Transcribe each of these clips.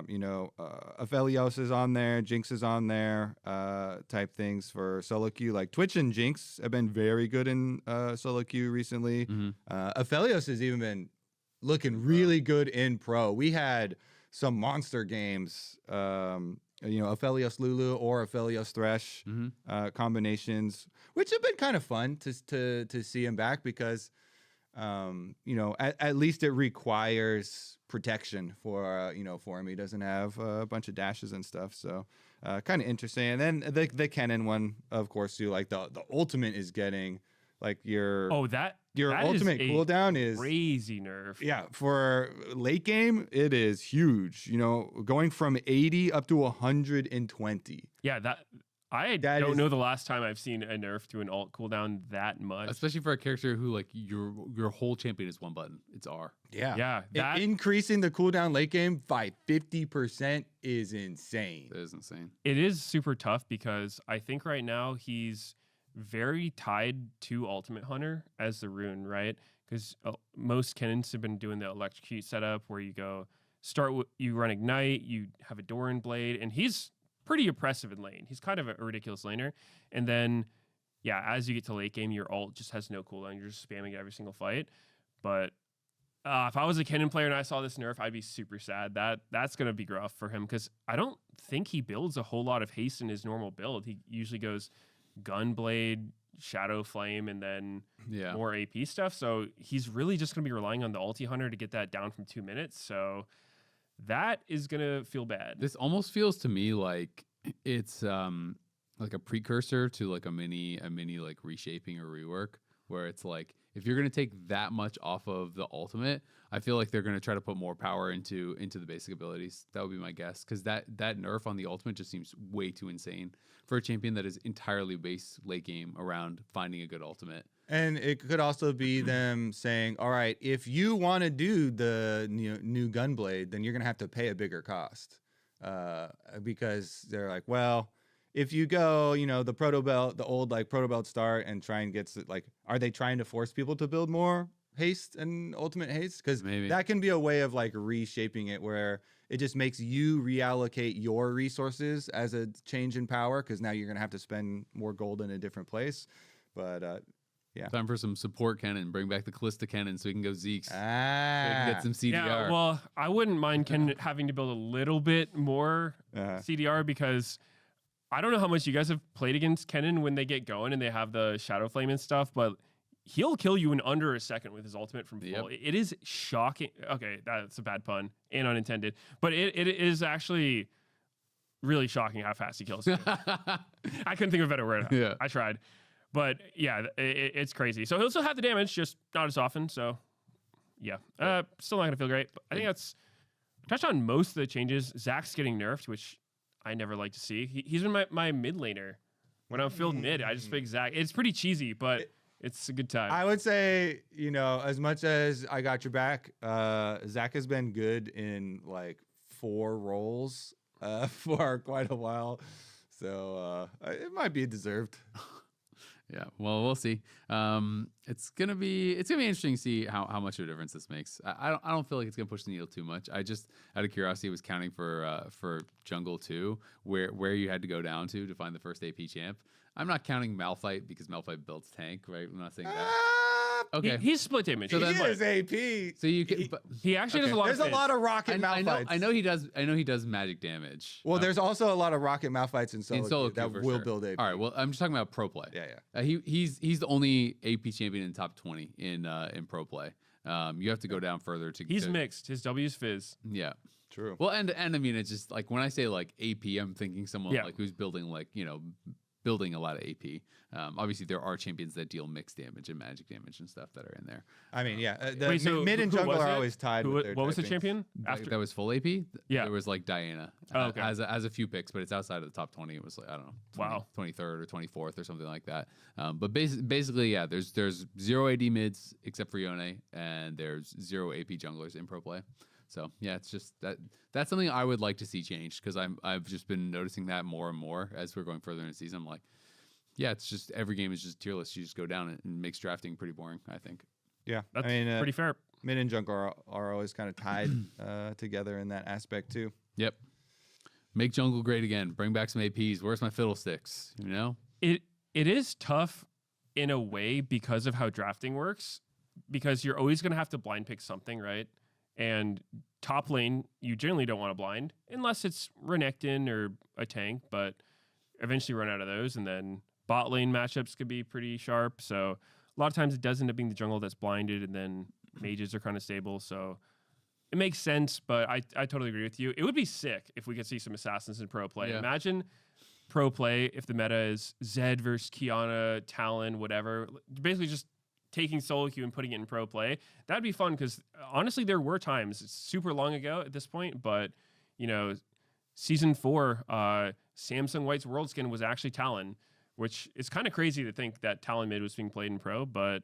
Aphelios is on there, Jinx is on there, type things for solo queue. Like Twitch and Jinx have been very good in solo queue recently. Aphelios has even been looking really good in pro. We had some monster games, Aphelios Lulu or Aphelios Thresh combinations, which have been kind of fun to see him back because, at least it requires protection for him. He doesn't have a bunch of dashes and stuff, so kind of interesting. And then the Kennen one, of course, too. Like the ultimate is getting like your ultimate cooldown is crazy nerf. Yeah, for late game, it is huge. Going from 80 up to 120. Yeah, I don't know the last time I've seen a nerf to an ult cooldown that much. Especially for a character who, like, your whole champion is one button. It's R. Yeah. Increasing the cooldown late game by 50% is insane. It is insane. It is super tough because I think right now he's very tied to Ultimate Hunter as the rune, right? Because most Kennens have been doing the electrocute setup where you you run Ignite, you have a Doran Blade, and he's pretty oppressive in lane. He's kind of a ridiculous laner. And then, as you get to late game, your ult just has no cooldown. You're just spamming it every single fight. But if I was a Kennen player and I saw this nerf, I'd be super sad. That's going to be rough for him because I don't think he builds a whole lot of haste in his normal build. He usually goes Gunblade, Shadow Flame, and then more AP stuff. So he's really just going to be relying on the ulti hunter to get that down from 2 minutes. So that is going to feel bad. This almost feels to me like it's like a precursor to like a mini like reshaping or rework, where it's like if you're going to take that much off of the ultimate, I feel like they're going to try to put more power into the basic abilities. That would be my guess, because that nerf on the ultimate just seems way too insane for a champion that is entirely based late game around finding a good ultimate. And it could also be them saying, all right, if you want to do the new Gunblade, then you're going to have to pay a bigger cost. Because they're like, well, if you go, the proto belt, the old like proto belt start and try and get like, are they trying to force people to build more haste and ultimate haste? Because that can be a way of like reshaping it where it just makes you reallocate your resources as a change in power, because now you're going to have to spend more gold in a different place. But time for some support Kennen. Bring back the Callista Kennen so we can go Zeke's. So we can get some CDR. Yeah, well, I wouldn't mind Kennen having to build a little bit more CDR, because I don't know how much you guys have played against Kennen when they get going and they have the Shadow Flame and stuff, but he'll kill you in under a second with his ultimate from full. It is shocking. Okay, that's a bad pun and unintended, but it is actually really shocking how fast he kills you. I couldn't think of a better word. I tried. But it's crazy. So he'll still have the damage, just not as often. So still not going to feel great. But I think that's touched on most of the changes. Zach's getting nerfed, which I never like to see. He's been my mid laner. When I'm filled mid, I just pick Zach. It's pretty cheesy, but it's a good time. I would say, as much as I got your back, Zach has been good in like 4 roles for quite a while. So it might be deserved. Yeah, well, we'll see. It's gonna be interesting to see how much of a difference this makes. I don't feel like it's gonna push the needle too much. I just, out of curiosity, was counting for jungle 2, where you had to go down to find the first AP champ. I'm not counting Malphite because Malphite builds tank, right? I'm not saying that. Okay, he's split damage. So he is AP. So you can. He actually does a lot. There's a lot of rocket Malphites. I know he does magic damage. Well, there's also a lot of rocket Malphites in solo that will build AP. All right. Well, I'm just talking about pro play. Yeah. He's the only AP champion in top 20 in pro play. You have to go down further to. He's mixed. His W's fizz. Yeah. True. Well, and I mean, it's just like when I say like AP, I'm thinking someone like who's building like building a lot of AP. Obviously, there are champions that deal mixed damage and magic damage and stuff that are in there. I mean, mid and jungle are always tied. With their what was the typings. champion? That was full AP? Yeah. There was like Diana. As a few picks, but it's outside of the top 20. It was like, I don't know, 23rd or 24th or something like that. But basically, there's 0 AD mids except for Yone, and there's 0 AP junglers in pro play. So yeah, it's just that's something I would like to see changed, because I've just been noticing that more and more as we're going further in the season. I'm like, it's just every game is just tier list. You just go down and it makes drafting pretty boring, I think. Yeah, that's pretty fair. Mid and jungle are always kind of tied together in that aspect too. Yep. Make jungle great again. Bring back some APs. Where's my fiddlesticks? You know? It is tough in a way because of how drafting works, because you're always going to have to blind pick something, right? And top lane, you generally don't want to blind unless it's Renekton or a tank, but eventually run out of those. And then bot lane matchups could be pretty sharp. So a lot of times it does end up being the jungle that's blinded, and then mages are kind of stable. So it makes sense, but I totally agree with you. It would be sick if we could see some assassins in pro play. Yeah. Imagine pro play if the meta is Zed versus Kiana, Talon, whatever. Basically just taking solo queue and putting it in pro play. That'd be fun because honestly, there were times, it's super long ago at this point, but season 4, Samsung White's world skin was actually Talon, which is kind of crazy to think that Talon mid was being played in pro, but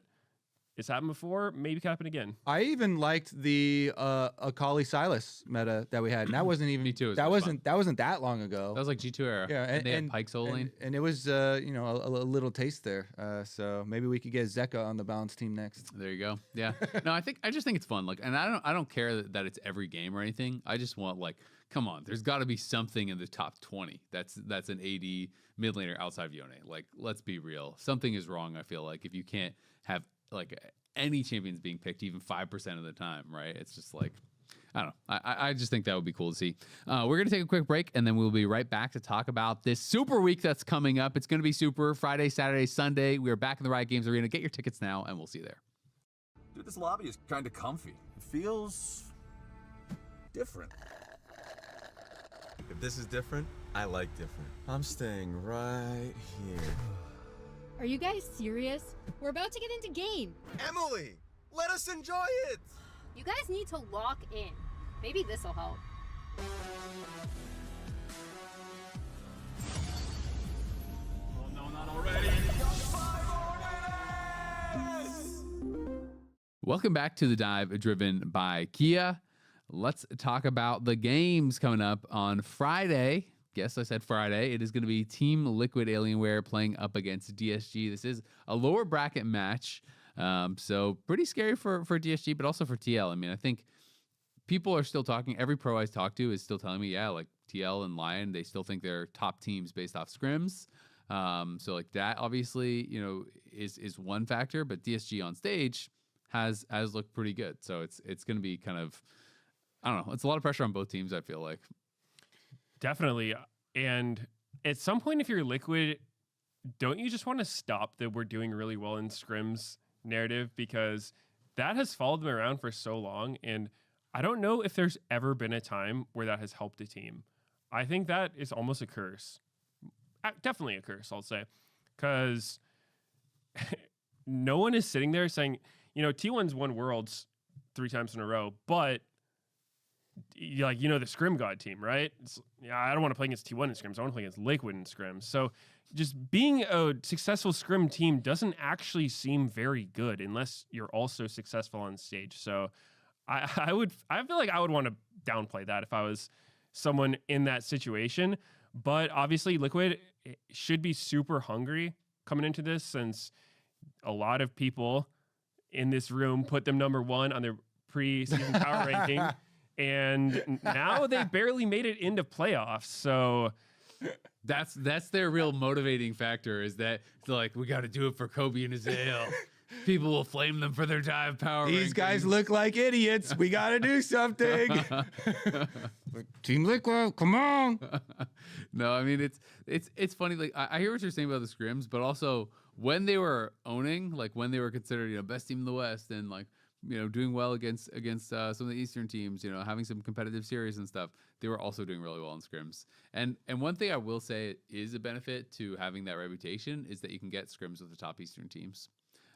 it's happened before. Maybe it could happen again. I even liked the Akali Silas meta that we had, and that wasn't even. Me too. That wasn't that long ago. That was like G2 era. Yeah, and they had Pyke solo lane, and it was a little taste there. So maybe we could get Zeka on the balance team next. There you go. Yeah. No, I just think it's fun. Like, and I don't care that it's every game or anything. I just want, like, come on, there's got to be something in the top 20 that's an AD mid laner outside of Yone. Like, let's be real. Something is wrong. I feel like if you can't have like any champions being picked even 5% of the time, right? It's just like, I don't know. I just think that would be cool to see. We're going to take a quick break, and then we'll be right back to talk about this Super Week that's coming up. It's going to be super Friday, Saturday, Sunday. We are back in the Riot Games Arena. Get your tickets now, and we'll see you there. Dude, this lobby is kind of comfy. It feels different. If this is different, I like different. I'm staying right here. Are you guys serious? We're about to get into game. Emily, let us enjoy it. You guys need to lock in. Maybe this'll help. Oh no, not already. Welcome back to The Dive, driven by Kia. Let's talk about the games coming up on Friday. Yes, I said Friday. It is going to be Team Liquid Alienware playing up against DSG. This is a lower bracket match, so pretty scary for DSG, but also for TL. I mean, I think people are still talking. Every pro I've talked to is still telling me, yeah, like TL and Lyon, they still think they're top teams based off scrims. So like that, obviously, is one factor. But DSG on stage has looked pretty good. So it's going to be kind of, I don't know. It's a lot of pressure on both teams, I feel like. Definitely. And at some point, if you're Liquid, don't you just want to stop the we're doing really well in scrims narrative? Because that has followed them around for so long. And I don't know if there's ever been a time where that has helped a team. I think that is almost a curse. Definitely a curse, I'll say. Because no one is sitting there saying, T1's won Worlds 3 times in a row, but the Scrim God team, right? I don't want to play against T1 in scrims. I want to play against Liquid in scrims. So just being a successful scrim team doesn't actually seem very good unless you're also successful on stage. So I feel like I would want to downplay that if I was someone in that situation. But obviously Liquid should be super hungry coming into this, since a lot of people in this room put them number 1 on their pre-season power ranking. And now they barely made it into playoffs. So that's their real motivating factor, is that they're like, we got to do it for Kobe and Azael. People will flame them for their dive power. These rankings. guys look like idiots. We got to do something. Team Liquid, come on. No, I mean, it's funny. Like, I hear what you're saying about the scrims, but also when they were owning, like when they were considered, best team in the West, and like, doing well against some of the Eastern teams, having some competitive series and stuff, they were also doing really well in scrims. And one thing I will say is a benefit to having that reputation is that you can get scrims with the top Eastern teams.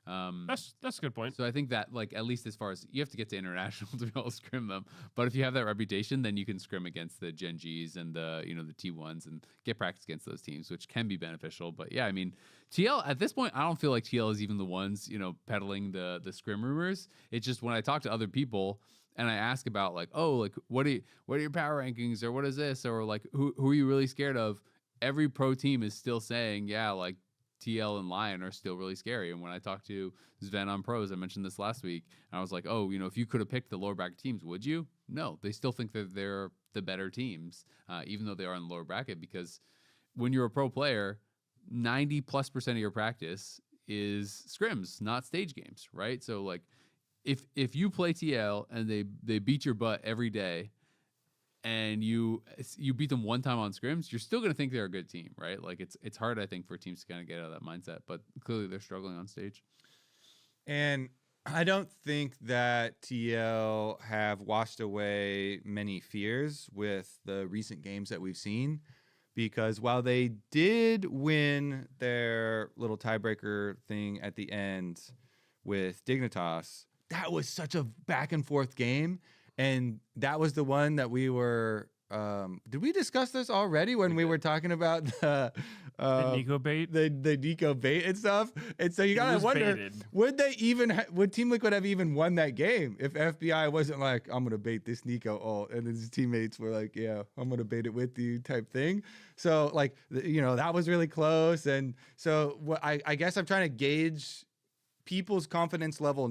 That's a good point. So I think that, like, at least as far as you have to get to international to be able to scrim them, but if you have that reputation, then you can scrim against the Gen Gs and the the T1s and get practice against those teams, which can be beneficial. But yeah, I mean, TL at this point, I don't feel like TL is even the ones peddling the scrim rumors. It's just when I talk to other people and I ask about, like, oh, like what are your power rankings, or what is this, or like who are you really scared of? Every pro team is still saying, yeah, like TL and Lyon are still really scary. And when I talked to Sven on pros, I mentioned this last week, and I was like, oh, if you could have picked the lower bracket teams, would you? No, they still think that they're the better teams, even though they are in the lower bracket, because when you're a pro player, 90+% of your practice is scrims, not stage games, right? So like if you play TL and they beat your butt every day, and you beat them one time on scrims, you're still going to think they're a good team, right? Like it's hard, I think, for teams to kind of get out of that mindset, but clearly they're struggling on stage. And I don't think that TL have washed away many fears with the recent games that we've seen, because while they did win their little tiebreaker thing at the end with Dignitas, that was such a back and forth game. And that was the one that we were. Did we discuss this already when we were talking about the Nico bait, the Nico bait and stuff? And so you gotta wonder, baited. would they even would Team Liquid have even won that game if FBI wasn't like, I'm gonna bait this Nico ult, and his teammates were like, yeah, I'm gonna bait it with you type thing. So like, that was really close. And so what I guess I'm trying to gauge people's confidence level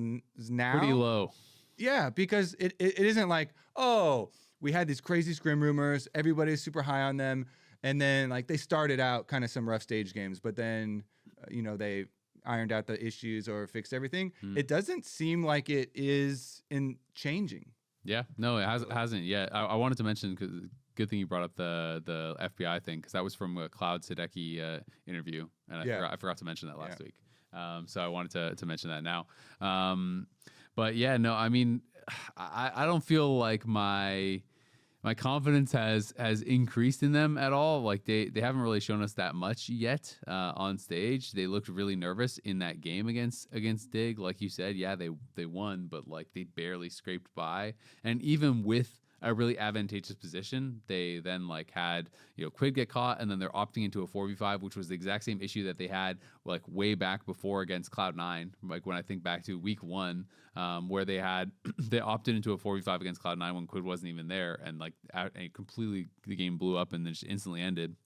now. Pretty low. Yeah, because it isn't like, oh, we had these crazy scrim rumors, everybody's super high on them, and then like they started out kind of some rough stage games, but then they ironed out the issues or fixed everything. It doesn't seem like it is in changing. Yeah, no, it hasn't yet. I wanted to mention, because good thing you brought up the FBI thing, because that was from a Cloud Sadeki interview, and I forgot to mention that last week. So I wanted to mention that now. But yeah, no, I mean, I don't feel like my confidence has increased in them at all. Like they haven't really shown us that much yet on stage. They looked really nervous in that game against Dig. Like you said, yeah, they won, but like they barely scraped by. And even with a really advantageous position, they then like had Quid get caught, and then they're opting into a 4v5, which was the exact same issue that they had like way back before against Cloud9. Like when I think back to week 1, where they opted into a 4v5 against Cloud9 when Quid wasn't even there, and like completely the game blew up and then just instantly ended.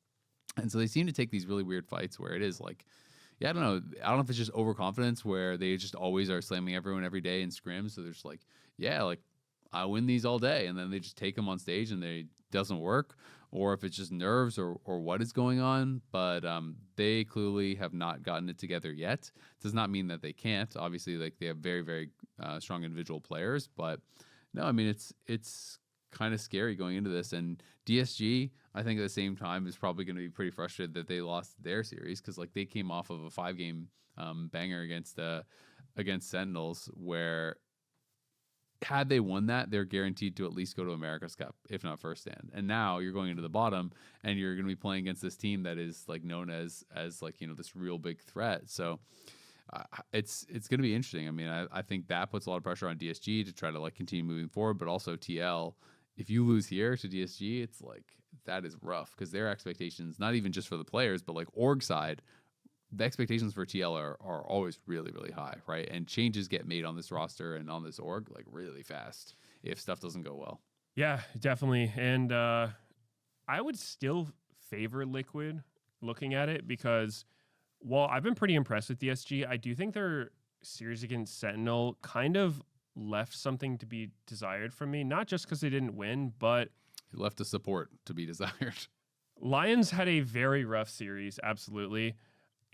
And so they seem to take these really weird fights where it is like, yeah, I don't know if it's just overconfidence where they just always are slamming everyone every day in scrims. So they're just like, yeah, like I win these all day, and then they just take them on stage and they doesn't work, or if it's just nerves or what is going on. But they clearly have not gotten it together yet. Does not mean that they can't. Obviously, like they have very, very strong individual players, but no, I mean it's kind of scary going into this. And DSG, I think at the same time, is probably going to be pretty frustrated that they lost their series, because like they came off of a 5-game banger against Sentinels, where had they won that, they're guaranteed to at least go to America's Cup, if not first stand. And now you're going into the bottom, and you're going to be playing against this team that is like known as like this real big threat. So it's going to be interesting. I mean, I think that puts a lot of pressure on DSG to try to like continue moving forward, but also TL. If you lose here to DSG, it's like that is rough, because their expectations, not even just for the players, but like org side, the expectations for TL are always really, really high, right? And changes get made on this roster and on this org like really fast if stuff doesn't go well. Yeah, definitely. And I would still favor Liquid looking at it, because while I've been pretty impressed with DSG, I do think their series against Sentinel kind of left something to be desired from me, not just because they didn't win, but it left a support to be desired. Lions had a very rough series, absolutely.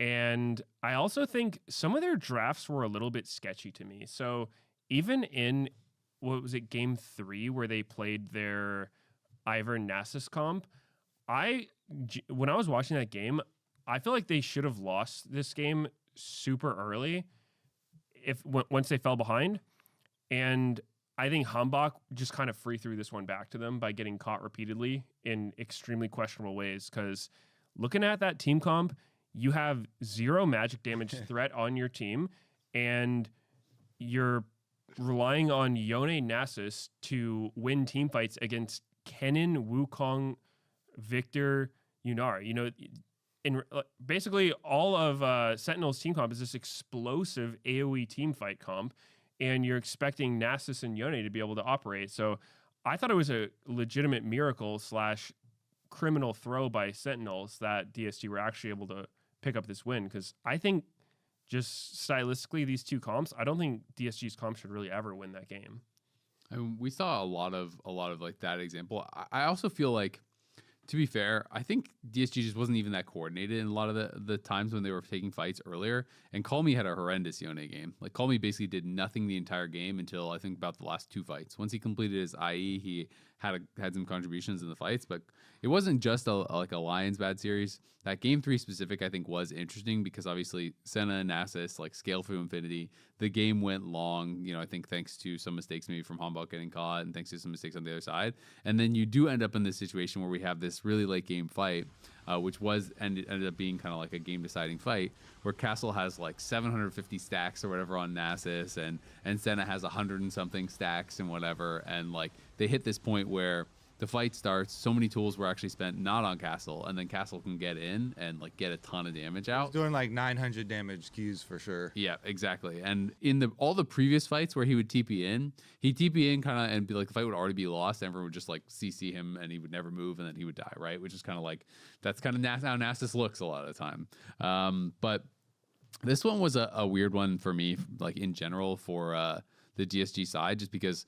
And I also think some of their drafts were a little bit sketchy to me. So even in, what was it, game 3, where they played their Ivor Nasus comp, when I was watching that game, I feel like they should have lost this game super early once they fell behind. And I think Hambach just kind of free threw this one back to them by getting caught repeatedly in extremely questionable ways. Because looking at that team comp, you have 0 magic damage threat on your team, and you're relying on Yone Nasus to win team fights against Kennen, Wukong, Victor, Yunari. Basically all of Sentinel's team comp is this explosive AoE team fight comp, and you're expecting Nasus and Yone to be able to operate. So I thought it was a legitimate miracle / criminal throw by Sentinels that DSG were actually able to pick up this win, because I think just stylistically, these two comps, I don't think DSG's comp should really ever win that game. I mean, we saw a lot of like that example. I also feel like, to be fair, I think DSG just wasn't even that coordinated in a lot of the times when they were taking fights earlier. And Call Me had a horrendous Yone game. Like, Call Me basically did nothing the entire game until I think about the last 2 fights. Once he completed his IE, he had some contributions in the fights, but it wasn't just like a Lions bad series. That game 3 specific, I think, was interesting because obviously Senna and Nasus like scale through infinity. The game went long, I think thanks to some mistakes maybe from Homburg getting caught and thanks to some mistakes on the other side. And then you do end up in this situation where we have this really late game fight, which ended up being kind of like a game deciding fight where Castle has like 750 stacks or whatever on Nasus and Senna has 100 and something stacks and whatever. And like they hit this point where the fight starts, so many tools were actually spent not on Castle, and then Castle can get in and like get a ton of damage out. He's doing like 900 damage Qs for sure. Yeah, exactly. And in all the previous fights where he would TP in, he'd TP in kind of and be like the fight would already be lost. Everyone would just like CC him and he would never move and then he would die, right? Which is kind of like, that's kind of how Nasus looks a lot of the time. But this one was a weird one for me, like in general for the DSG side, just because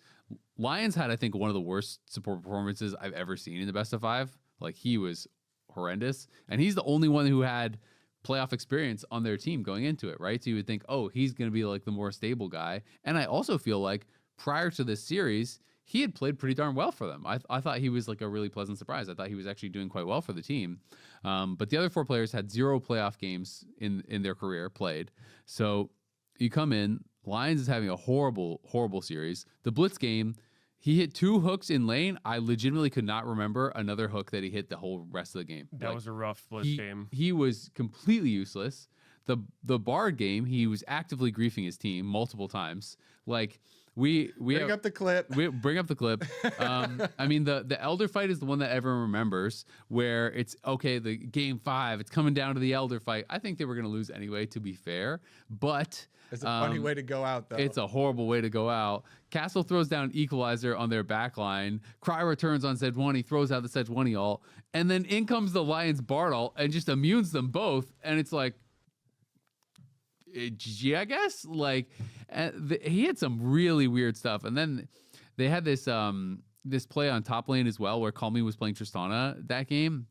Lions had, I think, one of the worst support performances I've ever seen in the best of 5. Like, he was horrendous. And he's the only one who had playoff experience on their team going into it, right? So you would think, oh, he's going to be like the more stable guy. And I also feel like prior to this series, he had played pretty darn well for them. I thought he was like a really pleasant surprise. I thought he was actually doing quite well for the team. But the other 4 players had 0 playoff games in their career played. So you come in, Lions is having a horrible, horrible series. The Blitz game, he hit 2 hooks in lane. I legitimately could not remember another hook that he hit the whole rest of the game. That was a rough Blitz game. He was completely useless. The Bard game, he was actively griefing his team multiple times. Like, we bring up the clip. We bring up the clip. I mean, the Elder fight is the one that everyone remembers, where it's okay. The game 5, it's coming down to the Elder fight. I think they were going to lose anyway, to be fair, but it's a funny way to go out, though. It's a horrible way to go out. Castle throws down an equalizer on their back line. Cry returns on Sejuani, throws out the Sejuani ult, and then in comes the Lions Bard ult and just immunes them both. And it's like, GG, I guess. Like, he had some really weird stuff, and then they had this this play on top lane as well, where Call Me was playing Tristana that game,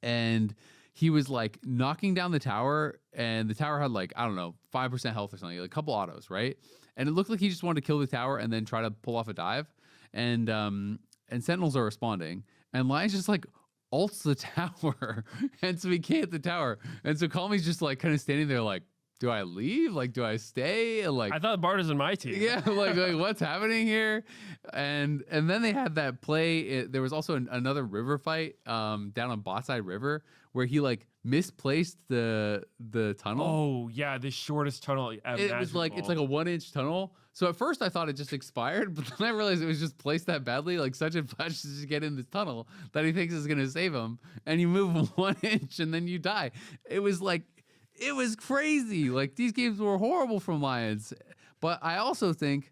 and he was like knocking down the tower, and the tower had like, I don't know, 5% health or something, like a couple autos, right? And it looked like he just wanted to kill the tower and then try to pull off a dive, and Sentinels are responding, and Lion's just like ults the tower, and so he can't hit the tower, and so Call Me's just like kind of standing there like, do I leave? Like, do I stay? Like, I thought Bard was in my team. Yeah, like what's happening here? And then they had that play. There was also another river fight down on bot side river where he like misplaced the tunnel. Oh yeah, the shortest tunnel ever. It was like it's like a 1-inch tunnel. So at first I thought it just expired, but then I realized it was just placed that badly. Like Sajid flashes to just get in this tunnel that he thinks is gonna save him, and you move 1 inch and then you die. It was like. It was crazy. Like, these games were horrible from Lions. But I also think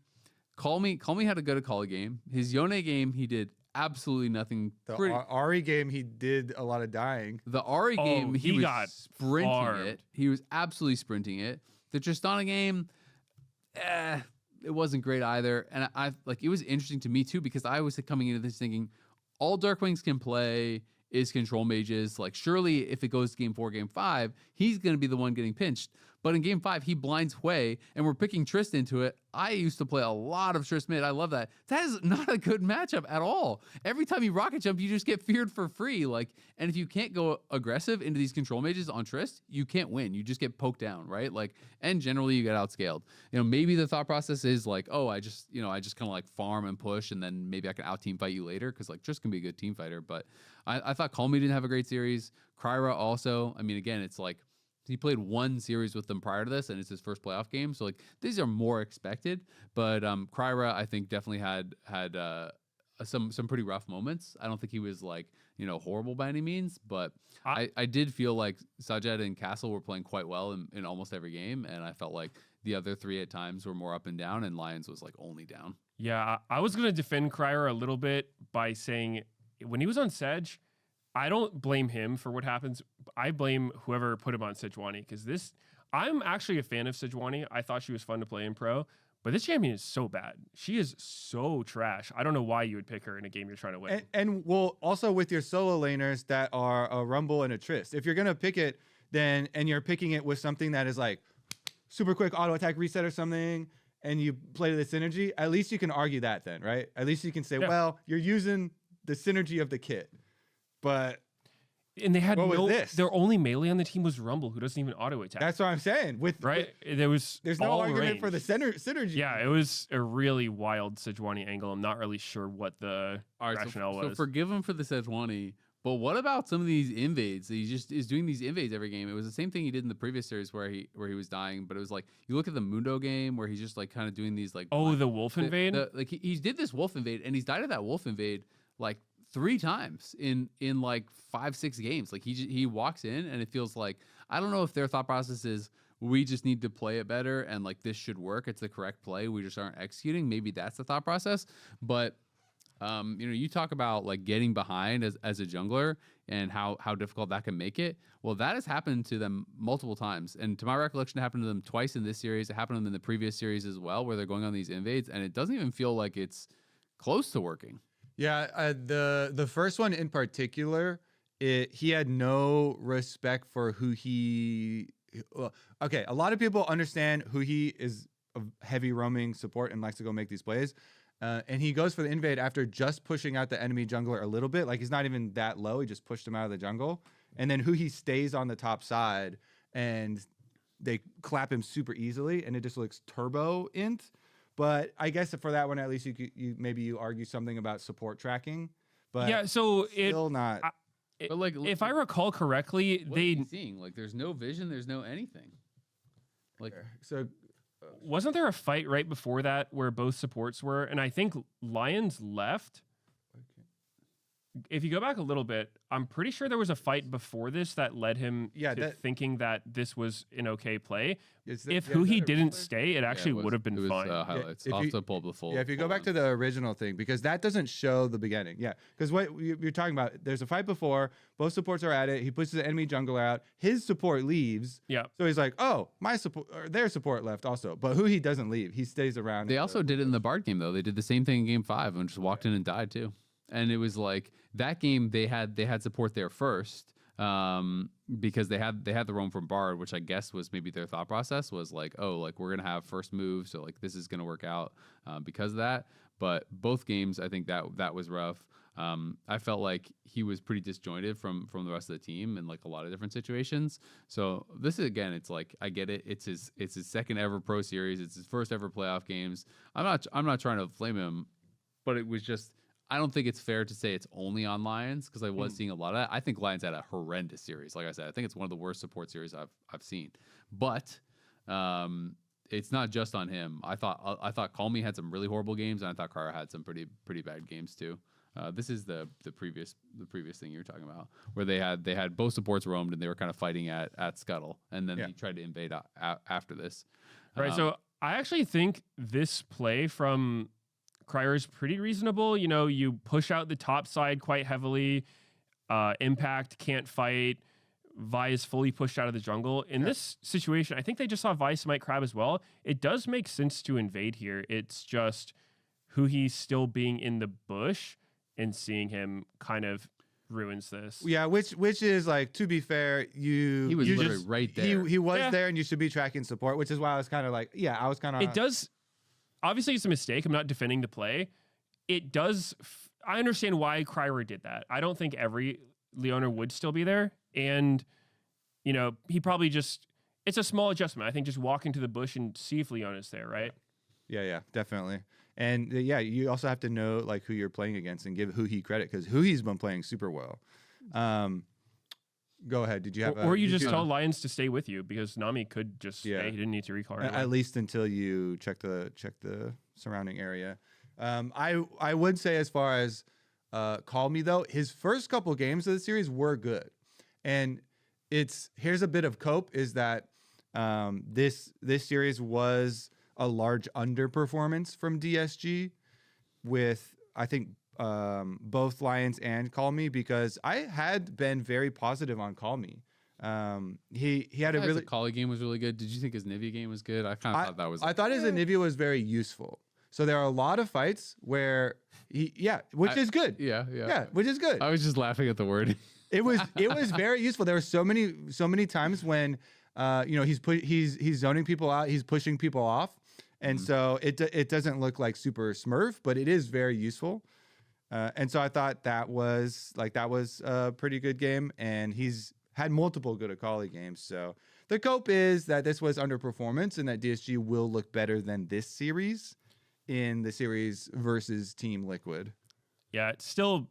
Call Me had a good Akali game. His Yone game, he did absolutely nothing. The Ari game, he did a lot of dying. The Ari game, he was got sprinting farmed. it. He was absolutely sprinting it. The Tristana game, it wasn't great either. And I like, it was interesting to me too, because I was coming into this thinking all Darkwings can play is control mages. Like, surely if it goes to game 4, game 5, he's going to be the one getting pinched. But in game 5, he blinds Hui, and we're picking Trist into it. I used to play a lot of Trist mid. I love that. That is not a good matchup at all. Every time you rocket jump, you just get feared for free. Like, and if you can't go aggressive into these control mages on Trist, you can't win. You just get poked down, right? Like, and generally you get outscaled. You know, maybe the thought process is like, oh, I just kind of like farm and push, and then maybe I can out team fight you later, because like Trist can be a good team fighter. But I thought Call Me didn't have a great series. Kryra also. I mean, again, it's like, he played 1 series with them prior to this, and it's his first playoff game. So, like, these are more expected. But Kryra, I think, definitely had some pretty rough moments. I don't think he was, like, horrible by any means. But I did feel like Sajed and Castle were playing quite well in almost every game. And I felt like the other 3 at times were more up and down, and Lions was, like, only down. Yeah, I was going to defend Kryra a little bit by saying when he was on Sedge, I don't blame him for what happens. I blame whoever put him on Sejuani, because I'm actually a fan of Sejuani. I thought she was fun to play in pro, But this champion is so bad. She is so trash. I don't know why you would pick her in a game you're trying to win. And well, also with your solo laners that are a Rumble and a Trist, if you're gonna pick it, then and you're picking it with something that is like super quick auto attack reset or something, and you play the synergy, at least you can argue that then, right? At least you can say, well, you're using the synergy of the kit, but. And they had this? Their only melee on the team was Rumble, who doesn't even auto attack. That's what I'm saying. There's no argument for the synergy. Yeah, it was a really wild Sejuani angle. I'm not really sure what the rationale was. So forgive him for the Sejuani, but what about some of these invades? He just is doing these invades every game. It was the same thing he did in the previous series where he was dying, but it was like you look at the Mundo game where he's just like kind of doing these like the wolf invade. Like he did this wolf invade and he's died of that wolf invade like 3 times in like 5-6 games. Like he walks in and it feels like, I don't know if their thought process is we just need to play it better and like this should work. It's the correct play. We just aren't executing. Maybe that's the thought process. But you talk about like getting behind as a jungler and how difficult that can make it. Well, that has happened to them multiple times. And to my recollection, it happened to them twice in this series. It happened to them in the previous series as well, where they're going on these invades and it doesn't even feel like it's close to working. Yeah, the first one in particular, he had no respect for who he. Well, okay, a lot of people understand who he is a heavy roaming support and likes to go make these plays, and he goes for the invade after just pushing out the enemy jungler a little bit. Like he's not even that low; he just pushed him out of the jungle, and then who he stays on the top side, and they clap him super easily, and it just looks turbo int. But I guess for that one, at least you argue something about support tracking. But yeah, so still not. But like, if I recall correctly, they seeing like there's no vision, there's no anything. Like so, wasn't there a fight right before that where both supports were, and I think Lyons left. If you go back a little bit, I'm pretty sure there was a fight before this that led him to thinking that this was an okay play. If he didn't stay, it actually would have been fine. Highlights. I'll have to pull the full. Yeah, if you go back to the original thing, because that doesn't show the beginning. Yeah, because what you're talking about, there's a fight before, both supports are at it. He pushes the enemy jungler out. His support leaves. Yeah. So he's like, oh, my support, or their support left also. But who he doesn't leave, he stays around. They also did it in the Bard game though. They did the same thing in game 5 and just walked in and died too. And it was like that game they had support there first because they had the roam from Bard, which I guess was maybe their thought process was like, oh, like we're gonna have first move, so like this is gonna work out because of that. But both games, I think that was rough. I felt like he was pretty disjointed from the rest of the team in like a lot of different situations. So this is again, it's like I get it. It's his second ever pro series. It's his first ever playoff games. I'm not trying to flame him, but it was just. I don't think it's fair to say it's only on Lions because I was seeing a lot of that. I think Lions had a horrendous series. Like I said, I think it's one of the worst support series I've seen. But it's not just on him. I thought Call Me had some really horrible games, and I thought Kara had some pretty bad games too. This is the previous thing you were talking about, where they had both supports roamed and they were kind of fighting at Scuttle, and then he tried to invade after this. Right. So I actually think this play from Cryer is pretty reasonable. You know, you push out the top side quite heavily. Impact can't fight. Vi is fully pushed out of the jungle. In this situation, I think they just saw Vi smite Crab as well. It does make sense to invade here. It's just who he's still being in the bush and seeing him kind of ruins this. Yeah, which is like, to be fair, he was literally right there. He was there, and you should be tracking support, which is why I was kind of like, I was kind of. It does. Obviously, it's a mistake. I'm not defending the play. It does. I understand why Cryer did that. I don't think every Leoner would still be there. And, you know, he probably just, it's a small adjustment. I think just walk into the bush and see if Leona's there, right? Yeah, definitely. And you also have to know like who you're playing against and give Hu He credit because Hu He's been playing super well. Go ahead. Did you have? Or you just tell Lions to stay with you because Nami could just stay. He didn't need to recall. At least until you check the surrounding area. I would say as far as Call Me though, his first couple games of the series were good, and here's a bit of cope is that this series was a large underperformance from DSG with I think. Both Lions and Call Me because I had been very positive on Call Me He had a really Kali game was really good. Did you think his Nivea game was good? I kind of thought that was. I thought his Nivea was very useful. So there are a lot of fights where which is good. Yeah, which is good. I was just laughing at the word. It was very useful. There were so many times when he's zoning people out, he's pushing people off, and so it doesn't look like super Smurf, but it is very useful. And so I thought that was a pretty good game, and he's had multiple good Akali games. So the cope is that this was underperformance and that DSG will look better than this series in the series versus Team Liquid. Yeah, it's still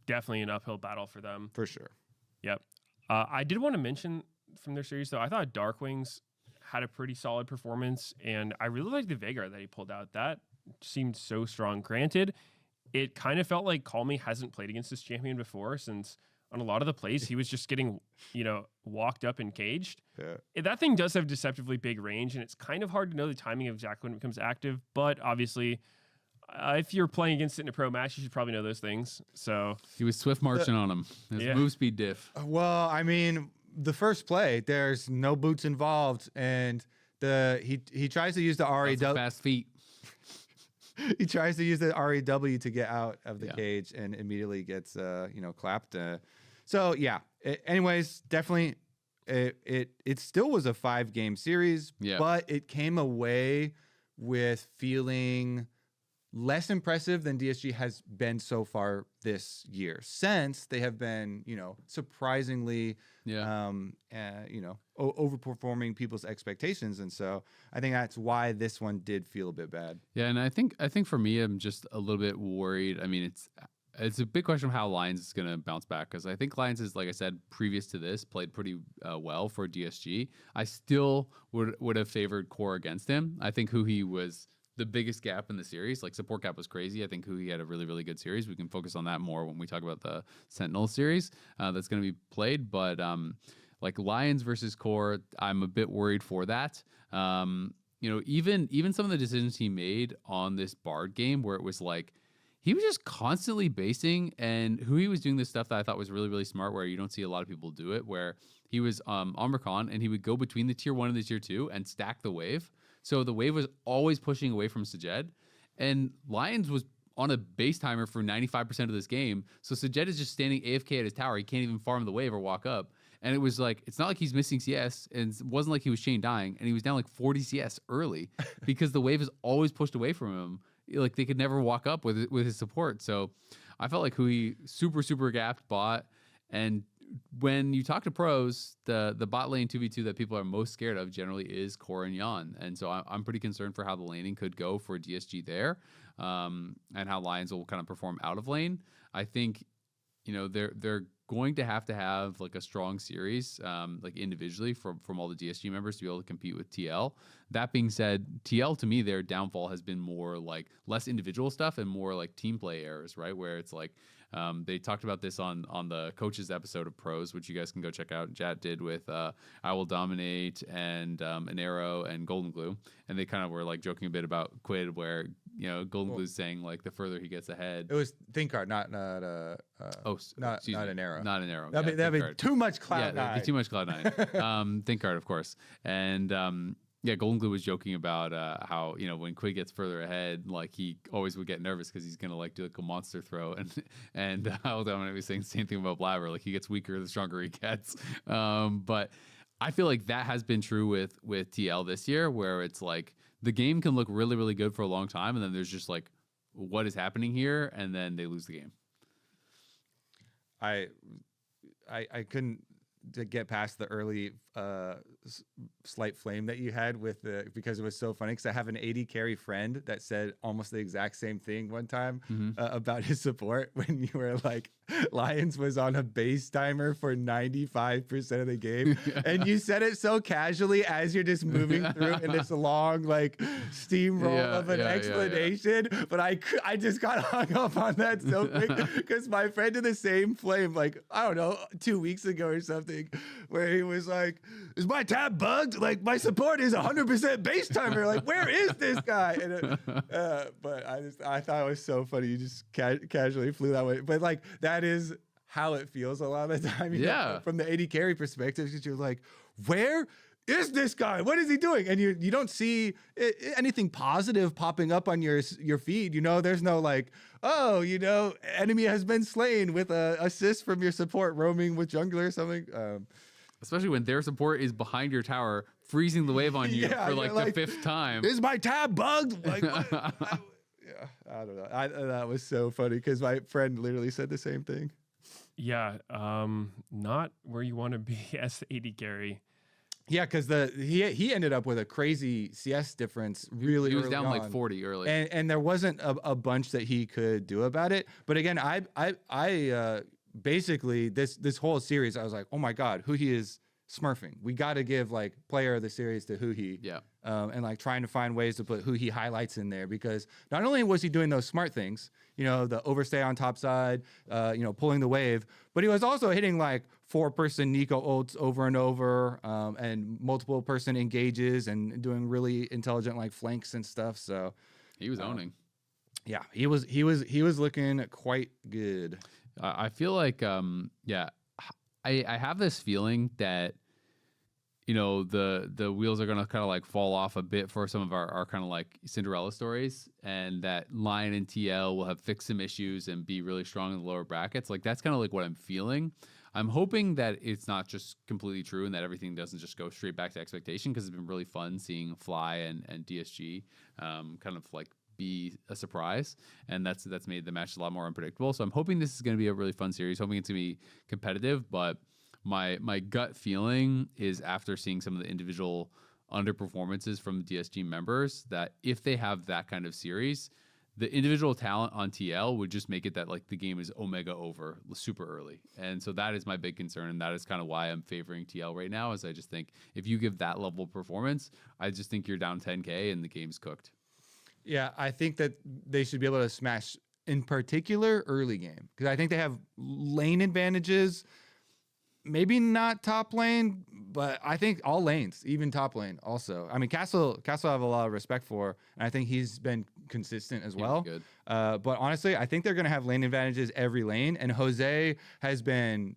definitely an uphill battle for them. For sure. Yep. I did want to mention from their series, though, I thought Darkwings had a pretty solid performance, and I really liked the Veigar that he pulled out. That seemed so strong. Granted, it kind of felt like Call Me hasn't played against this champion before, since on a lot of the plays, he was just getting, walked up and caged. Yeah. That thing does have deceptively big range, and it's kind of hard to know the timing of exactly when it becomes active. But obviously, if you're playing against it in a pro match, you should probably know those things. So he was swift marching on him. His move speed diff. Well, I mean, the first play, there's no boots involved, and he tries to use the REW. Fast feet. He tries to use the REW to get out of the cage and immediately gets clapped. So yeah. Anyways, definitely, it still was a 5-game series, but it came away with feeling less impressive than DSG has been so far this year, since they have been, surprisingly, overperforming people's expectations. And so I think that's why this one did feel a bit bad. Yeah, and I think for me, I'm just a little bit worried. I mean, it's a big question of how Lions is going to bounce back, because I think Lions is, like I said, previous to this, played pretty well for DSG. I still would have favored Core against him. I think Huhi was the biggest gap in the series. Like, support gap was crazy. I think Huhi had a really, really good series. We can focus on that more when we talk about the Sentinel series that's going to be played. But like Lions versus Core, I'm a bit worried for that. Even some of the decisions he made on this Bard game, where it was like, he was just constantly basing, and Huhi was doing this stuff that I thought was really, really smart, where you don't see a lot of people do it, where he was on Rakan, and he would go between the tier 1 and the tier 2 and stack the wave. So the wave was always pushing away from Sajed, and Lions was on a base timer for 95% of this game. So Sajed is just standing AFK at his tower. He can't even farm the wave or walk up. And it was like, it's not like he's missing CS, and it wasn't like he was chain dying, and he was down like 40 CS early because the wave is always pushed away from him. Like, they could never walk up with his support. So I felt like Huhi super gapped bot. And when you talk to pros, the bot lane 2v2 that people are most scared of generally is Core and Yon. And so I'm pretty concerned for how the laning could go for DSG there, and how Lions will kind of perform out of lane. I think, they're going to have like a strong series, like individually from all the DSG members to be able to compete with TL. That being said, TL, to me, their downfall has been more like less individual stuff and more like team play errors, right? Where it's like, they talked about this on the coaches episode of Pros, which you guys can go check out. Jat did with I Will Dominate and an Arrow and Golden Glue, and they kind of were like joking a bit about Quid, where Golden Glue's saying like the further he gets ahead. It was Thinkard, not an Arrow. Not an Arrow. That'd be too much Cloud9. That'd be too much Cloud9. Thinkard, of course, and. Yeah, Golden Glue was joking about how, when Quid gets further ahead, like, he always would get nervous because he's going to, like, do, like, a monster throw. And I'll definitely be saying the same thing about Blabber. Like, he gets weaker the stronger he gets. But I feel like that has been true with TL this year, where it's, like, the game can look really, really good for a long time, and then there's just, like, what is happening here? And then they lose the game. I couldn't to get past the early slight flame that you had with because it was so funny, because I have an 80 carry friend that said almost the exact same thing one time about his support, when you were like, Lions was on a base timer for 95% of the game. And you said it so casually as you're just moving through in this long like steamroll of an explanation. But I just got hung up on that so quick, because my friend did the same flame like, I don't know, 2 weeks ago or something, where he was like, is my tab bugged? Like, my support is 100% base timer. Like, where is this guy? And but I thought it was so funny. You just casually flew that way. But like, that is how it feels a lot of the time. You Yeah. know, from the AD carry perspective, because you're like, where is this guy? What is he doing? And you don't see anything positive popping up on your feed. You know, there's no like, oh, you know, enemy has been slain with a assist from your support roaming with jungler or something. Especially when their support is behind your tower, freezing the wave on you for like the fifth time. Is my tab bugged? Like, what? I don't know. That was so funny because my friend literally said the same thing. Yeah, not where you want to be as the AD carry. Yeah, because he ended up with a crazy CS difference really He was early down on. like 40 early. And there wasn't a bunch that he could do about it. But again, I basically this whole series, I was like, oh my God, Huhi is smurfing. We got to give like player of the series to Huhi. Yeah. And like trying to find ways to put Huhi highlights in there, because not only was he doing those smart things, you know, the overstay on top side, you know, pulling the wave, but he was also hitting like 4-person Nico ults over and over, and multiple person engages and doing really intelligent like flanks and stuff. So he was owning. Yeah, he was looking quite good. I feel like, I have this feeling that, you know, the wheels are going to kind of like fall off a bit for some of our kind of like Cinderella stories, and that Lyon and TL will have fixed some issues and be really strong in the lower brackets. Like, that's kind of like what I'm feeling. I'm hoping that it's not just completely true and that everything doesn't just go straight back to expectation, because it's been really fun seeing Fly and DSG kind of like be a surprise, and that's made the match a lot more unpredictable. So I'm hoping this is going to be a really fun series, hoping it's going to be competitive, but my gut feeling is, after seeing some of the individual underperformances from the DSG members, that if they have that kind of series, the individual talent on TL would just make it that like the game is omega over super early. And so that is my big concern, and that is kind of why I'm favoring TL right now, is I just think if you give that level of performance, I just think you're down 10K and the game's cooked. Yeah, I think that they should be able to smash, in particular, early game, because I think they have lane advantages. Maybe not top lane, but I think all lanes, even top lane also. I mean, Castle I have a lot of respect for, and I think he's been consistent as well. Good. But honestly, I think they're going to have lane advantages every lane, and Jose has been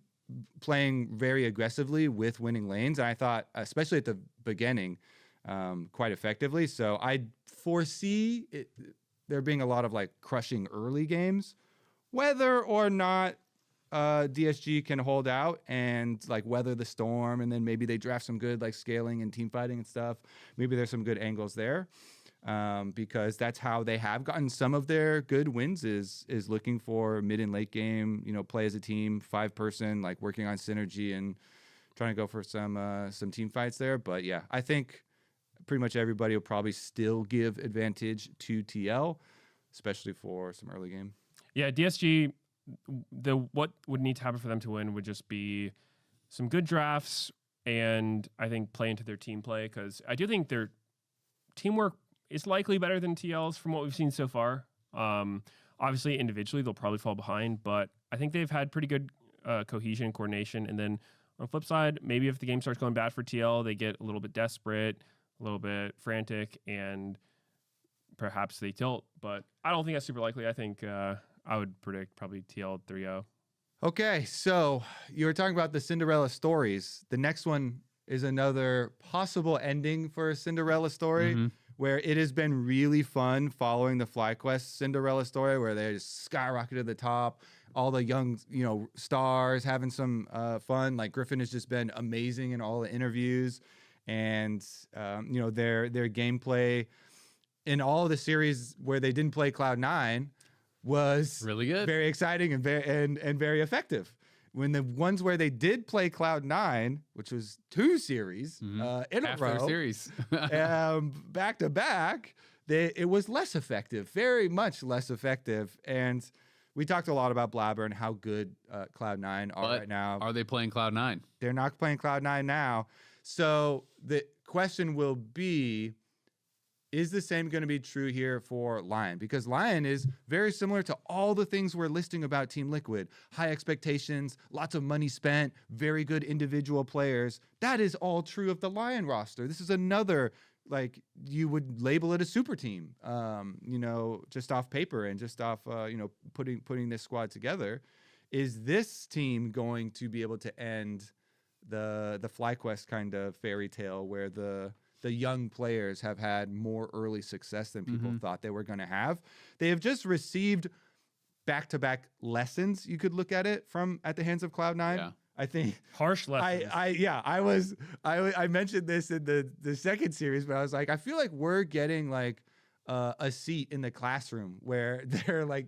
playing very aggressively with winning lanes, and I thought, especially at the beginning, quite effectively. So I foresee there being a lot of like crushing early games, whether or not DSG can hold out and like weather the storm, and then maybe they draft some good like scaling and team fighting and stuff. Maybe there's some good angles there, because that's how they have gotten some of their good wins, is looking for mid and late game, you know, play as a team, 5-person, like working on synergy and trying to go for some team fights there. But yeah, I think pretty much everybody will probably still give advantage to TL, especially for some early game. Yeah, DSG, what would need to happen for them to win would just be some good drafts, and I think play into their team play, because I do think their teamwork is likely better than TL's from what we've seen so far. Obviously, individually, they'll probably fall behind, but I think they've had pretty good cohesion and coordination. And then on the flip side, maybe if the game starts going bad for TL, they get a little bit desperate, a little bit frantic, and perhaps they tilt. But I don't think that's super likely. I think I would predict probably TL 3-0. Okay, so you were talking about the Cinderella stories. The next one is another possible ending for a Cinderella story, where it has been really fun following the FlyQuest Cinderella story, where they just skyrocketed to the top. All the young, you know, stars having some fun. Like Griffin has just been amazing in all the interviews, and you know, their gameplay in all of the series where they didn't play Cloud9 was really good, very exciting, and very effective. When the ones where they did play Cloud9, which was 2 series in a row, series, back to back, it was less effective, very much less effective. And we talked a lot about Blabber and how good Cloud9 are right now. Are they playing Cloud9? They're not playing Cloud9 now. So the question will be, is the same going to be true here for Lyon? Because Lyon is very similar to all the things we're listing about Team Liquid. High expectations, lots of money spent, very good individual players. That is all true of the Lyon roster. This is another, like, you would label it a super team, you know, just off paper and just off, you know, putting this squad together. is this team going to be able to end the FlyQuest kind of fairy tale where the young players have had more early success than people thought they were going to have? They have just received back-to-back lessons, you could look at it at the hands of Cloud9. Yeah. I think harsh lessons. I mentioned this in the second series, but I was like, I feel like we're getting like a seat in the classroom where they're like,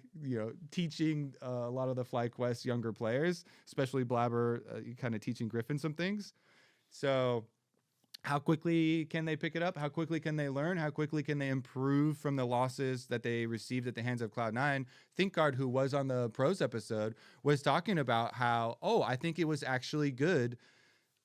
teaching a lot of the FlyQuest younger players, especially Blabber, kind of teaching Griffin some things. So how quickly can they pick it up? How quickly can they learn? How quickly can they improve from the losses that they received at the hands of Cloud9? ThinkGuard, who was on the pros episode, was talking about how, I think it was actually good,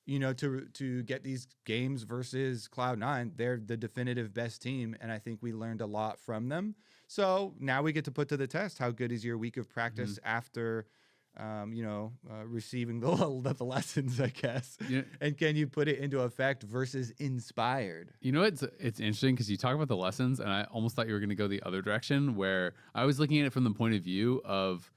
to get these games versus Cloud9. They're the definitive best team, and I think we learned a lot from them. So now we get to put to the test, how good is your week of practice after receiving the lessons, I guess. Yeah. And can you put it into effect versus inspired? It's interesting because you talk about the lessons, and I almost thought you were going to go the other direction, where I was looking at it from the point of view of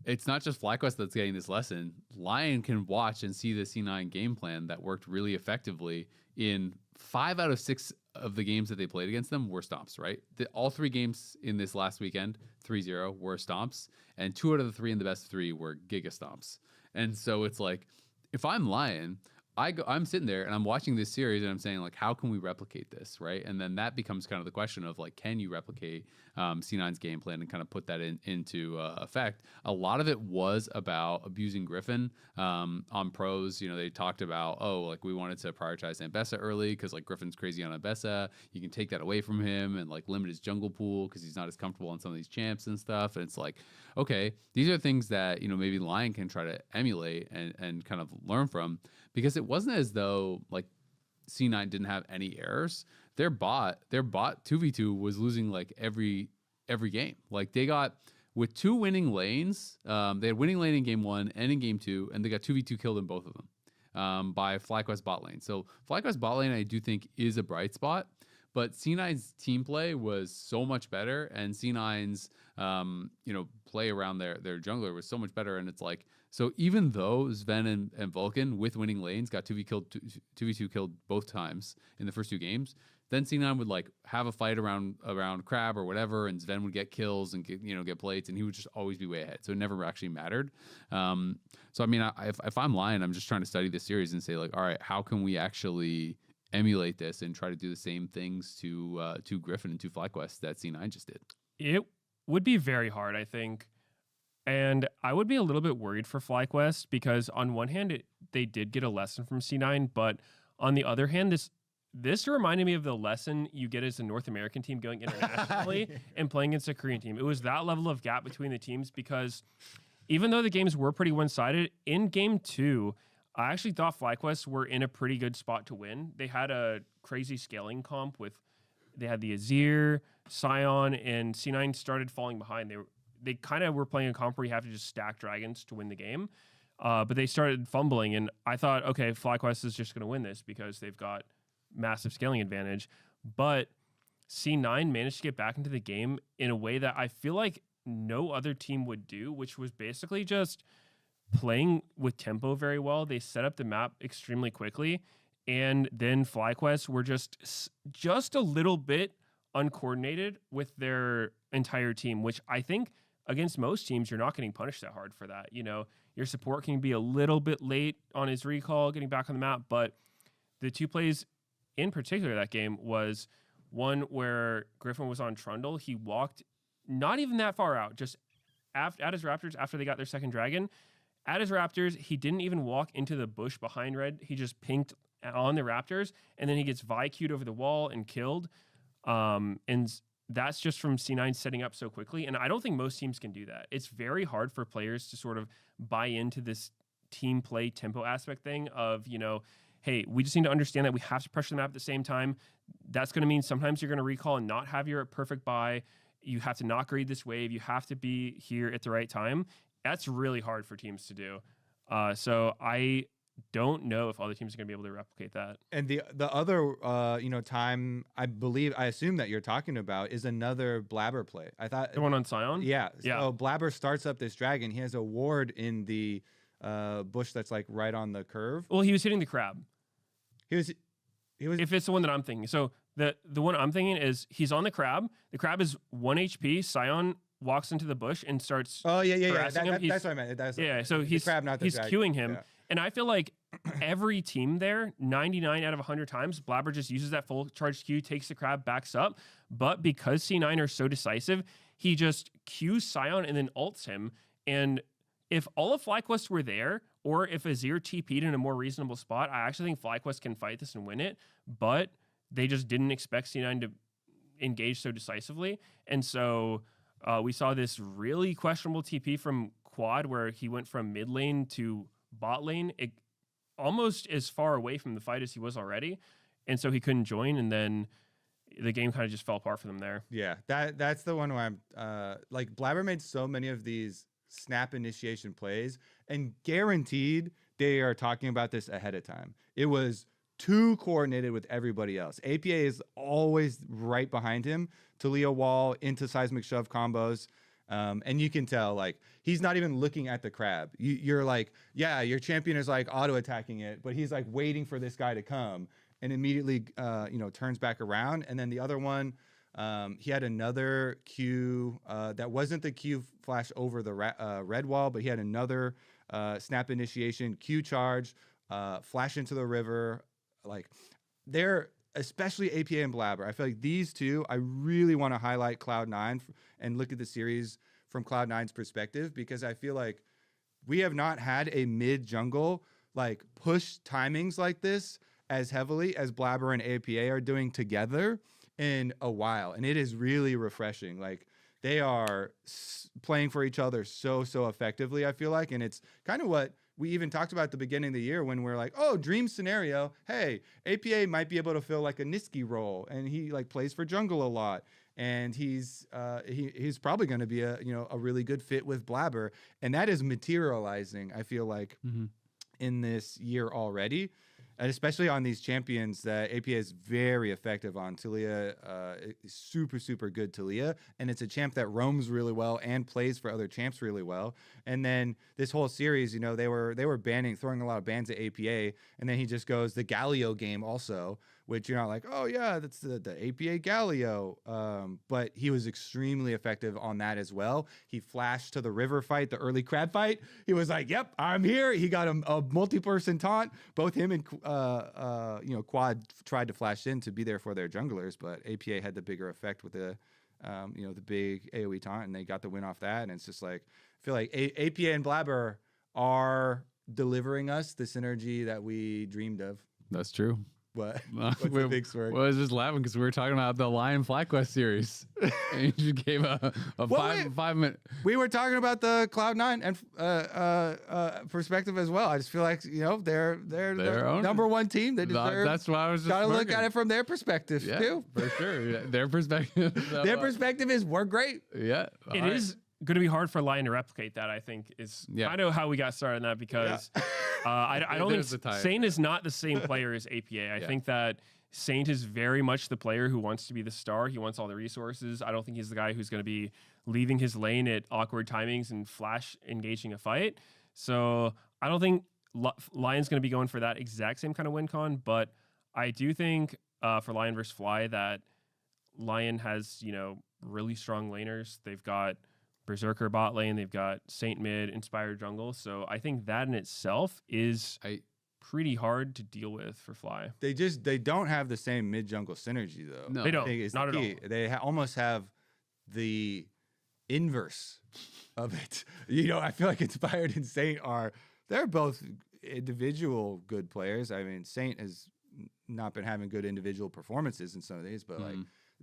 it's not just FlyQuest that's getting this lesson. Lyon can watch and see the C9 game plan that worked really effectively in 5 out of 6 of the games that they played against them were stomps, right? All 3 games in this last weekend, 3-0, were stomps, and 2 out of the 3 in the best 3 were giga stomps. And so it's like, if I'm Lyon, I'm sitting there and I'm watching this series and I'm saying, like, how can we replicate this, right? And then that becomes kind of the question of, like, can you replicate C9's game plan and kind of put that into effect? A lot of it was about abusing Griffin on pros. They talked about, we wanted to prioritize Ambessa early because, like, Griffin's crazy on Ambessa. You can take that away from him and, like, limit his jungle pool because he's not as comfortable on some of these champs and stuff. And it's like, okay, these are things that, maybe Lyon can try to emulate and kind of learn from, because it wasn't as though, like, C9 didn't have any errors. Their bot 2v2 was losing, like, every game. Like, they got, with 2 winning lanes, they had winning lane in game 1 and in game 2, and they got 2v2 killed in both of them by FlyQuest bot lane. So FlyQuest bot lane, I do think, is a bright spot, but C9's team play was so much better, and C9's play around their jungler was so much better. And it's like, so even though Sven and Vulcan with winning lanes got 2v2 killed both times in the first 2 games, then C9 would, like, have a fight around Crab or whatever, and Sven would get kills and get plates, and he would just always be way ahead. So it never actually mattered. So I mean, if I'm Lyon, I'm just trying to study this series and say, like, all right, how can we actually emulate this and try to do the same things to Griffin and to FlyQuest that C9 just did? It would be very hard, I think. And I would be a little bit worried for FlyQuest because on one hand, they did get a lesson from C9, but on the other hand, this reminded me of the lesson you get as a North American team going internationally and playing against a Korean team. It was that level of gap between the teams because even though the games were pretty one-sided, in game 2, I actually thought FlyQuest were in a pretty good spot to win. They had a crazy scaling comp they had the Azir, Sion, and C9 started falling behind. They kind of were playing a comp where you have to just stack dragons to win the game. But they started fumbling, and I thought, okay, FlyQuest is just going to win this because they've got massive scaling advantage. But C9 managed to get back into the game in a way that I feel like no other team would do, which was basically just playing with tempo very well. They set up the map extremely quickly, and then FlyQuest were just a little bit uncoordinated with their entire team, which I think against most teams, you're not getting punished that hard for that. Your support can be a little bit late on his recall, getting back on the map, but the 2 plays in particular that game was one where Griffin was on Trundle. He walked not even that far out, just at his Raptors after they got their second dragon. At his Raptors, he didn't even walk into the bush behind Red. He just pinked on the Raptors, and then he gets Vi-Q'd over the wall and killed. And that's just from C9 setting up so quickly. And I don't think most teams can do that. It's very hard for players to sort of buy into this team play tempo aspect thing of, hey, we just need to understand that we have to pressure the map at the same time. That's going to mean sometimes you're going to recall and not have your perfect buy. You have to not grade this wave. You have to be here at the right time. That's really hard for teams to do. So I don't know if other teams are going to be able to replicate that. And the other time I assume that you're talking about is another Blabber play. I thought the one on Scion. Yeah. So Blabber starts up this dragon. He has a ward in the bush that's like right on the curve. Well, he was hitting the crab. He was. If it's the one that I'm thinking, so the one I'm thinking is he's on the crab. The crab is 1 HP. Scion walks into the bush and starts. Oh yeah. That's what I meant. So he's crab, not the he's dragon. queuing him, Yeah. and I feel like every team there, 99 out of 100 times, Blabber just uses that full charge Q, takes the crab, backs up. But because C9 are so decisive, he just Qs Scion and then ults him. And if all of FlyQuest were there, or if Azir TP'd in a more reasonable spot, I actually think FlyQuest can fight this and win it. But they just didn't expect C9 to engage so decisively. And so we saw this really questionable TP from Quad where he went from mid lane to bot lane, almost as far away from the fight as he was already. And so he couldn't join, and then the game kind of just fell apart for them there. Yeah, that's the one where I'm like Blabber made so many of these snap initiation plays, and guaranteed they are talking about this ahead of time. It was too coordinated with everybody else. APA is always right behind him. Talia wall into seismic shove combos. And you can tell, like, he's not even looking at the crab. You're like, yeah, your champion is like auto attacking it, but he's like waiting for this guy to come and immediately, turns back around. And then the other one, he had another Q that wasn't the Q flash over the red wall, but he had another snap initiation, Q charge, flash into the river. Like, they're especially APA and Blabber. I feel like these two, I really want to highlight Cloud9 and look at the series from Cloud9's perspective, because I feel like we have not had a mid jungle like push timings like this as heavily as Blabber and APA are doing together in a while. And it is really refreshing. Like, they are playing for each other so effectively, I feel like. And it's kind of what we even talked about at the beginning of the year when we're like, oh, dream scenario. Hey, APA might be able to fill like a Niski role, and he like plays for jungle a lot. And he's probably going to be a really good fit with Blabber. And that is materializing, I feel like, in this year already. And especially on these champions that APA is very effective on. Talia is super good Talia, and it's a champ that roams really well and plays for other champs really well. And then this whole series, they were throwing a lot of bans at APA, and then he just goes the Galio game also, which you're not like, oh yeah, that's the APA Galio. But he was extremely effective on that as well. He flashed to the river fight, the early crab fight. He was like, yep, I'm here. He got a multi-person taunt. Both him and Quad tried to flash in to be there for their junglers, but APA had the bigger effect with the big AoE taunt, and they got the win off that. And it's just like, I feel like APA and Blabber are delivering us the synergy that we dreamed of. That's true. What? What's the big story? Well, I was just laughing because we were talking about the Lyon FlyQuest series. And you just gave a five minute. We were talking about the Cloud9 and perspective as well. I just feel like they're the number one team. They deserve. That's why I was just gotta look at it from their perspective too. For sure. Yeah, their perspective. Their perspective is we're great. Yeah, it is going to be hard for Lyon to replicate that. I think is I know how we got started on that because I don't think Saint is not the same player as APA. I think that Saint is very much the player who wants to be the star. He wants all the resources. I don't think he's the guy who's going to be leaving his lane at awkward timings and flash engaging a fight. So I don't think Lyon's going to be going for that exact same kind of win con, but I do think for Lyon versus Fly that Lyon has, really strong laners. They've got Berserker bot lane, they've got Saint mid, Inspired jungle. So I think that in itself is pretty hard to deal with for Fly. They don't have the same mid jungle synergy though. No, they don't. Not at all. They almost have the inverse of it. I feel like Inspired and Saint they're both individual good players. I mean, Saint has not been having good individual performances in some of these, but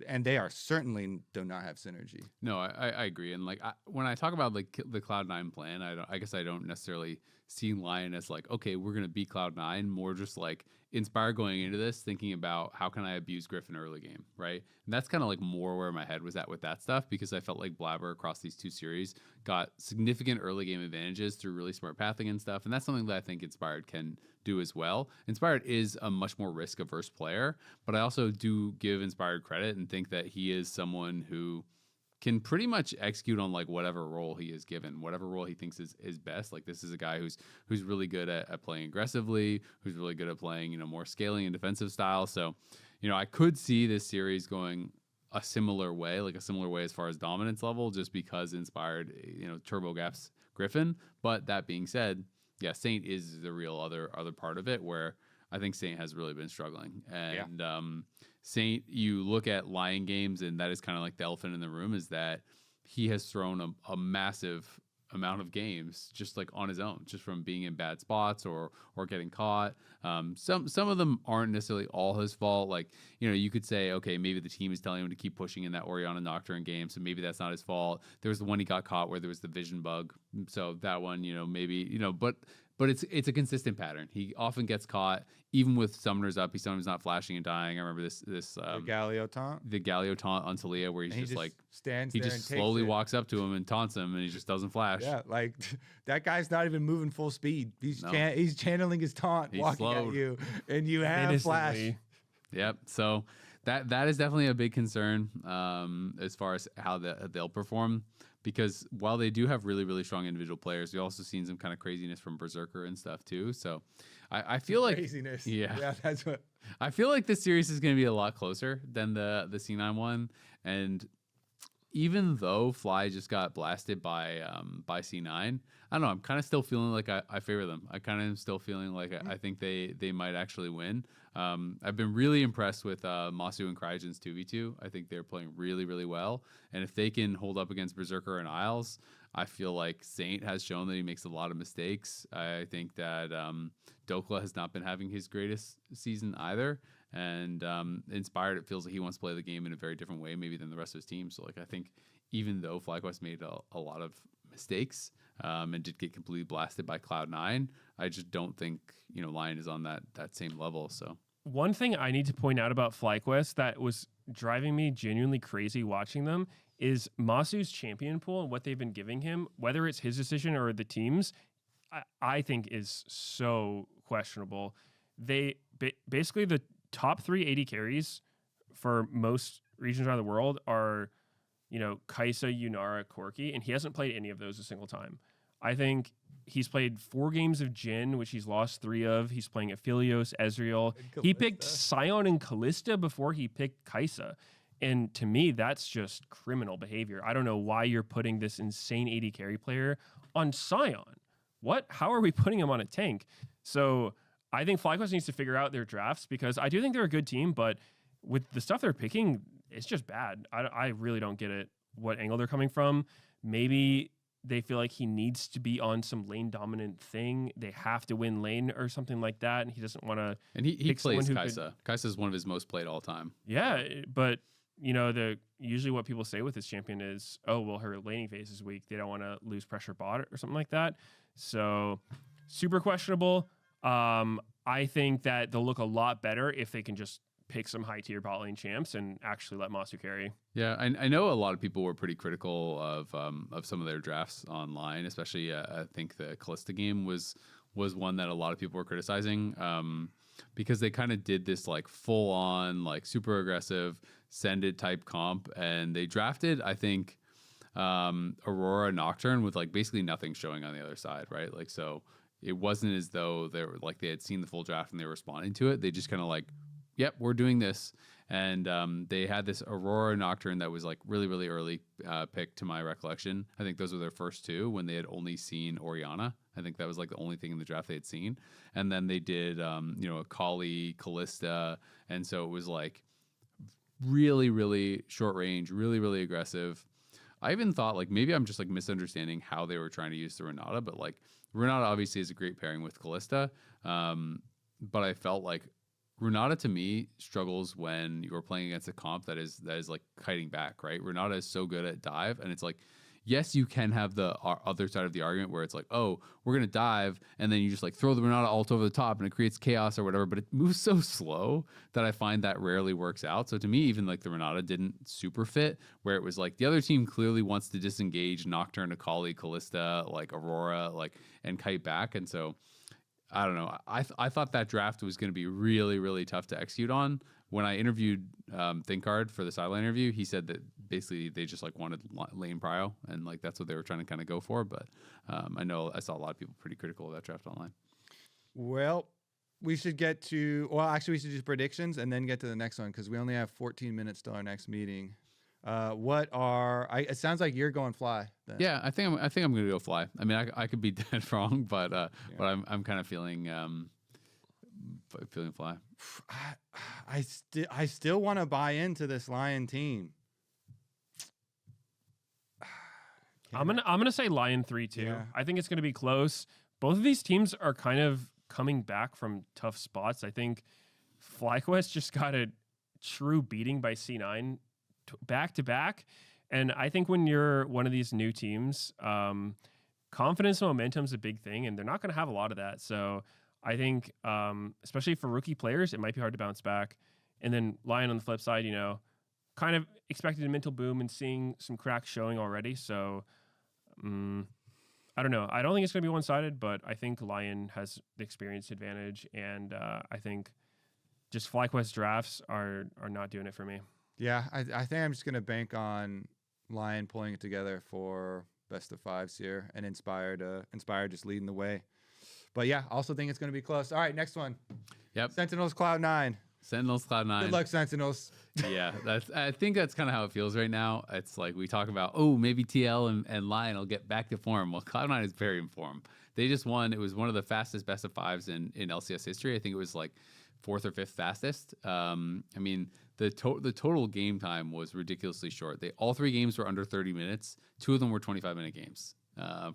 and they are certainly do not have synergy. No, I agree. And when I talk about the Cloud9 plan, I guess I don't necessarily seeing Lyon as like, okay, we're going to beat Cloud9, more just like Inspired going into this, thinking about how can I abuse Griffin early game, right? And that's kind of like more where my head was at with that stuff, because I felt like Blabber across these two series got significant early game advantages through really smart pathing and stuff. And that's something that I think Inspired can do as well. Inspired is a much more risk averse player, but I also do give Inspired credit and think that he is someone who can pretty much execute on like whatever role he is given, whatever role he thinks is best. Like this is a guy who's really good at playing aggressively, who's really good at playing, more scaling and defensive style. So, I could see this series going a similar way as far as dominance level, just because Inspired, turbo gaps Griffin. But that being said, yeah, Saint is the real other part of it, where I think Saint has really been struggling. And Saint, you look at Lyon games, and that is kind of like the elephant in the room, is that he has thrown a massive amount of games just like on his own, just from being in bad spots or getting caught. Some of them aren't necessarily all his fault. Like, you could say, okay, maybe the team is telling him to keep pushing in that Orianna Nocturne game, so maybe that's not his fault. There was the one he got caught where there was the vision bug, so that one, maybe, but it's a consistent pattern. He often gets caught, even with summoners up. He's sometimes not flashing and dying. I remember this the Galio taunt on Talia, where he just stands he there just and slowly walks up to him and taunts him, and he just doesn't flash. Yeah, like that guy's not even moving full speed. He's channeling his taunt, He's walking slowed. at you, and you have flash. Yep. So that is definitely a big concern as far as how they'll perform. Because while they do have really, really strong individual players, we've also seen some kind of craziness from Berserker and stuff too. So I feel like craziness. Yeah, that's what I feel like this series is going to be a lot closer than the C9 one. And even though Fly just got blasted by C9, I don't know. I'm kind of still feeling like I favor them. I kind of am still feeling like I think they might actually win. I've been really impressed with Masu and Cryogen's 2v2. I think they're playing really, really well. And if they can hold up against Berserker and Isles, I feel like Saint has shown that he makes a lot of mistakes. I think that Dokla has not been having his greatest season either. And Inspired, it feels like he wants to play the game in a very different way maybe than the rest of his team. So I think even though FlyQuest made a lot of mistakes and did get completely blasted by Cloud9, I just don't think Lyon is on that same level. So one thing I need to point out about FlyQuest that was driving me genuinely crazy watching them is Masu's champion pool and what they've been giving him, whether it's his decision or the team's, I think is so questionable. They basically the top 3 AD carries for most regions around the world are, Kaisa, Yunara, Corki, and he hasn't played any of those a single time. I think he's played 4 games of Jhin, which he's lost 3 of. He's playing Aphelios, Ezreal. He picked Sion and Callista before he picked Kaisa. And to me, that's just criminal behavior. I don't know why you're putting this insane AD carry player on Sion. What? How are we putting him on a tank? So I think FlyQuest needs to figure out their drafts, because I do think they're a good team, but with the stuff they're picking, it's just bad. I really don't get it, what angle they're coming from. Maybe they feel like he needs to be on some lane dominant thing. They have to win lane or something like that, and he doesn't want to. And he plays Kaisa. Kaisa is one of his most played all time. Yeah, but usually what people say with this champion is, oh, well, her laning phase is weak. They don't want to lose pressure bot or something like that. So super questionable. I think that they'll look a lot better if they can just pick some high tier bot lane champs and actually let Masu carry. Yeah, I know a lot of people were pretty critical of some of their drafts online, especially I think the Callista game was one that a lot of people were criticizing because they kind of did this like full on like super aggressive send it type comp, and they drafted I think Aurora Nocturne with like basically nothing showing on the other side, right? Like so it wasn't as though they were like they had seen the full draft and they were responding to it. They just kind of like, yep, we're doing this. And they had this Aurora Nocturne that was like really, really early pick to my recollection. I think those were their first 2 when they had only seen Orianna. I think that was like the only thing in the draft they had seen. And then they did, a Kali, Callista. And so it was like really, really short range, really, really aggressive. I even thought like maybe I'm just like misunderstanding how they were trying to use the Renata, but like Renata obviously is a great pairing with Callista. But I felt like Renata to me struggles when you're playing against a comp that is like kiting back, right? Renata is so good at dive, and it's like yes, you can have the other side of the argument where it's like, oh, we're going to dive, and then you just like throw the Renata ult over the top and it creates chaos or whatever, but it moves so slow that I find that rarely works out. So to me, even like the Renata didn't super fit, where it was like the other team clearly wants to disengage Nocturne, Akali, Kalista, like Aurora, like, and kite back. And so I don't know. I thought that draft was going to be really, really tough to execute on. When I interviewed Thinkard for the sideline interview, he said that basically they just like wanted lane prio, and like that's what they were trying to kind of go for. But I know I saw a lot of people pretty critical of that draft online. Well, we should get to. Well, actually, we should do predictions and then get to the next one because we only have 14 minutes till our next meeting. It sounds like you're going Fly. Then. Yeah, I think I'm gonna go Fly. I mean, I could be dead wrong, but I'm kind of feeling Fly. I still want to buy into this Lyon team. I'm gonna say Lyon 3-2. Yeah. I think it's gonna be close. Both of these teams are kind of coming back from tough spots. I think FlyQuest just got a true beating by C9 back to back, and I think when you're one of these new teams, confidence and momentum is a big thing, and they're not going to have a lot of that. So I think, especially for rookie players, it might be hard to bounce back. And then Lyon on the flip side, kind of expected a mental boom and seeing some cracks showing already. So I don't know. I don't think it's going to be one-sided, but I think Lyon has the experience advantage, and I think just FlyQuest drafts are not doing it for me. Yeah, I think I'm just going to bank on Lyon pulling it together for best of fives here and Inspire just leading the way. But yeah, also think it's going to be close. All right, next one. Yep. Sentinels Cloud9. Sentinels Cloud9. Good luck, Sentinels. Yeah, I think that's kind of how it feels right now. It's like we talk about, oh, maybe TL and Lyon will get back to form. Well, Cloud9 is very in form. They just won. It was one of the fastest best of fives in LCS history. I think it was like 4th or 5th fastest. I mean, the total game time was ridiculously short. All 3 games were under 30 minutes. 2 of them were 25-minute games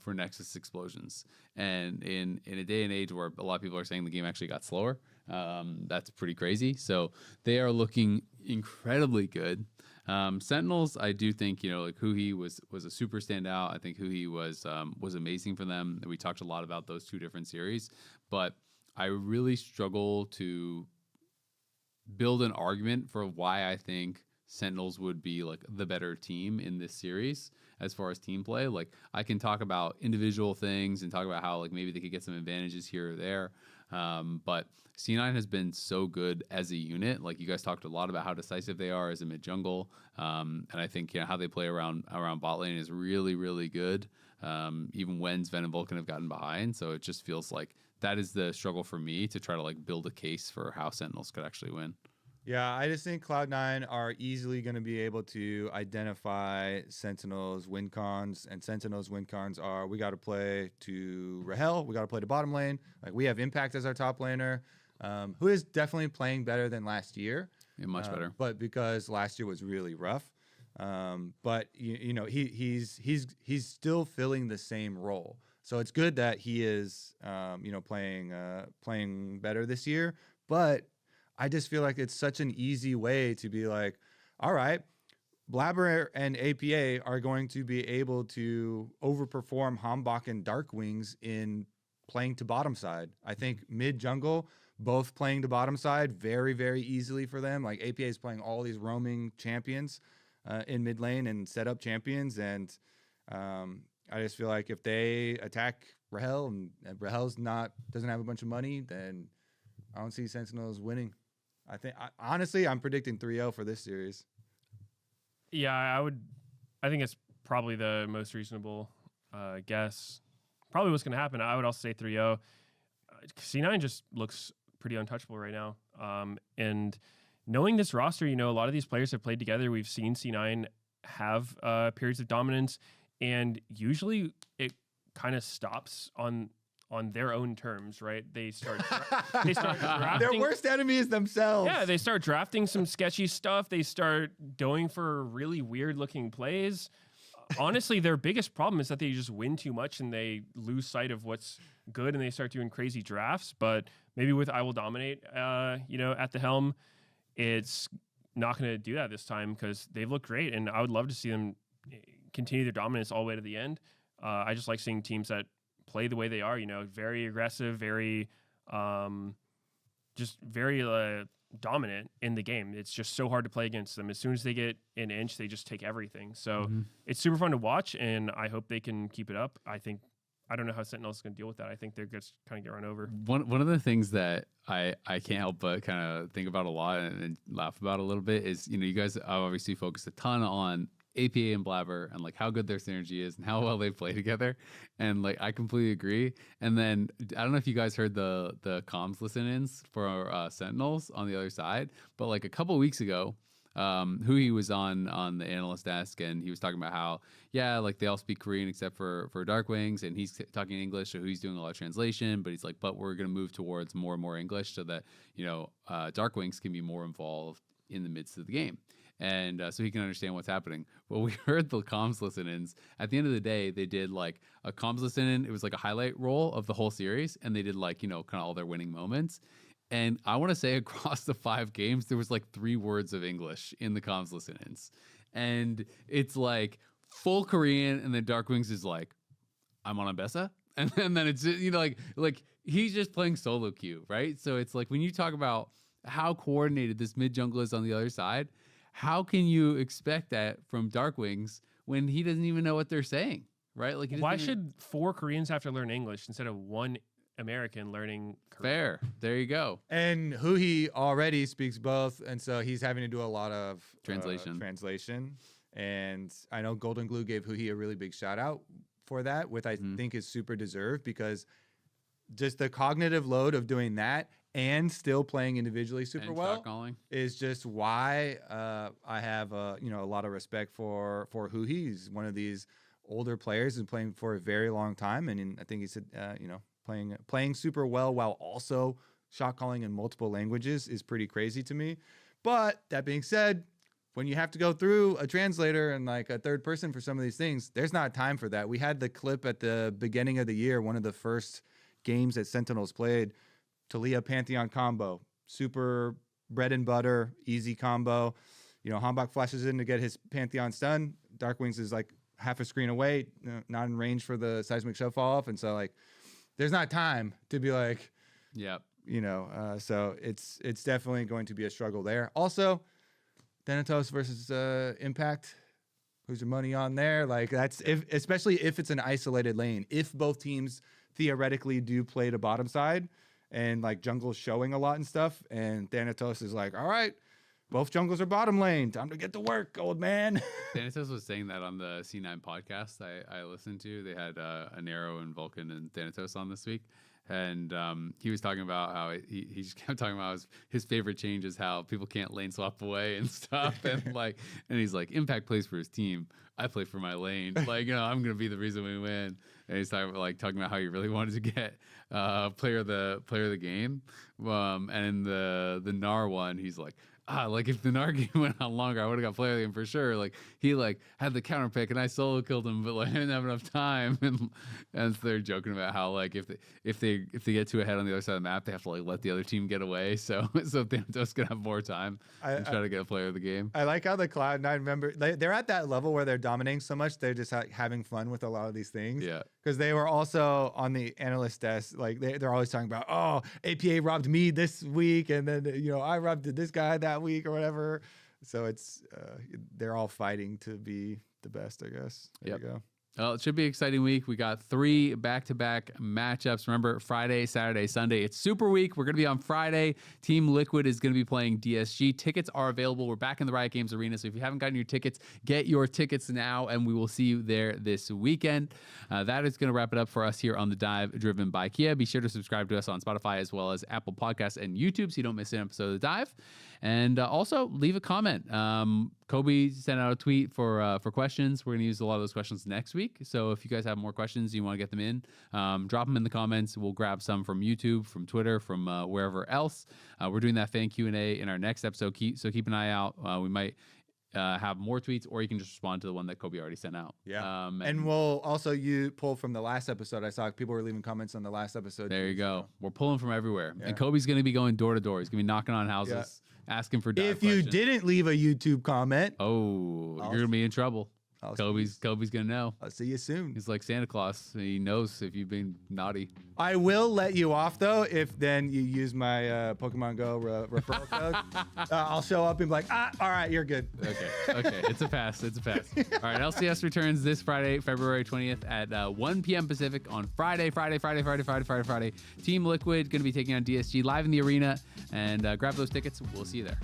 for Nexus explosions. And in a day and age where a lot of people are saying the game actually got slower, that's pretty crazy. So they are looking incredibly good. Sentinels, I do think, like Huhi was a super standout. I think Huhi was amazing for them. We talked a lot about those 2 different series, but I really struggle to build an argument for why I think Sentinels would be like the better team in this series as far as team play. Like I can talk about individual things and talk about how like maybe they could get some advantages here or there. But C9 has been so good as a unit. Like you guys talked a lot about how decisive they are as a mid jungle. And I think how they play around bot lane is really, really good. Even when Sven and Vulcan have gotten behind. So it just feels like that is the struggle for me to try to like build a case for how Sentinels could actually win. Yeah, I just think Cloud9 are easily going to be able to identify Sentinels win cons, and Sentinels win cons are we got to play to Rahel, we got to play to bottom lane. Like we have Impact as our top laner, who is definitely playing better than last year. Yeah, much better. But because last year was really rough. But he's still filling the same role. So it's good that he is playing better this year, but I just feel like it's such an easy way to be like, all right, Blabber and APA are going to be able to overperform Hambach and Darkwings in playing to bottom side. I think mid jungle, both playing to bottom side very, very easily for them. Like APA is playing all these roaming champions in mid lane and set up champions. And I just feel like if they attack Rahel and Rahel's doesn't have a bunch of money, then I don't see Sentinels winning. Honestly, I'm predicting 3-0 for this series. Yeah, I think it's probably the most reasonable guess. Probably what's going to happen. I would also say 3-0. C9 just looks pretty untouchable right now. And knowing this roster, a lot of these players have played together. We've seen C9 have periods of dominance, and usually it kind of stops on their own terms, right? They start drafting. Their worst enemy is themselves. Yeah, they start drafting some sketchy stuff. They start going for really weird looking plays. Honestly, their biggest problem is that they just win too much and they lose sight of what's good and they start doing crazy drafts. But maybe with I Will Dominate, at the helm, it's not going to do that this time because they've looked great. And I would love to see them continue their dominance all the way to the end. I just like seeing teams that play the way they are, very aggressive, very just very dominant in the game. It's just so hard to play against them. As soon as they get an inch, they just take everything. So it's super fun to watch, and I hope they can keep it up. I don't know how Sentinels is going to deal with that. I think they're just kind of get run over. One of the things that I can't help but kind of think about a lot and laugh about a little bit is, you guys obviously focus a ton on APA and Blabber and like how good their synergy is and how well they play together. And like, I completely agree. And then I don't know if you guys heard the comms listen-ins for Sentinels on the other side, but like a couple weeks ago, Hui was on the analyst desk, and he was talking about how, like they all speak Korean except for Darkwings, and he's talking English, so he's doing a lot of translation, but he's like, but we're going to move towards more and more English so that, Darkwings can be more involved in the midst of the game. And so he can understand what's happening. Well, we heard the comms listen-ins. At the end of the day, they did like a comms listen-in. It was like a highlight roll of the whole series, and they did like, kind of all their winning moments. And I want to say across the 5 games, there was like 3 words of English in the comms listen-ins. And it's like full Korean, and then Darkwings is like, I'm on Ambessa. And then it's, like he's just playing solo queue, right? So it's like when you talk about how coordinated this mid jungle is on the other side, how can you expect that from Darkwings when he doesn't even know what they're saying, right? Like, why should 4 Koreans have to learn English instead of 1 American learning Korean? Fair. There you go. And Hui already speaks both, and so he's having to do a lot of translation. And I know Golden Glue gave Hui a really big shout out for that, which I think is super deserved, because just the cognitive load of doing that and still playing individually super well is just why I have a lot of respect for Hui. He's one of these older players who's playing for a very long time, and I think he said playing super well while also shot calling in multiple languages is pretty crazy to me. But that being said, when you have to go through a translator and like a third person for some of these things, there's not time for that. We had the clip at the beginning of the year, one of the first games that Sentinels played, Talia Pantheon combo, super bread and butter, easy combo. Hambach flashes in to get his Pantheon stun. Darkwings is like half a screen away, not in range for the seismic shove fall off. And so like, there's not time to be like, so it's definitely going to be a struggle there. Also, Dignitas versus Impact. Who's your money on there? Like that's especially if it's an isolated lane. If both teams theoretically do play to bottom side and like jungle's showing a lot and stuff, and Thanatos is like, all right, both jungles are bottom lane. Time to get to work, old man. Thanatos was saying that on the C9 podcast I listened to. They had Anero and Vulcan and Thanatos on this week. And he was talking about how he just kept talking about his favorite change is how people can't lane swap away and stuff. And he's like, Impact plays for his team. I play for my lane. Like, I'm going to be the reason we win. And he's talking about how he really wanted to get player of the game. And in the Gnar one, he's like, if the Gnar game went on longer, I would have got player of the game for sure. Like he had the counter pick and I solo killed him, but I didn't have enough time. And so they're joking about how if they get too ahead on the other side of the map, they have to let the other team get away. So Thanatos can have more time and try to get a player of the game. I like how the Cloud9 member they're at that level where they're dominating so much they're just having fun with a lot of these things. Yeah. Because they were also on the analyst desk, like they're always talking about, APA robbed me this week, and then I robbed this guy that week or whatever. So it's they're all fighting to be the best, I guess. There you go. Well, it should be an exciting week. We got 3 back-to-back matchups. Remember, Friday, Saturday, Sunday. It's Super Week. We're going to be on Friday. Team Liquid is going to be playing DSG. Tickets are available. We're back in the Riot Games Arena, so if you haven't gotten your tickets, get your tickets now, and we will see you there this weekend. That is going to wrap it up for us here on The Dive, driven by Kia. Be sure to subscribe to us on Spotify as well as Apple Podcasts and YouTube so you don't miss an episode of The Dive. And also, leave a comment. Kobe sent out a tweet for questions. We're going to use a lot of those questions next week. So if you guys have more questions, you want to get them in, drop them in the comments. We'll grab some from YouTube, from Twitter, from wherever else. We're doing that fan Q&A in our next episode, so keep an eye out. We might have more tweets, or you can just respond to the one that Kobe already sent out. Yeah. And we'll also pull from the last episode. I saw people were leaving comments on the last episode. There you go. We're pulling from everywhere. Yeah. And Kobe's going to be going door to door. He's going to be knocking on houses. Yeah. Asking for dive If you questions. didn't leave a YouTube comment, you're gonna be in trouble. Kobe's gonna know. I'll see you soon. He's like Santa Claus. He knows if you've been naughty. I will let you off though if then you use my Pokemon Go referral code. I'll show up and be like, all right, you're good. Okay. It's a pass. All right, LCS returns this Friday, February 20th at 1 p.m. Pacific on Friday. Team Liquid going to be taking on DSG live in the arena, and grab those tickets. We'll see you there.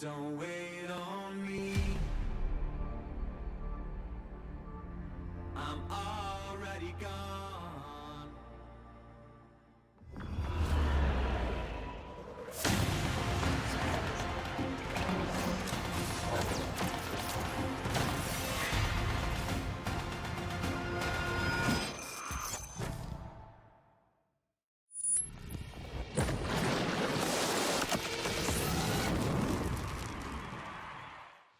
Don't wait on me. I'm already gone.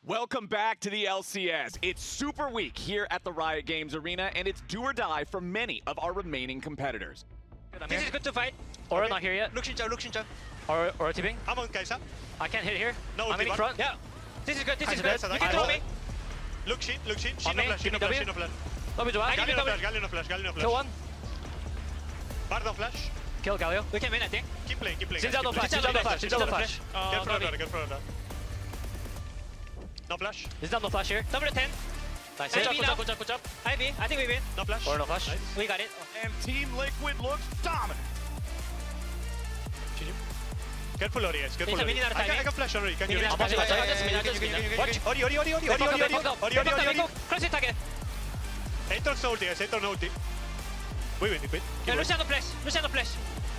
Welcome back to the LCS. It's Super Week here at the Riot Games Arena, and it's do or die for many of our remaining competitors. This is good to fight. Aura not here yet. Look Shinjo. Aura tipping. I'm on Kaisa. I can't hit here. No, I'm in front. Yeah. This is good. You can throw me. Look Shin. Shin no flash. Lobby to back. Galio no flash. Kill one. Bard no flash. Kill Galio. We can win, I think. Keep playing. Sin's no flash. Get further. No flash. There's no flash here. Number 10. Nice. Good job. Ivy. I think we win. No flash. Or no flash. Nice. We got it. And Team Liquid looks dominant. Careful Ori, guys. Careful Ori. I can flash Ori. Can you reach? Watch. Ori. Close it target. Enter ulti, guys. Enter ulti. We win. Yeah, Luciano flash.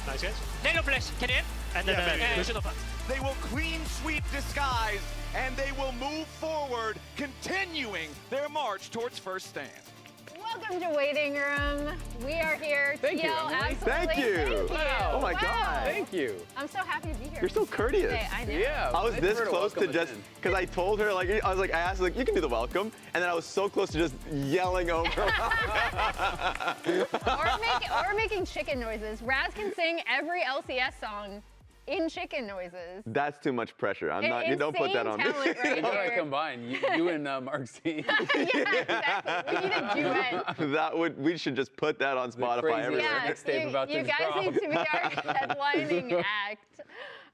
Nice, guys. Nano flash. Can you in? And then Luciano flash. They will clean sweep disguise, and they will move forward, continuing their march towards first stand. Welcome to Waiting Room. We are here. Thank you, Emily. Thank you. Wow. Oh my God. Thank you. I'm so happy to be here. You're so courteous. Today. I know. Yeah. I was this close to just, because I told her, I asked, you can do the welcome, and then I was so close to just yelling over. or making chicken noises. Raz can sing every LCS song in chicken noises. That's too much pressure. I'm not. You don't put that on me. Right here. Combine you and Mark C. Yeah, exactly. We need a duet. We should just put that on Spotify everywhere. Yeah, you guys need to be our headlining act.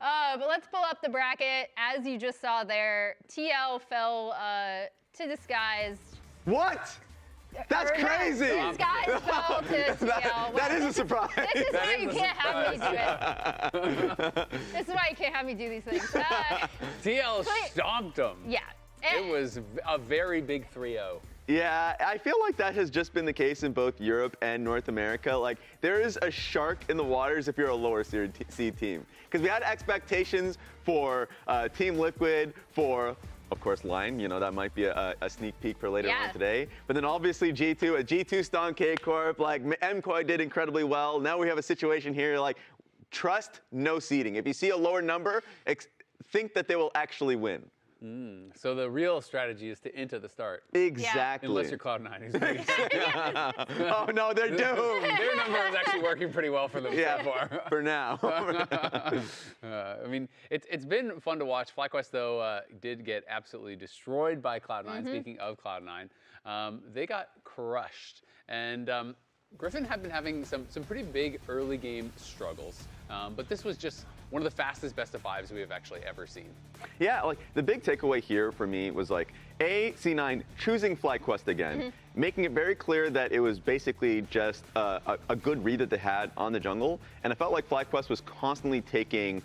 But let's pull up the bracket. As you just saw there, TL fell to Disguise. What? That's crazy! Disguise fell to TL. That is a surprise. This is why you can't have me do it. This is why you can't have me do these things. TL stomped them. Yeah. It was a very big 3-0. Yeah, I feel like that has just been the case in both Europe and North America. Like, there is a shark in the waters if you're a lower seed team. Because we had expectations for Team Liquid, for, of course, Lyon. You know, that might be a sneak peek for later on today. But then obviously G2, a G2 stunk K-Corp, like MKOI did incredibly well. Now we have a situation here, like, trust no seeding. If you see a lower number, think that they will actually win. So the real strategy is to enter the start. Exactly. Unless you're Cloud9. Oh no, they're doomed. Their number is actually working pretty well for them so far. For now. I mean, it's been fun to watch. FlyQuest, though, did get absolutely destroyed by Cloud9. Speaking of Cloud9, they got crushed. And Griffin have been having some pretty big early game struggles, but this was just one of the fastest best of fives we have actually ever seen. Yeah, like the big takeaway here for me was like C9 choosing FlyQuest again, making it very clear that it was basically just a good read that they had on the jungle, and I felt like FlyQuest was constantly taking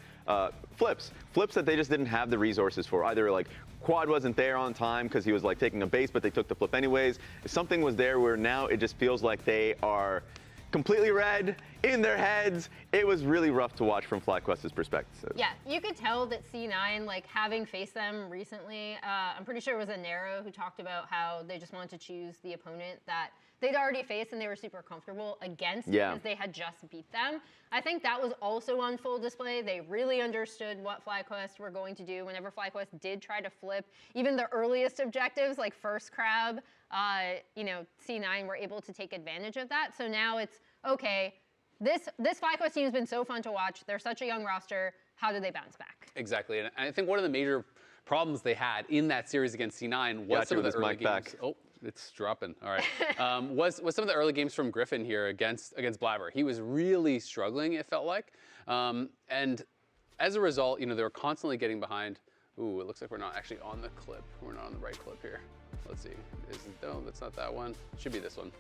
flips that they just didn't have the resources for. Either like Quad wasn't there on time because he was like taking a base, but they took the flip anyways. Something was there where now it just feels like they are completely red in their heads. It was really rough to watch from FlyQuest's perspective. Yeah, you could tell that C9, like having faced them recently, I'm pretty sure it was Anero who talked about how they just wanted to choose the opponent that they'd already faced and they were super comfortable against because they had just beat them. I think that was also on full display. They really understood what FlyQuest were going to do whenever FlyQuest did try to flip even the earliest objectives, like first crab. C9 were able to take advantage of that. So now it's, okay, this FlyQuest team has been so fun to watch. They're such a young roster. How do they bounce back? Exactly, and I think one of the major problems they had in that series against C9 was some of the early games. Back. Oh, it's dropping. All right. Was some of the early games from Griffin here against Blabber. He was really struggling, it felt like. And as a result, they were constantly getting behind. Ooh, it looks like we're not actually on the clip. We're not on the right clip here. Let's see. No, that's not that one. It should be this one.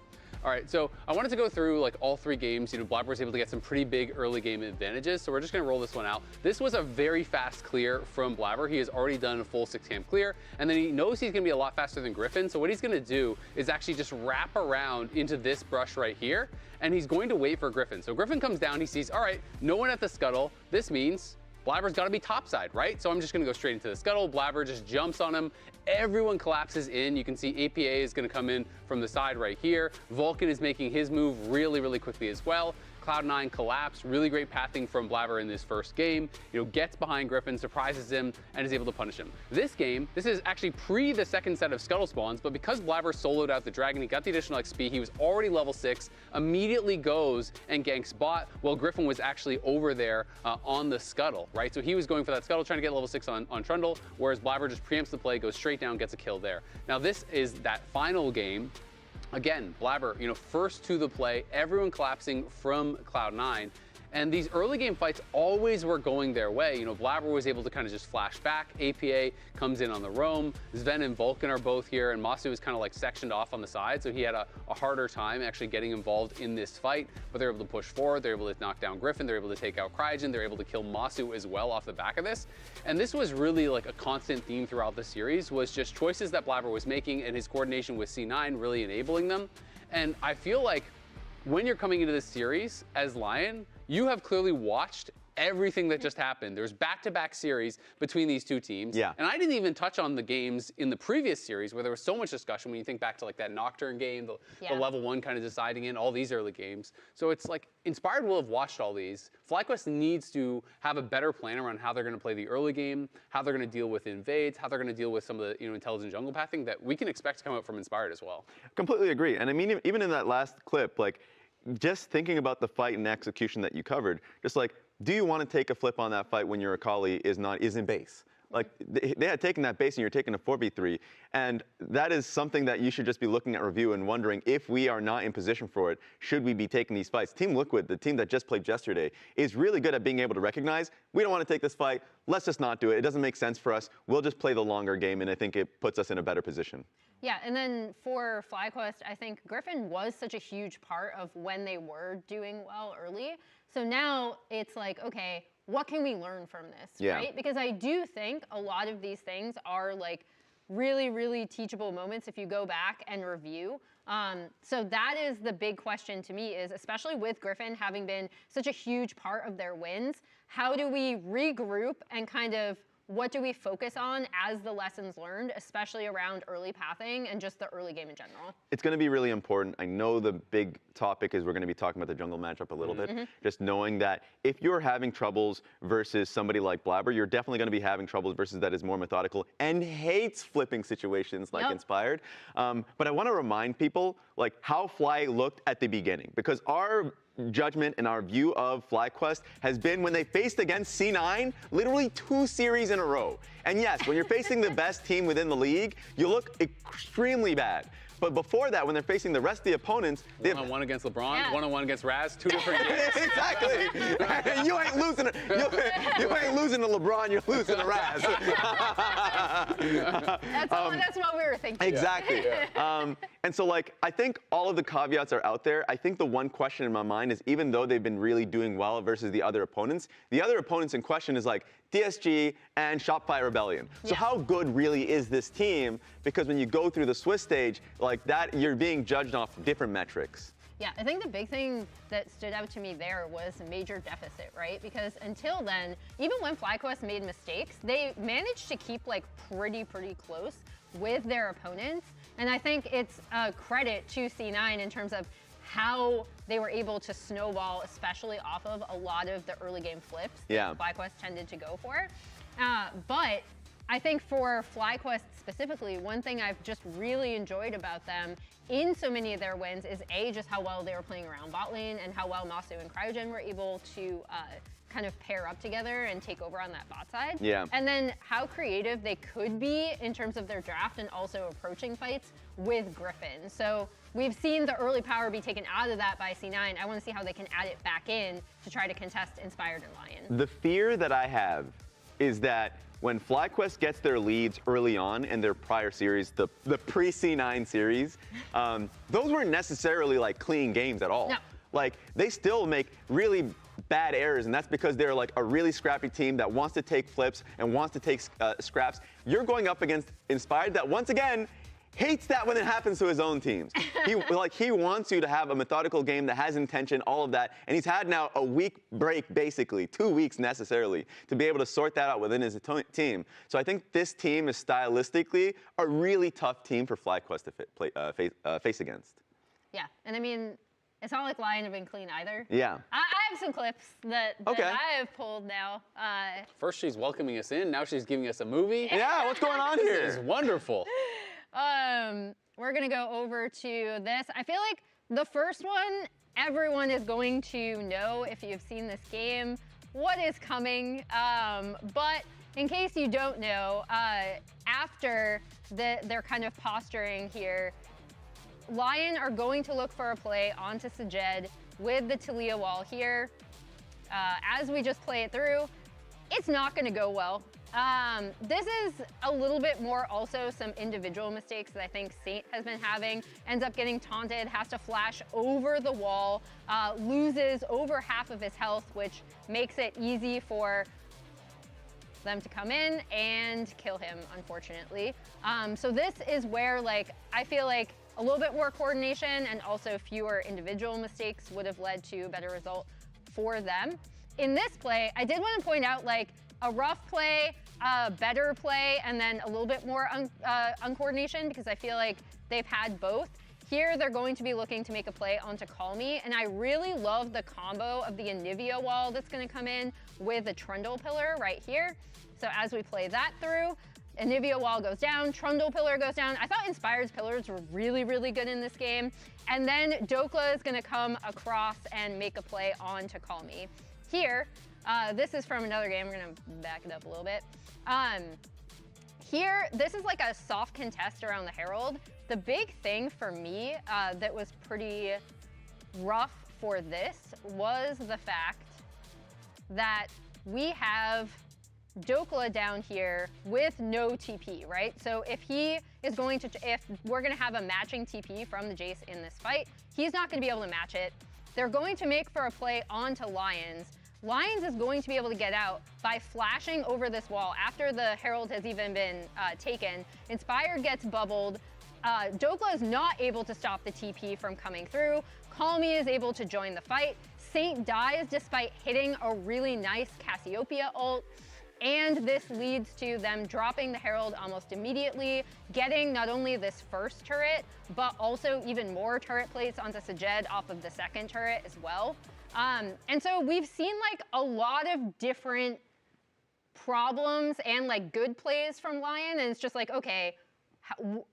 All right, so I wanted to go through like all three games. Blabber was able to get some pretty big early game advantages, so we're just gonna roll this one out. This was a very fast clear from Blabber. He has already done a full 6-cam clear, and then he knows he's gonna be a lot faster than Griffin, so what he's gonna do is actually just wrap around into this brush right here, and he's going to wait for Griffin. So Griffin comes down, he sees, all right, no one at the scuttle. This means Blabber's got to be topside, right? So I'm just going to go straight into the scuttle. Blabber just jumps on him. Everyone collapses in. You can see APA is going to come in from the side right here. Vulcan is making his move really, really quickly as well. Cloud9 collapse. Really great pathing from Blabber in this first game. Gets behind Griffin, surprises him, and is able to punish him. This game, this is actually pre the second set of scuttle spawns, but because Blabber soloed out the dragon, he got the additional XP. He was already level 6, immediately goes and ganks bot, while Griffin was actually over there on the scuttle, right? So he was going for that scuttle, trying to get level 6 on Trundle, whereas Blabber just preempts the play, goes straight down, gets a kill there. Now this is that final game. Again, Blabber, first to the play, everyone collapsing from Cloud9. And these early game fights always were going their way. Blabber was able to kind of just flash back. APA comes in on the roam. Sven and Vulcan are both here, and Masu is kind of like sectioned off on the side, so he had a harder time actually getting involved in this fight. But they're able to push forward. They're able to knock down Griffin. They're able to take out Cryogen. They're able to kill Masu as well off the back of this. And this was really like a constant theme throughout the series, was just choices that Blabber was making and his coordination with C9 really enabling them. And I feel like when you're coming into this series as Lyon, you have clearly watched everything that just happened. There's back-to-back series between these two teams. Yeah. And I didn't even touch on the games in the previous series where there was so much discussion when you think back to like that Nocturne game, the level 1 kind of deciding in all these early games. So it's like Inspired will have watched all these. FlyQuest needs to have a better plan around how they're going to play the early game, how they're going to deal with invades, how they're going to deal with some of the intelligent jungle pathing that we can expect to come out from Inspired as well. Completely agree. And I mean, even in that last clip, like, just thinking about the fight and execution that you covered, just like, do you want to take a flip on that fight when your Akali is in base? Like, they had taken that base and you're taking a 4v3, and that is something that you should just be looking at review and wondering, if we are not in position for it, should we be taking these fights? Team Liquid, the team that just played yesterday, is really good at being able to recognize, we don't want to take this fight, let's just not do it. It doesn't make sense for us. We'll just play the longer game, and I think it puts us in a better position. Yeah, and then for FlyQuest, I think Griffin was such a huge part of when they were doing well early. So now it's like, okay, what can we learn from this, right? Because I do think a lot of these things are like really, really teachable moments if you go back and review. So that is the big question to me, is especially with Griffin having been such a huge part of their wins, how do we regroup and kind of what do we focus on as the lessons learned, especially around early pathing and just the early game in general? It's going to be really important. I know the big topic is we're going to be talking about the jungle matchup a little bit. Just knowing that if you're having troubles versus somebody like Blabber, you're definitely going to be having troubles versus that is more methodical and hates flipping situations like Inspired. But I want to remind people like how Fly looked at the beginning, because our judgment and our view of FlyQuest has been when they faced against C9 literally 2 series in a row. And yes, when you're facing the best team within the league, you look extremely bad. But before that, when they're facing the rest of the opponents, they have one against LeBron, one-on-one against Raz, 2 different games. Exactly. You ain't losing. You ain't losing to LeBron. You're losing to Raz. That's what we were thinking. Exactly. And so, like, I think all of the caveats are out there. I think the one question in my mind is, even though they've been really doing well versus the other opponents in question is like DSG and Shopify Rebellion. So how good really is this team? Because when you go through the Swiss stage, like that, you're being judged off different metrics. Yeah, I think the big thing that stood out to me there was a major deficit, right? Because until then, even when FlyQuest made mistakes, they managed to keep like pretty close with their opponents. And I think it's a credit to C9 in terms of how they were able to snowball, especially off of a lot of the early game flips that FlyQuest tended to go for. But I think for FlyQuest specifically, one thing I've just really enjoyed about them in so many of their wins is just how well they were playing around bot lane and how well Masu and Cryogen were able to kind of pair up together and take over on that bot side. Yeah. And then how creative they could be in terms of their draft and also approaching fights with Griffin. So we've seen the early power be taken out of that by C9. I want to see how they can add it back in to try to contest Inspired and Lyon. The fear that I have is that when FlyQuest gets their leads early on in their prior series, the pre-C9 series, those weren't necessarily like clean games at all. No. Like they still make really bad errors, and that's because they're like a really scrappy team that wants to take flips and wants to take scraps. You're going up against Inspired that once again hates that when it happens to his own teams. He wants you to have a methodical game that has intention, all of that, and he's had now a week break, basically 2 weeks necessarily, to be able to sort that out within his team. So I think this team is stylistically a really tough team for FlyQuest to face against. Yeah, and I mean, it's not like Lyon have been clean either. Yeah. I have some clips that I have pulled now. First she's welcoming us in, now she's giving us a movie. Yeah, what's going on here? This is wonderful. We're gonna go over to this. I feel like the first one, everyone is going to know if you've seen this game, what is coming. But in case you don't know, after their kind of posturing here, Lyon are going to look for a play onto Sajed with the Talia wall here. As we just play it through, it's not gonna go well. This is a little bit more also some individual mistakes that I think Saint has been having. Ends up getting taunted, has to flash over the wall, loses over half of his health, which makes it easy for them to come in and kill him, unfortunately. So this is where like I feel like a little bit more coordination and also fewer individual mistakes would have led to a better result for them. In this play, I did want to point out like a rough play, a better play, and then a little bit more uncoordination because I feel like they've had both. Here, they're going to be looking to make a play onto Call Me, and I really love the combo of the Anivia wall that's going to come in with a Trundle Pillar right here. So as we play that through, Anivia wall goes down, Trundle Pillar goes down. I thought Inspired's pillars were really good in this game. And then Dokla is going to come across and make a play onto Call Me. Here, this is from another game. We're going to back it up a little bit. Here, this is like a soft contest around the Herald. The big thing for me that was pretty rough for this was the fact that we have Dokla down here with no TP, right? So if we're gonna have a matching TP from the Jace in this fight, he's not gonna be able to match it. They're going to make for a play onto Lions. Lions is going to be able to get out by flashing over this wall after the Herald has even been taken. Inspired gets bubbled. Dokla is not able to stop the TP from coming through. Call Me is able to join the fight. Saint dies despite hitting a really nice Cassiopeia ult. And this leads to them dropping the Herald almost immediately, getting not only this first turret, but also even more turret plates onto Sajed off of the second turret as well. And so we've seen like a lot of different problems and like good plays from Lyon, and it's just like, okay,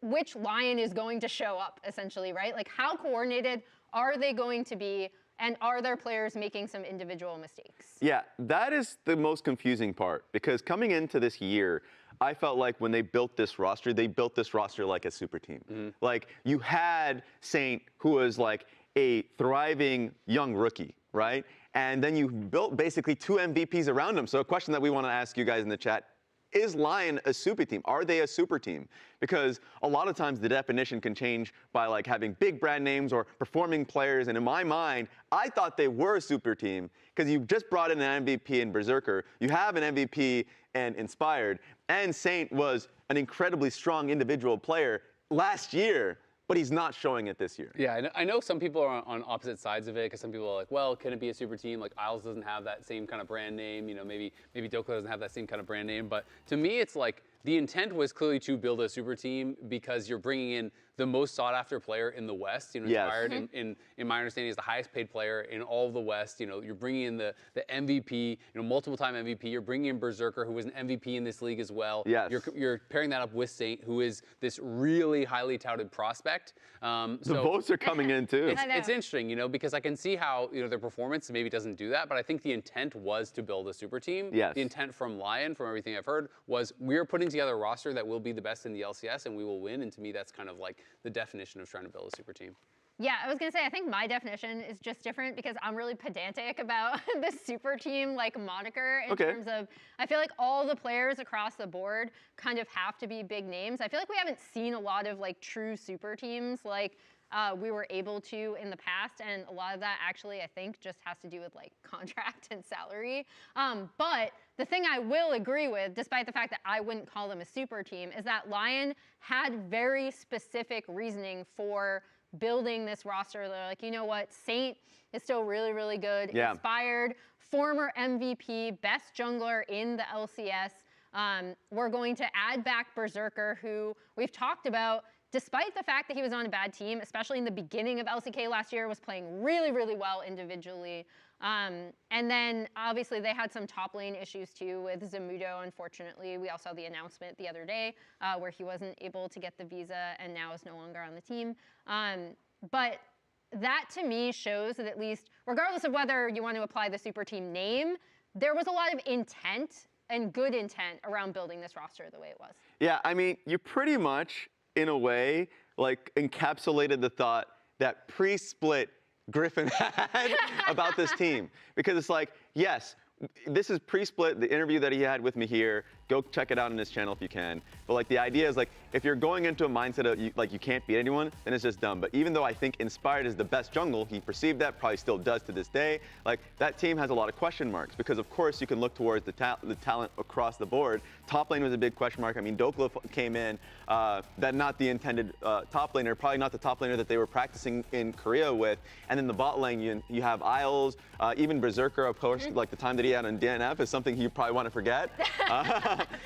which Lyon is going to show up essentially, right? Like how coordinated are they going to be? And are their players making some individual mistakes? Yeah, that is the most confusing part, because coming into this year, I felt like when they built this roster like a super team. Like, you had Saint, who was like a thriving young rookie, right? And then you built basically 2 MVPs around him. So a question that we want to ask you guys in the chat: is Lyon a super team? Are they a super team? Because a lot of times the definition can change by like having big brand names or performing players. And in my mind, I thought they were a super team because you just brought in an MVP in Berserker. You have an MVP and Inspired. And Saint was an incredibly strong individual player last year, but he's not showing it this year. Yeah, I know some people are on opposite sides of it, because some people are like, well, can it be a super team? Like, Isles doesn't have that same kind of brand name. You know, maybe Dokla doesn't have that same kind of brand name. But to me, it's like the intent was clearly to build a super team because you're bringing in the most sought-after player in the West. You know, Inspired, in my understanding, is the highest-paid player in all of the West. You know, you're bringing in the MVP, you know, multiple-time MVP. You're bringing in Berserker, who was an MVP in this league as well. Yes. You're pairing that up with Saint, who is this really highly touted prospect. The votes are coming in too. It's interesting, you know, because I can see how, you know, their performance maybe doesn't do that, but I think the intent was to build a super team. Yes. The intent from Lyon, from everything I've heard, was we're putting together a roster that will be the best in the LCS and we will win. And to me, that's kind of like the definition of trying to build a super team. Yeah, I was gonna say, I think my definition is just different because I'm really pedantic about the super team like moniker in terms of, I feel like all the players across the board kind of have to be big names. I feel like we haven't seen a lot of like true super teams like we were able to in the past, and a lot of that actually I think just has to do with like contract and salary. But the thing I will agree with, despite the fact that I wouldn't call them a super team, is that Lyon had very specific reasoning for building this roster. They're like, you know what, Saint is still really, really good. Yeah. Inspired, former MVP, best jungler in the LCS. We're going to add back Berserker, who we've talked about, despite the fact that he was on a bad team, especially in the beginning of LCK last year, was playing really, really well individually. And then obviously they had some top lane issues too with Zamudo, unfortunately. We all saw the announcement the other day where he wasn't able to get the visa and now is no longer on the team. But that to me shows that at least, regardless of whether you want to apply the super team name, there was a lot of intent and good intent around building this roster the way it was. Yeah, I mean, you pretty much, in a way, like encapsulated the thought that pre-split Griffin had about this team. Because it's like, yes, this is pre-split, the interview that he had with me here. Go check it out on his channel if you can. But like the idea is like, if you're going into a mindset of you can't beat anyone, then it's just dumb. But even though I think Inspired is the best jungle, he perceived that, probably still does to this day. Like that team has a lot of question marks because of course you can look towards the talent across the board. Top lane was a big question mark. I mean, Dokla came in, that not the intended top laner, probably not the top laner that they were practicing in Korea with. And then the bot lane, you have Isles, even Berserker, of course, like the time that he had on DNF is something you probably want to forget.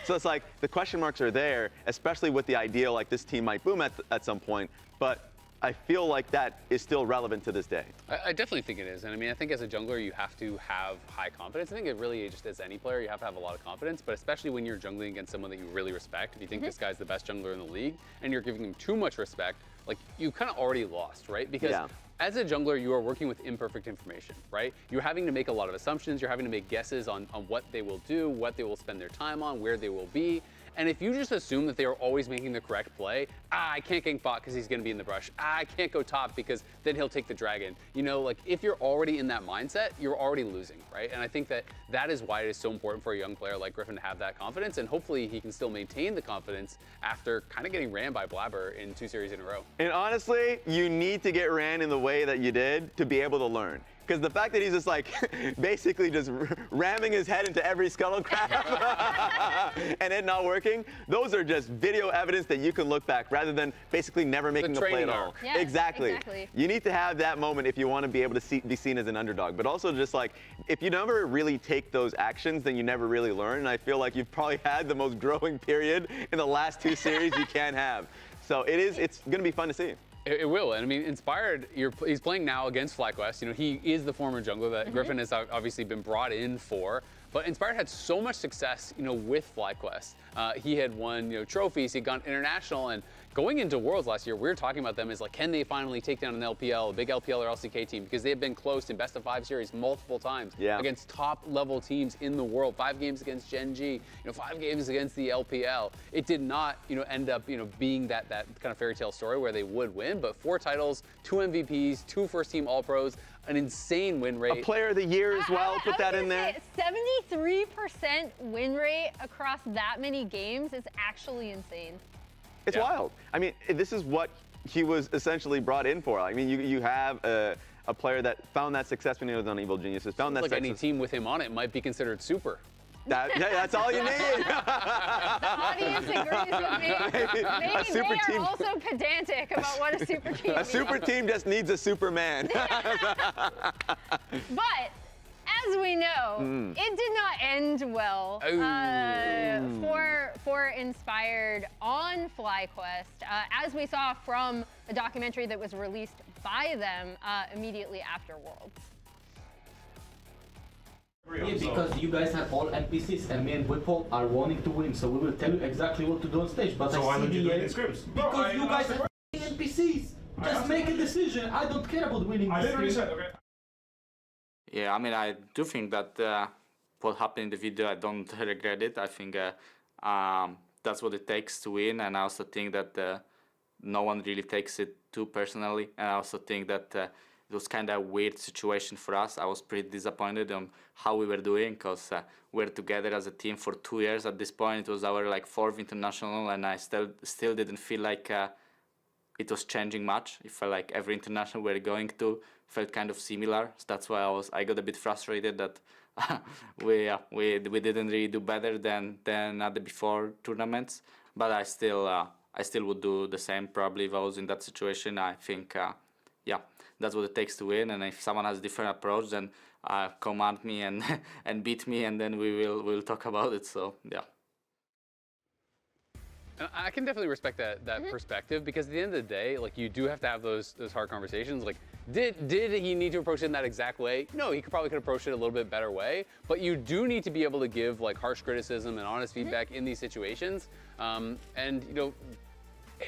So it's like the question marks are there, especially with the idea like this team might boom at some point. But I feel like that is still relevant to this day. I definitely think it is. And I mean, I think as a jungler, you have to have high confidence. I think it really just as any player, you have to have a lot of confidence, but especially when you're jungling against someone that you really respect. If you think this guy's the best jungler in the league and you're giving him too much respect, like you kind of already lost, right? Because as a jungler, you are working with imperfect information, right? You're having to make a lot of assumptions. You're having to make guesses on what they will do, what they will spend their time on, where they will be. And if you just assume that they are always making the correct play, I can't gank bot because he's going to be in the brush. I can't go top because then he'll take the dragon. You know, like if you're already in that mindset, you're already losing, right? And I think that is why it is so important for a young player like Griffin to have that confidence. And hopefully he can still maintain the confidence after kind of getting ran by Blabber in 2 series in a row. And honestly, you need to get ran in the way that you did to be able to learn. Because the fact that he's just like basically just ramming his head into every scuttle crab and it not working, those are just video evidence that you can look back rather than basically never making a play at all. Yes, exactly. You need to have that moment if you want to be able to be seen as an underdog. But also just like, if you never really take those actions, then you never really learn. And I feel like you've probably had the most growing period in the last 2 series you can have. So it's going to be fun to see. It will, and I mean, Inspired, he's playing now against FlyQuest. You know, he is the former jungler that Griffin has obviously been brought in for. But Inspired had so much success, you know, with FlyQuest. He had won, you know, trophies. He'd gone international, and going into Worlds last year, we were talking about them as like, can they finally take down an LPL, a big LPL or LCK team? Because they have been close in best-of-5 series multiple times against top-level teams in the world. 5 games against Gen G, 5 games against the LPL. It did not, end up, being that kind of fairy tale story where they would win, but 4 titles, 2 MVPs, 2 first-team All-Pros, an insane win rate. A player of the year as well, put that in there. 73% win rate across that many games is actually insane. It's wild. I mean, this is what he was essentially brought in for. I mean, you have a player that found that success when he was on Evil Geniuses. Found that success. Any team with him on it might be considered super. That's all you need. The audience agrees with me. Maybe they are also pedantic about what a super team is. A super team just needs a Superman. But as we know, it did not end well for Inspired on FlyQuest, as we saw from a documentary that was released by them immediately after Worlds. Yeah, because you guys have all NPCs, and me and Whipple are wanting to win, so we will tell you exactly what to do on stage. But so why don't you do it in scrims? Because you guys are NPCs. Just make a decision. I don't care about winning. I literally said, okay. Yeah, I mean, I do think that what happened in the video, I don't regret it. I think that's what it takes to win, and I also think that no one really takes it too personally. And I also think that it was kind of a weird situation for us. I was pretty disappointed on how we were doing because we were together as a team for 2 years at this point. It was our 4th international, and I still didn't feel like it was changing much. It felt like every international we were going to felt kind of similar. So that's why I got a bit frustrated that we didn't really do better than at the before tournaments. But I still would do the same probably if I was in that situation. I think that's what it takes to win. And if someone has a different approach, then command me and beat me, and then we'll talk about it. So yeah. I can definitely respect that perspective, because at the end of the day, like, you do have to have those hard conversations. Like, did he need to approach it in that exact way? No, he probably could approach it a little bit better way. But you do need to be able to give like harsh criticism and honest feedback in these situations. And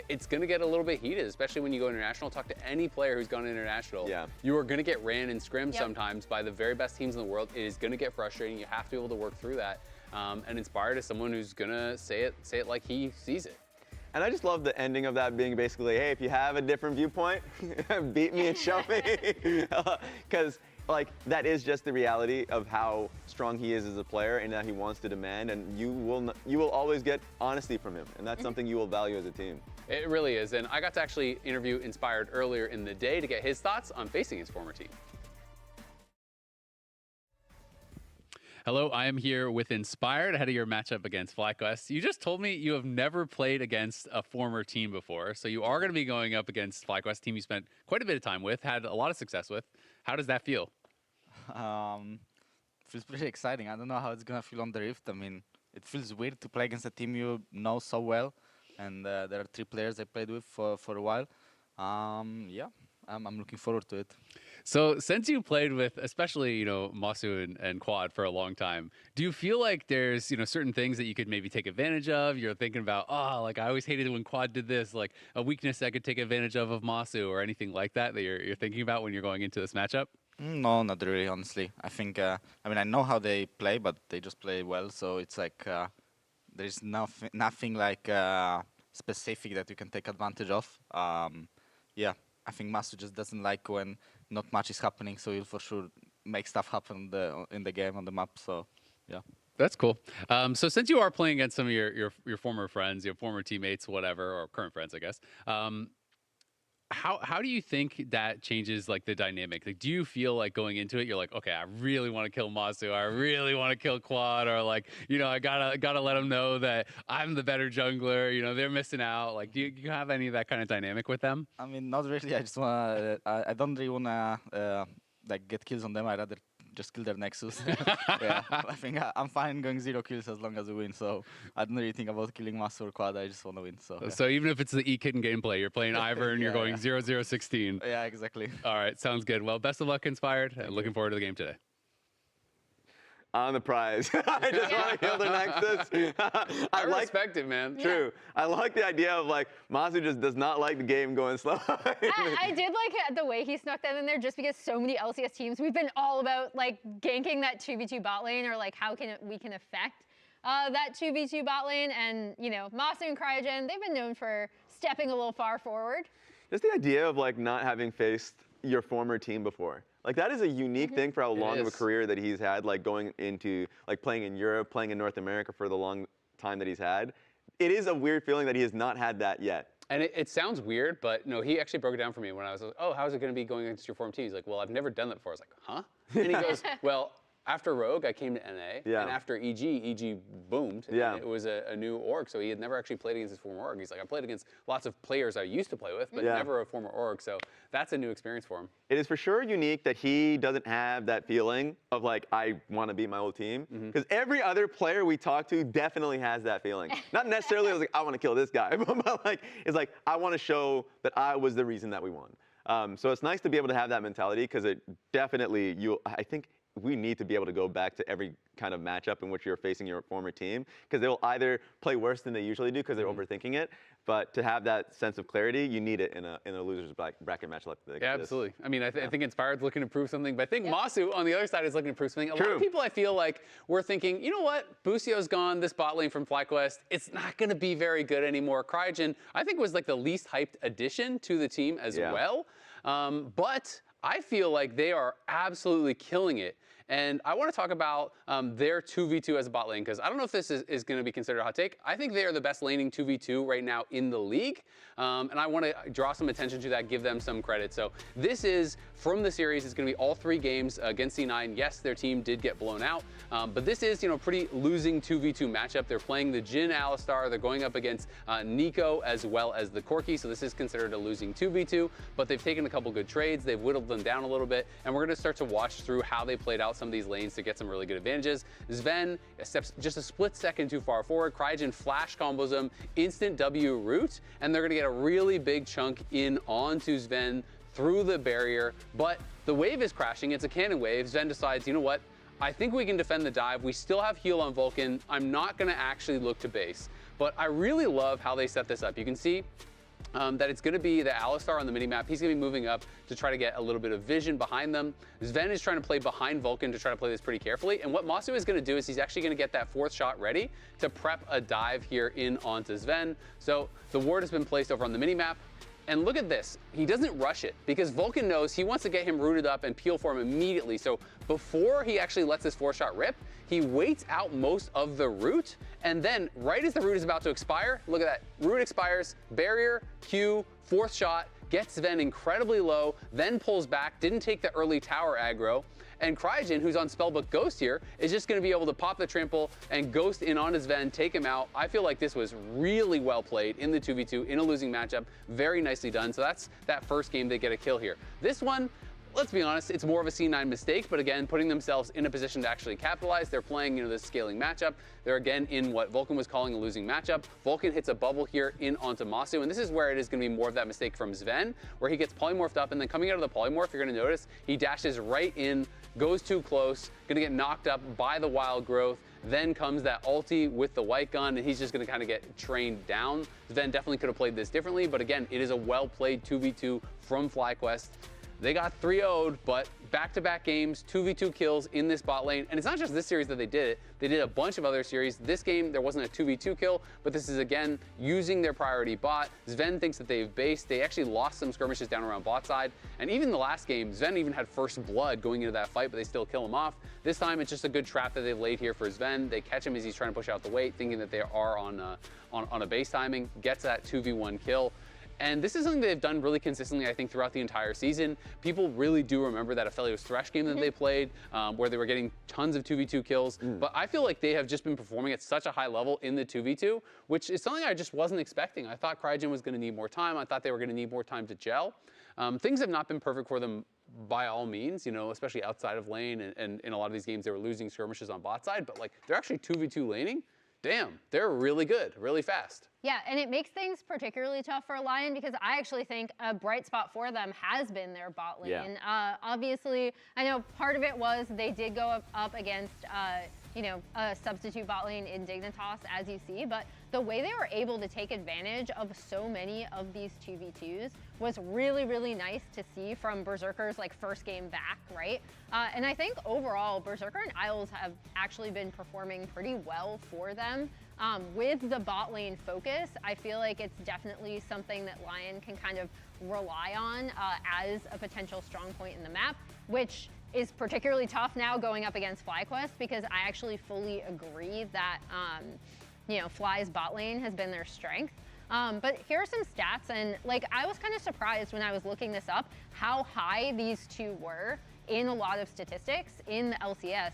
it's going to get a little bit heated, especially when you go international. Talk to any player who's gone international. Yeah. You are going to get ran in scrims sometimes by the very best teams in the world. It is going to get frustrating. You have to be able to work through that. And Inspired is someone who's going to say it like he sees it. And I just love the ending of that being basically, hey, if you have a different viewpoint, beat me and show me. Because like, that is just the reality of how strong he is as a player and that he wants to demand, and you will always get honesty from him, and that's something you will value as a team. It really is, and I got to actually interview Inspired earlier in the day to get his thoughts on facing his former team. Hello, I am here with Inspired ahead of your matchup against FlyQuest. You just told me you have never played against a former team before, so you are going to be going up against FlyQuest, team you spent quite a bit of time with, had a lot of success with. How does that feel? Feels pretty exciting. I don't know how it's going to feel on the Rift. I mean, it feels weird to play against a team you know so well, and there are 3 players I played with for a while. Yeah, I'm looking forward to it. So since you played with, especially, Masu and Quad for a long time, do you feel like there's, certain things that you could maybe take advantage of? You're thinking about, oh, like, I always hated when Quad did this, like a weakness I could take advantage of Masu, or anything like that you're thinking about when you're going into this matchup? No, not really, honestly. I think, I know how they play, but they just play well. So it's like, there's nothing like specific that you can take advantage of. Yeah, I think Masu just doesn't like when not much is happening, so he'll for sure make stuff happen in the game, on the map. So, yeah. That's cool. So since you are playing against some of your former friends, your former teammates, whatever, or current friends, I guess, how do you think that changes like the dynamic? Like, do you feel like going into it, you're like, okay, I really want to kill Masu, I really want to kill Quad, or like, I gotta let them know that I'm the better jungler, they're missing out. Like, do you have any of that kind of dynamic with them? I mean, not really. I just wanna, I don't really wanna like get kills on them. I rather just kill their Nexus. Yeah, I think I'm fine going 0 kills as long as we win. So I don't really think about killing Master or Quad. I just want to win. So So even if it's the E-Kitten gameplay, you're playing Ivor and you're going 0-0-16. Yeah, exactly. All right, sounds good. Well, best of luck, Inspired. Looking forward to the game today. on the prize. I just want to kill their Nexus. I respect it, man. True. I like the idea of like, Masu just does not like the game going slow. I did like the way he snuck that in there just because so many LCS teams, we've been all about like ganking that 2v2 bot lane or like how we can affect that 2v2 bot lane. And, you know, Masu and Cryogen, they've been known for stepping a little far forward. Just the idea of like not having faced your former team before. Like that is a unique thing for how long of a career that he's had, like going into like playing in Europe, playing in North America for the long time that he's had. It is a weird feeling that he has not had that yet. And it sounds weird, but no, he actually broke it down for me when I was like, oh, how's it going to be going against your former team? He's like, well, I've never done that before. I was like, huh? And he goes, well, after Rogue, I came to NA, and after EG boomed. Yeah. It was a new org, so he had never actually played against his former org. He's like, I played against lots of players I used to play with, but never a former org, so that's a new experience for him. It is for sure unique that he doesn't have that feeling of like, I want to beat my old team, because every other player we talk to definitely has that feeling. Not necessarily like, I want to kill this guy, but like, it's like, I want to show that I was the reason that we won. So it's nice to be able to have that mentality, because it definitely, I think, we need to be able to go back to every kind of matchup in which you're facing your former team, because they'll either play worse than they usually do because they're overthinking it, but to have that sense of clarity, you need it in a loser's bracket match like this. Yeah, absolutely. I mean, I think Inspired's looking to prove something, but I think Masu on the other side is looking to prove something. A lot of people, I feel like, were thinking, you know what, Busio's gone, this bot lane from FlyQuest, it's not going to be very good anymore. Cryogen, I think, was like the least hyped addition to the team as well, but I feel like they are absolutely killing it. And I want to talk about their 2v2 as a bot lane, because I don't know if this is going to be considered a hot take. I think they are the best laning 2v2 right now in the league. And I want to draw some attention to that, give them some credit. So this is from the series. It's going to be all 3 games against C9. Yes, their team did get blown out. But this is, you know, pretty losing 2v2 matchup. They're playing the Jhin Alistar. They're going up against Nico as well as the Corki. So this is considered a losing 2v2. But they've taken a couple good trades. They've whittled them down a little bit. And we're going to start to watch through how they played out some of these lanes to get some really good advantages. Sven steps just a split second too far forward. Cryogen flash combos him, instant W root, and they're going to get a really big chunk in onto Sven through the barrier. But the wave is crashing. It's a cannon wave. Sven decides, you know what? I think we can defend the dive. We still have heal on Vulcan. I'm not going to actually look to base. But I really love how they set this up. You can see that it's going to be the Alistar on the minimap. He's going to be moving up to try to get a little bit of vision behind them. Sven is trying to play behind Vulcan to try to play this pretty carefully. And what Masu is going to do is he's actually going to get that 4th shot ready to prep a dive here in onto Sven. So the ward has been placed over on the minimap. And look at this, he doesn't rush it because Vulcan knows he wants to get him rooted up and peel for him immediately. So before he actually lets this 4-shot rip, he waits out most of the root, and then right as the root is about to expire, look at that, root expires, barrier, Q, 4th shot, gets Sven incredibly low, then pulls back, didn't take the early tower aggro, and Cryogen, who's on Spellbook Ghost here, is just going to be able to pop the trample and Ghost in on his Sven, take him out. I feel like this was really well played in the 2v2 in a losing matchup. Very nicely done. So that's that first game they get a kill here. This one, let's be honest, it's more of a C9 mistake, but again, putting themselves in a position to actually capitalize. They're playing, you know, this scaling matchup. They're again in what Vulcan was calling a losing matchup. Vulcan hits a bubble here in onto Masu, and this is where it is going to be more of that mistake from Sven, where he gets polymorphed up, and then coming out of the polymorph, you're going to notice he dashes right in, goes too close, going to get knocked up by the wild growth. Then comes that ulti with the white gun, and he's just going to kind of get trained down. Sven definitely could have played this differently, but again, it is a well-played 2v2 from FlyQuest. They got 3-0'd, but back-to-back games, 2v2 kills in this bot lane. And it's not just this series that they did it. They did a bunch of other series. This game, there wasn't a 2v2 kill, but this is, again, using their priority bot. Sven thinks that they've based. They actually lost some skirmishes down around bot side. And even the last game, Sven even had first blood going into that fight, but they still kill him off. This time, it's just a good trap that they've laid here for Sven. They catch him as he's trying to push out the weight, thinking that they are on a base timing, gets that 2v1 kill. And this is something they've done really consistently, I think, throughout the entire season. People really do remember that Aphelios Thresh game that they played, where they were getting tons of 2v2 kills. But I feel like they have just been performing at such a high level in the 2v2, which is something I just wasn't expecting. I thought Cryogen was going to need more time. I thought they were going to need more time to gel. Things have not been perfect for them by all means, you know, especially outside of lane. And in a lot of these games, they were losing skirmishes on bot side. But, like, they're actually 2v2 laning. damn, they're really good, really fast. Yeah, and it makes things particularly tough for Lyon because I actually think a bright spot for them has been their bot lane. Yeah. Obviously, I know part of it was they did go up against, a substitute bot lane in Dignitas, as you see, but the way they were able to take advantage of so many of these 2v2s was really, really nice to see from Berserker's first game back, right? And I think overall, Berserker and Isles have actually been performing pretty well for them. With the bot lane focus, I feel like it's definitely something that Lyon can kind of rely on as a potential strong point in the map, which is particularly tough now going up against FlyQuest because I actually fully agree that Fly's bot lane has been their strength. But here are some stats, and I was kind of surprised when I was looking this up how high these two were in a lot of statistics in the LCS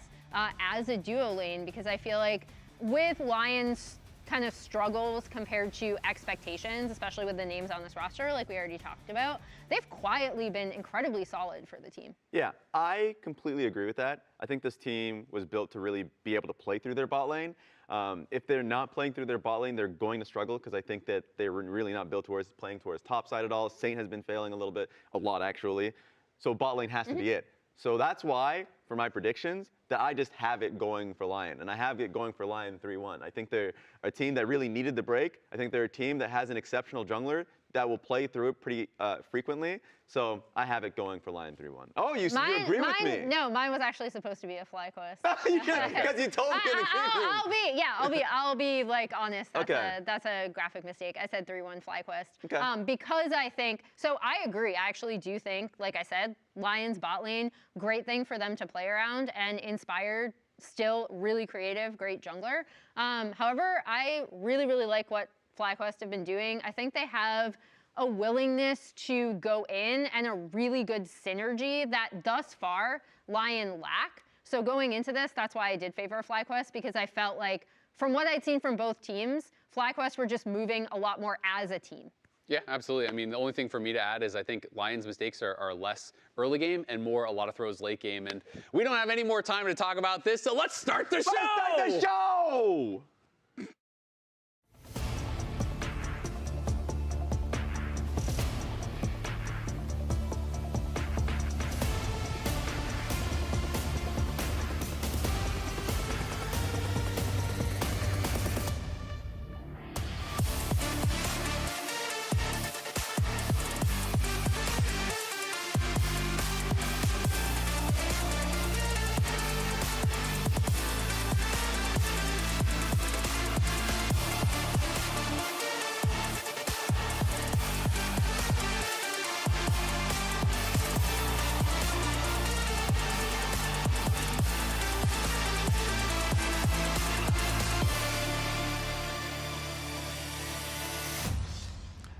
as a duo lane, because I feel like with Lyon's kind of struggles compared to expectations, especially with the names on this roster, like we already talked about, they've quietly been incredibly solid for the team. Yeah, I completely agree with that. I think this team was built to really be able to play through their bot lane. If they're not playing through their bot lane, they're going to struggle because I think that they're really not built towards playing towards top side at all. Saint has been failing a lot actually. So bot lane has to be it. So that's why, for my predictions, that I just have it going for Lyon. And I have it going for Lyon 3-1. I think they're a team that really needed the break. I think they're a team that has an exceptional jungler that will play through it pretty frequently. So I have it going for Lyon 3-1. Oh, you agree with me? No, mine was actually supposed to be a FlyQuest. Because you told me in the green room. I'll be honest. That's a graphic mistake. I said 3-1 FlyQuest. Okay. Because I think, so I agree. I actually do think, like I said, Lyon's bot lane, great thing for them to play around, and Inspired, still really creative, great jungler. However, I really, really like what FlyQuest have been doing. I think they have a willingness to go in and a really good synergy that thus far Lyon lack. So going into this, that's why I did favor FlyQuest, because I felt like from what I'd seen from both teams, FlyQuest were just moving a lot more as a team. Yeah, absolutely. I mean, the only thing for me to add is I think Lyon's mistakes are less early game and more a lot of throws late game. And we don't have any more time to talk about this, so let's start the show! Let's start the show!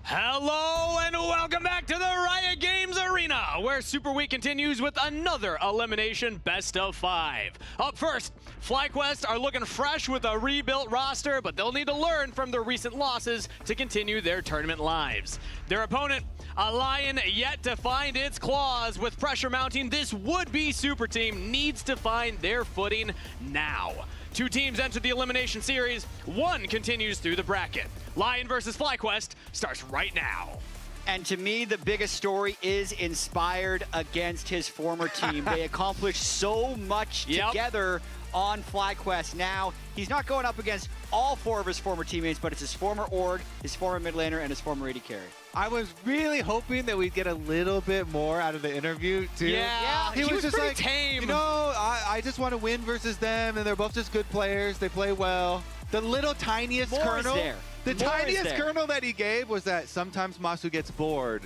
Hello and welcome back to the Riot Games Arena, where Super Week continues with another elimination best of 5. Up first, FlyQuest are looking fresh with a rebuilt roster, but they'll need to learn from their recent losses to continue their tournament lives. Their opponent, a Lyon yet to find its claws. With pressure mounting, this would-be super team needs to find their footing now. 2 teams enter the elimination series, 1 continues through the bracket. Lyon versus FlyQuest starts right now. And to me, the biggest story is Inspired against his former team. They accomplished so much together on FlyQuest. Now, he's not going up against all 4 of his former teammates, but it's his former org, his former mid laner, and his former AD carry. I was really hoping that we'd get a little bit more out of the interview, too. Yeah, he was just pretty tame. You know, I just want to win versus them, and they're both just good players. They play well. The little tiniest kernel. The tiniest kernel that he gave was that sometimes Masu gets bored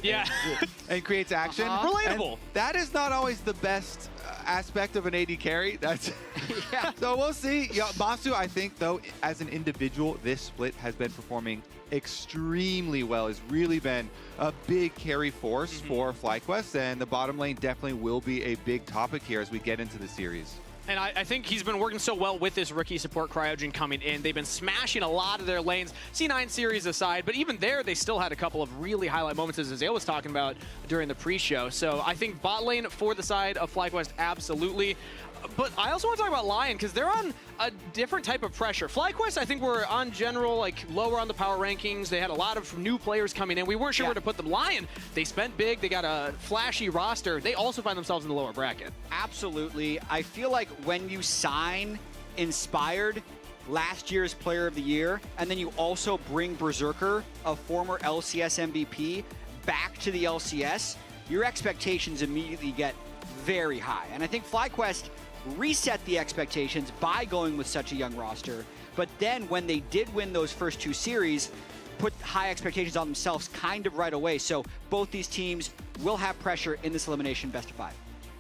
and creates action. Relatable. And that is not always the best aspect of an AD carry. That's So we'll see. Masu, I think, though, as an individual, this split has been performing extremely well. Has really been a big carry force for FlyQuest, and the bottom lane definitely will be a big topic here as we get into the series. And I think he's been working so well with this rookie support Cryogen coming in. They've been smashing a lot of their lanes, C9 series aside, but even there, they still had a couple of really highlight moments, as Azale was talking about during the pre-show. So I think bot lane for the side of FlyQuest, absolutely. But I also want to talk about Lyon, because they're on a different type of pressure. FlyQuest, I think, were on general like lower on the power rankings. They had a lot of new players coming in. We weren't sure where to put them. Lyon, they spent big. They got a flashy roster. They also find themselves in the lower bracket. Absolutely. I feel like when you sign Inspired, last year's Player of the Year, and then you also bring Berserker, a former LCS MVP, back to the LCS, your expectations immediately get very high. And I think FlyQuest reset the expectations by going with such a young roster. But then when they did win those first 2 series, put high expectations on themselves kind of right away. So both these teams will have pressure in this elimination best of 5.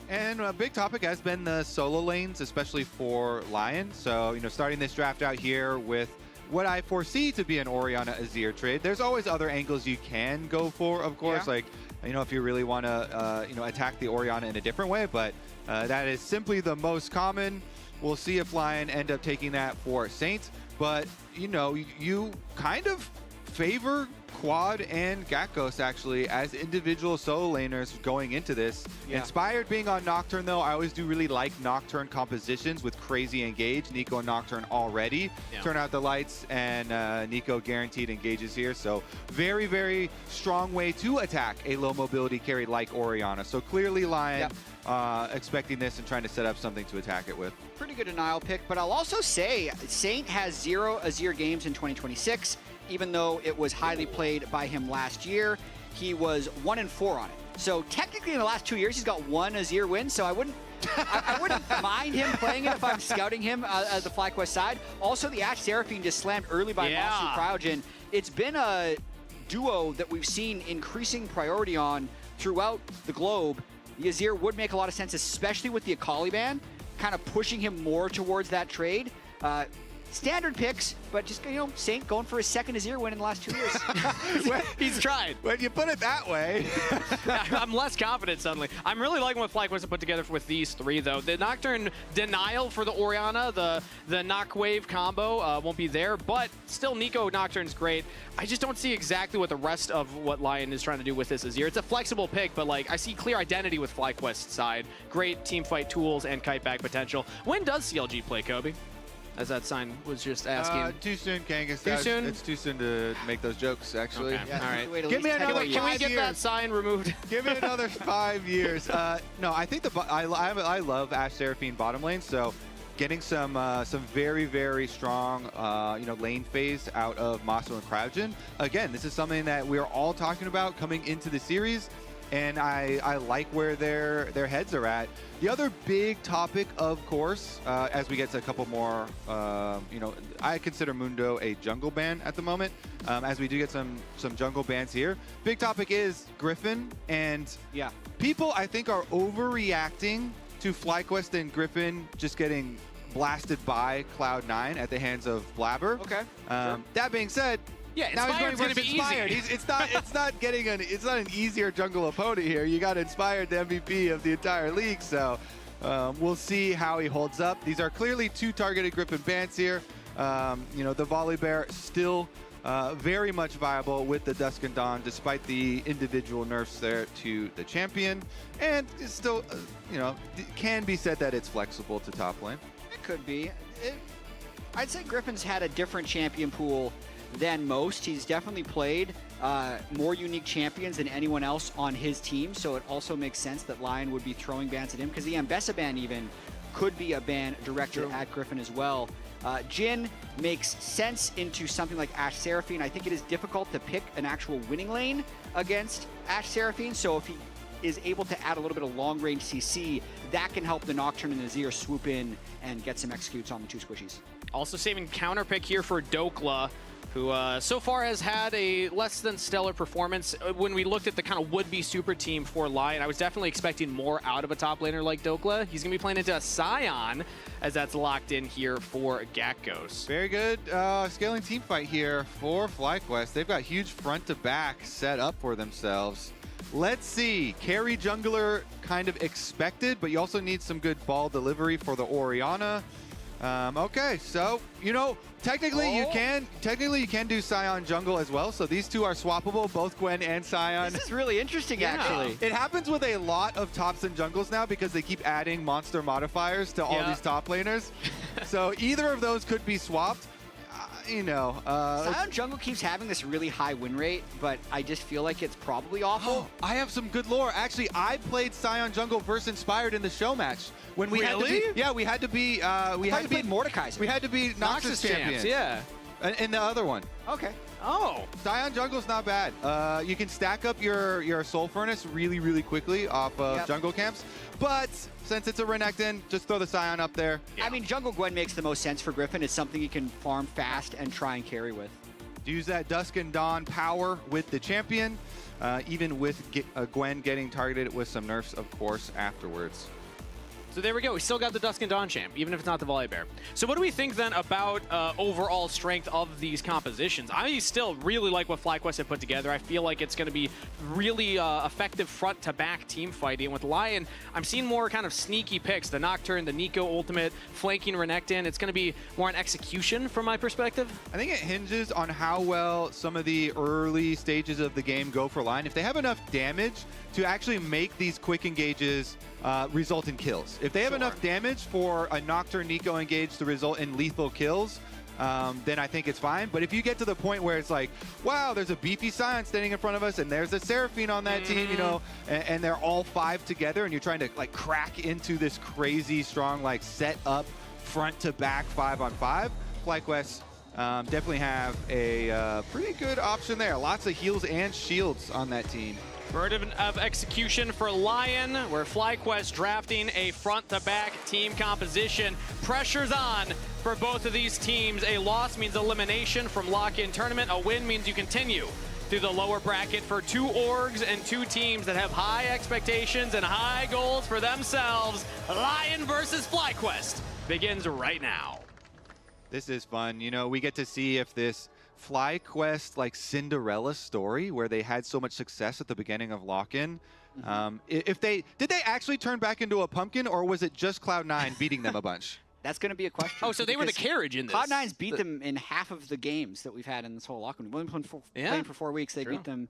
And a big topic has been the solo lanes, especially for Lyon. So, starting this draft out here with what I foresee to be an Orianna Azir trade. There's always other angles you can go for, of course. Like, if you really want to, attack the Orianna in a different way. But that is simply the most common. We'll see if Lyon end up taking that for Saint. But, you kind of favor Quad and Gakkos actually as individual solo laners going into this. Inspired being on Nocturne though, I always do really like Nocturne compositions with crazy engage. Nico and Nocturne already turn out the lights, and Nico guaranteed engages here. So very, very strong way to attack a low mobility carry like Orianna. So clearly Lyon expecting this and trying to set up something to attack it with. Pretty good denial pick, but I'll also say Saint has 0 Azir games in 2026. Even though it was highly played by him last year, he was 1-4 on it. So technically in the last 2 years, he's got 1 Azir win. So I wouldn't mind him playing it if I'm scouting him as the FlyQuest side. Also, the Ashe Seraphine just slammed early by Masu Cryogen. It's been a duo that we've seen increasing priority on throughout the globe. The Azir would make a lot of sense, especially with the Akali ban, kind of pushing him more towards that trade. Standard picks, but just, Saint going for his second Azir win in the last 2 years. He's tried. When you put it that way. I'm less confident suddenly. I'm really liking what FlyQuest put together with these 3, though. The Nocturne denial for the Orianna, the Knockwave combo won't be there, but still Nico Nocturne's great. I just don't see exactly what the rest of what Lyon is trying to do with this Azir. It's a flexible pick, but I see clear identity with FlyQuest's side. Great team fight tools and kite back potential. When does CLG play, Kobe? As that sign was just asking. Too soon, Kangas. Too soon? It's too soon to make those jokes, actually. Okay. All right. Give me another 5 years. Can we get that sign removed? Give me another 5 years. No, I think I love Ashe Seraphine bottom lane, so getting some very, very strong lane phase out of Masu and Cryogen. Again, this is something that we are all talking about coming into the series, and I like where their heads are at. The other big topic, of course, as we get to a couple more, I consider Mundo a jungle ban at the moment. As we do get some jungle bans here, big topic is Griffin, and people I think are overreacting to FlyQuest and Griffin just getting blasted by Cloud9 at the hands of Blabber. Okay. That being said. Yeah, now Inspired's going to be Inspired. easy. It's not an easier jungle opponent here. You got Inspired, the MVP of the entire league. So we'll see how he holds up. These are clearly 2 targeted Griffin bans here. The Volley Bear still very much viable with the Dusk and Dawn, despite the individual nerfs there to the champion, and it's still can be said that it's flexible to top lane. It could be. I'd say Griffin's had a different champion pool than most. He's definitely played more unique champions than anyone else on his team, so it also makes sense that Lyon would be throwing bans at him, because the Ambessa ban even could be a ban directed at Griffin as well. Jhin makes sense into something like Ashe Seraphine. I think it is difficult to pick an actual winning lane against Ashe Seraphine, so if he is able to add a little bit of long-range CC, that can help the Nocturne and Azir swoop in and get some executes on the 2 squishies. Also saving counter pick here for Dokla, who so far has had a less than stellar performance. When we looked at the kind of would-be super team for Lyon, I was definitely expecting more out of a top laner like Dokla. He's going to be playing into a Scion, as that's locked in here for Gakkos. Very good scaling team fight here for FlyQuest. They've got huge front to back set up for themselves. Let's see. Carry jungler kind of expected, but you also need some good ball delivery for the Orianna. Okay, so technically you can do Sion jungle as well. So these two are swappable, both Gwen and Sion. This is really interesting, actually. It happens with a lot of tops and jungles now because they keep adding monster modifiers to all these top laners. So either of those could be swapped. Sion jungle keeps having this really high win rate, but I just feel like it's probably awful. I have some good lore. Actually, I played Sion jungle versus Inspired in the show match. When we had to be, we had to be Mordekaiser. We had to be Noxus champions. Yeah. In the other one. Okay. Oh. Sion jungle's not bad. You can stack up your Soul Furnace really, really quickly off of jungle camps. But since it's a Renekton, just throw the Sion up there. Yeah. I mean, jungle Gwen makes the most sense for Griffin. It's something you can farm fast and try and carry with. Use that Dusk and Dawn power with the champion, even with Gwen getting targeted with some nerfs, of course, afterwards. So there we go. We still got the Dusk and Dawn champ, even if it's not the Volibear. So what do we think then about overall strength of these compositions? I still really like what FlyQuest have put together. I feel like it's going to be really effective front-to-back team fighting. With Lyon, I'm seeing more kind of sneaky picks. The Nocturne, the Nico ultimate, flanking Renekton. It's going to be more an execution from my perspective. I think it hinges on how well some of the early stages of the game go for Lyon. If they have enough damage to actually make these quick engages result in kills. If they have enough damage for a Nocturne Nico engage to result in lethal kills, then I think it's fine. But if you get to the point where it's like, wow, there's a beefy Sion standing in front of us and there's a Seraphine on that team, and they're all 5 together and you're trying to like crack into this crazy strong like set up front to back 5-on-5, FlyQuest definitely have a pretty good option there. Lots of heals and shields on that team. Burden of execution for Lyon, where FlyQuest drafting a front-to-back team composition. Pressure's on for both of these teams. A loss means elimination from lock-in tournament. A win means you continue through the lower bracket for two orgs and two teams that have high expectations and high goals for themselves. Lyon versus FlyQuest begins right now. This is fun. We get to see if this FlyQuest like Cinderella story where they had so much success at the beginning of lock-in. Did they actually turn back into a pumpkin, or was it just Cloud9 beating them a bunch? That's going to be a question. Oh, so they were the carriage in this. Cloud9's beat them in half of the games that we've had in this whole lock-in. We've only playing for 4 weeks. They beat them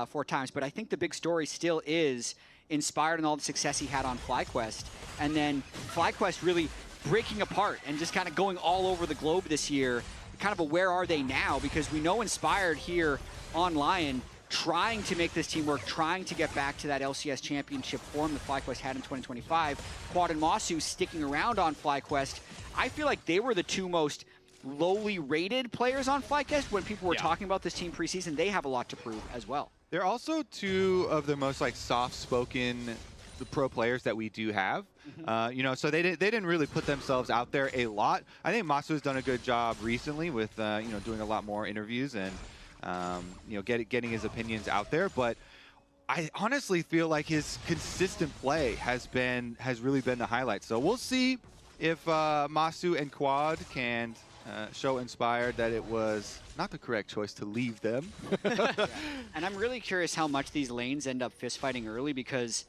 4 times. But I think the big story still is Inspired and all the success he had on FlyQuest, and then FlyQuest really breaking apart and just kind of going all over the globe this year. Kind of a where are they now, because we know Inspired here on Lyon trying to make this team work, trying to get back to that LCS championship form that FlyQuest had in 2025. Quad and Masu sticking around on FlyQuest. I feel like they were the two most lowly rated players on FlyQuest when people were talking about this team preseason. They have a lot to prove as well. They're also two of the most like soft-spoken pro players that we do have. So they didn't really put themselves out there a lot. I think Masu has done a good job recently with doing a lot more interviews and getting his opinions out there. But I honestly feel like his consistent play has really been the highlight. So we'll see if Masu and Quad can show Inspired that it was not the correct choice to leave them. And I'm really curious how much these lanes end up fist fighting early, because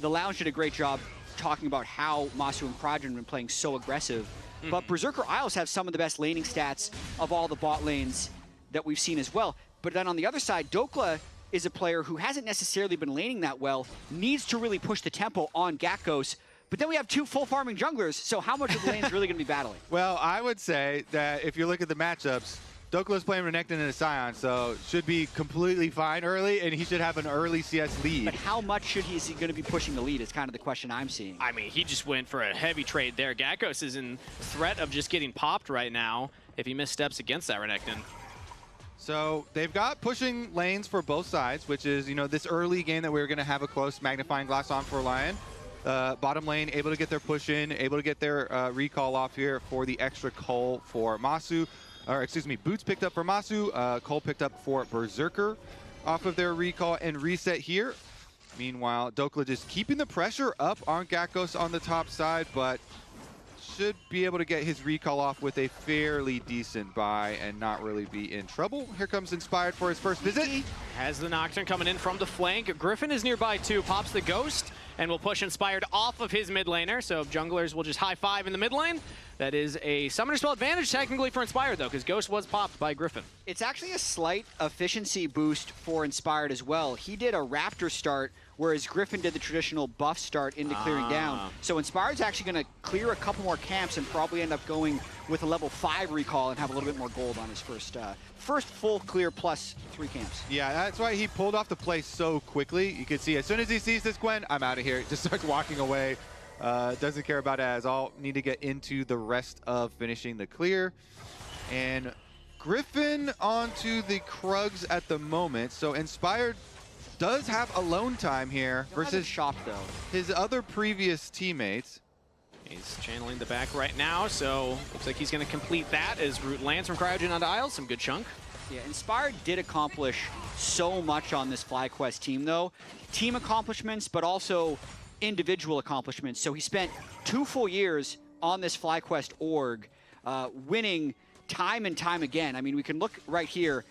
the Lounge did a great job talking about how Masu and Quad have been playing so aggressive. But Berserker Isles have some of the best laning stats of all the bot lanes that we've seen as well. But then on the other side, Dokla is a player who hasn't necessarily been laning that well, needs to really push the tempo on Gakkos. But then we have two full farming junglers, so how much of the lane is really going to be battling? Well, I would say that if you look at the matchups, Dokla's playing Renekton and a Sion, so should be completely fine early, and he should have an early CS lead. But how much is he going to be pushing the lead is kind of the question I'm seeing. I mean, he just went for a heavy trade there. Gakkos is in threat of just getting popped right now if he missteps against that Renekton. So they've got pushing lanes for both sides, which is, this early game that we're going to have a close magnifying glass on for Lyon. Bottom lane able to get their push in, able to get their recall off here for the extra cull for Masu. Or excuse me, Boots picked up for Masu, Cole picked up for Berserker off of their recall and reset here. Meanwhile, Dokla just keeping the pressure up on Gakkos on the top side, but should be able to get his recall off with a fairly decent buy and not really be in trouble. Here comes Inspired for his first visit. Has the Nocturne coming in from the flank. Griffin is nearby too, pops the Ghost, and will push Inspired off of his mid laner, so junglers will just high five in the mid lane. That is a summoner spell advantage technically for Inspired, though, because Ghost was popped by Griffin. It's actually a slight efficiency boost for Inspired as well. He did a Raptor start, whereas Griffin did the traditional buff start into clearing down. So Inspired's actually going to clear a couple more camps and probably end up going with a level 5 recall and have a little bit more gold on his first full clear plus 3 camps. Yeah, that's why he pulled off the play so quickly. You can see as soon as he sees this Gwen, I'm out of here. Just starts walking away. Doesn't care about it at all. Need to get into the rest of finishing the clear. And Griffin onto the Krugs at the moment. So Inspired does have alone time here versus Shop, though. His other previous teammates. He's channeling the back right now, so looks like he's going to complete that as Root lands from Cryogen onto Isles. Some good chunk. Yeah, Inspired did accomplish so much on this FlyQuest team, though. Team accomplishments, but also individual accomplishments. So he spent 2 full years on this FlyQuest org, winning time and time again. I mean, we can look right here.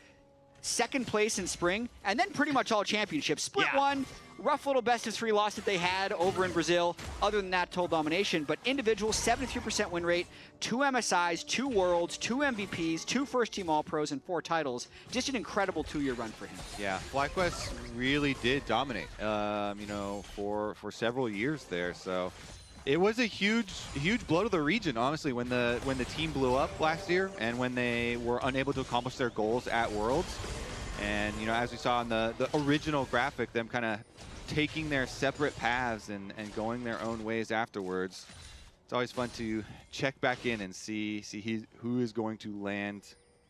2nd place in spring, and then pretty much all championships. Split 1, rough little best of 3 loss that they had over in Brazil. Other than that, total domination. But individual, 73% win rate, 2 MSIs, 2 Worlds, 2 MVPs, 2 first-team All-Pros, and 4 titles. Just an incredible 2-year run for him. Yeah, FlyQuest really did dominate, you know, for several years there. So it was a huge blow to the region, honestly, when the team blew up last year and when they were unable to accomplish their goals at Worlds. And, you know, as we saw in the original graphic, them kind of taking their separate paths and going their own ways afterwards. It's always fun to check back in and see who is going to land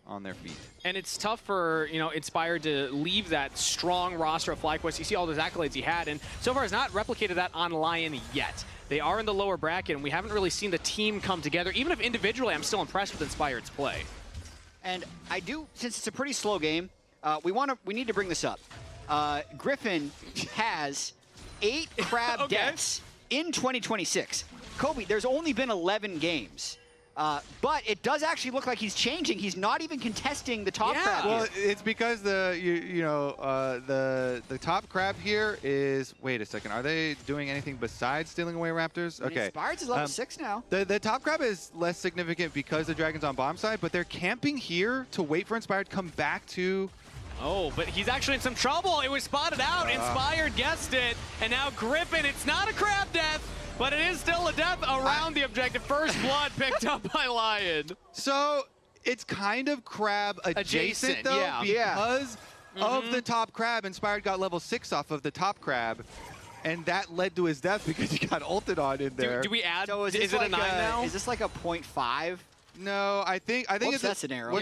on their feet. And it's tough for, you know, Inspired to leave that strong roster of FlyQuest. You see all those accolades he had, and so far has not replicated that on Lyon yet. They are in the lower bracket, and we haven't really seen the team come together. Even if individually, I'm still impressed with Inspired's play. And I do, since it's a pretty slow game, we need to bring this up. Griffin has 8 crab deaths in 2026. Kobe, there's only been 11 games. But it does actually look like he's changing. He's not even contesting the top crab. Well, it's because the top crab here is. Wait a second. Are they doing anything besides stealing away Raptors? Okay. Inspired's is level 6 now. The top crab is less significant because the Dragon's on bomb side, but they're camping here to wait for Inspired to come back to. Oh, but he's actually in some trouble. It was spotted out. Inspired guessed it, and now Griffin. It's not a crab death. But it is still a death around the objective. First blood picked up by Lyon. So it's kind of crab adjacent though, because of the top crab. Inspired got level 6 off of the top crab, and that led to his death because he got ulted on in there. Do we add? So is it like a 9 now? Is this like a 0.5? No, I think it's that scenario.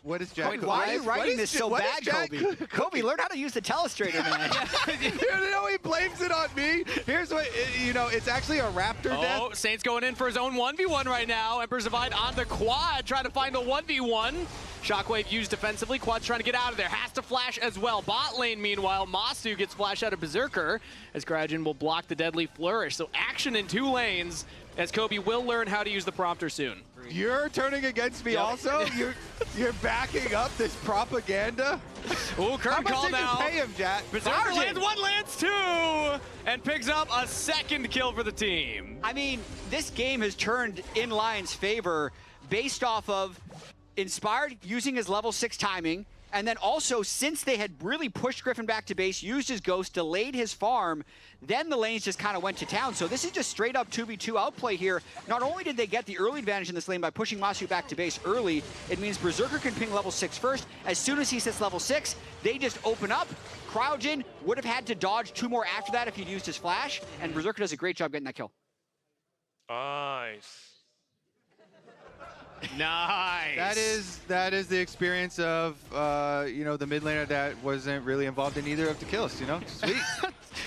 What is Jack? Why are you writing this so bad, Kobe? Kobe, learn how to use the telestrator, man. You know, he blames it on me. Here's what, you know, it's actually a Raptor death. Oh, Saints going in for his own 1v1 right now. Emperor's Divide on the quad, trying to find the 1v1. Shockwave used defensively. Quad's trying to get out of there. Has to flash as well. Bot lane, meanwhile, Masu gets flashed out of Berserker as Cryogen will block the deadly flourish. So action in 2 lanes as Kobe will learn how to use the prompter soon. You're turning against me also? You're backing up this propaganda? Ooh, current call now. Pay him, Jack. Berserker lands 1, lands 2, and picks up a 2nd kill for the team. I mean, this game has turned in Lyon's favor based off of Inspired using his level 6 timing, and then also, since they had really pushed Griffin back to base, used his ghost, delayed his farm, then the lanes just kind of went to town. So this is just straight up 2v2 outplay here. Not only did they get the early advantage in this lane by pushing Masu back to base early, it means Berserker can ping level 6 first. As soon as he sits level 6, they just open up. Cryogen would have had to dodge 2 more after that if he'd used his flash, and Berserker does a great job getting that kill. Nice. Nice. That is the experience of you know, the mid laner that wasn't really involved in either of the kills. You know, sweet.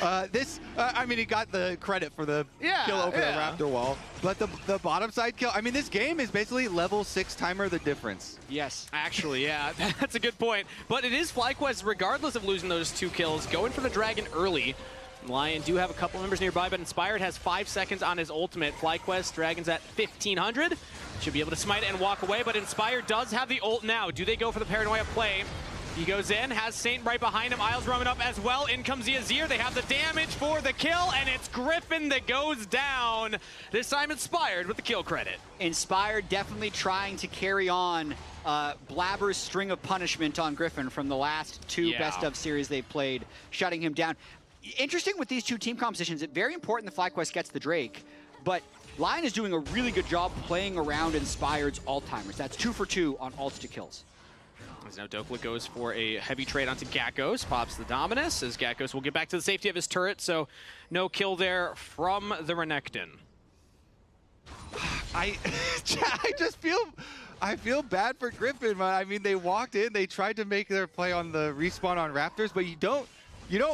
I mean, he got the credit for the kill over the Raptor wall, but the bottom side kill. I mean, this game is basically level 6 timer the difference. Yes, actually, yeah, that's a good point. But it is FlyQuest, regardless of losing those 2 kills, going for the dragon early. Lyon do have a couple members nearby, but Inspired has 5 seconds on his ultimate. FlyQuest, Dragon's at 1,500. Should be able to smite it and walk away, but Inspired does have the ult now. Do they go for the paranoia play? He goes in, has Saint right behind him. Isles roaming up as well. In comes the Azir. They have the damage for the kill, and it's Griffin that goes down. This time Inspired with the kill credit. Inspired definitely trying to carry on Blabber's string of punishment on Griffin from the last two best of series they've played, shutting him down. Interesting with these two team compositions, it's very important that FlyQuest gets the Drake, but Lyon is doing a really good job playing around Inspired's alt-timers. That's 2 for 2 on ults to kills. As now Dokla goes for a heavy trade onto Gakkos, pops the Dominus, as Gakkos will get back to the safety of his turret, so no kill there from the Renekton. I feel bad for Griffin, man. I mean, they walked in, they tried to make their play on the respawn on Raptors, but you don't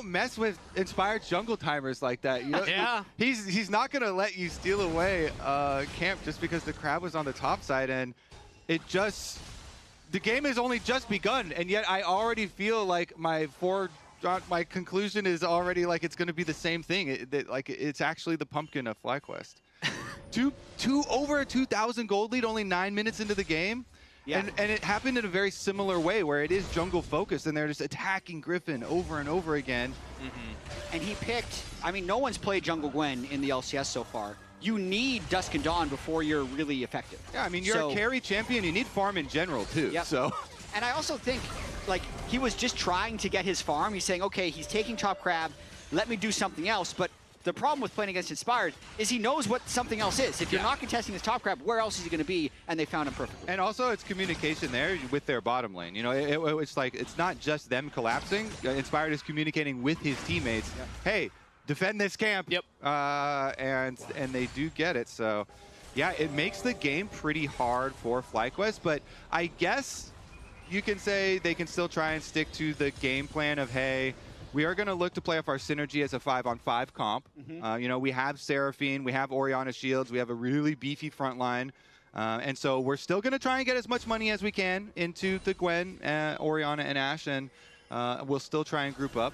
mess with Inspired jungle timers like that. You know, he's not gonna let you steal away camp just because the crab was on the top side, and the game has only just begun, and yet I already feel like my conclusion is already like it's gonna be the same thing. It's actually the pumpkin of FlyQuest. Over a 2,000 gold lead, only 9 minutes into the game. Yeah. And it happened in a very similar way where it is jungle focused and they're just attacking Griffin over and over again. And he picked, I mean, no one's played Jungle Gwen in the LCS so far. You need Dusk and Dawn before you're really effective. Yeah, I mean, you're a carry champion. You need farm in general too. Yep. So. And I also think, like, he was just trying to get his farm. He's saying, okay, he's taking top crab. Let me do something else. But the problem with playing against Inspired is he knows what something else is. If you're not contesting his top crab, where else is he going to be? And they found him perfectly. And also, it's communication there with their bottom lane. You know, it's like it's not just them collapsing. Inspired is communicating with his teammates. Hey, defend this camp. Yep. And they do get it. So, yeah, it makes the game pretty hard for FlyQuest. But I guess you can say they can still try and stick to the game plan of, hey, we are going to look to play off our synergy as a 5-on-5 comp. You know, we have Seraphine, we have Orianna shields, we have a really beefy front line. And so we're still going to try and get as much money as we can into the Gwen, Orianna, and Ashe, and we'll still try and group up.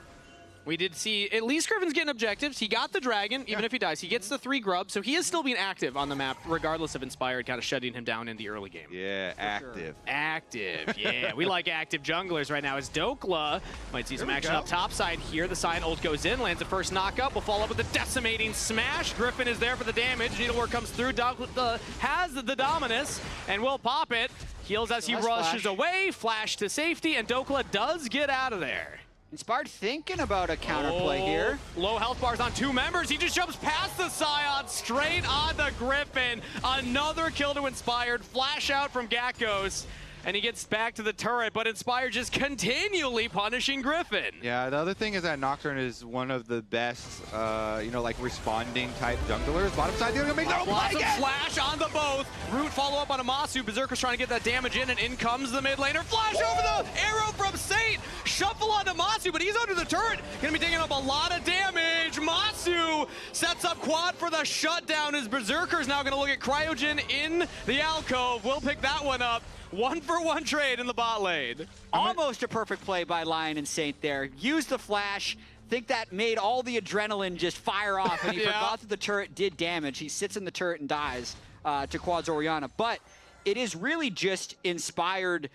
We did see at least Griffin's getting objectives. He got the dragon, even if he dies. He gets the 3 grubs, so he is still being active on the map, regardless of Inspired kind of shutting him down in the early game. Yeah, active. Sure. Active, yeah. We like active junglers right now as Dokla might see some action up top side here. The Sion ult goes in, lands the first knock-up. We'll follow up with a decimating smash. Griffin is there for the damage. Needlework comes through. Dokla has the Dominus and will pop it. Heals as he rushes away. Flash to safety, and Dokla does get out of there. Inspired thinking about a counterplay here. Low health bars on 2 members. He just jumps past the Scion, straight on the Griffin. Another kill to Inspired. Flash out from Gakkos. And he gets back to the turret, but Inspired just continually punishing Griffin. Yeah, the other thing is that Nocturne is one of the best, you know, like responding type junglers. Bottom side, they're gonna make their own play again. Flash on the both. Root follow up on Amasu. Berserker's trying to get that damage in, and in comes the mid laner. Flash over the arrow from Saint. Shuffle on Amasu, but he's under the turret. Gonna be taking up a lot of damage. Masu sets up quad for the shutdown as Berserker's now gonna look at Cryogen in the alcove. We'll pick that one up. 1-for-1 trade in the bot lane. Almost a perfect play by Lyon and Saint there. Used the flash. Think that made all the adrenaline just fire off, and he forgot that the turret did damage. He sits in the turret and dies to Quad's Orianna. But it is really just Inspired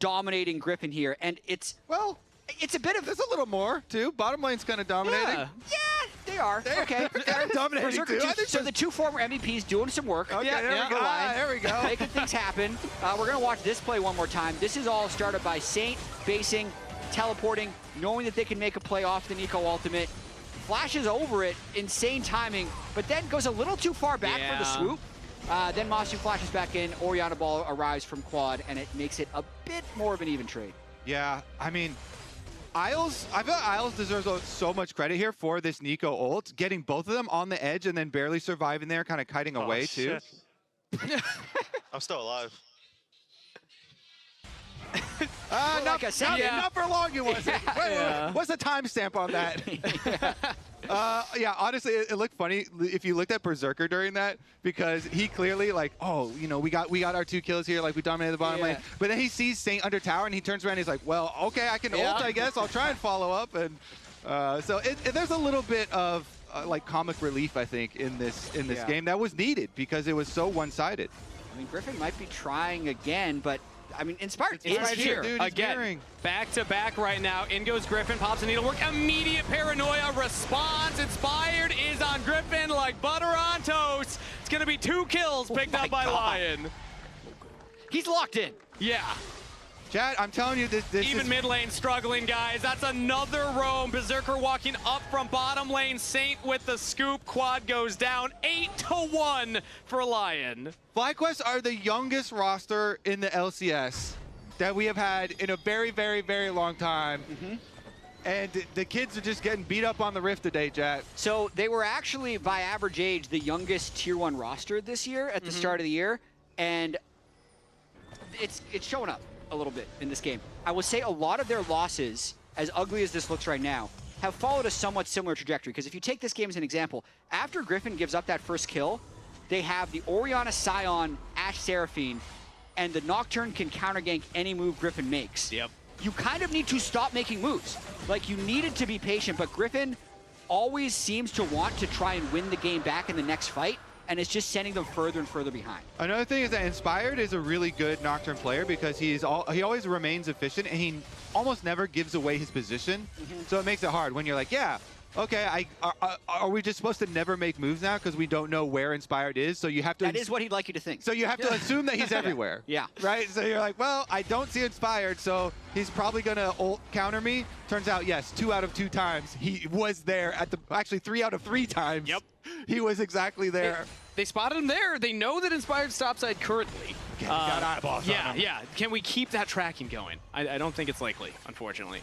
dominating Griffin here, and it's a bit of... There's a little more, too. Bottom lane's kind of dominating. Yeah, they are. Okay. They're dominating, too. So the 2 former MVPs doing some work. Okay, there we go. Making things happen. We're going to watch this play one more time. This is all started by Saint basing, teleporting, knowing that they can make a play off the Nico ultimate. Flashes over it, insane timing, but then goes a little too far back for the swoop. Then Masu flashes back in, Orianna ball arrives from Quad, and it makes it a bit more of an even trade. Yeah, I mean, Isles, I feel like Isles deserves so much credit here for this Nico ult, getting both of them on the edge and then barely surviving there, kind of kiting away too. I'm still alive. Not for long it wasn't. What's the timestamp on that? Yeah, honestly, it looked funny if you looked at Berserker during that, because he clearly like, oh, you know, we got our 2 kills here, like we dominated the bottom lane. But then he sees Saint under tower and he turns around and he's like, well, okay, I can ult, I guess. I'll try and follow up. And so there's a little bit of like comic relief, I think, in this game that was needed because it was so one-sided. I mean, Griffin might be trying again, but I mean, Inspired is Inspired here. Dude, again. Back to back right now. In goes Griffin, pops a needlework. Immediate paranoia response. Inspired is on Griffin like butter on toast. It's going to be 2 kills picked up by Lyon. He's locked in. Yeah. Chad, I'm telling you, this Even mid lane struggling, guys. That's another roam. Berserker walking up from bottom lane. Saint with the scoop. Quad goes down 8-1 for Lyon. FlyQuest are the youngest roster in the LCS that we have had in a very, very, very long time. And the kids are just getting beat up on the Rift today, Chad. So they were actually, by average age, the youngest Tier 1 roster this year at the start of the year. And it's showing up a little bit in this game. I would say a lot of their losses, as ugly as this looks right now, have followed a somewhat similar trajectory. Because if you take this game as an example, after Griffin gives up that first kill, they have the Orianna Scion, Ashe Seraphine, and the Nocturne can counter gank any move Griffin makes. Yep. You kind of need to stop making moves. Like, you needed to be patient, but Griffin always seems to want to try and win the game back in the next fight, and it's just sending them further and further behind. Another thing is that Inspired is a really good Nocturne player because he always remains efficient and he almost never gives away his position. So it makes it hard when you're like, yeah, okay, are we just supposed to never make moves now because we don't know where Inspired is? So you have to. That is what he'd like you to think. So you have to assume that he's everywhere. Yeah. Right? So you're like, well, I don't see Inspired, so he's probably going to ult counter me. Turns out, yes, 2 out of 2 times he was there at the, actually 3 out of 3 times. Yep. He was exactly there. They spotted him there. They know that Inspired's topside currently. Okay, got eyeballs on him. Yeah. Can we keep that tracking going? I don't think it's likely, unfortunately.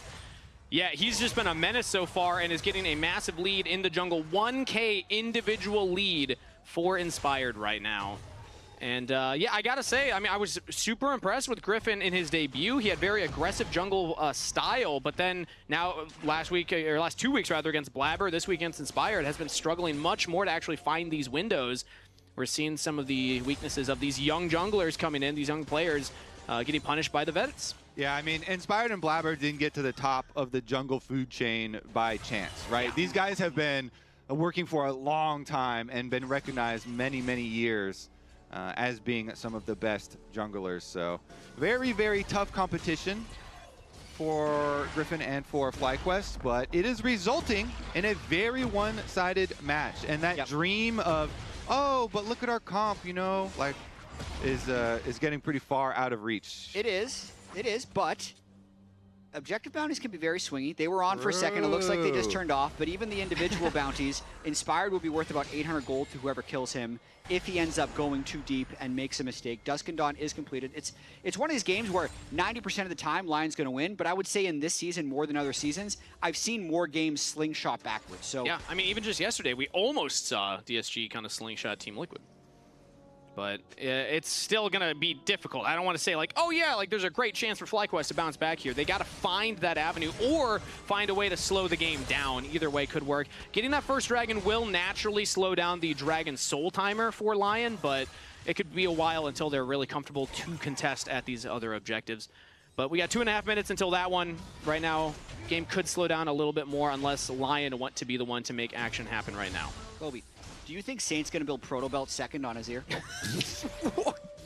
Yeah, he's just been a menace so far and is getting a massive lead in the jungle. 1K individual lead for Inspired right now. And yeah, I gotta say, I mean, I was super impressed with Griffin in his debut. He had very aggressive jungle style, but then now last 2 weeks rather against Blabber, this week against Inspired, has been struggling much more to actually find these windows. We're seeing some of the weaknesses of these young junglers coming in, these young players getting punished by the vets. Yeah, I mean, Inspired and Blabber didn't get to the top of the jungle food chain by chance, right? Yeah. These guys have been working for a long time and been recognized many, many years as being some of the best junglers. So very, very tough competition for Griffin and for FlyQuest, but it is resulting in a very one-sided match. And that dream of, oh, but look at our comp, you know, like, is getting pretty far out of reach. It is, but objective bounties can be very swingy. They were on for a second. It looks like they just turned off, but even the individual bounties, Inspired will be worth about 800 gold to whoever kills him if he ends up going too deep and makes a mistake. Dusk and Dawn is completed. It's one of these games where 90% of the time Lion's going to win, but I would say in this season more than other seasons, I've seen more games slingshot backwards. So yeah, I mean, even just yesterday, we almost saw DSG kind of slingshot Team Liquid. But it's still going to be difficult. I don't want to say like, oh yeah, like there's a great chance for FlyQuest to bounce back here. They got to find that avenue or find a way to slow the game down. Either way could work. Getting that first dragon will naturally slow down the dragon soul timer for Lyon, but it could be a while until they're really comfortable to contest at these other objectives. But we got 2.5 minutes until that one. Right now, game could slow down a little bit more unless Lyon want to be the one to make action happen right now. Kobe, do you think Saint's going to build Proto Belt second on Azir?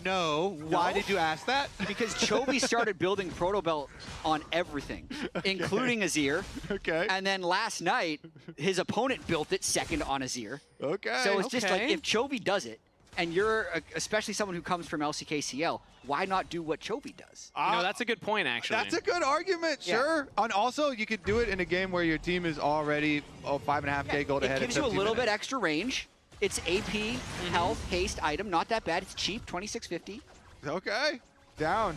No. Why did you ask that? Because Chovy started building Proto Belt on everything, including Azir. Okay. And then last night, his opponent built it second on Azir. Okay. So it's just like, if Chovy does it, and you're especially someone who comes from LCKCL, why not do what Chovy does? You know, that's a good point, actually. That's a good argument, sure. And also, you could do it in a game where your team is already 5.5K gold ahead. It gives you a little bit extra range. It's AP, health, haste item, not that bad. It's cheap, 2650. Okay, down.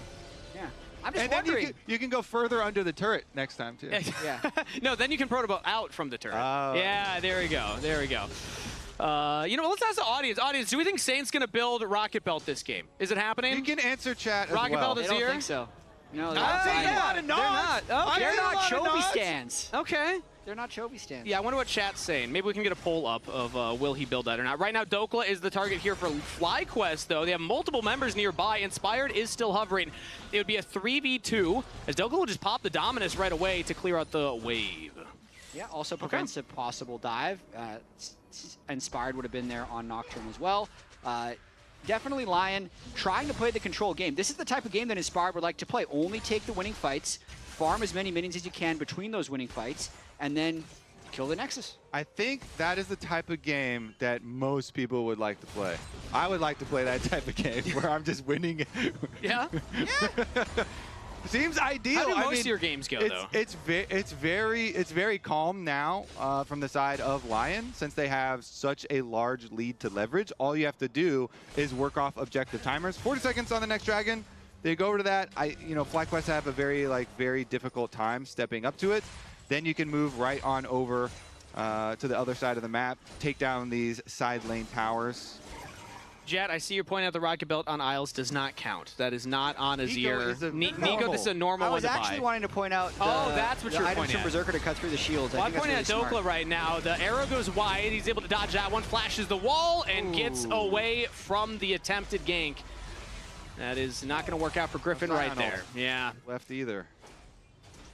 Yeah. I'm just and wondering. Then you can go further under the turret next time, too. Yeah. No, then you can Proto Belt out from the turret. Oh. Yeah, there we go. There we go. You know, let's ask the audience. Audience, do we think Saint's going to build Rocket Belt this game? Is it happening? You can answer chat Rocket as well. Belt is I here? don't think so. No, they're not. They're not. Okay. They're not Chovy stands. Okay. They're not Chovy stands. Yeah, I wonder what chat's saying. Maybe we can get a poll up of will he build that or not. Right now, Dokla is the target here for FlyQuest, though. They have multiple members nearby. Inspired is still hovering. It would be a 3v2, as Dokla will just pop the Dominus right away to clear out the wave. Yeah, also prevents a possible dive. Inspired would have been there on Nocturne as well. definitely Lyon trying to play the control game. This is the type of game that Inspired would like to play. Only take the winning fights, farm as many minions as you can between those winning fights, and then kill the Nexus. I think that is the type of game that most people would like to play. I would like to play that type of game where I'm just winning. Yeah? Seems ideal. How do most of your games go, though? It's very calm now from the side of Lyon, since they have such a large lead to leverage. All you have to do is work off objective timers. 40 seconds on the next dragon. They go over to that. FlyQuest have a very difficult time stepping up to it. Then you can move right on over to the other side of the map, take down these side lane towers. Jet, I see you're pointing out the rocket belt on Isles does not count. That is not on Azir. Nico, this is a normal one to buy. I was actually wanting to point out that's what you're items pointing from at. Berserker to cut through the shields. Well, I'm pointing really at Dokla right now. The arrow goes wide. He's able to dodge that one, flashes the wall, and gets away from the attempted gank. That is not going to work out for Griffin right there. Yeah. Left either.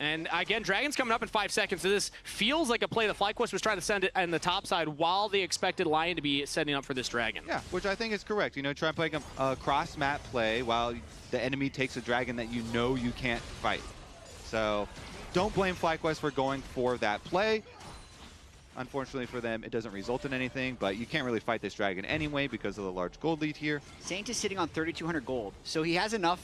And again, Dragon's coming up in 5 seconds, so this feels like a play that FlyQuest was trying to send it on the top side while they expected Lyon to be setting up for this Dragon. Yeah, which I think is correct. Try and play a cross-map play while the enemy takes a Dragon that you know you can't fight. So don't blame FlyQuest for going for that play. Unfortunately for them, it doesn't result in anything, but you can't really fight this Dragon anyway because of the large gold lead here. Saint is sitting on 3,200 gold, so he has enough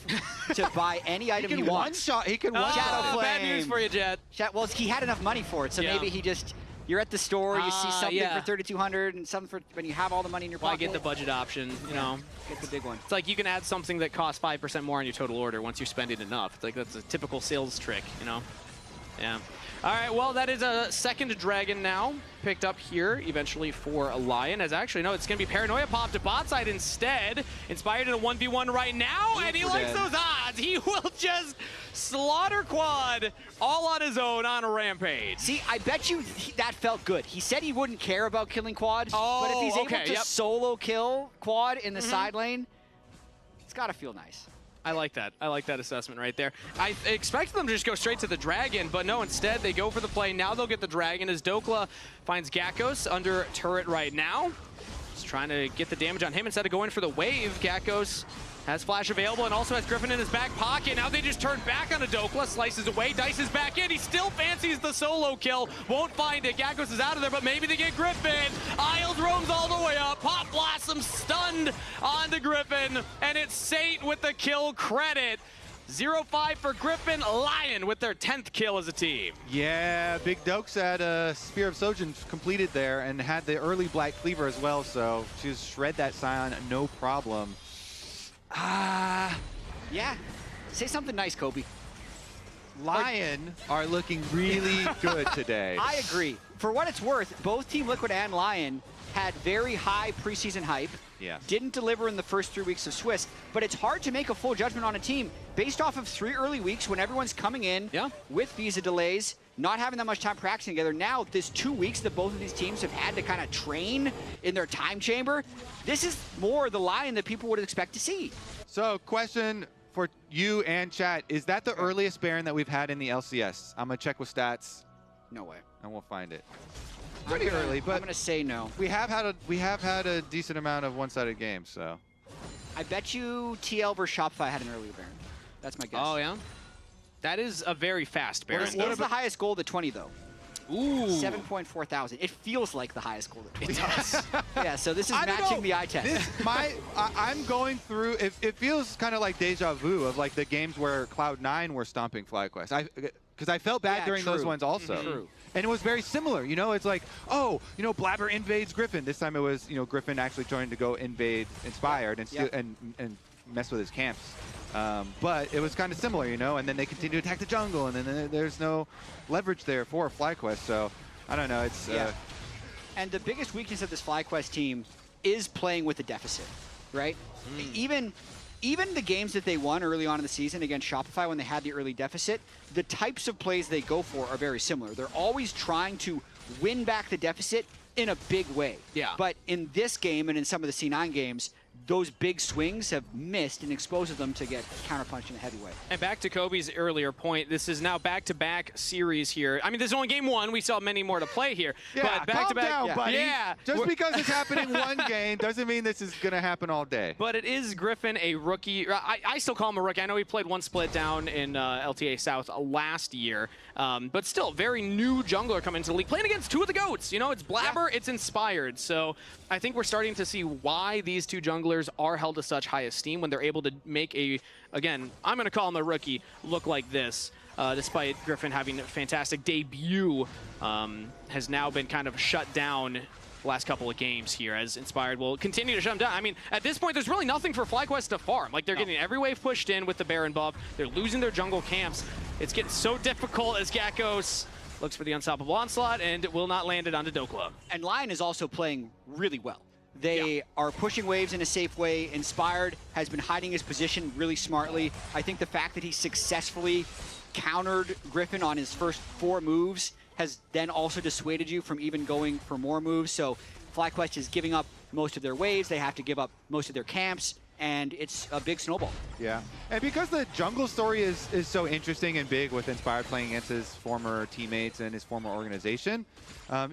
to buy any item he wants. He can one-shot. Shadow Flame. Bad news for you, Jet. Well, he had enough money for it, so maybe he just... You're at the store, you see something for 3,200 and something for when you have all the money in your pocket. I get the budget option, you know. Get the big one. It's like you can add something that costs 5% more on your total order once you're spending enough. It's like that's a typical sales trick, you know. Yeah. All right, well, that is a second Dragon now picked up here eventually for a Lyon. As actually, no, it's going to be Paranoia popped to bot side instead. Inspired in a 1v1 right now, and he likes those odds. He will just slaughter Quad all on his own on a rampage. See, I bet you that felt good. He said he wouldn't care about killing Quad, but if he's able to solo kill Quad in the side lane, it's got to feel nice. I like that. I like that assessment right there. I expect them to just go straight to the Dragon, but no, instead they go for the play. Now they'll get the Dragon as Dokla finds Gakkos under turret right now. Just trying to get the damage on him instead of going for the wave. Gakkos has flash available and also has Griffin in his back pocket. Now they just turn back on a Dokla, slices away, dices back in. He still fancies the solo kill. Won't find it. Gakkos is out of there, but maybe they get Griffin. Isles roams all the way up. Pop Blossom stunned onto Griffin, and it's Saint with the kill credit. 0-5 for Griffin. Lyon with their 10th kill as a team. Yeah, Big Dokes had a Spear of Sojin completed there and had the early Black Cleaver as well, so she's shred that Scion no problem. Yeah. Say something nice, Kobe. Lyon are looking really good today. I agree. For what it's worth, both Team Liquid and Lyon had very high preseason hype. Yeah. Didn't deliver in the first 3 weeks of Swiss, but it's hard to make a full judgment on a team based off of 3 early weeks when everyone's coming in with visa delays, not having that much time practicing together. Now, this 2 weeks that both of these teams have had to kind of train in their time chamber, this is more the Lyon that people would expect to see. So, question for you and chat, is that the earliest Baron that we've had in the LCS? I'm gonna check with stats. No way. And we'll find it. Pretty early, but I'm gonna say no. We have had a decent amount of one-sided games, so. I bet you TL versus Shopify had an earlier Baron. That's my guess. Oh yeah, that is a very fast Baron. What is the highest gold at 20 though? Ooh. 7.4 thousand. It feels like the highest gold at 20. It does. Yeah, so this is matching the eye test. I'm going through, it feels kind of like deja vu of like the games where Cloud9 were stomping FlyQuest. Because I felt bad during those ones also. True. And it was very similar, it's like, oh, Blabber invades Griffin. This time it was, Griffin actually trying to go invade Inspired and steal, and mess with his camps. But it was kind of similar, and then they continue to attack the jungle, and then there's no leverage there for FlyQuest. So I don't know. It's and the biggest weakness of this FlyQuest team is playing with a deficit, right? Even the games that they won early on in the season against Shopify when they had the early deficit, the types of plays they go for are very similar. They're always trying to win back the deficit in a big way. Yeah. But in this game and in some of the C9 games, those big swings have missed and exposes them to get counterpunched in a heavyweight. And back to Kobe's earlier point, this is now back-to-back series here. I mean, this is only game 1. We still have many more to play here. Yeah, but back-to-back, calm down, buddy. Yeah. Just because it's happening one game doesn't mean this is going to happen all day. But it is Griffin, a rookie. I still call him a rookie. I know he played one split down in LTA South last year. But still, very new jungler coming into the league. Playing against 2 of the GOATs. You know, it's Blabber, it's Inspired. So I think we're starting to see why these 2 junglers are held to such high esteem when they're able to make a, again, I'm going to call him a rookie, look like this. Despite Griffin having a fantastic debut, has now been kind of shut down the last couple of games here, as Inspired will continue to shut him down. I mean, at this point, there's really nothing for FlyQuest to farm. Like, they're getting every wave pushed in with the Baron buff. They're losing their jungle camps. It's getting so difficult as Gakkos looks for the unstoppable onslaught and will not land it onto Dokla. And Lyon is also playing really well. They are pushing waves in a safe way. Inspired has been hiding his position really smartly. I think the fact that he successfully countered Griffin on his first 4 moves has then also dissuaded you from even going for more moves. So FlyQuest is giving up most of their waves. They have to give up most of their camps, and it's a big snowball. Yeah, and because the jungle story is so interesting and big with Inspired playing against his former teammates and his former organization,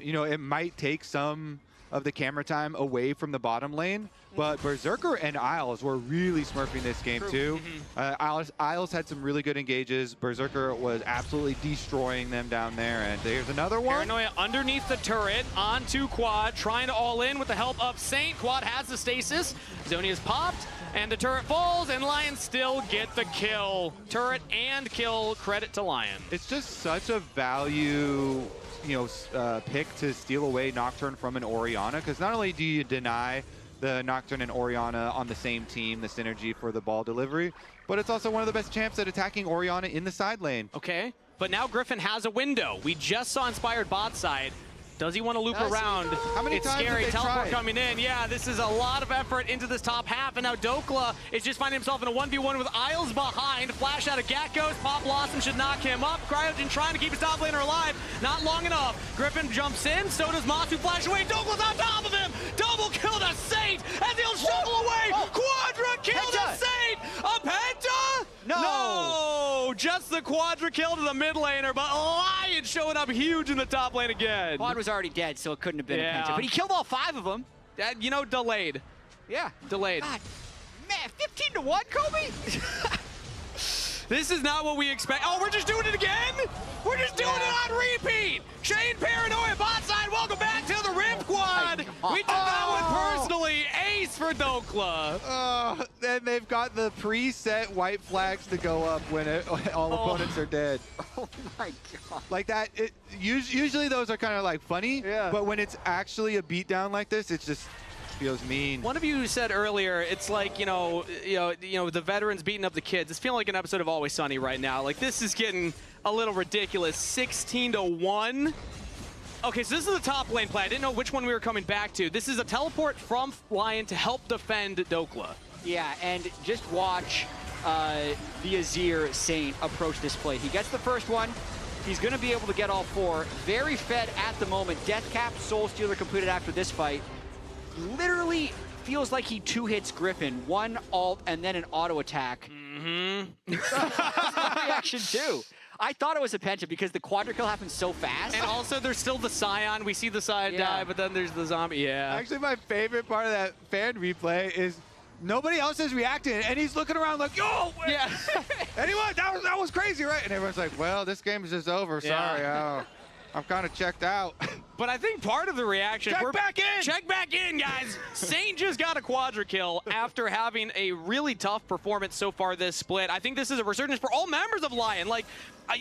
you know, it might take some of the camera time away from the bottom lane, but Berserker and Isles were really smurfing this game too. Isles had some really good engages. Berserker was absolutely destroying them down there, and there's another one. Paranoia underneath the turret, onto Quad, trying to all in with the help of Saint. Quad has the stasis. Zonia's popped, and the turret falls, and Lyon still get the kill. Turret and kill, credit to Lyon. It's just such a value, you know, pick to steal away Nocturne from an Orianna, because not only do you deny the Nocturne and Orianna on the same team, the synergy for the ball delivery, but it's also one of the best champs at attacking Orianna in the side lane. Okay, but now Griffin has a window. We just saw Inspired bot side. Does he want to loop around? How many it's times scary. have they Teleport tried? coming in. Yeah, this is a lot of effort into this top half, and now Dokla is just finding himself in a 1v1 with Isles behind. Flash out of Gakkos. Pop Blossom should knock him up. Cryogen trying to keep his top laner alive. Not long enough. Griffin jumps in. So does Masu. Flash away. Dokla's on top of him. Double kill to Saint as he'll shovel away. Quadra kill to Saint. A penta? No! Just the quadra kill to the mid laner, but Lion showing up huge in the top lane again. Quad was already dead, so it couldn't have been a penta. But he killed all 5 of them. You know, delayed. Yeah. Delayed. God, man, 15-1, Kobe? This is not what we expect. Oh, we're just doing it again? We're just doing it on repeat. Shane Paranoia, bot side, welcome back to the Rip Quad. We took that one personally. Ace for Dokla. And they've got the preset white flags to go up when all opponents are dead. Oh my God. Like that, usually those are kind of like funny, but when it's actually a beatdown like this, it's just feels mean. One of you said earlier, it's like, you know, the veterans beating up the kids. It's feeling like an episode of Always Sunny right now. Like, this is getting a little ridiculous. 16-1. Okay, so this is the top lane play. I didn't know which one we were coming back to. This is a teleport from Lyon to help defend Dokla. Yeah, and just watch the Azir Saint approach this play. He gets the first one. He's going to be able to get all 4. Very fed at the moment. Death Cap, Soul Stealer completed after this fight. Literally feels like he 2-hits Griffin. 1 alt and then an auto attack. Reaction too. I thought it was a penta because the quadra kill happened so fast. And also there's still the Scion. We see the Scion die, but then there's the zombie. Yeah. Actually, my favorite part of that fan replay is nobody else is reacting, and he's looking around like, yo, wait. Yeah. Anyone, that was crazy, right? And everyone's like, well, this game is just over. Sorry, I'm kind of checked out. But I think part of the reaction... Check back in! Check back in, guys! Saint just got a quadra kill after having a really tough performance so far this split. I think this is a resurgence for all members of Lyon. Like,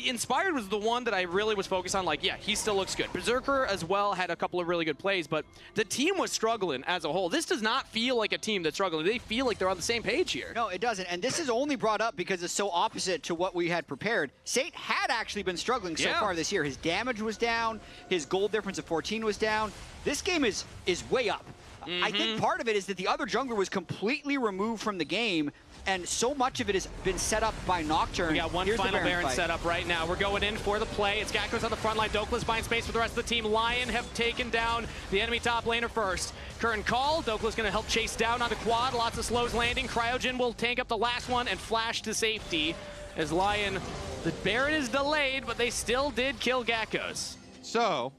Inspired was the one that I really was focused on. Like, yeah, he still looks good. Berserker as well had a couple of really good plays, but the team was struggling as a whole. This does not feel like a team that's struggling. They feel like they're on the same page here. No, it doesn't. And this is only brought up because it's so opposite to what we had prepared. Saint had actually been struggling so far this year. His damage was down. His gold difference of 14 was down. This game is way up. I think part of it is that the other jungler was completely removed from the game. and so much of it has been set up by Nocturne. We got one final Baron set up right now. We're going in for the play. It's Gakko's on the front line. Dokless buying space for the rest of the team. Lyon have taken down the enemy top laner first. Curtain call. Dokless going to help chase down on the quad. Lots of slows landing. Cryogen will tank up the last one and flash to safety as Lyon, the Baron is delayed, but they still did kill Gakko's. So,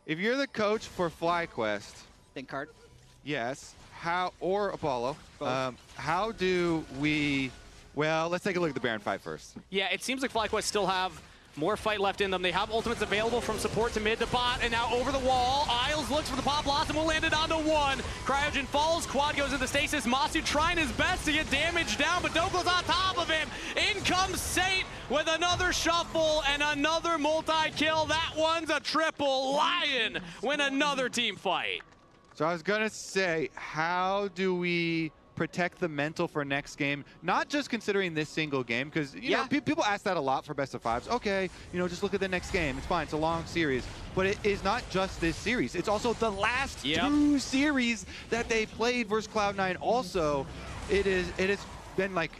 if you're the coach for FlyQuest, think card. Yes. Or Apollo. How do we? Well, let's take a look at the Baron fight first. Yeah, it seems like FlyQuest still have more fight left in them. They have ultimates available from support to mid to bot, and now over the wall. Isles looks for the pop blossom, will land it onto one. Cryogen falls, quad goes into stasis. Masu trying his best to get damage down, but Doko's on top of him. In comes Saint with another shuffle and another multi-kill. That one's a triple. Lyon win another team fight. So I was gonna say, how do we protect the mental for next game? Not just considering this single game, because you know people ask that a lot for best of fives. Okay, just look at the next game. It's fine. It's a long series, but it is not just this series. It's also the last two series that they played versus Cloud9. Also, it has been like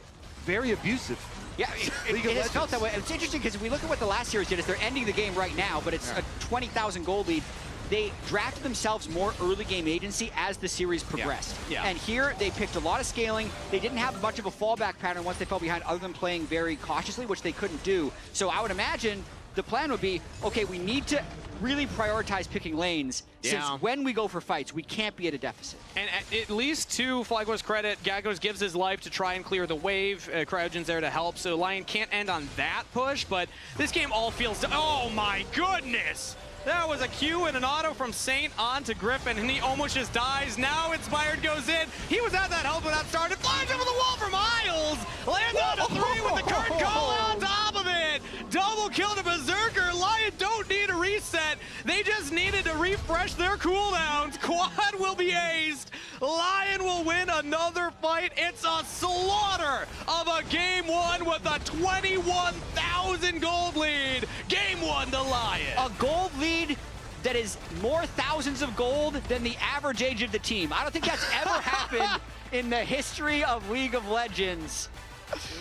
very abusive. Yeah, it has felt that way. It's interesting because if we look at what the last series did, is they're ending the game right now, but it's a 20,000 gold lead. They drafted themselves more early game agency as the series progressed. And here they picked a lot of scaling. They didn't have much of a fallback pattern once they fell behind, other than playing very cautiously, which they couldn't do. So I would imagine the plan would be, okay, we need to really prioritize picking lanes, since when we go for fights, we can't be at a deficit. And at least to FlyQuest credit, Gakko's gives his life to try and clear the wave. Cryogen's there to help, so Lyon can't end on that push, but this game all feels... Oh my goodness! That was a Q and an auto from Saint on to Griffin, and he almost just dies. Now Inspired goes in. He was at that help when that started. Flies over the wall for Miles. Lands on a 3 with the curtain call on top of it. Double kill to Berserker. Lyon don't need a reset. They just needed to refresh their cooldowns. Quad will be aced. Lyon will win another fight. It's a slaughter of a game one with a 21,000 gold lead. Game one to Lyon. A gold lead that is more thousands of gold than the average age of the team. I don't think that's ever happened in the history of League of Legends.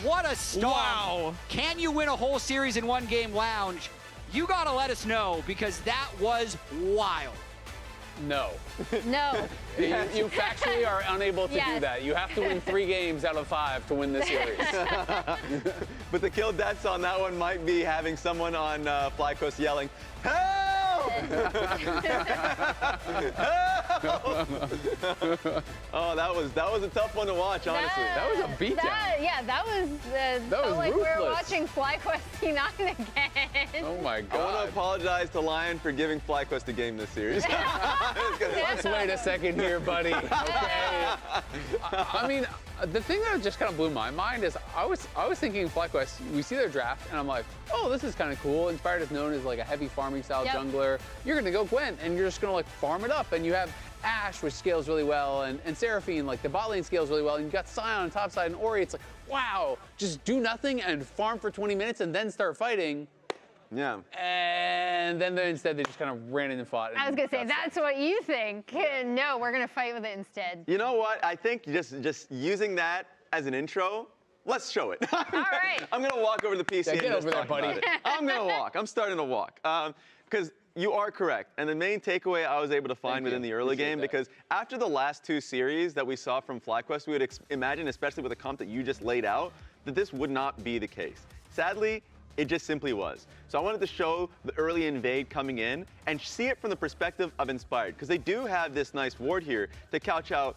What a start. Wow. Can you win a whole series in one game, Lounge? You gotta let us know, because that was wild. No. No. You factually are unable to do that. You have to win 3 games out of 5 to win this series. But the kill deaths on that one might be having someone on FlyQuest yelling, "Help!" Help! Oh, that was a tough one to watch, honestly. That was a beatdown. That was felt like we were watching FlyQuest C9 again. Oh my God. I want to apologize to Lyon for giving FlyQuest a game this series. Let's wait a second here, buddy. Okay. I mean, the thing that just kind of blew my mind is I was thinking FlyQuest, we see their draft, and I'm like, oh, this is kind of cool. Inspired is known as like a heavy farming style jungler. You're going to go Gwent, and you're just going to like farm it up, and you have Ashe, which scales really well, and Seraphine, like the bot lane scales really well, and you got Sion on top side, and Ori. It's like, wow, just do nothing and farm for 20 minutes and then start fighting. Yeah. And then instead they just kind of ran in and fought. I was going to say, that's what you think. No, we're going to fight with it instead. You know what? I think just using that as an intro, let's show it. All right. I'm going to walk over to the PC and get just over there, talk buddy. about it. I'm going to walk. I'm starting to walk. Because you are correct. And the main takeaway I was able to find within the early game, because after the last 2 series that we saw from FlyQuest, we would imagine, especially with the comp that you just laid out, that this would not be the case. Sadly, it just simply was. So I wanted to show the early invade coming in and see it from the perspective of Inspired, because they do have this nice ward here to couch out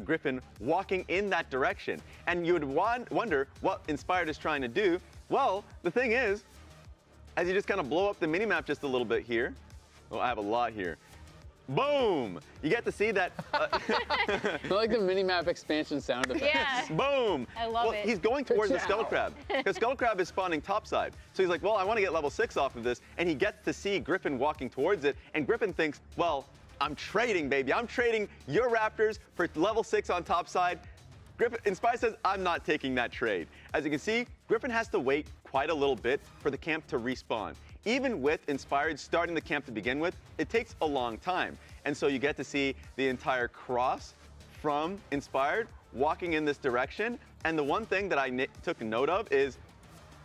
Griffin walking in that direction. And you would wonder what Inspired is trying to do. Well, the thing is, as you just kind of blow up the minimap just a little bit here, well, I have a lot here. Boom! You get to see that. I like the minimap expansion sound effects. Yeah. Boom! I love it. He's going towards the Skull Crab, because Skull Crab is spawning topside. So he's like, well, I want to get level 6 off of this, and he gets to see Griffin walking towards it, and Griffin thinks, well, I'm trading, baby. I'm trading your Raptors for level 6 on topside. Inspire says, I'm not taking that trade. As you can see, Griffin has to wait quite a little bit for the camp to respawn. Even with Inspired starting the camp to begin with, it takes a long time. And so you get to see the entire cross from Inspired walking in this direction, And the one thing that I took note of is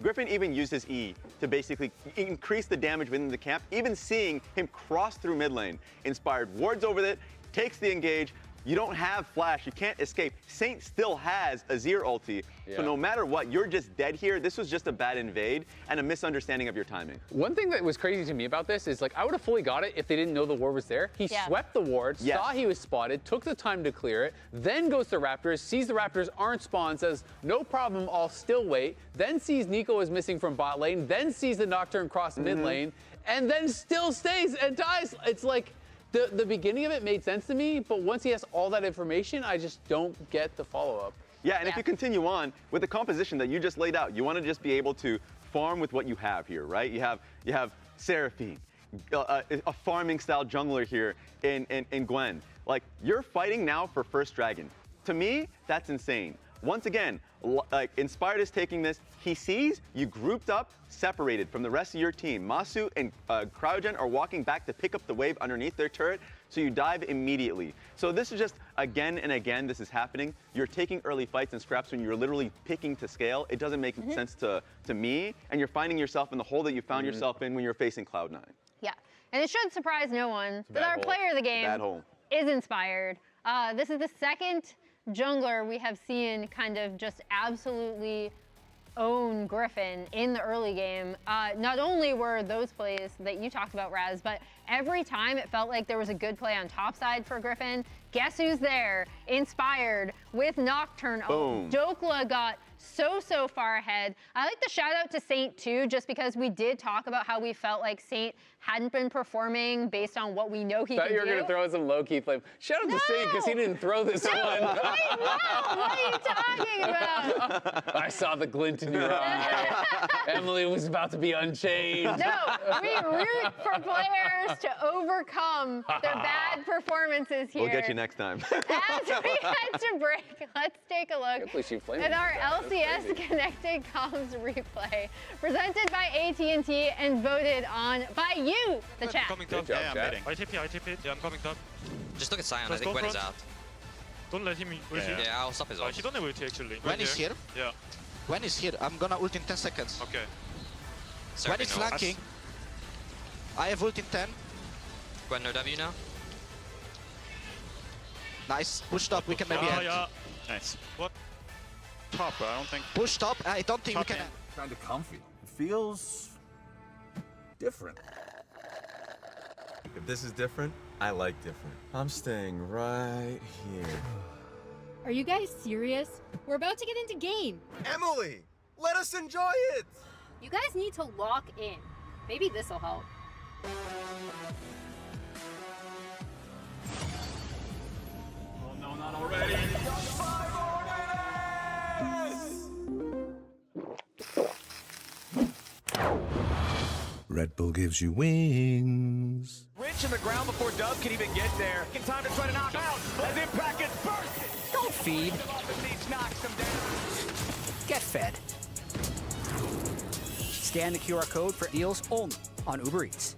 Griffin even used his E to basically increase the damage within the camp, even seeing him cross through mid lane. Inspired wards over it, takes the engage. You don't have flash, you can't escape. Saint still has a Azir ulti, so no matter what, you're just dead here. This was just a bad invade and a misunderstanding of your timing. One thing that was crazy to me about this is, like, I would have fully got it if they didn't know the ward was there. He swept the ward, saw he was spotted, took the time to clear it, then goes to Raptors, sees the Raptors aren't spawned, says, no problem, I'll still wait, then sees Nico is missing from bot lane, then sees the Nocturne cross mid lane, and then still stays and dies. It's like, the beginning of it made sense to me, but once he has all that information, I just don't get the follow-up. Yeah, and if you continue on with the composition that you just laid out, you want to just be able to farm with what you have here, right? You have Seraphine, a farming style jungler here in Gwen. Like, you're fighting now for first dragon. To me, that's insane. Once again, like, Inspired is taking this. He sees you grouped up, separated from the rest of your team. Masu and Cryogen are walking back to pick up the wave underneath their turret, so you dive immediately. So this is just, again and again, this is happening. You're taking early fights and scraps when you're literally picking to scale. It doesn't make sense to me, and you're finding yourself in the hole that you found yourself in when you're facing Cloud9. Yeah, and it should surprise no one that our player of the game is Inspired. This is the second jungler we have seen kind of just absolutely own Griffin in the early game. Not only were those plays that you talked about, Raz, but every time it felt like there was a good play on top side for Griffin. Guess who's there? Inspired with Nocturne. Boom. Dokla got so far ahead. I like the shout out to Saint too, just because we did talk about how we felt like Saint hadn't been performing based on what we know he can do. I thought you were going to throw some low-key flame. Shout out to Saint because he didn't throw this one. What are you talking about? I saw the glint in your eye. Emily was about to be unchained. No, we root for players to overcome their bad performances here. We'll get you next time. As we head to break, let's take a look at our LCS Connected Comms replay, presented by AT&T and voted on by you, the chat. Coming top. Yeah, I TP. Yeah, I'm coming top. Just look at Sion. I Just think go Gwen is front. out. Don't let him ulti. Yeah, I'll stop his ult. He don't have ulti actually. Gwen is here. Yeah. Gwen is here. I'm gonna ult in 10 seconds. Okay. Gwen is flanking. I have ult in 10. Gwen no W now. Nice. Push top. We can maybe end. Yeah. Nice. What? Top, bro. I don't think. Push top. I don't think we can. Kind of comfy. It feels different. If this is different, I like different. I'm staying right here. Are you guys serious? We're about to get into game. Emily, let us enjoy it! You guys need to lock in. Maybe this'll help. Oh no, not already. Red Bull gives you wings. Rich in the ground before Dove can even get there. In time to try to knock out as Impact gets bursted. Don't feed. Get fed. Scan the QR code for deals only on Uber Eats.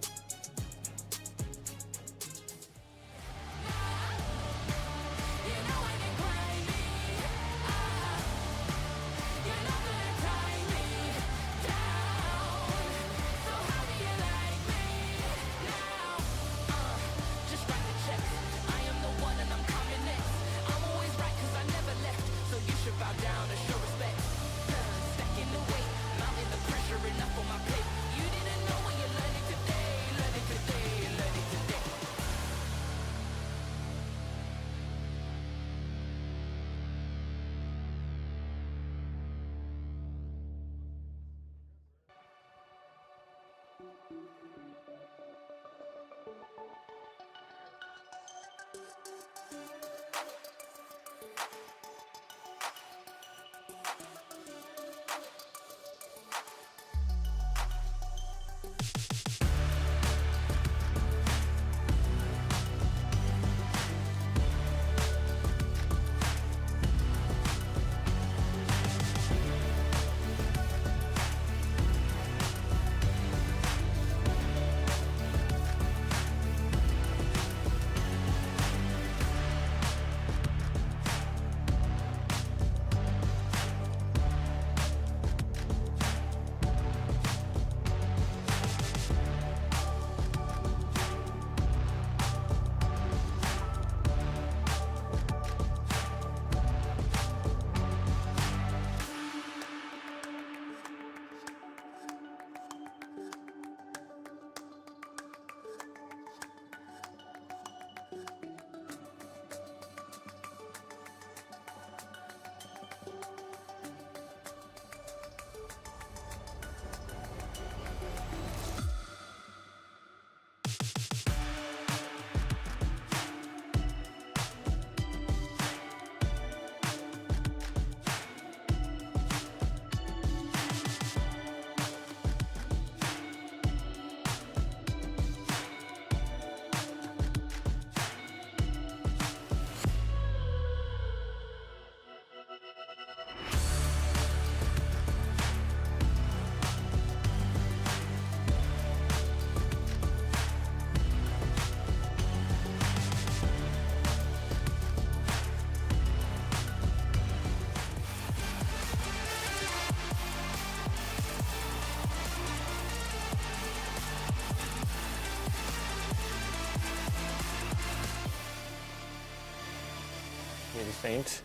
with Saint.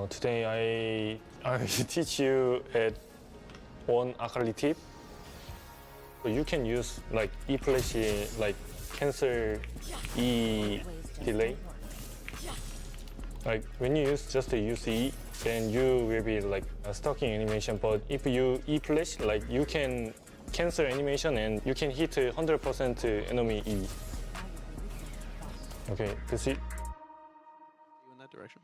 Today I teach you at one Akali tip. You can use like E flash, like cancel E delay. Like when you use E, then you will be like a stocking animation. But if you E flash, like you can cancel animation and you can hit 100% enemy E. Okay, that's it. In that direction.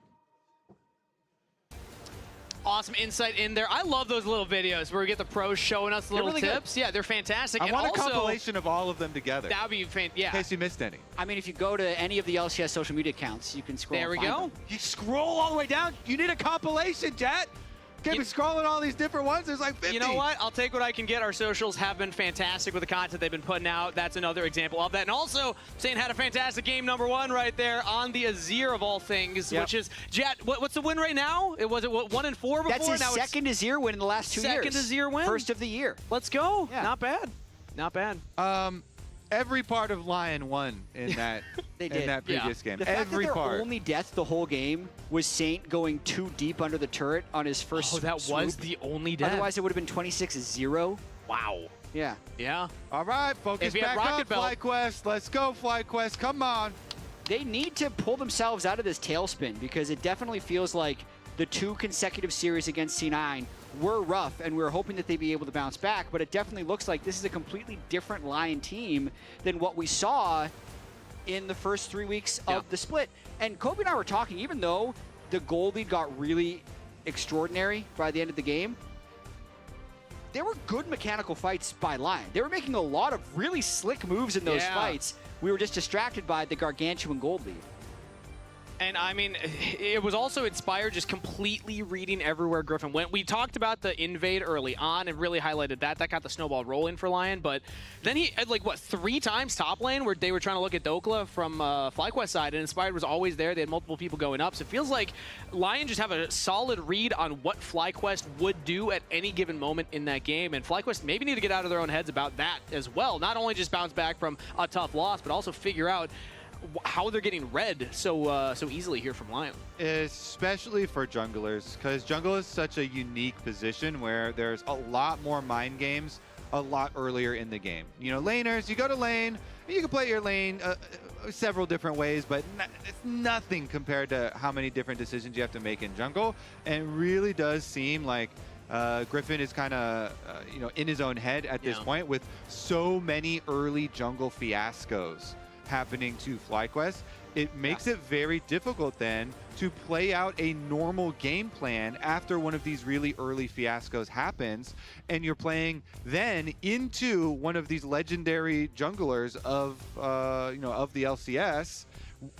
Awesome insight in there. I love those little videos where we get the pros showing us little really tips. good. Yeah, they're fantastic. I and want also, a compilation of all of them together. That would be fantastic. Yeah. In case you missed any. I mean, if you go to any of the LCS social media accounts, you can scroll. There we go. You scroll all the way down. You need a compilation, Jet. Can't be scrolling all these different ones. There's like 50. You know what? I'll take what I can get. Our socials have been fantastic with the content they've been putting out. That's another example of that. And also, Saint had a fantastic game #1 right there on the Azir of all things, which is, Jet, what's the win right now? Was it 1-4 before? That's his now second Azir win in the last 2 years. Second Azir win? First of the year. Let's go. Yeah. Not bad. Not bad. Every part of Lyon won in that in that previous game. The fact Every that their part. only death the whole game was Saint going too deep under the turret on his first Oh, that swoop. was the only death. Otherwise, it would have been 26-0. Wow. Yeah. Yeah. All right, focus If you had back Rocket up, Belt- FlyQuest. Let's go, FlyQuest. Come on. They need to pull themselves out of this tailspin because it definitely feels like the 2 consecutive series against C9 were rough, and we were hoping that they'd be able to bounce back, but it definitely looks like this is a completely different Lion team than what we saw in the first 3 weeks of the split. And Kobe and I were talking, even though the gold lead got really extraordinary by the end of the game, there were good mechanical fights by Lion. They were making a lot of really slick moves in those fights. We were just distracted by the gargantuan gold lead. And I mean, it was also inspired just completely reading everywhere Griffin went. We talked about the invade early on and really highlighted that. That got the snowball rolling for Lyon. But then he had like, what, 3 times top lane where they were trying to look at Dokla from FlyQuest side, and Inspired was always there. They had multiple people going up. So it feels like Lyon just have a solid read on what FlyQuest would do at any given moment in that game. And FlyQuest maybe need to get out of their own heads about that as well. Not only just bounce back from a tough loss, but also figure out how they're getting read so easily here from Lyon. Especially for junglers, because jungle is such a unique position where there's a lot more mind games a lot earlier in the game. You know, laners, you go to lane, you can play your lane several different ways, but it's nothing compared to how many different decisions you have to make in jungle. And it really does seem like Griffin is kind of, you know, in his own head at this point with so many early jungle fiascos happening to FlyQuest. It makes it very difficult then to play out a normal game plan after one of these really early fiascos happens, and you're playing then into one of these legendary junglers of you know, of the LCS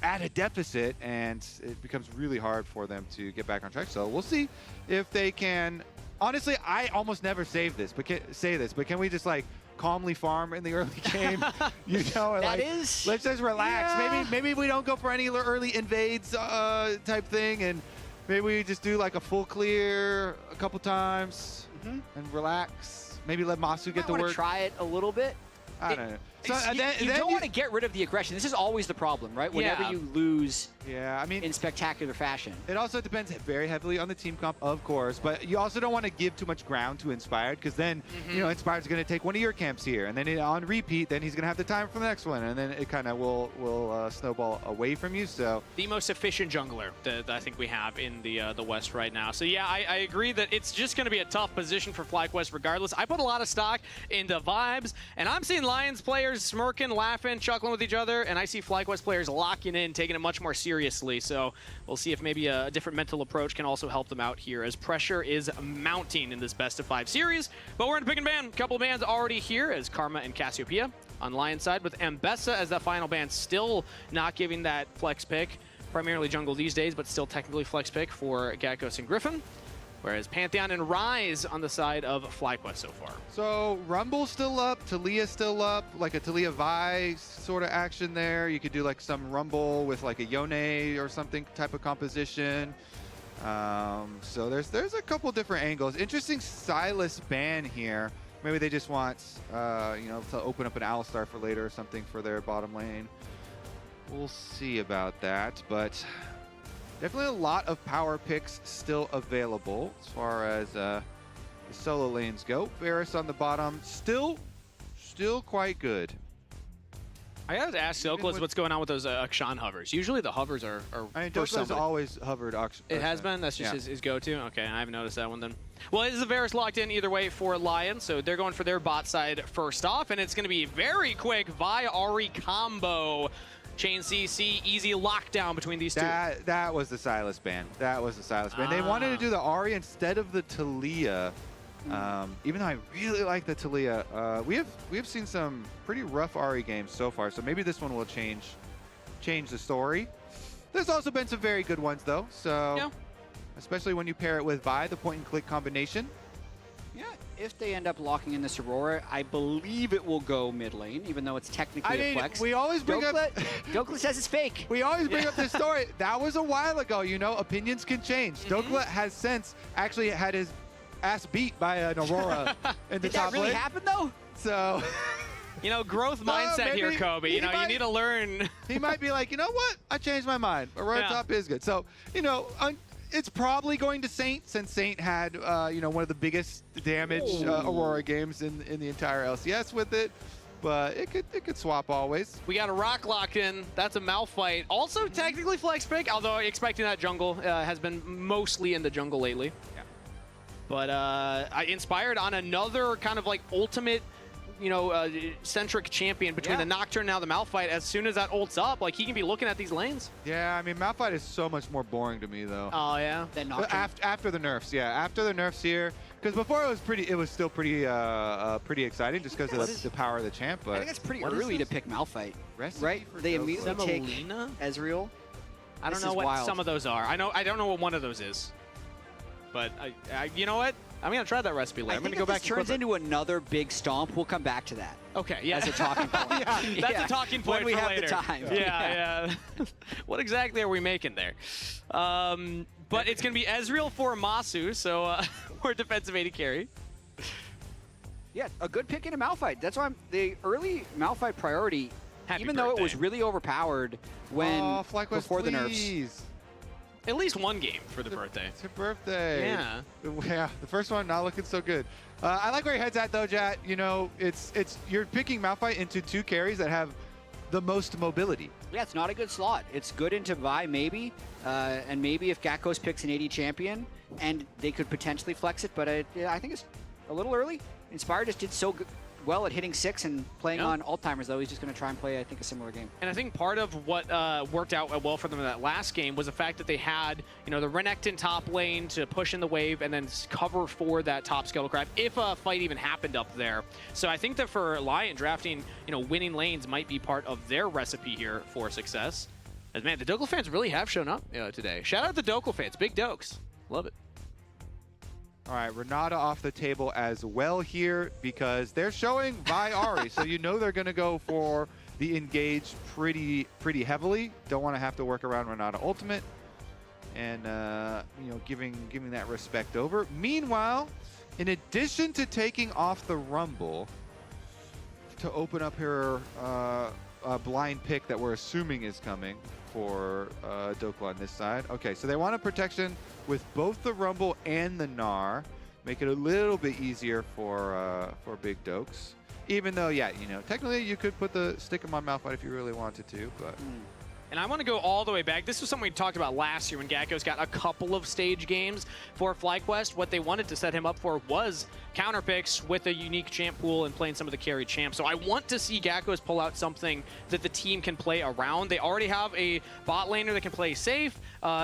at a deficit, and it becomes really hard for them to get back on track. So we'll see if they can. Honestly, I almost never say this, but can we just like calmly farm in the early game? You know, that like, is. let's just relax. Yeah. Maybe we don't go for any early invades type thing, and maybe we just do like a full clear a couple times and relax. Maybe let Masu get the word. Try it a little bit. I don't know. So, you don't want to get rid of the aggression. This is always the problem, right? Whenever you lose I mean, in spectacular fashion. It also depends very heavily on the team comp, of course, but you also don't want to give too much ground to Inspired, because then, you know, Inspired's going to take one of your camps here, and then on repeat, then he's going to have the time for the next one, and then it kind of will snowball away from you. So the most efficient jungler that I think we have in the West right now. So yeah, I agree that it's just going to be a tough position for FlyQuest regardless. I put a lot of stock into vibes, and I'm seeing Lions players smirking, laughing, chuckling with each other, and I see FlyQuest players locking in, taking it much more seriously. So we'll see if maybe a different mental approach can also help them out here, as pressure is mounting in this best-of-5 series. But we're in a pick and ban. A couple of bans already here, as Karma and Cassiopeia on Lion's side, with Mbessa as that final ban, still not giving that flex pick. Primarily jungle these days, but still technically flex pick for Gatkos and Griffin. Whereas Pantheon and Rise on the side of FlyQuest so far. So Rumble's still up, Talia's still up, like a Talia Vi sort of action there. You could do like some Rumble with like a Yone or something type of composition. So there's a couple different angles. Interesting Silas ban here. Maybe they just want, you know, to open up an Alistar for later or something for their bottom lane. We'll see about that, but Definitely a lot of power picks still available as far as the solo lanes go. Varus on the bottom, still quite good. I gotta ask Silkless what's going on with those Akshan hovers. Usually the hovers are I mean, for Dokla's somebody. always hovered. It has been? That's just his go-to? Okay, I haven't noticed that one then. Well, is the Varus locked in either way for Lyon, so they're going for their bot side first off, and it's going to be very quick Vi-Ari combo. Chain CC, easy lockdown between these two. That was the Sylas ban. That was the Sylas ban. They wanted to do the Ahri instead of the Taliyah. Even though I really like the Taliyah, we have seen some pretty rough Ahri games so far, so maybe this one will change the story. There's also been some very good ones though, so especially when you pair it with Vi, the point and click combination. Yeah, if they end up locking in this Aurora, I believe it will go mid lane, even though it's technically a flex. We always bring up Dokla says it's fake. We always bring up this story. That was a while ago, you know. Opinions can change. Dokla has since actually had his ass beat by an Aurora in the top lane. Did that really happen though? So, you know, growth mindset here, Kobe. You know, you need to learn. He might be like, you know what? I changed my mind. Aurora top is good. So, you know, it's probably going to Saint, since Saint had, you know, one of the biggest damage Aurora games in the entire LCS with it. But it could swap always. We got a Rock locked in. That's a Malphite. Also technically flex pick, although expecting that jungle has been mostly in the jungle lately. Yeah. But I inspired on another kind of like ultimate, you know, centric champion between the Nocturne and now the Malphite. As soon as that ults up, like he can be looking at these lanes. Yeah, I mean, Malphite is so much more boring to me though. Oh yeah. Then Nocturne. After the nerfs, after the nerfs here. Because before it was still pretty exciting just because of the power of the champ. But I think it's pretty early to pick Malphite, right? They immediately take Ezreal. I don't know what some of those are. I don't know what one of those is. But you know what? I'm gonna try that recipe later. I'm gonna go back. If this turns into another big stomp, we'll come back to that. Okay, yeah. As a talking point. That's a talking point when we for have later. the time. Yeah. What exactly are we making there? But it's gonna be Ezreal for Masu, so more defensive AD carry. Yeah, a good pick into Malphite. That's why the early Malphite priority, even though it was really overpowered when before the nerfs. At least one game for the birthday. It's your birthday. Yeah. Yeah, the first one not looking so good. I like where your head's at though, Jat. You know, you're picking Malphite into two carries that have the most mobility. Yeah, it's not a good slot. It's good into Vi maybe, and maybe if Gakkos picks an AD champion, and they could potentially flex it, but I think it's a little early. Inspire just did so well at hitting 6 and playing on alt-timers, though. He's just going to try and play, I think, a similar game. And I think part of what worked out well for them in that last game was the fact that they had, you know, the Renekton top lane to push in the wave and then cover for that top Scuttlecraft if a fight even happened up there. So I think that for Lyon, drafting, you know, winning lanes might be part of their recipe here for success. As man, the Dokla fans really have shown up today. Shout out the Dokla fans, big Dokes, love it. All right, Renata off the table as well here because they're showing Vi-Ari, so you know they're going to go for the engage pretty heavily. Don't want to have to work around Renata ultimate, and you know, giving that respect over. Meanwhile, in addition to taking off the Rumble to open up her blind pick that we're assuming is coming for Dokla on this side. Okay, so they want a protection with both the Rumble and the Gnar. Make it a little bit easier for big Dokes. Even though, yeah, you know, technically you could stick him on Malphite if you really wanted to, but... And I want to go all the way back. This was something we talked about last year when Gakkos got a couple of stage games for FlyQuest. What they wanted to set him up for was counter picks with a unique champ pool and playing some of the carry champs. So I want to see Gakkos pull out something that the team can play around. They already have a bot laner that can play safe.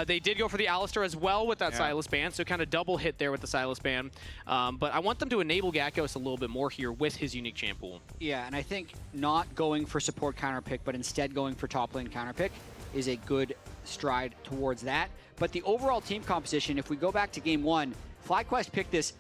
They did go for the Alistar as well with that Sylas ban, so kind of double hit there with the Sylas ban. But I want them to enable Gakkos a little bit more here with his unique champ pool. Yeah, and I think not going for support counter pick, but instead going for top lane counter pick is a good stride towards that. But the overall team composition, if we go back to game 1, FlyQuest picked this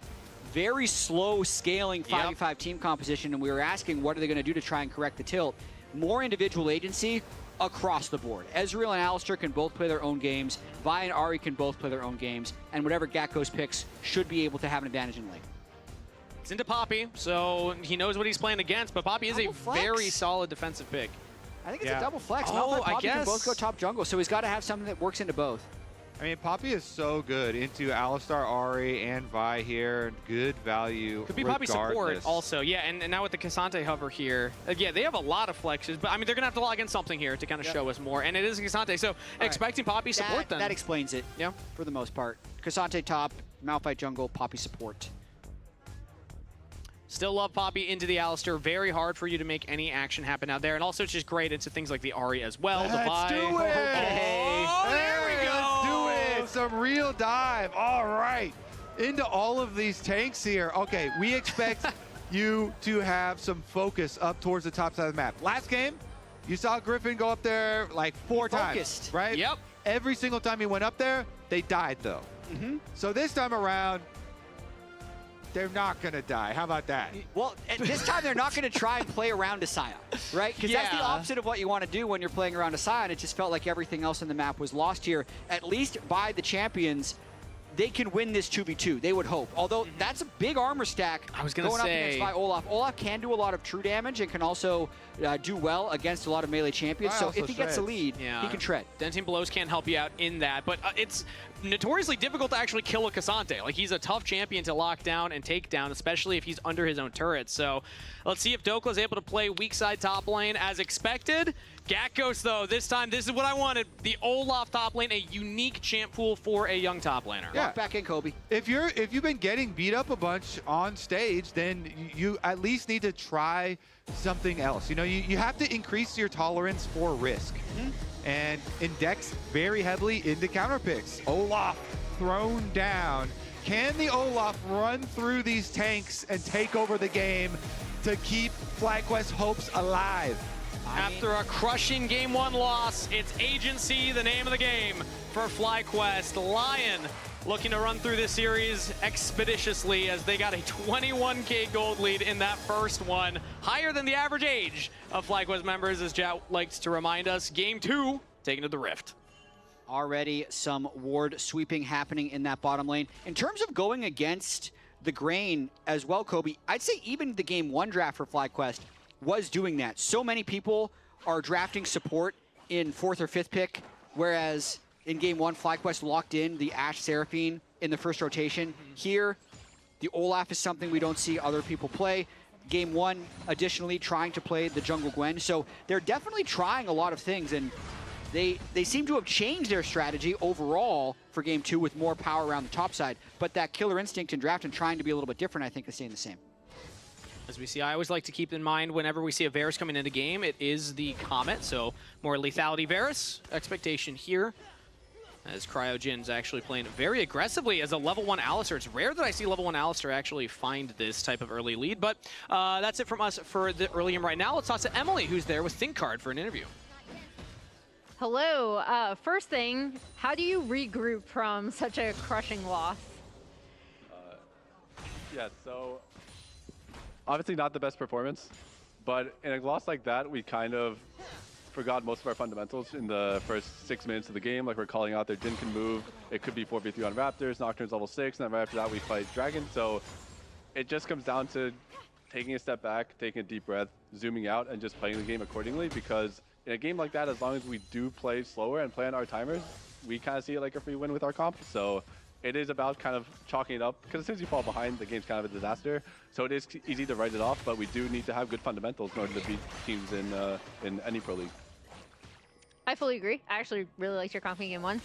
very slow scaling 5v5 team composition, and we were asking what are they going to do to try and correct the tilt. More individual agency across the board. Ezreal and Alistar can both play their own games. Vi and Ahri can both play their own games. And whatever Gakkos picks should be able to have an advantage in lane. It's into Poppy, so he knows what he's playing against, but Poppy is a very solid defensive pick. I think it's a double flex. Oh, Poppy I guess. can both go top jungle, so he's got to have something that works into both. I mean, Poppy is so good into Alistar, Ahri, and Vi here. Good value. Could be Poppy support also, yeah. And now with the Cassante hover here, yeah, they have a lot of flexes, but I mean, they're gonna have to log in something here to kind of show us more. And it is Cassante, so expecting Poppy support then. That explains it. Yeah, for the most part. Cassante top, Malphite jungle, Poppy support. Still love Poppy into the Alistar. Very hard for you to make any action happen out there. And also it's just great into things like the Ahri as well. Let's do it! Okay. Oh, there we go! Let's do it! Some real dive. All right. Into all of these tanks here. Okay, we expect you to have some focus up towards the top side of the map. Last game, you saw Griffin go up there like 4 times, right? Yep. Every single time he went up there, they died though. So this time around, they're not going to die. How about that? Well, this time they're not going to try and play around a Scion, right? Because that's the opposite of what you want to do when you're playing around a Scion. It just felt like everything else in the map was lost here. At least by the champions, they can win this 2v2. They would hope. Although that's a big armor stack. I was going to say. Going up against Vi Olaf. Olaf can do a lot of true damage and can also do well against a lot of melee champions. So if he gets a lead, he can shred. Denting Blows can't help you out in that, but it's notoriously difficult to actually kill a Cassante. Like, he's a tough champion to lock down and take down, especially if he's under his own turret. So let's see if Dokla's able to play weak side top lane as expected. Gakos, though, this time, this is what I wanted. The Olaf top lane, a unique champ pool for a young top laner. Yeah. Walk back in, Kobe. If you've been getting beat up a bunch on stage, then you at least need to try something else. You know, you have to increase your tolerance for risk. And index very heavily into counter picks. Olaf thrown down. Can the Olaf run through these tanks and take over the game to keep FlyQuest hopes alive? After a crushing Game 1 loss, it's Agency, the name of the game for FlyQuest. Lyon looking to run through this series expeditiously as they got a 21K gold lead in that first one. Higher than the average age of FlyQuest members, as Jat likes to remind us. Game 2, taken to the Rift. Already some ward sweeping happening in that bottom lane. In terms of going against the grain as well, Kobe, I'd say even the Game 1 draft for FlyQuest was doing that. So many people are drafting support in 4th or 5th pick, whereas in Game 1, FlyQuest locked in the Ashe Seraphine in the first rotation. Here, the Olaf is something we don't see other people play. Game 1, additionally, trying to play the Jungle Gwen. So they're definitely trying a lot of things, and they seem to have changed their strategy overall for Game 2 with more power around the top side. But that killer instinct in draft and trying to be a little bit different, I think, is staying the same. As we see, I always like to keep in mind whenever we see a Varus coming into game, it is the Comet, so more lethality Varus. Expectation here, as Cryojin's actually playing very aggressively as a level 1 Alistar. It's rare that I see level 1 Alistar actually find this type of early lead, but that's it from us for the early game right now. Let's talk to Emily, who's there with ThinkCard for an interview. Hello. First thing, how do you regroup from such a crushing loss? Yeah, so obviously not the best performance, but in a loss like that, we kind of forgot most of our fundamentals in the first 6 minutes of the game. Like, we're calling out their Din can move. It could be 4v3 on Raptors, Nocturne's level 6, and then right after that we fight Dragon. So it just comes down to taking a step back, taking a deep breath, zooming out, and just playing the game accordingly, because in a game like that, as long as we do play slower and play on our timers, we kind of see it like a free win with our comp. So it is about kind of chalking it up, because as soon as you fall behind, the game's kind of a disaster. So it is easy to write it off, but we do need to have good fundamentals in order to beat teams in any pro league. I fully agree. I actually really liked your comp in Game 1.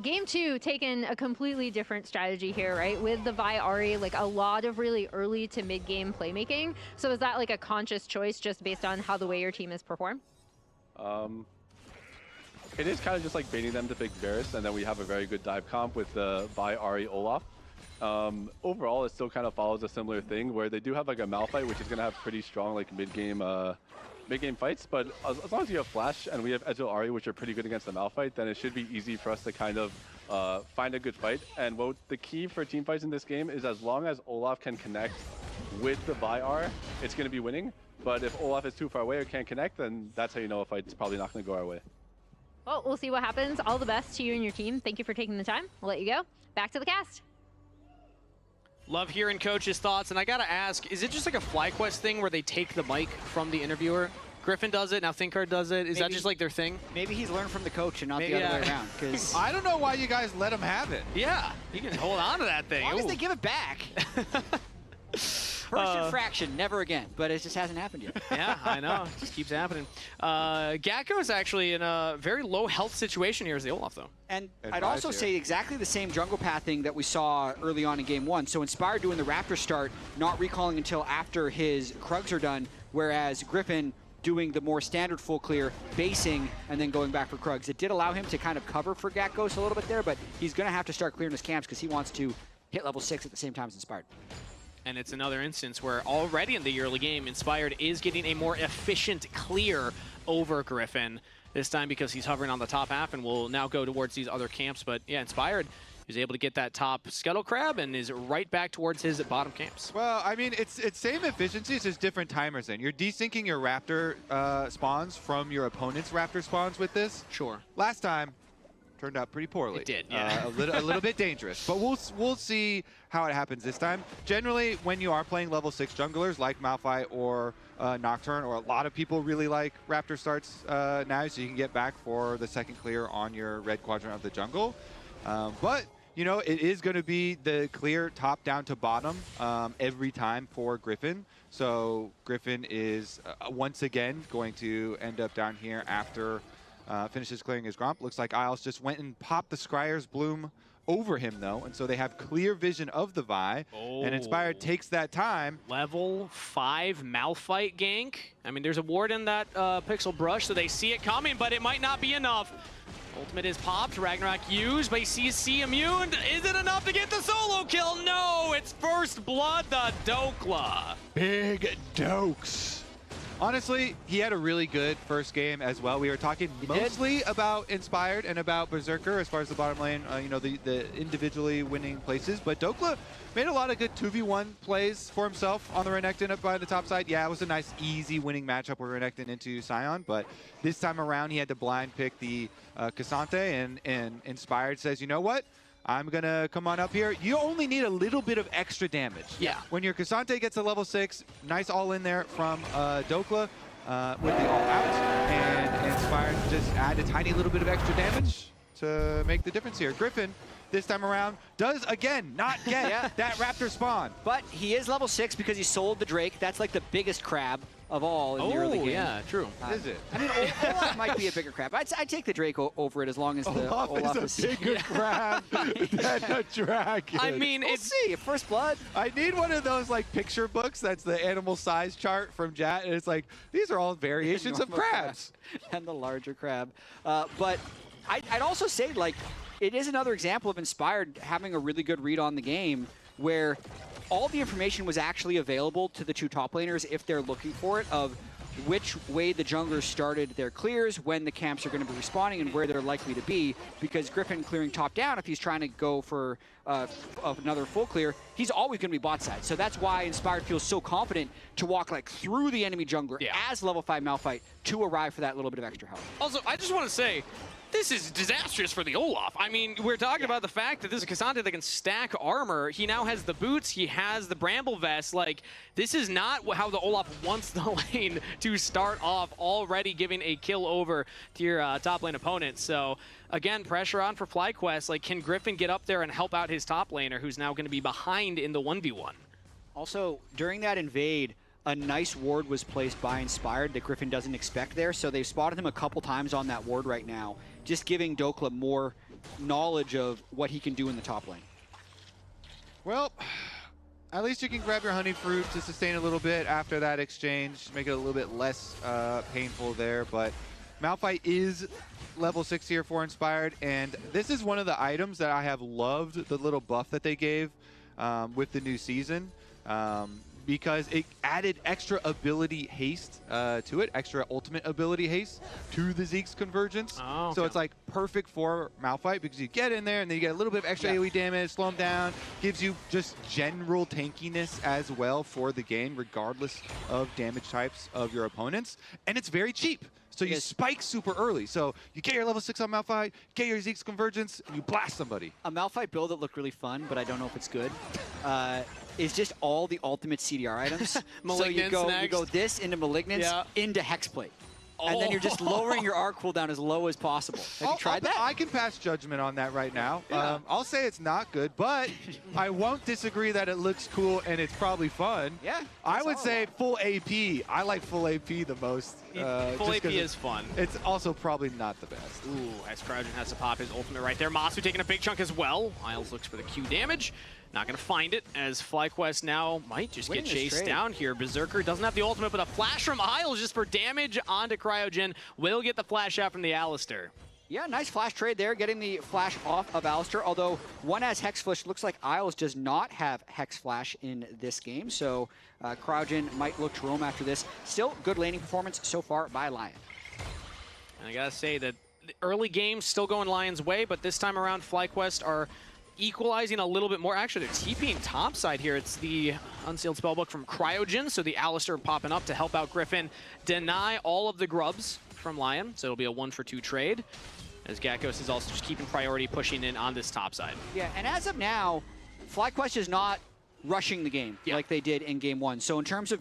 Game 2, taking a completely different strategy here, right? With the Vi Ahri, like a lot of really early to mid-game playmaking. So is that like a conscious choice just based on how the way your team has performed? It is kind of just like baiting them to pick Varus, and then we have a very good dive comp with the Vi Ahri Olaf. Overall, it still kind of follows a similar thing where they do have like a Malphite, which is going to have pretty strong like mid-game fights, but as long as you have Flash and we have Ezreal Ahri, which are pretty good against the Malphite, then it should be easy for us to kind of find a good fight. And what the key for team fights in this game is, as long as Olaf can connect with the Vi Ahri, it's going to be winning. But if Olaf is too far away or can't connect, then that's how you know a fight's probably not going to go our way. Well, we'll see what happens. All the best to you and your team. Thank you for taking the time. We'll let you go. Back to the cast. Love hearing Coach's thoughts, and I gotta ask, is it just like a FlyQuest thing where they take the mic from the interviewer? Griffin does it, now Thinkard does it. Is that just like their thing? Maybe he's learned from the coach and not the other way around. Because I don't know why you guys let him have it. Yeah, he can hold on to that thing. As long as they give it back. First infraction, never again. But it just hasn't happened yet. Yeah, I know. It just keeps happening. Gacko is actually in a very low health situation here as the Olaf, though. And I'd also say exactly the same jungle pathing that we saw early on in game 1. So Inspired doing the Raptor start, not recalling until after his Krugs are done, whereas Griffin doing the more standard full clear, basing, and then going back for Krugs. It did allow him to kind of cover for Gakkos a little bit there, but he's going to have to start clearing his camps because he wants to hit level 6 at the same time as Inspired. And it's another instance where already in the early game, Inspired is getting a more efficient clear over Griffin, this time because he's hovering on the top half and will now go towards these other camps. But yeah, Inspired is able to get that top Scuttle Crab and is right back towards his bottom camps. Well, I mean, it's same efficiency, it's just different timers in. You're desyncing your Raptor spawns from your opponent's Raptor spawns with this. Sure. Last time, turned out pretty poorly. It did, yeah. A little bit dangerous, but we'll see how it happens this time. Generally, when you are playing level 6 junglers like Malphite or Nocturne, or a lot of people really like Raptor starts now, so you can get back for the second clear on your red quadrant of the jungle. But you know, it is going to be the clear top down to bottom every time for Griffin. So Griffin is once again going to end up down here after finishes clearing his Gromp. Looks like Isles just went and popped the Scryer's Bloom over him, though, and so they have clear vision of the Vi, and Inspired takes that time. Level 5 Malphite gank. I mean, there's a ward in that Pixel Brush, so they see it coming, but it might not be enough. Ultimate is popped, Ragnarok used, but he sees C immune. Is it enough to get the solo kill? No, it's first blood, the Dokla. Big Dokes. Honestly, he had a really good first game as well. We were talking mostly about Inspired and about Berserker as far as the bottom lane, you know, the individually winning places. But Dokla made a lot of good 2v1 plays for himself on the Renekton up by the top side. Yeah, it was a nice, easy winning matchup with Renekton into Sion, but this time around he had to blind pick the Cassante, and Inspired says, you know what? I'm going to come on up here. You only need a little bit of extra damage. Yeah. When your Cassante gets to level 6, nice all in there from Dokla with the all out. And Inspired just add a tiny little bit of extra damage to make the difference here. Griffin, this time around, does again not get that Raptor spawn. But he is level 6 because he sold the Drake. That's like the biggest crab of all in the early game. Yeah, true. Is it? I mean, Olaf might be a bigger crab. I'd take the Drake over it as long as the Olaf is a bigger crab than a dragon. I mean, we'll see. First blood. I need one of those like picture books that's the animal size chart from Jat, and it's like, these are all variations of crabs. And the larger crab. But I'd also say, like, it is another example of Inspired having a really good read on the game where all the information was actually available to the two top laners if they're looking for it, of which way the junglers started their clears, when the camps are going to be respawning, and where they're likely to be. Because Griffin clearing top down, if he's trying to go for another full clear, he's always going to be bot side. So that's why Inspired feels so confident to walk like through the enemy jungler as level 5 Malphite to arrive for that little bit of extra help. Also, I just want to say, this is disastrous for the Olaf. I mean, we're talking about the fact that this is a Cassante that can stack armor. He now has the boots. He has the Bramble Vest. Like, this is not how the Olaf wants the lane to start off, already giving a kill over to your top lane opponent. So, again, pressure on for FlyQuest. Like, can Griffin get up there and help out his top laner, who's now going to be behind in the 1v1? Also, during that invade, a nice ward was placed by Inspired that Griffin doesn't expect there, so they've spotted him a couple times on that ward right now, just giving Dokla more knowledge of what he can do in the top lane. Well, at least you can grab your honey fruit to sustain a little bit after that exchange, make it a little bit less painful there, but Malphite is level 6 here for Inspired, and this is one of the items that I have loved, the little buff that they gave with the new season. Because it added extra ability haste to it, extra ultimate ability haste to the Zeke's convergence. Oh, okay. So it's like perfect for Malphite because you get in there and then you get a little bit of extra AoE damage, slow him down, gives you just general tankiness as well for the game, regardless of damage types of your opponents. And it's very cheap. So you spike super early. So you get your level 6 on Malphite, get your Zeke's convergence, and you blast somebody. A Malphite build that looked really fun, but I don't know if it's good. is just all the ultimate CDR items. So you go this into Malignance, into Hexplate. And then you're just lowering your arc cooldown as low as possible. Have you tried that? I can pass judgment on that right now. Yeah. I'll say it's not good, but I won't disagree that it looks cool and it's probably fun. Yeah. I would say full AP. I like full AP the most. Full AP is fun. It's also probably not the best. Ooh, as Cryogen has to pop his ultimate right there. Masu taking a big chunk as well. Isles looks for the Q damage. Not going to find it, as FlyQuest now might just get chased down here. Berserker doesn't have the ultimate, but a flash from Isles just for damage onto Cryogen. Will get the flash out from the Alistair. Yeah, nice flash trade there, getting the flash off of Alistair, although one has Hex Flash. Looks like Isles does not have Hex Flash in this game, so Cryogen might look to roam after this. Still, good laning performance so far by Lyon. And I gotta say that the early game still going Lion's way, but this time around FlyQuest are equalizing a little bit more. Actually, they're TPing topside here. It's the Unsealed Spellbook from Cryogen, so the Alistair popping up to help out Griffin deny all of the grubs from Lyon, so it'll be a 1-for-2 trade, as Gakkos is also just keeping priority, pushing in on this top side. Yeah, and as of now, FlyQuest is not rushing the game like they did in Game 1. So in terms of,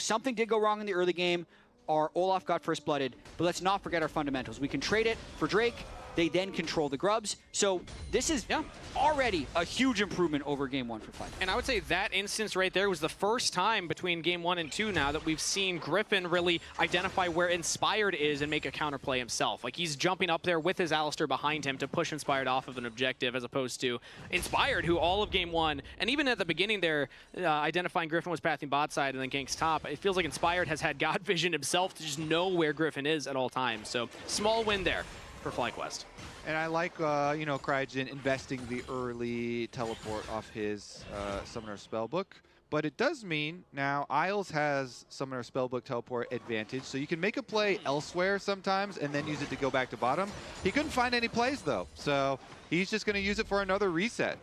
something did go wrong in the early game. Our Olaf got first blooded, but let's not forget our fundamentals. We can trade it for Drake. They then control the grubs. So this is already a huge improvement over Game 1 for FlyQuest. And I would say that instance right there was the first time between Game 1 and 2 now that we've seen Griffin really identify where Inspired is and make a counterplay himself. Like, he's jumping up there with his Alistair behind him to push Inspired off of an objective, as opposed to Inspired, who all of Game 1, and even at the beginning there, identifying Griffin was pathing bot side and then ganks top. It feels like Inspired has had God vision himself to just know where Griffin is at all times. So small win there for FlyQuest. And I like, Cryogen investing the early teleport off his Summoner Spellbook. But it does mean now Isles has Summoner Spellbook teleport advantage, so you can make a play elsewhere sometimes and then use it to go back to bottom. He couldn't find any plays, though, so he's just going to use it for another reset.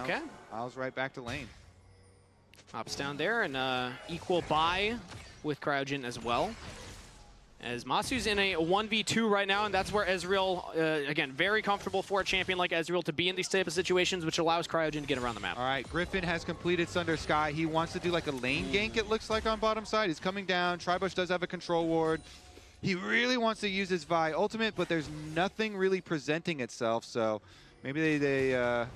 Okay. Isles right back to lane. Hops down there, and equal buy with Cryogen as well. As Masu's in a 1v2 right now, and that's where Ezreal, again, very comfortable for a champion like Ezreal to be in these type of situations, which allows Cryogen to get around the map. All right, Griffin has completed Sunder Sky. He wants to do like a lane gank, it looks like, on bottom side. He's coming down. Tribush does have a control ward. He really wants to use his Vi ultimate, but there's nothing really presenting itself, so maybe they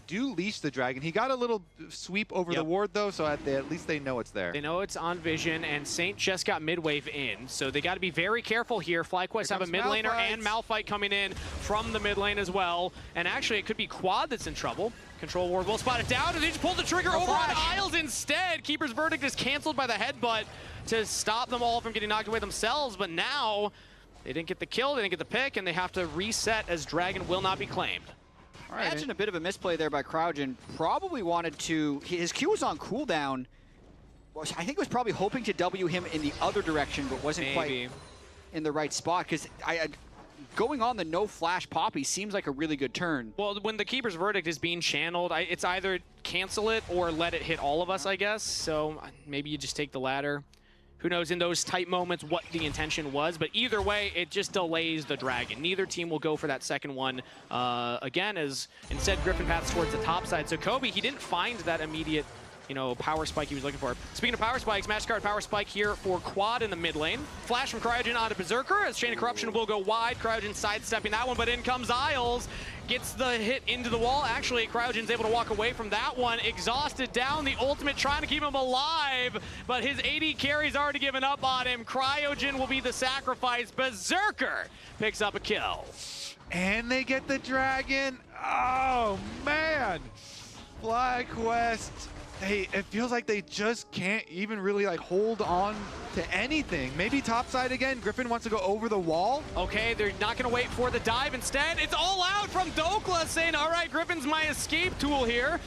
do leash the dragon. He got a little sweep over the ward, though, so at least they know it's there. They know it's on vision, and Saint just got mid-wave in, so they got to be very careful here. FlyQuest have a mid laner and Malphite coming in from the mid lane as well, and actually it could be Quad that's in trouble. Control ward will spot it down, and they just pulled the trigger over on Isles instead. Keeper's Verdict is canceled by the headbutt to stop them all from getting knocked away themselves, but now they didn't get the kill, they didn't get the pick, and they have to reset as Dragon will not be claimed. Imagine a bit of a misplay there by Cryogen. Probably wanted to, his Q was on cooldown. I think was probably hoping to W him in the other direction, but wasn't quite in the right spot. Because going on the no flash Poppy seems like a really good turn. Well, when the Keeper's Verdict is being channeled, it's either cancel it or let it hit all of us, I guess. So maybe you just take the latter. Who knows in those tight moments what the intention was, but either way, it just delays the Dragon. Neither team will go for that second one again, as instead Griffin paths towards the top side. So Kobe, he didn't find that immediate, power spike he was looking for. Speaking of power spikes, Mastercard power spike here for Quad in the mid lane. Flash from Cryogen onto Berserker, as Chain of Corruption will go wide. Cryogen sidestepping that one, but in comes Isles. Gets the hit into the wall. Actually, Cryogen's able to walk away from that one. Exhausted down, the ultimate trying to keep him alive, but his AD carry's already given up on him. Cryogen will be the sacrifice. Berserker picks up a kill. And they get the dragon. Oh, man. FlyQuest. It feels like they just can't even really hold on to anything. Maybe topside again. Griffin wants to go over the wall. Okay, they're not going to wait for the dive. Instead, it's all out from Dokla saying, all right, Griffin's my escape tool here.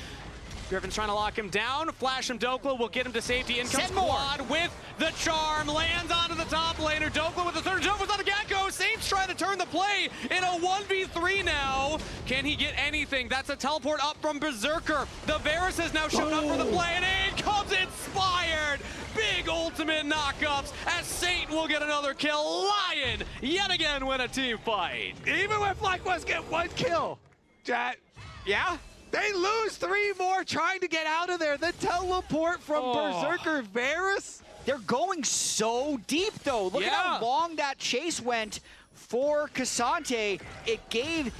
Griffin's trying to lock him down. Flash from Dokla will get him to safety. In comes Quad with the charm. Lands onto the top laner. Dokla with the third jump was on the Gecko. Saints trying to turn the play in a 1v3 now. Can he get anything? That's a teleport up from Berserker. The Varus has now shown up for the play, and in comes Inspired. Big ultimate knockups as Saint will get another kill. Lyon yet again win a team fight. Even when FlyQuest get one kill. Chat. Yeah? They lose 3 more trying to get out of there. The teleport from Berserker Varus. They're going so deep, though. Look at how long that chase went for Cassante. It gave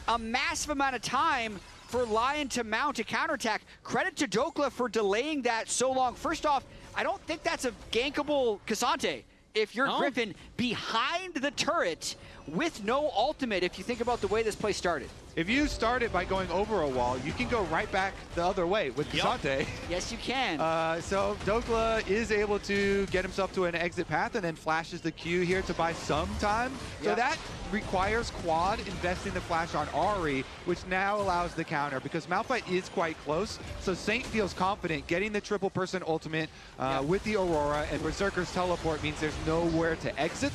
a massive amount of time for Lyon to mount a counterattack. Credit to Dokla for delaying that so long. First off, I don't think that's a gankable Cassante. If you're Griffin behind the turret with no ultimate, if you think about the way this play started. If you start it by going over a wall, you can go right back the other way with Cassante. Yes, you can. So Dokla is able to get himself to an exit path and then flashes the Q here to buy some time. So that requires Quad investing the flash on Ahri, which now allows the counter because Malphite is quite close. So Saint feels confident getting the triple person ultimate with the Aurora, and Berserker's teleport means there's nowhere to exit.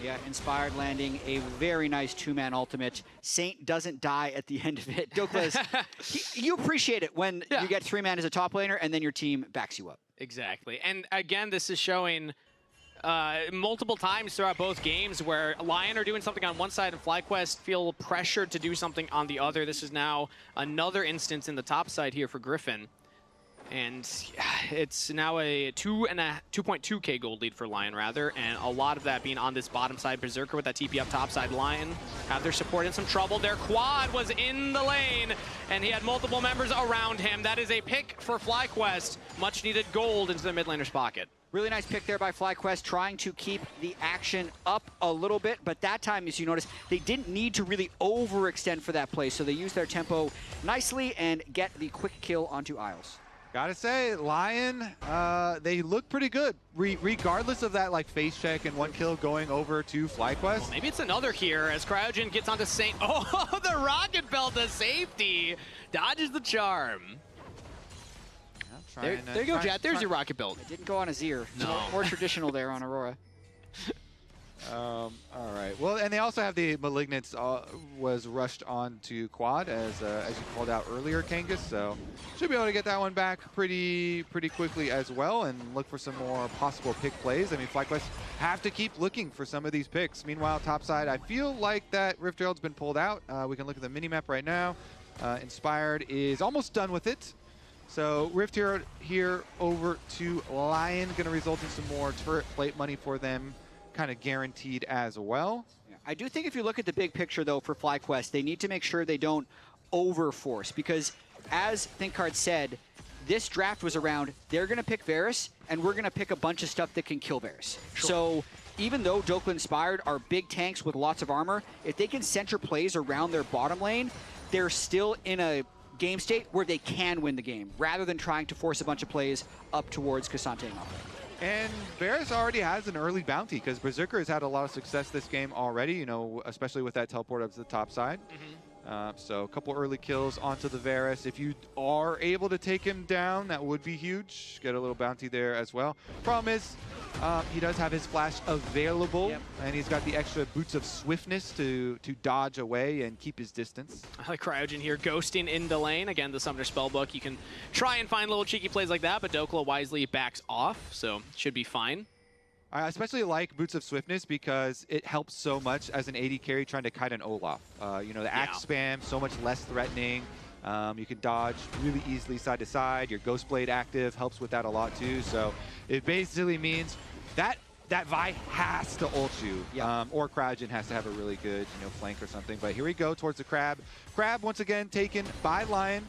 Yeah, Inspired landing a very nice 2-man ultimate. Saint doesn't die at the end of it. Dokla's, you appreciate it when you get 3-man as a top laner and then your team backs you up. Exactly. And again, this is showing multiple times throughout both games where Lyon are doing something on one side and FlyQuest feel pressured to do something on the other. This is now another instance in the top side here for Griffin. And it's now a 2.2k gold lead for Lyon, rather, and a lot of that being on this bottom side. Berserker with that TP up top side. Lyon have their support in some trouble. Their quad was in the lane, and he had multiple members around him. That is a pick for FlyQuest. Much needed gold into the mid laner's pocket. Really nice pick there by FlyQuest, trying to keep the action up a little bit, but that time, as you notice, they didn't need to really overextend for that play, so they used their tempo nicely and get the quick kill onto Isles. Gotta say, Lyon, they look pretty good, regardless of that face check and 1 kill going over to FlyQuest. Well, maybe it's another here as Cryogen gets onto Saint. Oh, the rocket belt to safety. Dodges the charm. There you go, Jet. There's your rocket belt. It didn't go on Azir. No. More traditional there on Aurora. All right. Well, and they also have the Malignance was rushed onto Quad, as you called out earlier, Kangas. So should be able to get that one back pretty quickly as well, and look for some more possible pick plays. I mean, FlyQuest have to keep looking for some of these picks. Meanwhile, topside, I feel like that Rift Herald's been pulled out. We can look at the minimap right now. Inspired is almost done with it. So Rift Herald here over to Lyon, going to result in some more turret plate money for them, kind of guaranteed as well. I do think if you look at the big picture, though, for FlyQuest, they need to make sure they don't overforce, because as Thinkcard said, this draft was around, they're going to pick Varus, and we're going to pick a bunch of stuff that can kill Varus. Sure. So even though Dokla Inspired are big tanks with lots of armor, if they can center plays around their bottom lane, they're still in a game state where they can win the game, rather than trying to force a bunch of plays up towards Cassante and Malphite. And Varus already has an early bounty, because Berserker has had a lot of success this game already, especially with that teleport up to the top side. So a couple early kills onto the Varus. If you are able to take him down, that would be huge. Get a little bounty there as well. Problem is, he does have his flash available, and he's got the extra boots of swiftness to dodge away and keep his distance. I like Cryogen here, ghosting in the lane. Again, the Summoner Spellbook, you can try and find little cheeky plays like that, but Dokla wisely backs off, so should be fine. I especially like Boots of Swiftness because it helps so much as an AD carry trying to kite an Olaf. The axe spam, so much less threatening. You can dodge really easily side to side. Your Ghost Blade active helps with that a lot too. So it basically means that Vi has to ult you, or Cryogen has to have a really good flank or something. But here we go towards the Crab. Crab once again taken by Lyon.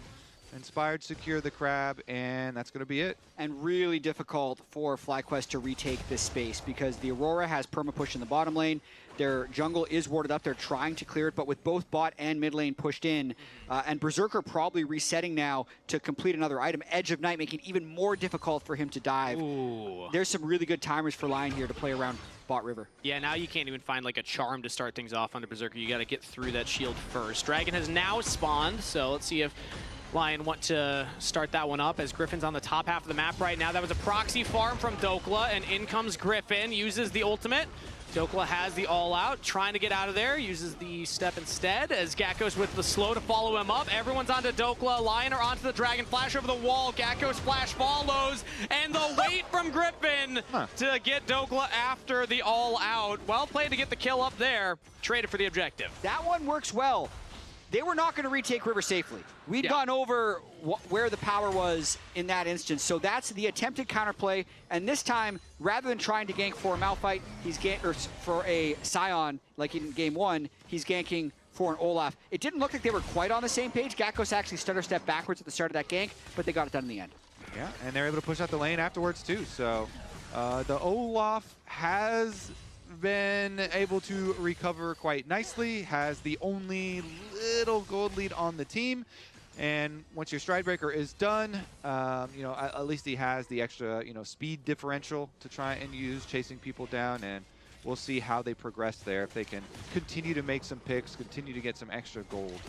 Inspired secure the Crab, and that's going to be it. And really difficult for FlyQuest to retake this space, because the Aurora has perma-push in the bottom lane. Their jungle is warded up. They're trying to clear it, but with both bot and mid lane pushed in, and Berserker probably resetting now to complete another item, Edge of Night making it even more difficult for him to dive. Ooh. There's some really good timers for Lyon here to play around bot river. Yeah, now you can't even find a charm to start things off under Berserker. You got to get through that shield first. Dragon has now spawned, so let's see if Lyon want to start that one up as Griffin's on the top half of the map right now. That was a proxy farm from Dokla, and in comes Griffin, uses the ultimate. Dokla has the all-out, trying to get out of there, uses the step instead as Gakkos with the slow to follow him up. Everyone's onto Dokla, Lyon are onto the Dragon, flash over the wall, Gakkos flash follows, and the wait from Griffin to get Dokla after the all-out. Well played to get the kill up there, traded for the objective. That one works well. they were not going to retake River safely. We'd gone over where the power was in that instance, so that's the attempted counterplay. And this time, rather than trying to gank for a Malphite, or for a Scion like in game 1, he's ganking for an Olaf. It didn't look like they were quite on the same page. Gakkos actually stutter step backwards at the start of that gank, but they got it done in the end. Yeah, and they're able to push out the lane afterwards too. So the Olaf has been able to recover quite nicely, has the only little gold lead on the team. And once your Stride Breaker is done, you know, at least he has the extra, you know, speed differential to try and use, chasing people down. And we'll see how they progress there, if they can continue to make some picks, continue to get some extra gold.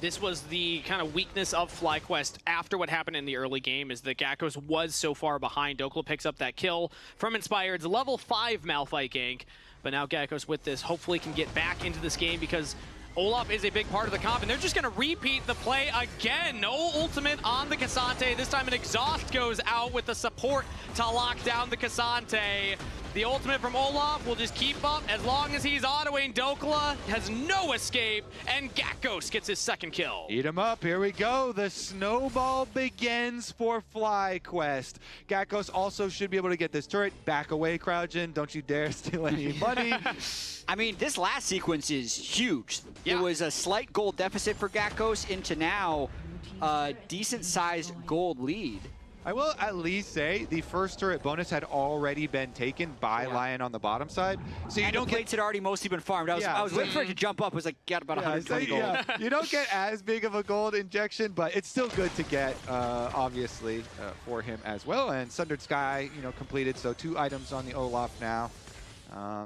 This was the kind of weakness of FlyQuest after what happened in the early game, is that Gakkos was so far behind. Dokla picks up that kill from Inspired's level 5 Malphite gank. But now Gakkos with this hopefully can get back into this game, because Olaf is a big part of the comp, and they're just going to repeat the play again. No ultimate on the Cassante. This time an exhaust goes out with the support to lock down the Cassante. The ultimate from Olaf will just keep up as long as he's autoing. Dokla has no escape, and Gakkos gets his second kill. Eat him up. Here we go. The snowball begins for FlyQuest. Gakkos also should be able to get this turret. Back away, Crouchin. Don't you dare steal any money. I mean, this last sequence is huge. Yeah. It was a slight gold deficit for Gakkos into now a decent-sized gold lead. I will at least say the first turret bonus had already been taken by Lyon on the bottom side. So you don't the plates had already mostly been farmed. I was waiting for it to jump up. It was like, got about 120 gold. You don't get as big of a gold injection, but it's still good to get, obviously, for him as well. And Sundered Sky, you know, completed. So 2 items on the Olaf now.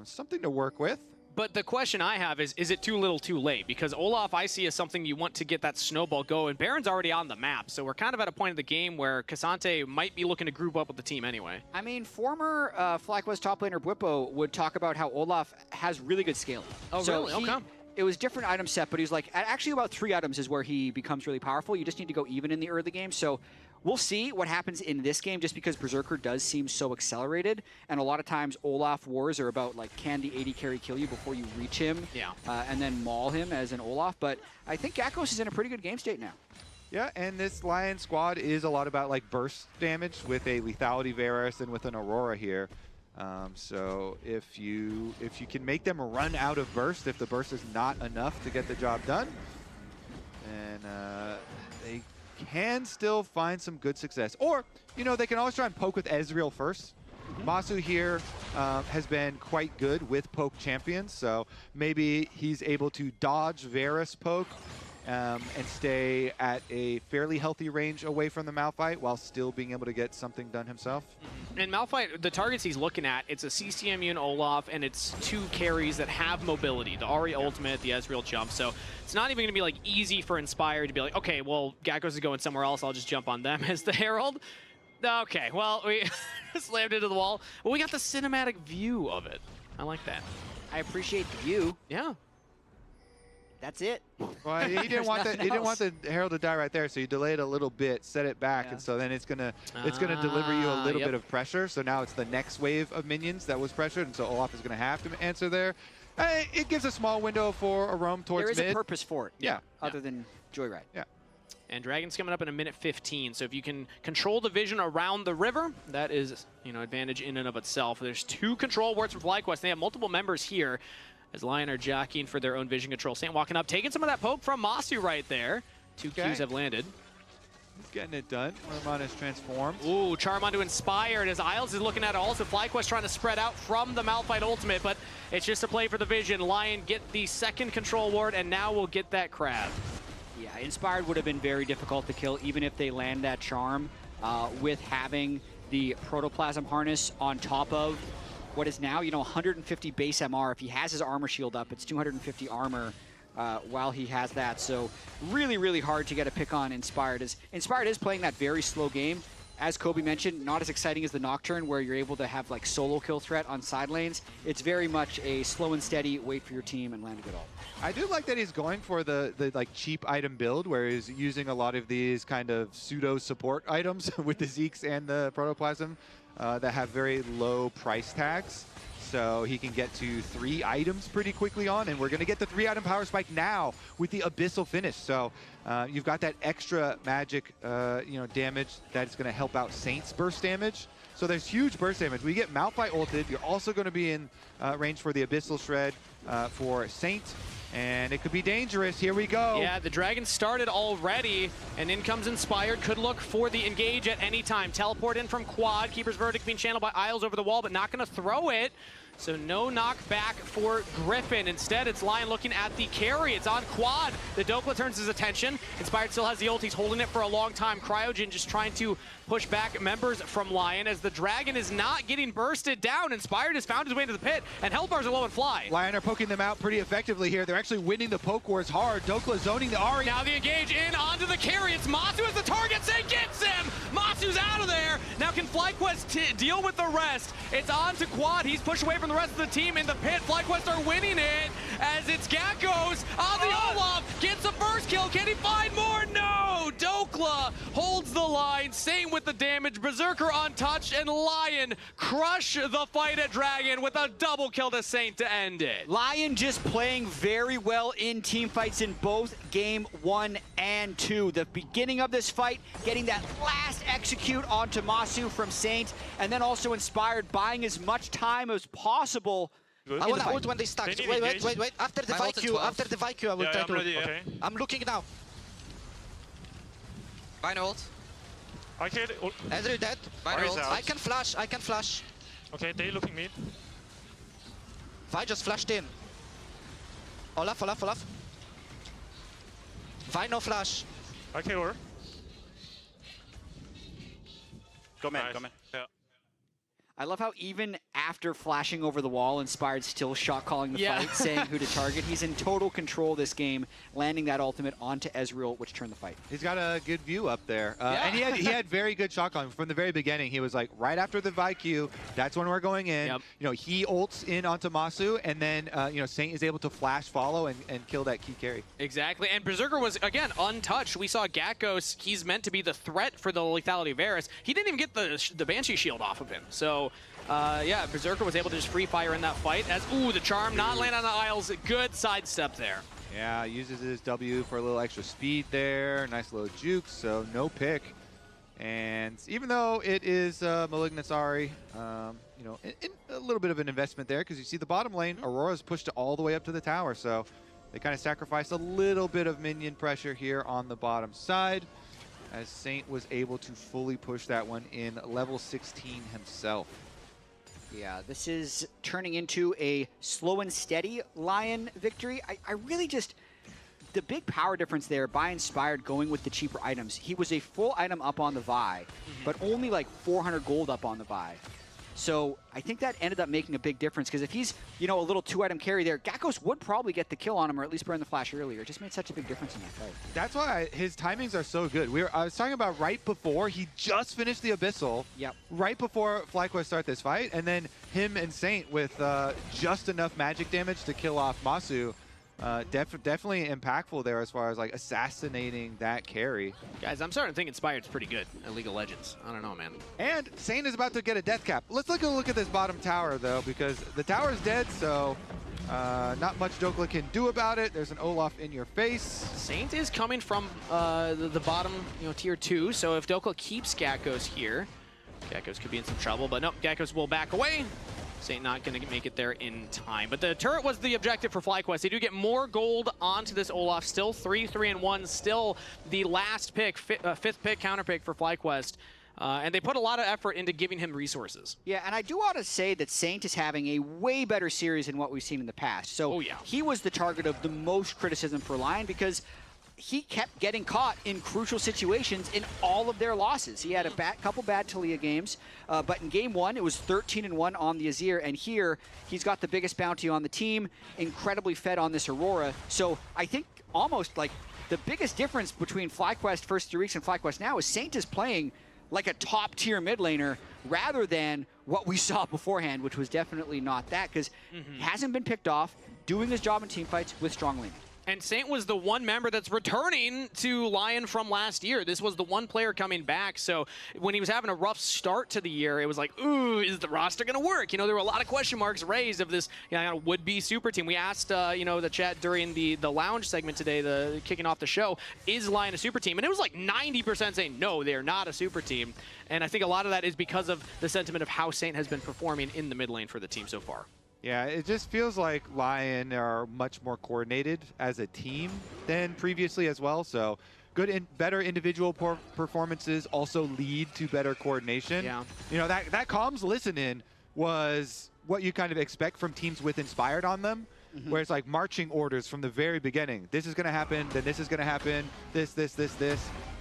Something to work with. But the question I have is it too little too late? Because Olaf I see as something you want to get that snowball going. Baron's already on the map, so we're kind of at a point in the game where Cassante might be looking to group up with the team anyway. I mean, former FlyQuest top laner Bwipo would talk about how Olaf has really good scaling. Oh, so really? Okay. It was different item set, but he was like, actually about 3 items is where he becomes really powerful. You just need to go even in the early game. So we'll see what happens in this game, just because Berserker does seem so accelerated. And a lot of times Olaf wars are about, like, can the AD carry kill you before you reach him? Yeah. And then maul him as an Olaf. But I think Gakkos is in a pretty good game state now. Yeah, and this Lion squad is a lot about, like, burst damage with a Lethality Varus and with an Aurora here. So if you can make them run out of burst, if the burst is not enough to get the job done, then they can still find some good success. Or, you know, they can always try and poke with Ezreal first. Masu here has been quite good with poke champions, so maybe he's able to dodge Varus poke and stay at a fairly healthy range away from the Malphite while still being able to get something done himself. And Malphite, the targets he's looking at, it's a CCMU and Olaf, and it's 2 carries that have mobility, the Ahri ultimate, the Ezreal jump. So it's not even going to be like easy for Inspired to be like, okay, well, Gakkos is going somewhere else, I'll just jump on them as the Herald. Okay, well, we slammed into the wall. Well, we got the cinematic view of it. I like that. I appreciate the view. Yeah. That's it. Well, he didn't want the Herald to die right there, so you delayed a little bit, set it back, and so then it's gonna deliver you a little bit of pressure. So now it's the next wave of minions that was pressured, and so Olaf is gonna have to answer there. It gives a small window for a roam towards mid. There is a purpose for it. Yeah. Other than Joyride. Yeah. And Dragon's coming up in a minute 15, so if you can control the vision around the river, that is, you know, advantage in and of itself. There's 2 control wards from FlyQuest. They have multiple members here, as Lyon are jockeying for their own vision control. Saint walking up, taking some of that poke from Masu right there. 2 Qs have landed. He's getting it done. Wormon is transformed. Ooh, Charm onto Inspired as Isles is looking at it also. FlyQuest trying to spread out from the Malphite ultimate, but it's just a play for the vision. Lyon get the second control ward, and now we'll get that crab. Yeah, Inspired would have been very difficult to kill, even if they land that Charm with having the Protoplasm harness on top of what is now, you know, 150 base MR. If he has his armor shield up, it's 250 armor while he has that. So really, really hard to get a pick on Inspired. Inspired is playing that very slow game. As Kobe mentioned, not as exciting as the Nocturne, where you're able to have like solo kill threat on side lanes. It's very much a slow and steady, wait for your team and land a good ult. I do like that he's going for the like cheap item build, where he's using a lot of these kind of pseudo support items with the Zeeks and the Protoplasm that have very low price tags. so he can get to 3 items pretty quickly on, and we're going to get the 3-item power spike now with the Abyssal finish. So you've got that extra magic damage that's going to help out Saint's burst damage. So there's huge burst damage. We get Malphite ulted. You're also going to be in range for the Abyssal Shred for Saint. And it could be dangerous. Here we go. Yeah, the Dragon started already, and in comes Inspired. Could look for the engage at any time. Teleport in from Quad. Keeper's Verdict being channeled by Isles over the wall, but not going to throw it. So no knockback for Griffin. Instead, it's Lyon looking at the carry. It's on Quad. The Dokla turns his attention. Inspired still has the ult. He's holding it for a long time. Cryogen just trying to push back members from Lyon as the Dragon is not getting bursted down. Inspired has found his way into the pit, and health bars are low and fly. Lyon are poking them out pretty effectively here. They're actually winning the poke wars hard. Dokla zoning the Ahri. Now the engage in onto the carry. It's Masu as the target. Say gets him. Masu's out of there. Now can FlyQuest deal with the rest? It's on to Quad. He's pushed away from the rest of the team in the pit. FlyQuest are winning it as it's Gakkos on the Olaf. Gets the first kill. Can he find more? No. Dokla holds the line. Same with the damage. Berserker untouched, and Lyon crush the fight at Dragon with a double kill to Saint to end it. Lyon just playing very well in team fights in both game 1 and 2. The beginning of this fight, getting that last execute onto Masu from Saint, and then also Inspired, buying as much time as possible. I want to ult when they stack. Wait. After the Vikyu, I will try to ult. Okay. I'm looking now. Mine ult. I can't ult. Ezreal dead. Mine ult. I can flash. Okay, they looking mid. Vi just flashed in. Olaf. Vi no flash. Okay, or. Go man. Yeah. I love how even after flashing over the wall, Inspired still shot calling the fight, saying who to target. He's in total control this game, landing that ultimate onto Ezreal, which turned the fight. He's got a good view up there. And he had very good shot calling. From the very beginning, he was like, right after the Vikyu, that's when we're going in. Yep. You know, he ults in onto Masu, and then, Saint is able to flash follow and kill that key carry. Exactly, and Berserker was, again, untouched. We saw Gakkos, he's meant to be the threat for the lethality of Varus. He didn't even get the Banshee shield off of him. So, Berserker was able to just free fire in that fight. As, the charm not land on the Isles. Good sidestep there. Yeah, uses his W for a little extra speed there. Nice little juke, so no pick. And even though it is Malignant's Ahri, in a little bit of an investment there, because you see the bottom lane, Aurora's pushed it all the way up to the tower, so they kind of sacrificed a little bit of minion pressure here on the bottom side, as Saint was able to fully push that one in level 16 himself. Yeah, this is turning into a slow and steady Lyon victory. I really just... The big power difference there by Inspired going with the cheaper items. He was a full item up on the Vi, but only like 400 gold up on the Vi. So I think that ended up making a big difference, because if he's, a little 2-item carry there, Gakkos would probably get the kill on him, or at least burn the flash earlier. It just made such a big difference in that fight. That's why his timings are so good. I was talking about right before he just finished the Abyssal. Yep. Right before FlyQuest start this fight, and then him and Saint with just enough magic damage to kill off Masu. Definitely impactful there as far as like assassinating that carry. Guys, I'm starting to think Inspired's pretty good at League of Legends. I don't know, man. And Saint is about to get a death cap. Let's take a look at this bottom tower though, because the tower is dead, so not much Dokla can do about it. There's an Olaf in your face. Saint is coming from the bottom, tier 2. So if Dokla keeps Gakkos here, Gakkos could be in some trouble. But nope, Gakkos will back away. Saint not going to make it there in time. But the turret was the objective for FlyQuest. They do get more gold onto this Olaf. Still 3-3-1. Still the last pick, fifth pick, counter pick for FlyQuest. And they put a lot of effort into giving him resources. Yeah, and I do want to say that Saint is having a way better series than what we've seen in the past. So he was the target of the most criticism for Lyon, because he kept getting caught in crucial situations in all of their losses. He had a couple bad Taliyah games, but in game 1, it was 13-1 on the Azir, and here he's got the biggest bounty on the team, incredibly fed on this Aurora. So I think almost like the biggest difference between FlyQuest first 3 weeks and FlyQuest now is Saint is playing like a top-tier mid laner rather than what we saw beforehand, which was definitely not that, because he hasn't been picked off, doing his job in team fights with strong laning. And Saint was the one member that's returning to Lyon from last year. This was the one player coming back. So when he was having a rough start to the year, it was like, ooh, is the roster going to work? You know, there were a lot of question marks raised of this would-be super team. We asked, the chat during the lounge segment today, the kicking off the show, is Lyon a super team? And it was like 90% saying, no, they're not a super team. And I think a lot of that is because of the sentiment of how Saint has been performing in the mid lane for the team so far. Yeah, it just feels like Lyon are much more coordinated as a team than previously as well. So better individual performances also lead to better coordination. Yeah. You know, that comms listen-in was what you kind of expect from teams with Inspired on them, where it's like marching orders from the very beginning. This is going to happen, then this is going to happen, this.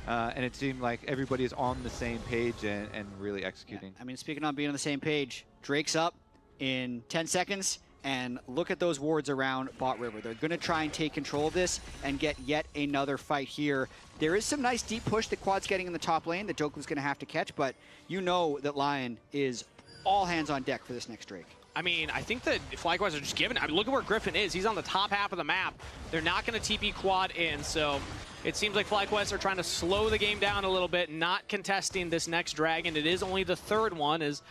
And it seemed like everybody is on the same page and really executing. Yeah. I mean, speaking on being on the same page, Drake's up in 10 seconds, and look at those wards around Bot River. They're going to try and take control of this and get yet another fight here. There is some nice deep push that Quad's getting in the top lane that Doku's going to have to catch, but you know that Lyon is all hands on deck for this next Drake. I mean, I think that FlyQuest are just giving it. I mean, look at where Griffin is. He's on the top half of the map. They're not going to TP Quad in, so it seems like FlyQuest are trying to slow the game down a little bit, not contesting this next dragon. It is only the third one, as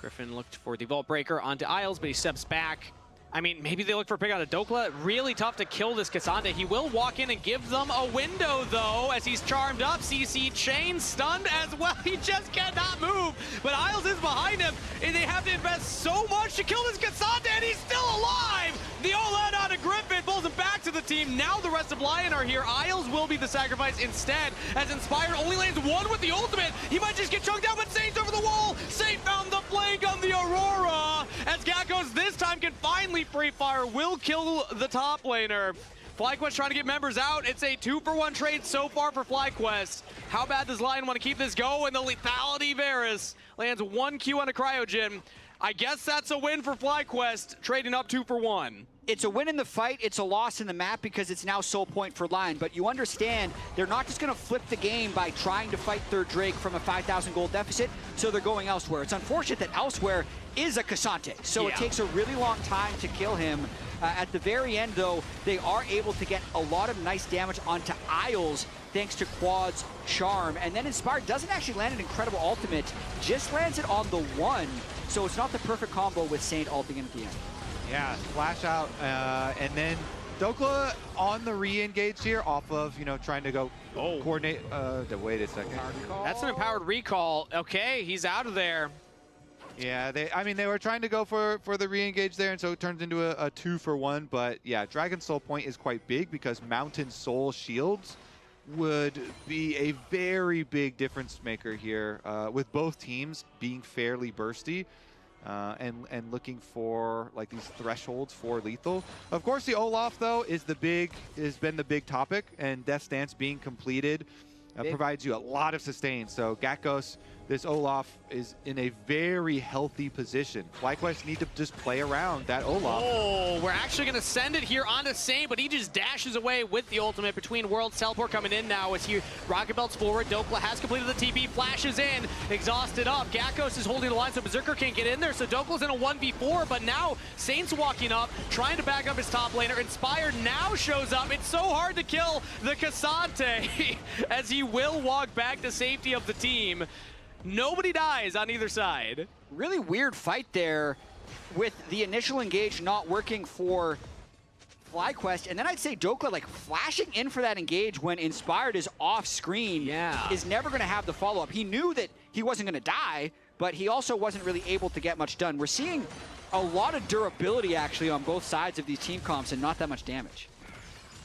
Griffin looked for the Vault Breaker onto Isles, but he steps back. I mean, maybe they look for a pick out of Dokla. Really tough to kill this Cassandra. He will walk in and give them a window, though, as he's charmed up. CC chain stunned as well. He just cannot move. But Isles is behind him, and they have to invest so much to kill this Cassandra, and he's still alive. The all-out out of Griffin pulls him back to the team. Now the rest of Lyon are here. Isles will be the sacrifice instead, as Inspired only lands one with the ultimate. He might just get chunked out, but Saint's over the wall. Saint found the flank on the Aurora, as Gakkos this time can finally free fire, will kill the top laner. FlyQuest trying to get members out. It's a 2-for-1 trade so far for FlyQuest. How bad does Lyon want to keep this going? The lethality Varus lands 1 Q on a Cryogen. I guess that's a win for FlyQuest, trading up 2-for-1. It's a win in the fight, it's a loss in the map because it's now soul point for Lyon. But you understand, they're not just going to flip the game by trying to fight third Drake from a 5,000 gold deficit, so they're going elsewhere. It's unfortunate that elsewhere is a Cassante, so it takes a really long time to kill him. At the very end, though, they are able to get a lot of nice damage onto Isles thanks to Quad's charm. And then Inspired doesn't actually land an incredible ultimate, just lands it on the one, so it's not the perfect combo with Saint ulting in at the end. Yeah, flash out, and then Dokla on the re-engage here off of, trying to go coordinate. Wait a second. That's an empowered recall. Okay, he's out of there. Yeah, they were trying to go for the re-engage there, and so it turns into a 2-for-1. But yeah, Dragon Soul point is quite big because Mountain Soul shields would be a very big difference maker here, with both teams being fairly bursty. And looking for like these thresholds for lethal. Of course, the Olaf though has been the big topic, and Death Stance being completed provides you a lot of sustain. So Gakkos, this Olaf is in a very healthy position. FlyQuest need to just play around that Olaf. Oh, we're actually going to send it here onto Saint, but he just dashes away with the ultimate between worlds. Teleport coming in now as he rocket belts forward. Dokla has completed the TP, flashes in, exhausted up. Gakkos is holding the line, so Berserker can't get in there, so Dokla's in a 1v4, but now Saint's walking up, trying to back up his top laner. Inspired now shows up. It's so hard to kill the Cassante as he will walk back to safety of the team. Nobody dies on either side. Really weird fight there with the initial engage not working for FlyQuest, and then I'd say Dokla like flashing in for that engage when Inspired is off screen is never going to have the follow-up. He knew that he wasn't going to die, but he also wasn't really able to get much done. We're seeing a lot of durability actually on both sides of these team comps and not that much damage.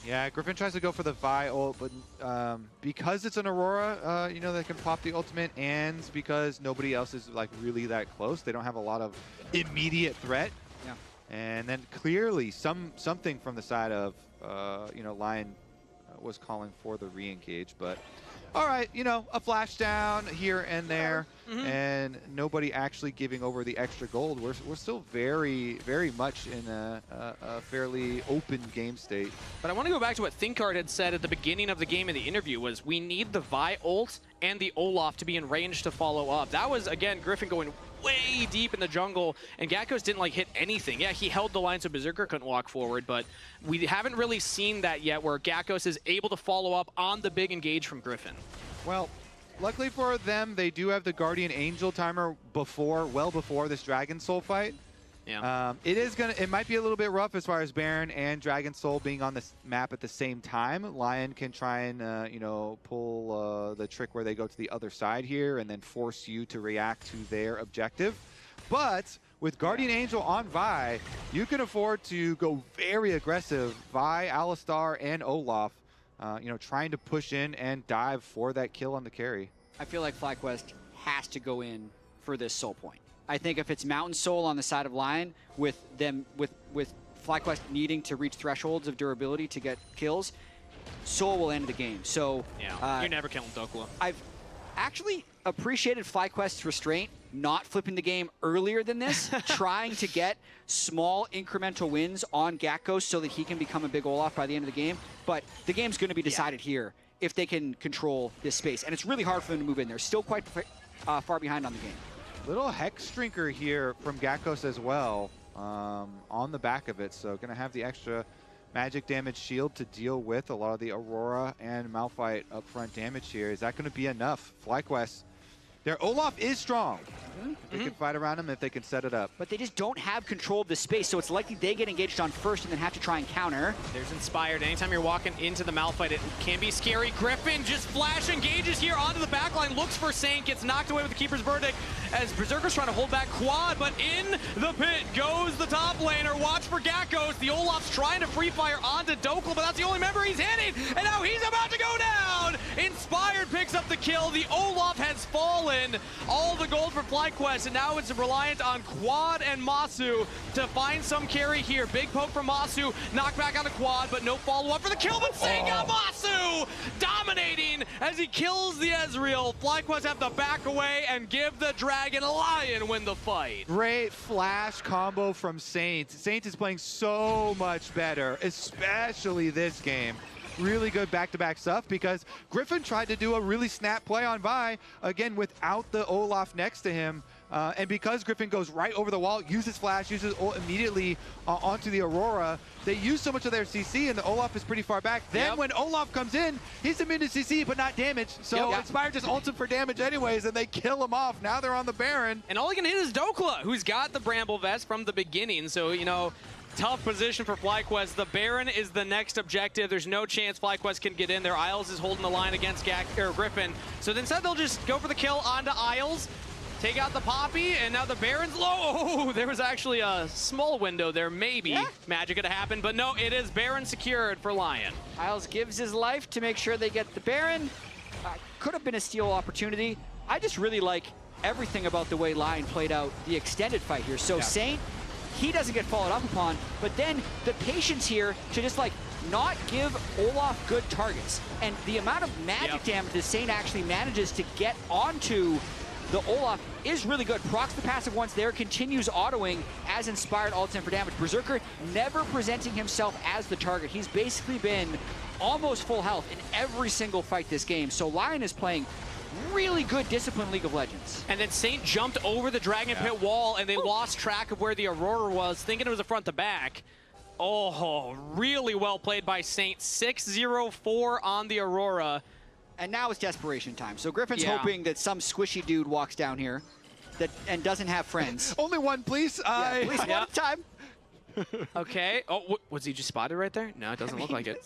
Yeah, Griffin tries to go for the Vi ult, but because it's an Aurora, they can pop the ultimate, and because nobody else is like really that close, they don't have a lot of immediate threat. Yeah. And then clearly something from the side of Lyon was calling for the re-engage, but all right, a flash down here and there, and nobody actually giving over the extra gold. We're still very, very much in a fairly open game state. But I want to go back to what Thinkard had said at the beginning of the game in the interview was we need the Vi ult and the Olaf to be in range to follow up. That was, again, Griffin going way deep in the jungle, and Gakkos didn't like hit anything. Yeah, he held the line so Berserker couldn't walk forward, but we haven't really seen that yet where Gakkos is able to follow up on the big engage from Griffin. Well, luckily for them, they do have the Guardian Angel timer well before this Dragon Soul fight. Yeah. It might be a little bit rough as far as Baron and Dragon Soul being on this map at the same time. Lyon can try and pull the trick where they go to the other side here and then force you to react to their objective. But with Guardian Angel on Vi, you can afford to go very aggressive. Vi, Alistar, and Olaf, trying to push in and dive for that kill on the carry. I feel like FlyQuest has to go in for this soul point. I think if it's Mountain Soul on the side of Lyon, with FlyQuest needing to reach thresholds of durability to get kills, Soul will end the game. So yeah, you're never killing Dokula. I've actually appreciated FlyQuest's restraint, not flipping the game earlier than this, trying to get small incremental wins on Gakkos so that he can become a big Olaf by the end of the game. But the game's going to be decided here if they can control this space, and it's really hard for them to move in. They're still quite far behind on the game. Little Hex Drinker here from Gakkos as well on the back of it. So going to have the extra magic damage shield to deal with a lot of the Aurora and Malphite upfront damage here. Is that going to be enough? FlyQuest, their Olaf is strong. They can fight around him if they can set it up. But they just don't have control of the space, so it's likely they get engaged on first and then have to try and counter. There's Inspired. Anytime you're walking into the Malphite, it can be scary. Griffin just flash engages here onto the backline, looks for Saint, gets knocked away with the Keeper's Verdict as Berserker's trying to hold back Quad, but in the pit goes the top laner. Watch for Gakkos. The Olaf's trying to free fire onto Dokul, but that's the only member he's hitting, and now he's about to go down! Inspired picks up the kill. The Olaf has fallen. All the gold for FlyQuest, and now it's reliant on Quad and Masu to find some carry here. Big poke from Masu, knock back on the Quad, but no follow-up for the kill, but Saint got Masu dominating as he kills the Ezreal. FlyQuest have to back away and give the Dragon Lion win the fight. Great flash combo from Saint. Saint is playing so much better, especially this game. Really good back-to-back stuff because Griffin tried to do a really snap play on Vi, again, without the Olaf next to him. And because Griffin goes right over the wall, uses flash, uses ult immediately onto the Aurora, they use so much of their CC, and the Olaf is pretty far back. Then when Olaf comes in, he's immune to CC, but not damage. So Inspired just ults him for damage anyways, and they kill him off. Now they're on the Baron. And all he can hit is Dokula, who's got the Bramble Vest from the beginning. So, tough position for FlyQuest. The Baron is the next objective. There's no chance FlyQuest can get in there. Isles is holding the line against Griffin. So instead they'll just go for the kill onto Isles, take out the Poppy, and now the Baron's low. Oh, there was actually a small window there. Maybe magic could have happened, but no, it is Baron secured for Lyon. Isles gives his life to make sure they get the Baron. Could have been a steal opportunity. I just really like everything about the way Lyon played out the extended fight here. So Saint, he doesn't get followed up upon, but then the patience here to just not give Olaf good targets. And the amount of magic damage that Saint actually manages to get onto the Olaf is really good. Procs the passive once there, continues autoing as Inspired ults in for damage. Berserker never presenting himself as the target. He's basically been almost full health in every single fight this game. So Lyon is playing really good disciplined League of Legends. And then Saint jumped over the Dragon Pit wall, and they lost track of where the Aurora was, thinking it was a front to back. Oh, really well played by Saint. 6-0-4 on the Aurora. And now it's desperation time. So Griffin's hoping that some squishy dude walks down here and doesn't have friends. Only one, please. Please, one at a time. Okay. Oh, was he just spotted right there? No, it doesn't look like it.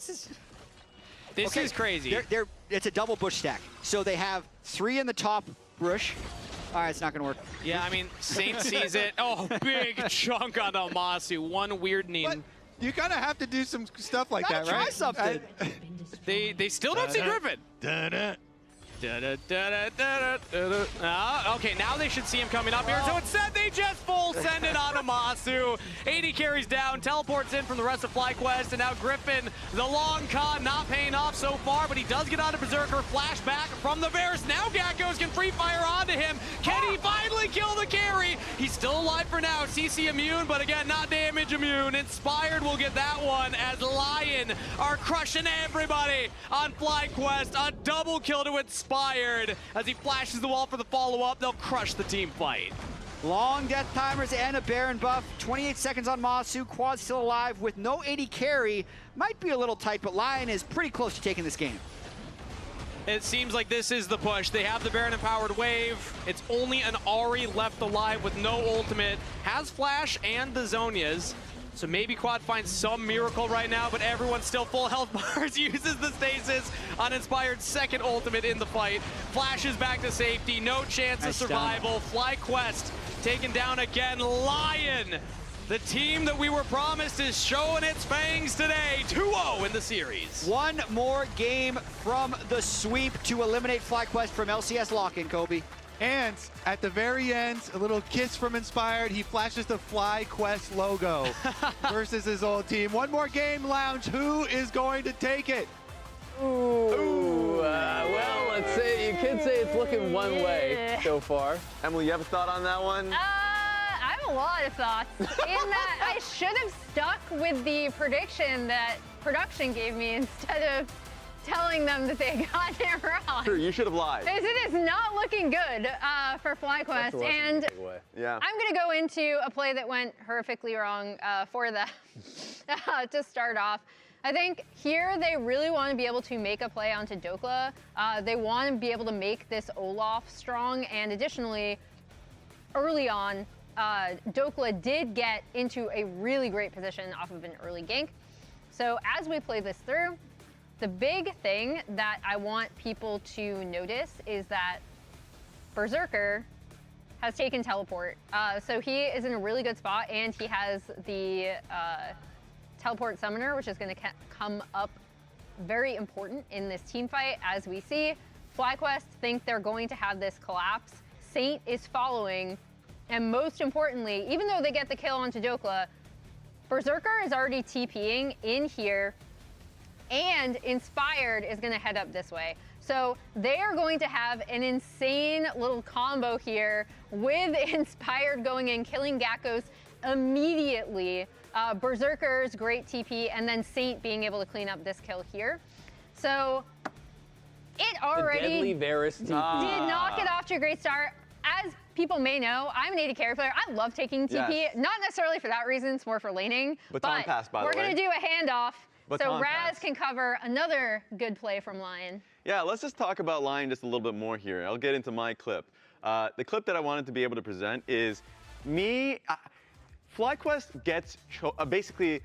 This is crazy. It's a double bush stack. So they have 3 in the top bush. All right, it's not going to work. Yeah, I mean, Saint sees it. Oh, big chunk on Masu. One weirding. But you kind of have to do some stuff like that, right? Try something. They still don't see Griffin. Okay, now they should see him coming up here. So instead, they just full send it on Masu. 80 carries down, teleports in from the rest of FlyQuest, and now Griffin, the long con, not paying off so far, but he does get onto Berserker. Flashback from the Varus. Now Gakkos can free fire onto him. Can he finally kill the carry? He's still alive for now. CC immune, but again, not damage immune. Inspired will get that one as Lyon are crushing everybody on FlyQuest. A double kill to Inspired. As he flashes the wall for the follow-up, they'll crush the team fight. Long death timers and a Baron buff. 28 seconds on Masu. Quad still alive with no AD carry. Might be a little tight, but Lyon is pretty close to taking this game. It seems like this is the push. They have the Baron-empowered wave. It's only an Ahri left alive with no ultimate. Has Flash and the Zhonya's. So maybe Quad finds some miracle right now, but everyone's still full health bars. Uses the stasis on Inspired's second ultimate in the fight. Flashes back to safety. No chance of survival. FlyQuest taken down again. Lyon, the team that we were promised, is showing its fangs today. 2-0 in the series. One more game from the sweep to eliminate FlyQuest from LCS lock-in, Kobe. And at the very end, a little kiss from Inspired. He flashes the FlyQuest logo versus his old team. One more game, Lounge. Who is going to take it? Well, let's say you could say it's looking one way so far. Emily, you have a thought on that one? I have a lot of thoughts. In that I should have stuck with the prediction that production gave me instead of telling them that they got it wrong. True, you should have lied. It is not looking good for FlyQuest, and I'm going to go into a play that went horrifically wrong for them to start off. I think here they really want to be able to make a play onto Dokla. They want to be able to make this Olaf strong, and additionally, early on, Dokla did get into a really great position off of an early gank. So as we play this through, the big thing that I want people to notice is that Berserker has taken teleport. So he is in a really good spot, and he has the teleport summoner, which is going to come up very important in this team fight. As we see, FlyQuest think they're going to have this collapse. Saint is following, and most importantly, even though they get the kill onto Dokla, Berserker is already TPing in here, and Inspired is going to head up this way. So they are going to have an insane little combo here with Inspired going in, killing Gakkos immediately. Berserker's great TP, and then Saint being able to clean up this kill here. So it already did not get off to a great start. As people may know, I'm an AD carry player. I love taking TP, not necessarily for that reason, it's more for laning. Baton pass, by the way. We're going to do a handoff. So Raz pass. can cover another good play from Lyon. Yeah, let's just talk about Lyon just a little bit more here. I'll get into my clip. The clip that I wanted to be able to present is me. FlyQuest gets basically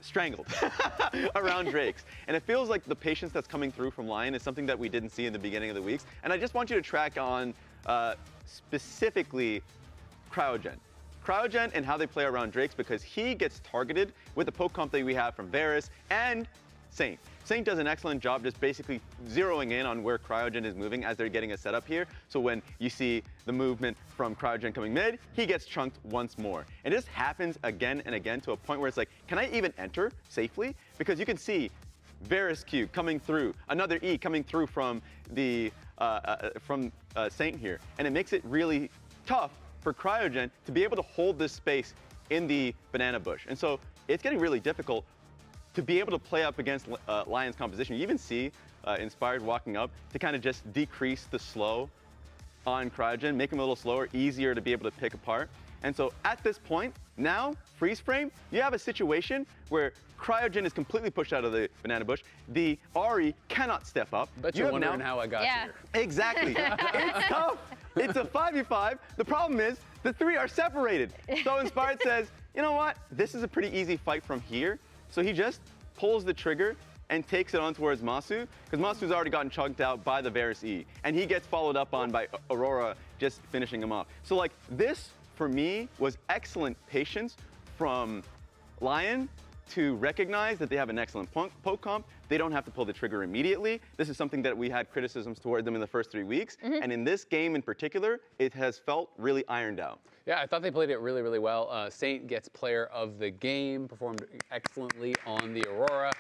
strangled around Drakes. And it feels like the patience that's coming through from Lyon is something that we didn't see in the beginning of the weeks. And I just want you to track on specifically Cryogen. Cryogen and how they play around Drakes, because he gets targeted with the poke comp that we have from Varus and Saint. Saint does an excellent job just basically zeroing in on where Cryogen is moving as they're getting a setup here. So when you see the movement from Cryogen coming mid, he gets chunked once more. And this happens again and again to a point where it's like, can I even enter safely? Because you can see Varus Q coming through, another E coming through from the Saint here. And it makes it really tough for Cryogen to be able to hold this space in the banana bush. And so it's getting really difficult to be able to play up against Lyon's composition. You even see Inspired walking up to kind of just decrease the slow on Cryogen, make him a little slower, easier to be able to pick apart. And so at this point, now, freeze frame, you have a situation where Cryogen is completely pushed out of the banana bush. The Ahri cannot step up. Bet you're wondering how I got here. Exactly. It's tough. It's a 5v5. The problem is the three are separated. So Inspired says, you know what? This is a pretty easy fight from here. So he just pulls the trigger and takes it on towards Masu, because Masu's already gotten chunked out by the Varus E. And he gets followed up on by Aurora just finishing him off. So like this, for me, was excellent patience from Lyon to recognize that they have an excellent poke comp. They don't have to pull the trigger immediately. This is something that we had criticisms toward them in the first 3 weeks. And in this game in particular, it has felt really ironed out. Yeah, I thought they played it really, really well. Saint gets player of the game, performed excellently on the Aurora.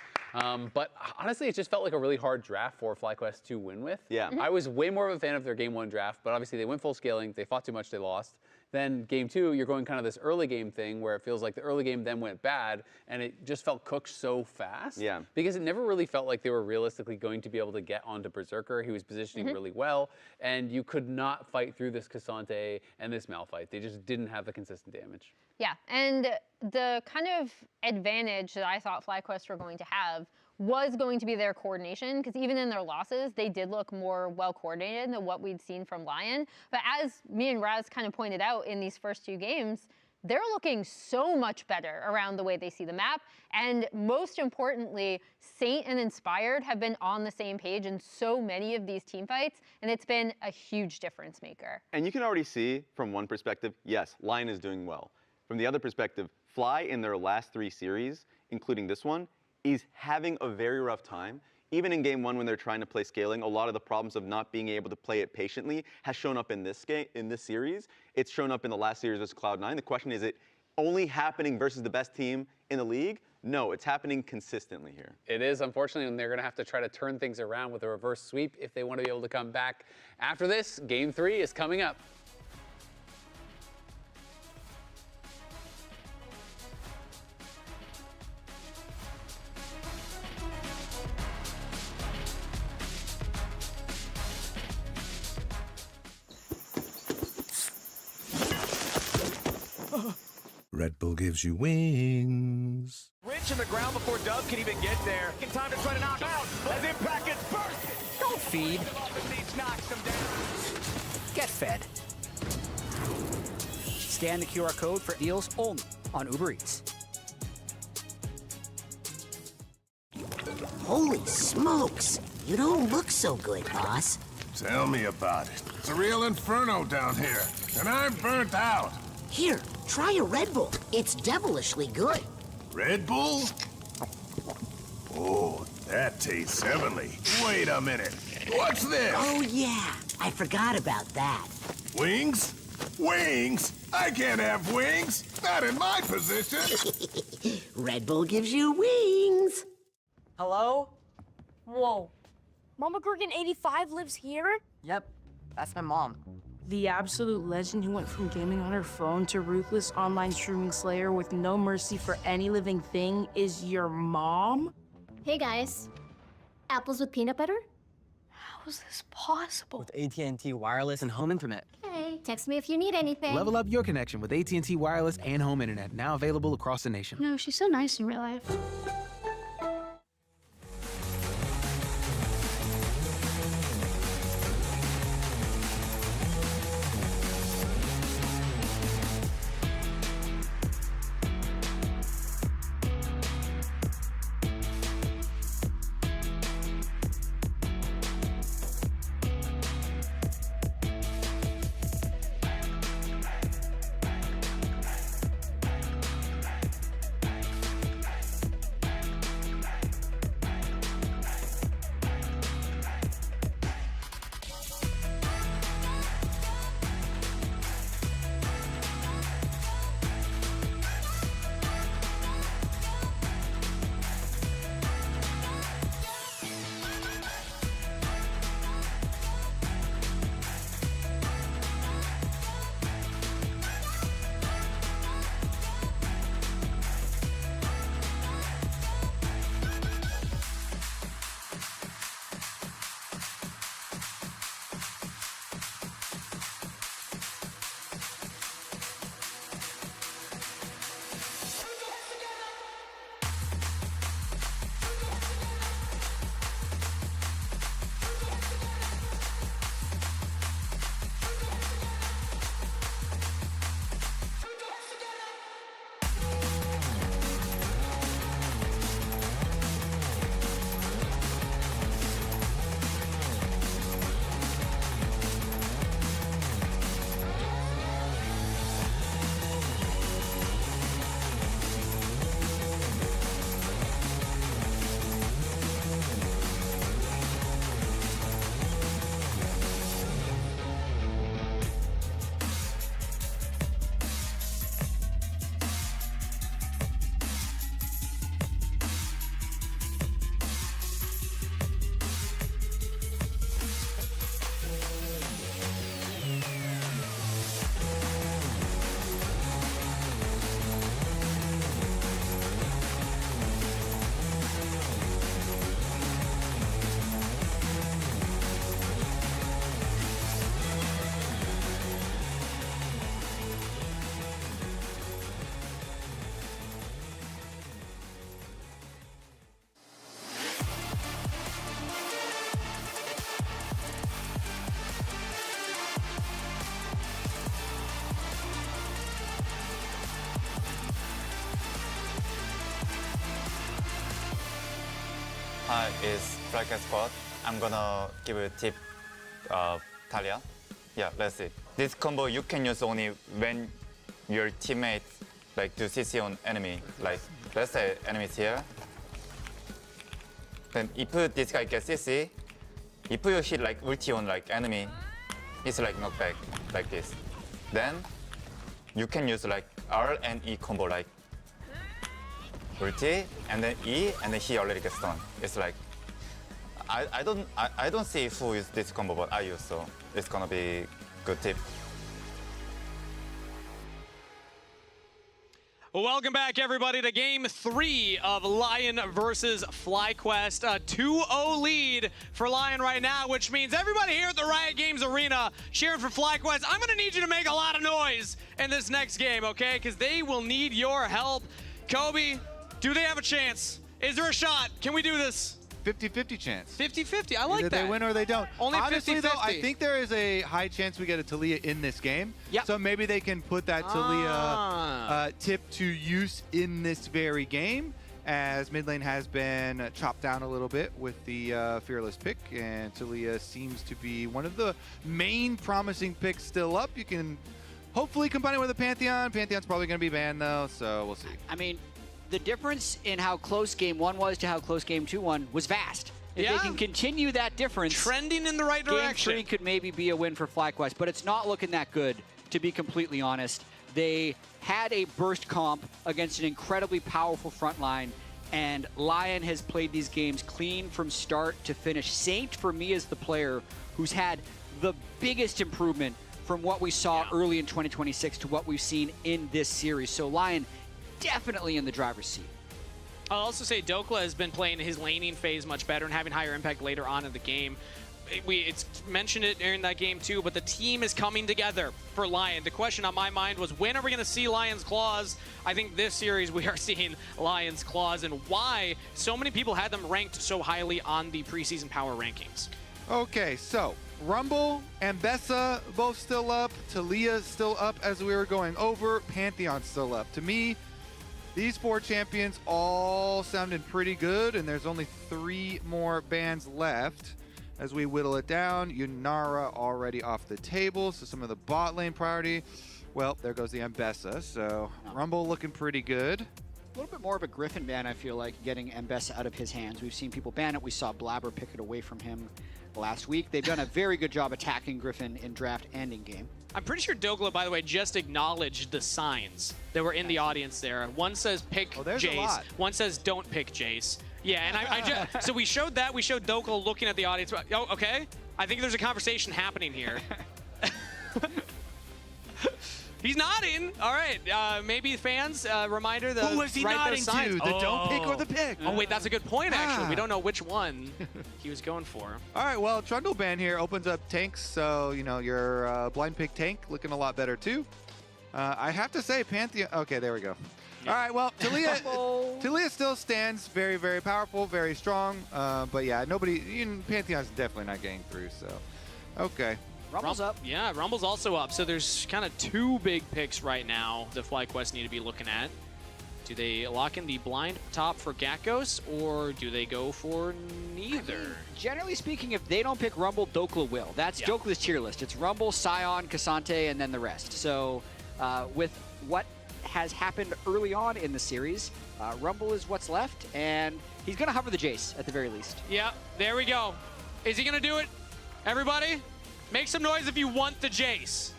But honestly, it just felt like a really hard draft for FlyQuest to win with. Yeah. I was way more of a fan of their game one draft, but obviously they went full scaling. They fought too much, they lost. Then game 2, you're going kind of this early game thing where it feels like the early game then went bad, and it just felt cooked so fast. Yeah. Because it never really felt like they were realistically going to be able to get onto Berserker. He was positioning really well, and you could not fight through this Cassante and this Malphite. They just didn't have the consistent damage. Yeah, and the kind of advantage that I thought FlyQuest were going to have was going to be their coordination, because even in their losses, they did look more well-coordinated than what we'd seen from Lyon. But as me and Raz kind of pointed out in these first 2 games, they're looking so much better around the way they see the map. And most importantly, Saint and Inspired have been on the same page in so many of these team fights, and it's been a huge difference maker. And you can already see from one perspective, yes, Lyon is doing well. From the other perspective, Fly in their last 3 series, including this one, is having a very rough time. Even in game 1 when they're trying to play scaling, a lot of the problems of not being able to play it patiently has shown up in this game, in this series. It's shown up in the last series versus Cloud9. The question is it only happening versus the best team in the league? No, it's happening consistently here. It is, unfortunately, and they're going to have to try to turn things around with a reverse sweep if they want to be able to come back. After this, game 3 is coming up. Red Bull gives you wings. Rich in the ground before Dub can even get there. In time to try to knock out as Impact gets bursted. Don't feed. Get fed. Scan the QR code for deals only on Uber Eats. Holy smokes! You don't look so good, boss. Tell me about it. It's a real inferno down here, and I'm burnt out. Here, try a Red Bull. It's devilishly good. Red Bull? Oh, that tastes heavenly. Wait a minute. What's this? Oh, yeah. I forgot about that. Wings? Wings? I can't have wings. Not in my position. Red Bull gives you wings. Hello? Whoa. Mama Gorgon 85 lives here? Yep, that's my mom. The absolute legend who went from gaming on her phone to ruthless online streaming slayer with no mercy for any living thing is your mom? Hey guys, apples with peanut butter? How is this possible? With AT&T Wireless and Home Internet. Hey, text me if you need anything. Level up your connection with AT&T Wireless and Home Internet, now available across the nation. No, she's so nice in real life. is FlyQuest squad. I'm gonna give a tip, Talia. Yeah, let's see. This combo you can use only when your teammates like do CC on enemy. Like, let's say enemies here. Then if this guy gets CC, if you hit like ulti on like enemy, it's like knockback like this. Then you can use like R and E combo like ulti and then E and then he already gets stunned. It's like I don't see who uses this combo, but I use, so it's gonna be good tip. Welcome back, everybody, to Game 3 of Lyon versus FlyQuest. A 2-0 lead for Lyon right now, which means everybody here at the Riot Games Arena cheering for FlyQuest. I'm going to need you to make a lot of noise in this next game, okay? Because they will need your help. Kobe, do they have a chance? Is there a shot? Can we do this? 50-50 chance. 50-50, I like Either that. they win or they don't. Only 50-50. Honestly, though, I think there is a high chance we get a Talia in this game. Yep. So maybe they can put that Talia tip to use in this very game, as mid lane has been chopped down a little bit with the Fearless pick, and Talia seems to be one of the main promising picks still up. You can hopefully combine it with a Pantheon. Pantheon's probably going to be banned, though, so we'll see. I mean, the difference in how close Game 1 was to how close Game 2 was vast. If they can continue that difference, trending in the right direction, Game 3 could maybe be a win for FlyQuest, but it's not looking that good, to be completely honest. They had a burst comp against an incredibly powerful front line, and Lyon has played these games clean from start to finish. Saint, for me, is the player who's had the biggest improvement from what we saw early in 2026 to what we've seen in this series. So Lyon definitely in the driver's seat. I'll also say Dokla has been playing his laning phase much better and having higher impact later on in the game. It's mentioned it during that game too, but the team is coming together for Lyon. The question on my mind was, when are we going to see Lyon's Claws? I think this series we are seeing Lyon's Claws, and why so many people had them ranked so highly on the preseason power rankings. Okay, so Rumble and Bessa both still up. Talia still up as we were going over. Pantheon still up. To me, these 4 champions all sounded pretty good, and there's only 3 more bans left. As we whittle it down, Yunara already off the table, so some of the bot lane priority. Well, there goes the Mbessa, so Rumble looking pretty good. A little bit more of a Griffin ban, I feel like, getting Mbessa out of his hands. We've seen people ban it. We saw Blabber pick it away from him last week. They've done a very good job attacking Griffin in draft and in game. I'm pretty sure Dokla, by the way, just acknowledged the signs that were in the audience there. One says pick Jace, one says don't pick Jace. Yeah, and I just, so we showed that. We showed Dokla looking at the audience. Oh, okay. I think there's a conversation happening here. He's nodding. All right. Maybe fans, reminder. Who was he nodding to? The don't pick or the pick? Oh, wait, that's a good point, actually. We don't know which one he was going for. All right, well, Trundle ban here opens up tanks, so, you know, your blind pick tank looking a lot better, too. I have to say, Pantheon. Okay, there we go. Yeah. All right, well, Talia still stands very, very powerful, very strong. But yeah, Pantheon's definitely not getting through, so. Okay. Rumble's up. Yeah, Rumble's also up. So there's kind of 2 big picks right now that FlyQuest need to be looking at. Do they lock in the blind top for Gakkos, or do they go for neither? I mean, generally speaking, if they don't pick Rumble, Dokla will. That's Dokla's tier list. It's Rumble, Sion, Cassante, and then the rest. So with what has happened early on in the series, Rumble is what's left, and he's going to hover the Jace at the very least. Yeah, there we go. Is he going to do it? Everybody? Make some noise if you want the Jace.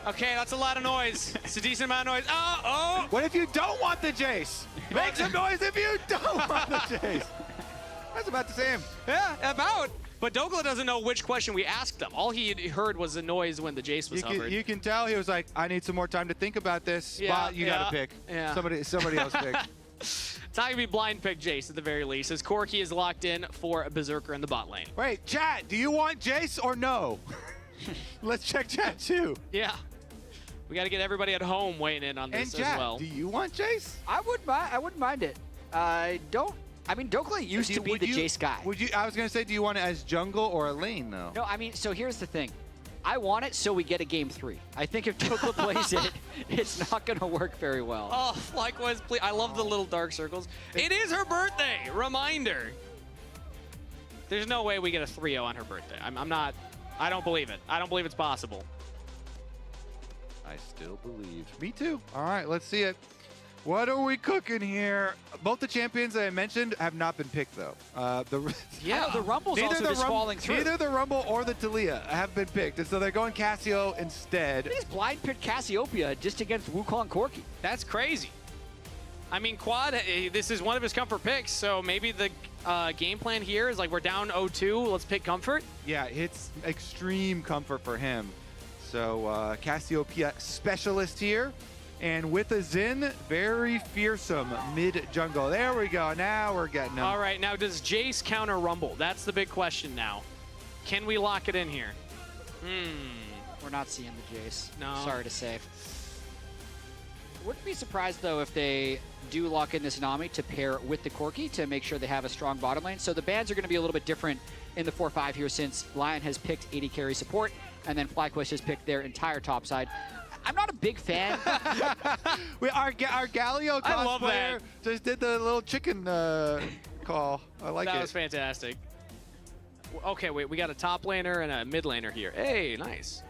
Okay, that's a lot of noise. It's a decent amount of noise. Oh! What if you don't want the Jace? Make some noise if you don't want the Jace. That's about the same. Yeah, about. But Dokla doesn't know which question we asked him. All he heard was the noise when the Jace was hovered. You can tell he was like, I need some more time to think about this. Yeah, you got to pick. Yeah. Somebody else pick. It's not going to be blind pick Jace at the very least, as Corki is locked in for a Berserker in the bot lane. Wait, chat, do you want Jace or no? Let's check chat too. Yeah. We got to get everybody at home weighing in on this and chat, as well. Do you want Jace? I wouldn't mind it. I mean, Dokla used to be the Jace guy. I was going to say, do you want it as jungle or a lane, though? No, I mean, so here's the thing. I want it so we get a game 3. I think if Dokla plays it, it's not going to work very well. Oh, FlyQuest, please. I love the little dark circles. It is her birthday. Reminder. There's no way we get a 3-0 on her birthday. I'm not. I don't believe it. I don't believe it's possible. I still believe. Me too. All right, let's see it. What are we cooking here? Both the champions that I mentioned have not been picked, though. The Rumble's also just falling through. Neither the Rumble or the Taliyah have been picked, and so they're going Cassio instead. He's blind picked Cassiopeia just against Wukong Corki. That's crazy. I mean, Quad, this is one of his comfort picks, so maybe the game plan here is like we're down 0-2, let's pick comfort. Yeah, it's extreme comfort for him. So Cassiopeia specialist here. And with a Xin, very fearsome mid-jungle. There we go. Now we're getting him. All right, now does Jace counter Rumble? That's the big question now. Can we lock it in here? We're not seeing the Jace. No. Sorry to say. Wouldn't be surprised, though, if they do lock in this Nami to pair with the Corki to make sure they have a strong bottom lane. So the bans are going to be a little bit different in the 4-5 here since Lyon has picked AD carry support and then FlyQuest has picked their entire top side. I'm not a big fan. Our Galio cosplayer just did the little chicken call. I like it. That was fantastic. Okay, wait, we got a top laner and a mid laner here. Hey, nice.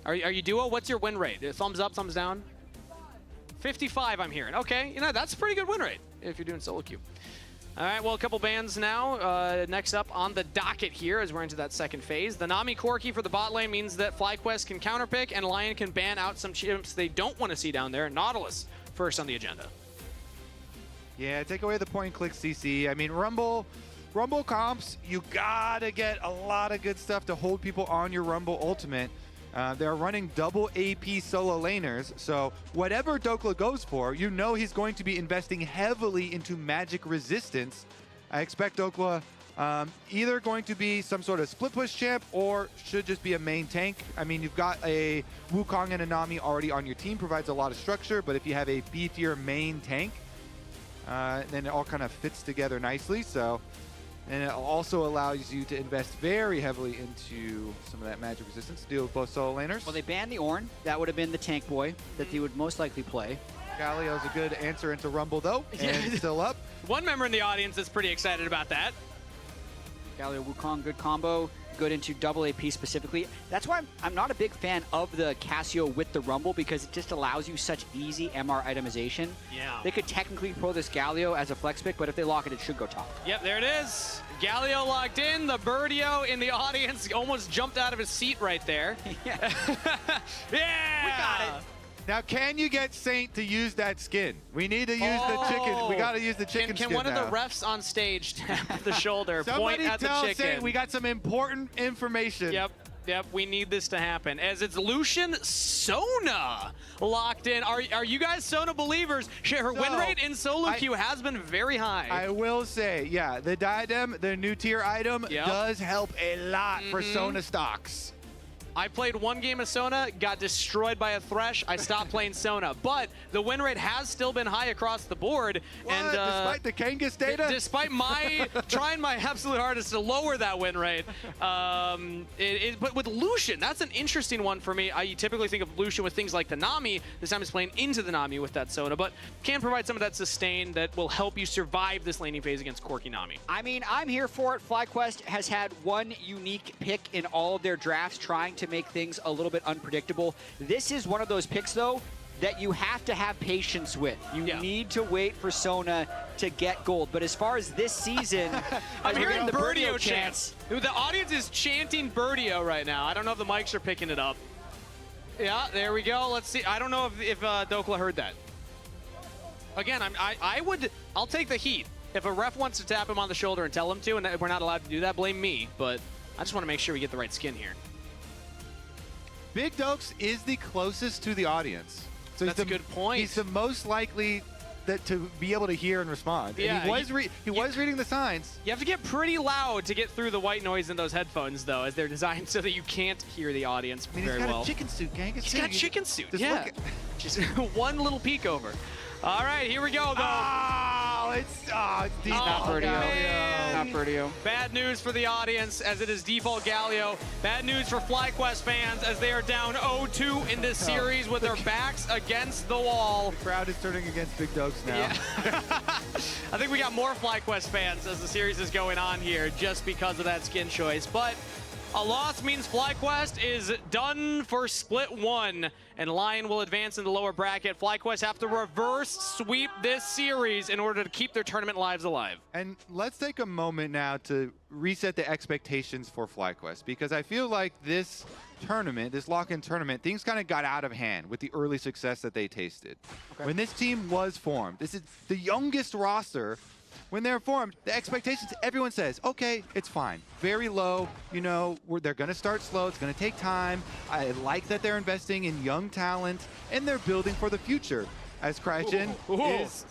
Are you duo? What's your win rate? Thumbs up, thumbs down? 55, I'm hearing. Okay, you know, that's a pretty good win rate if you're doing solo queue. All right, well, a couple bans now. Next up on the docket here as we're into that second phase. The Nami Corki for the bot lane means that FlyQuest can counterpick and Lyon can ban out some chimps they don't want to see down there. Nautilus first on the agenda. Yeah, take away the point-and-click CC. I mean, Rumble comps, you gotta get a lot of good stuff to hold people on your Rumble Ultimate. They're running double AP solo laners, so whatever Dokla goes for, you know he's going to be investing heavily into magic resistance. I expect Dokla either going to be some sort of split push champ or should just be a main tank. I mean, you've got a Wukong and a Nami already on your team, provides a lot of structure, but if you have a beefier main tank, then it all kind of fits together nicely. So. And it also allows you to invest very heavily into some of that magic resistance to deal with both solo laners. Well, they banned the Ornn. That would have been the tank boy that they would most likely play. Galio's a good answer into Rumble, though, and still up. One member in the audience is pretty excited about that. Galio Wukong, good combo. Good into double AP specifically. That's why I'm not a big fan of the Cassio with the Rumble because it just allows you such easy MR itemization. Yeah. They could technically pro this Galio as a flex pick, but if they lock it, it should go top. Yep, there it is. Galio locked in. The Birdio in the audience almost jumped out of his seat right there. Yeah. Yeah! We got it. Now, can you get Saint to use that skin? We need to use the chicken. We got to use the chicken skin Can one of now. the refs on stage tap the shoulder, point Somebody at the tell chicken? Saint we got some important information. Yep, we need this to happen. As it's Lucian Sona locked in. Are you guys Sona believers? Her win rate in solo queue has been very high. I will say, yeah, the diadem, the new tier item, does help a lot for Sona stocks. I played one game of Sona, got destroyed by a Thresh. I stopped playing Sona, but the win rate has still been high across the board. What? And despite the Kangas data? Despite my trying my absolute hardest to lower that win rate. But with Lucian, that's an interesting one for me. I typically think of Lucian with things like the Nami. This time he's playing into the Nami with that Sona, but can provide some of that sustain that will help you survive this laning phase against Corki Nami. I mean, I'm here for it. FlyQuest has had one unique pick in all of their drafts, trying to make things a little bit unpredictable. This is one of those picks, though, that you have to have patience with. You need to wait for Sona to get gold. But as far as this season, I'm hearing the Birdio chants. The audience is chanting Birdio right now. I don't know if the mics are picking it up. Yeah, there we go. Let's see. I don't know if Dokla heard that. Again, I'll take the heat. If a ref wants to tap him on the shoulder and tell him to, and we're not allowed to do that, blame me. But I just want to make sure we get the right skin here. Big Dokes is the closest to the audience. So that's a good point. He's the most likely to be able to hear and respond. Yeah, and he was reading the signs. You have to get pretty loud to get through the white noise in those headphones, though, as they're designed so that you can't hear the audience very well. He's got a chicken suit, gang. He's got a chicken suit, yeah. Just one little peek over. All right, here we go, though. Oh, it's deep. Not Birdio. Bad news for the audience as it is default Galio. Bad news for FlyQuest fans as they are down 0-2 in this series with their backs against the wall. The crowd is turning against Big Dogs now. Yeah. I think we got more FlyQuest fans as the series is going on here just because of that skin choice. But a loss means FlyQuest is done for split 1, and Lyon will advance in the lower bracket. FlyQuest have to reverse sweep this series in order to keep their tournament lives alive. And let's take a moment now to reset the expectations for FlyQuest, because I feel like this tournament, this lock-in tournament, things kind of got out of hand with the early success that they tasted. Okay. When this team was formed, this is the youngest roster. When they're formed, the expectations, everyone says, okay, it's fine. Very low, you know, they're going to start slow. It's going to take time. I like that they're investing in young talent, and they're building for the future, as CryoGen is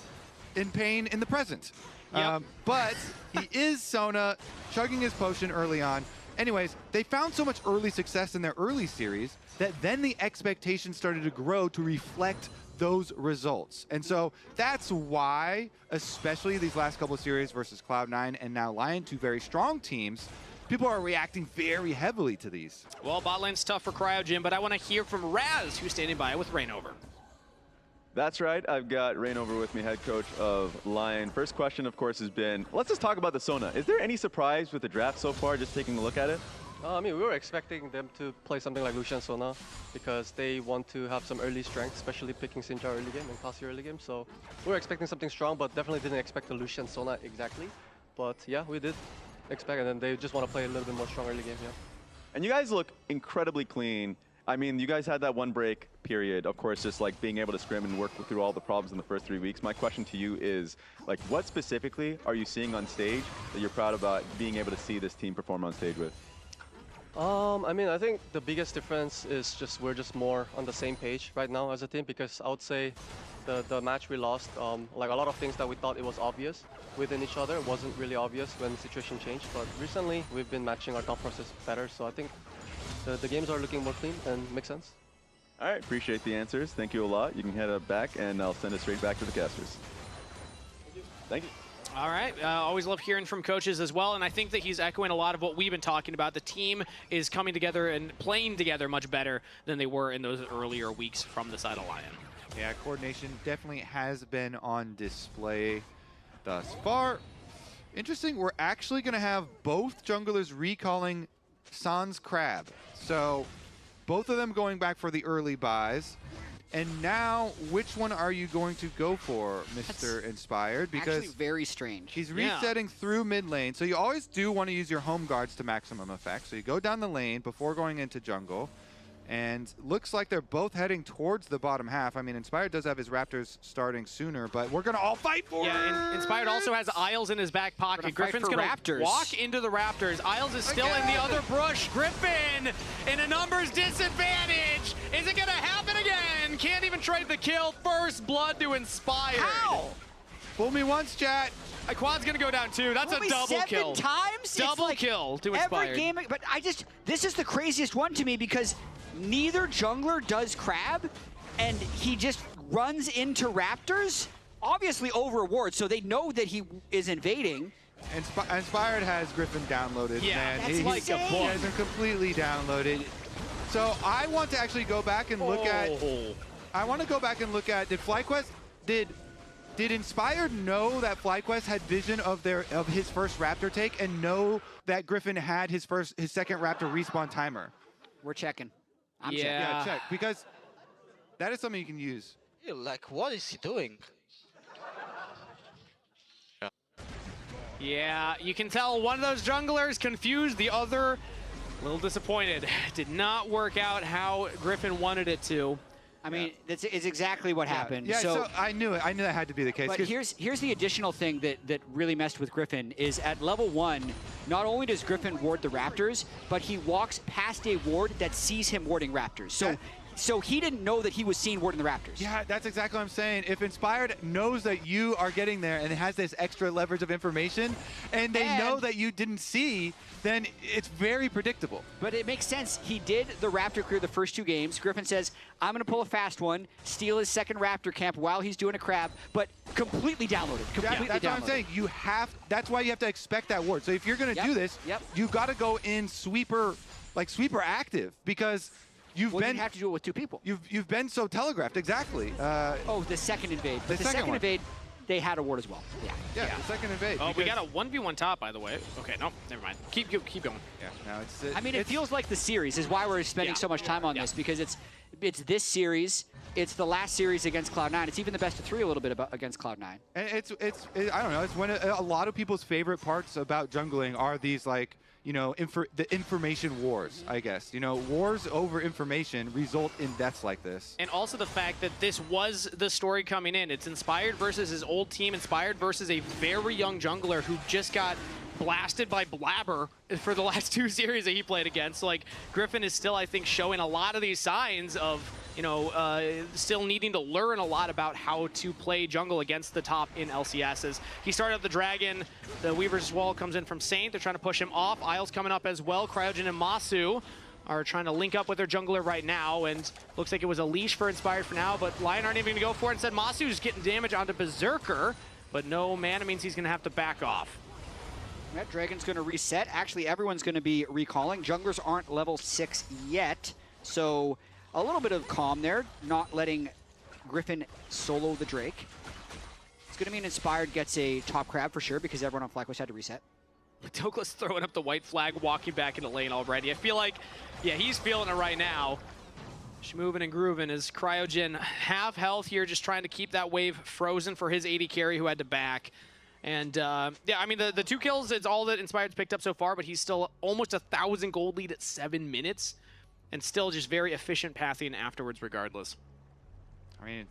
in pain in the present. Yep. But he is Sona, chugging his potion early on. Anyways, they found so much early success in their early series that then the expectations started to grow to reflect those results. And so that's why, especially these last couple of series versus Cloud9 and now Lyon, two very strong teams, people are reacting very heavily to these. Well, bot lane's tough for CryoGen, but I want to hear from Raz, who's standing by with Rainover. That's right. I've got Rainover with me, head coach of Lyon. First question, of course, has been, let's just talk about the Sona. Is there any surprise with the draft so far, just taking a look at it? I mean, we were expecting them to play something like Lucian Sona because they want to have some early strength, especially picking Sinjar early game and Cassie early game. So we were expecting something strong, but definitely didn't expect the Lucian Sona exactly. But yeah, we did expect, and then they just want to play a little bit more strong early game, yeah. And you guys look incredibly clean. I mean, you guys had that one break period, of course, just like being able to scrim and work through all the problems in the first 3 weeks. My question to you is, like, what specifically are you seeing on stage that you're proud about being able to see this team perform on stage with? I mean, I think the biggest difference is just we're just more on the same page right now as a team, because I would say the match we lost, like a lot of things that we thought it was obvious within each other wasn't really obvious when the situation changed. But recently we've been matching our thought process better, so I think the games are looking more clean and make sense. All right, appreciate the answers. Thank you a lot. You can head back, and I'll send it straight back to the casters. Thank you. All right, always love hearing from coaches as well, and I think that he's echoing a lot of what we've been talking about. The team is coming together and playing together much better than they were in those earlier weeks from the side of Lyon. Yeah, coordination definitely has been on display thus far. Interesting, we're actually going to have both junglers recalling Sans Crab. So both of them going back for the early buys. And now, which one are you going to go for, Mr. Inspired? Because actually very strange. He's resetting through mid lane. So you always do want to use your home guards to maximum effect. So you go down the lane before going into jungle. And looks like they're both heading towards the bottom half. I mean, Inspired does have his Raptors starting sooner, but we're going to all fight for it. Yeah, Inspired also has Isles in his back pocket. Griffin's going to walk into the Raptors. Isles is still in the other brush. Griffin in a numbers disadvantage. Is it going to happen again? Can't even trade the kill. First blood to Inspired. How? Fool me once, chat. Quad's going to go down too. That's a double kill. 7 times? Double kill to Inspired. Every game, but this is the craziest one to me because neither jungler does Crab, and he just runs into Raptors, obviously over ward, so they know that he is invading. Inspired has Griffin downloaded. Yeah, man. that's like a book. He has him completely downloaded. So I want to actually go back and look at. I want to go back and look at. Did FlyQuest did Inspired know that FlyQuest had vision of his first Raptor take and know that Griffin had his second Raptor respawn timer? We're checking. I'm checking. Yeah, check, because that is something you can use. Yeah, like, what is he doing? Yeah, you can tell one of those junglers confused, the other a little disappointed. Did not work out how Griffin wanted it to. I mean, it's exactly what happened. Yeah, so I knew it. I knew that had to be the case. But here's the additional thing that really messed with Griffin is at level 1, not only does Griffin ward the Raptors, but he walks past a ward that sees him warding Raptors. So So he didn't know that he was seeing Ward in the Raptors. Yeah, that's exactly what I'm saying. If Inspired knows that you are getting there and it has this extra leverage of information, and they know that you didn't see, then it's very predictable. But it makes sense. He did the Raptor clear the first 2 games. Griffin says, I'm going to pull a fast one, steal his second Raptor camp while he's doing a crab, but completely downloaded. That's what I'm saying. That's why you have to expect that Ward. So if you're going to do this, you've got to go in sweeper active, because you have to do it with 2 people. You've been so telegraphed, exactly. The second invade. But the second invade, they had a Ward as well. Yeah, the second invade. Oh, we got a 1v1 top, by the way. Okay, no, never mind. Keep going. Yeah, no, I mean, it feels like the series is why we're spending so much time on this, because it's this series. It's the last series against Cloud9. It's even the best of 3 a little bit against Cloud9. And it's I don't know. It's when a lot of people's favorite parts about jungling are these, like, you know, the information wars, I guess. You know, wars over information result in deaths like this. And also the fact that this was the story coming in. It's Inspired versus his old team, Inspired versus a very young jungler who just got blasted by Blabber for the last 2 series that he played against. So, like, Griffin is still, I think, showing a lot of these signs of, you know, still needing to learn a lot about how to play jungle against the top in LCSs. He started up the Dragon. The Weaver's Wall comes in from Saint. They're trying to push him off. Isle's coming up as well. Cryogen and Masu are trying to link up with their jungler right now, and looks like it was a leash for Inspired for now, but Lyon aren't even going to go for it. Instead, Masu's getting damage onto Berserker, but no mana means he's going to have to back off. That Dragon's going to reset. Actually, everyone's going to be recalling. Junglers aren't level 6 yet, so a little bit of calm there, not letting Griffin solo the Drake. It's going to mean Inspired gets a top crab for sure, because everyone on FlyQuest had to reset. Douglas throwing up the white flag, walking back into lane already. I feel like, yeah, he's feeling it right now. Schmovin and grooving as Cryogen half health here, just trying to keep that wave frozen for his AD carry who had to back. And yeah, I mean, the 2 kills is all that Inspired's picked up so far, but he's still almost 1,000 gold lead at 7 minutes, and still just very efficient pathing afterwards regardless. I mean, it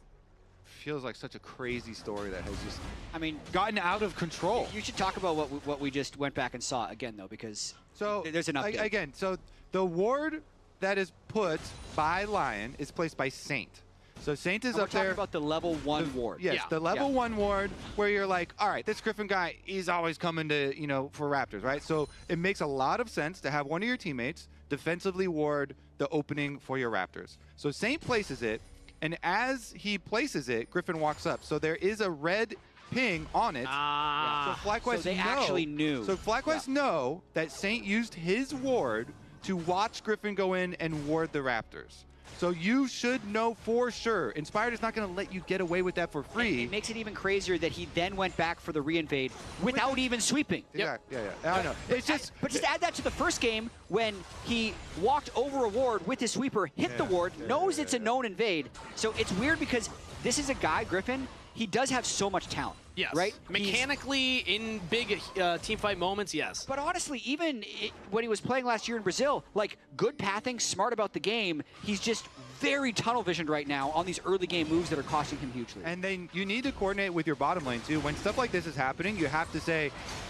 feels like such a crazy story that has just, I mean, gotten out of control. You should talk about what we just went back and saw again, though, because there's an update. Again, so the ward that is put by Lyon is placed by Saint. So Saint is up there. We're talking about the level 1 ward. Yes, the level 1 ward where you're like, all right, this Griffin guy, he's always coming to, you know, for Raptors, right? So it makes a lot of sense to have one of your teammates defensively ward the opening for your Raptors. So Saint places it, and as he places it, Griffin walks up. So there is a red ping on it. So FlyQuest actually knew. So FlyQuest know that Saint used his ward to watch Griffin go in and ward the Raptors. So you should know for sure. Inspired is not going to let you get away with that for free. And it makes it even crazier that he then went back for the reinvade without even sweeping. Yeah. I know. It's just, but just add that to the first game when he walked over a ward with his sweeper, hit the ward, knows it's a known invade. So it's weird because this is a guy, Griffin, he does have so much talent. Yes. Right? Mechanically, in big teamfight moments, yes. But honestly, even when he was playing last year in Brazil, like, good pathing, smart about the game, he's just very tunnel visioned right now on these early game moves that are costing him hugely. And then you need to coordinate with your bottom lane, too. When stuff like this is happening, you have to say,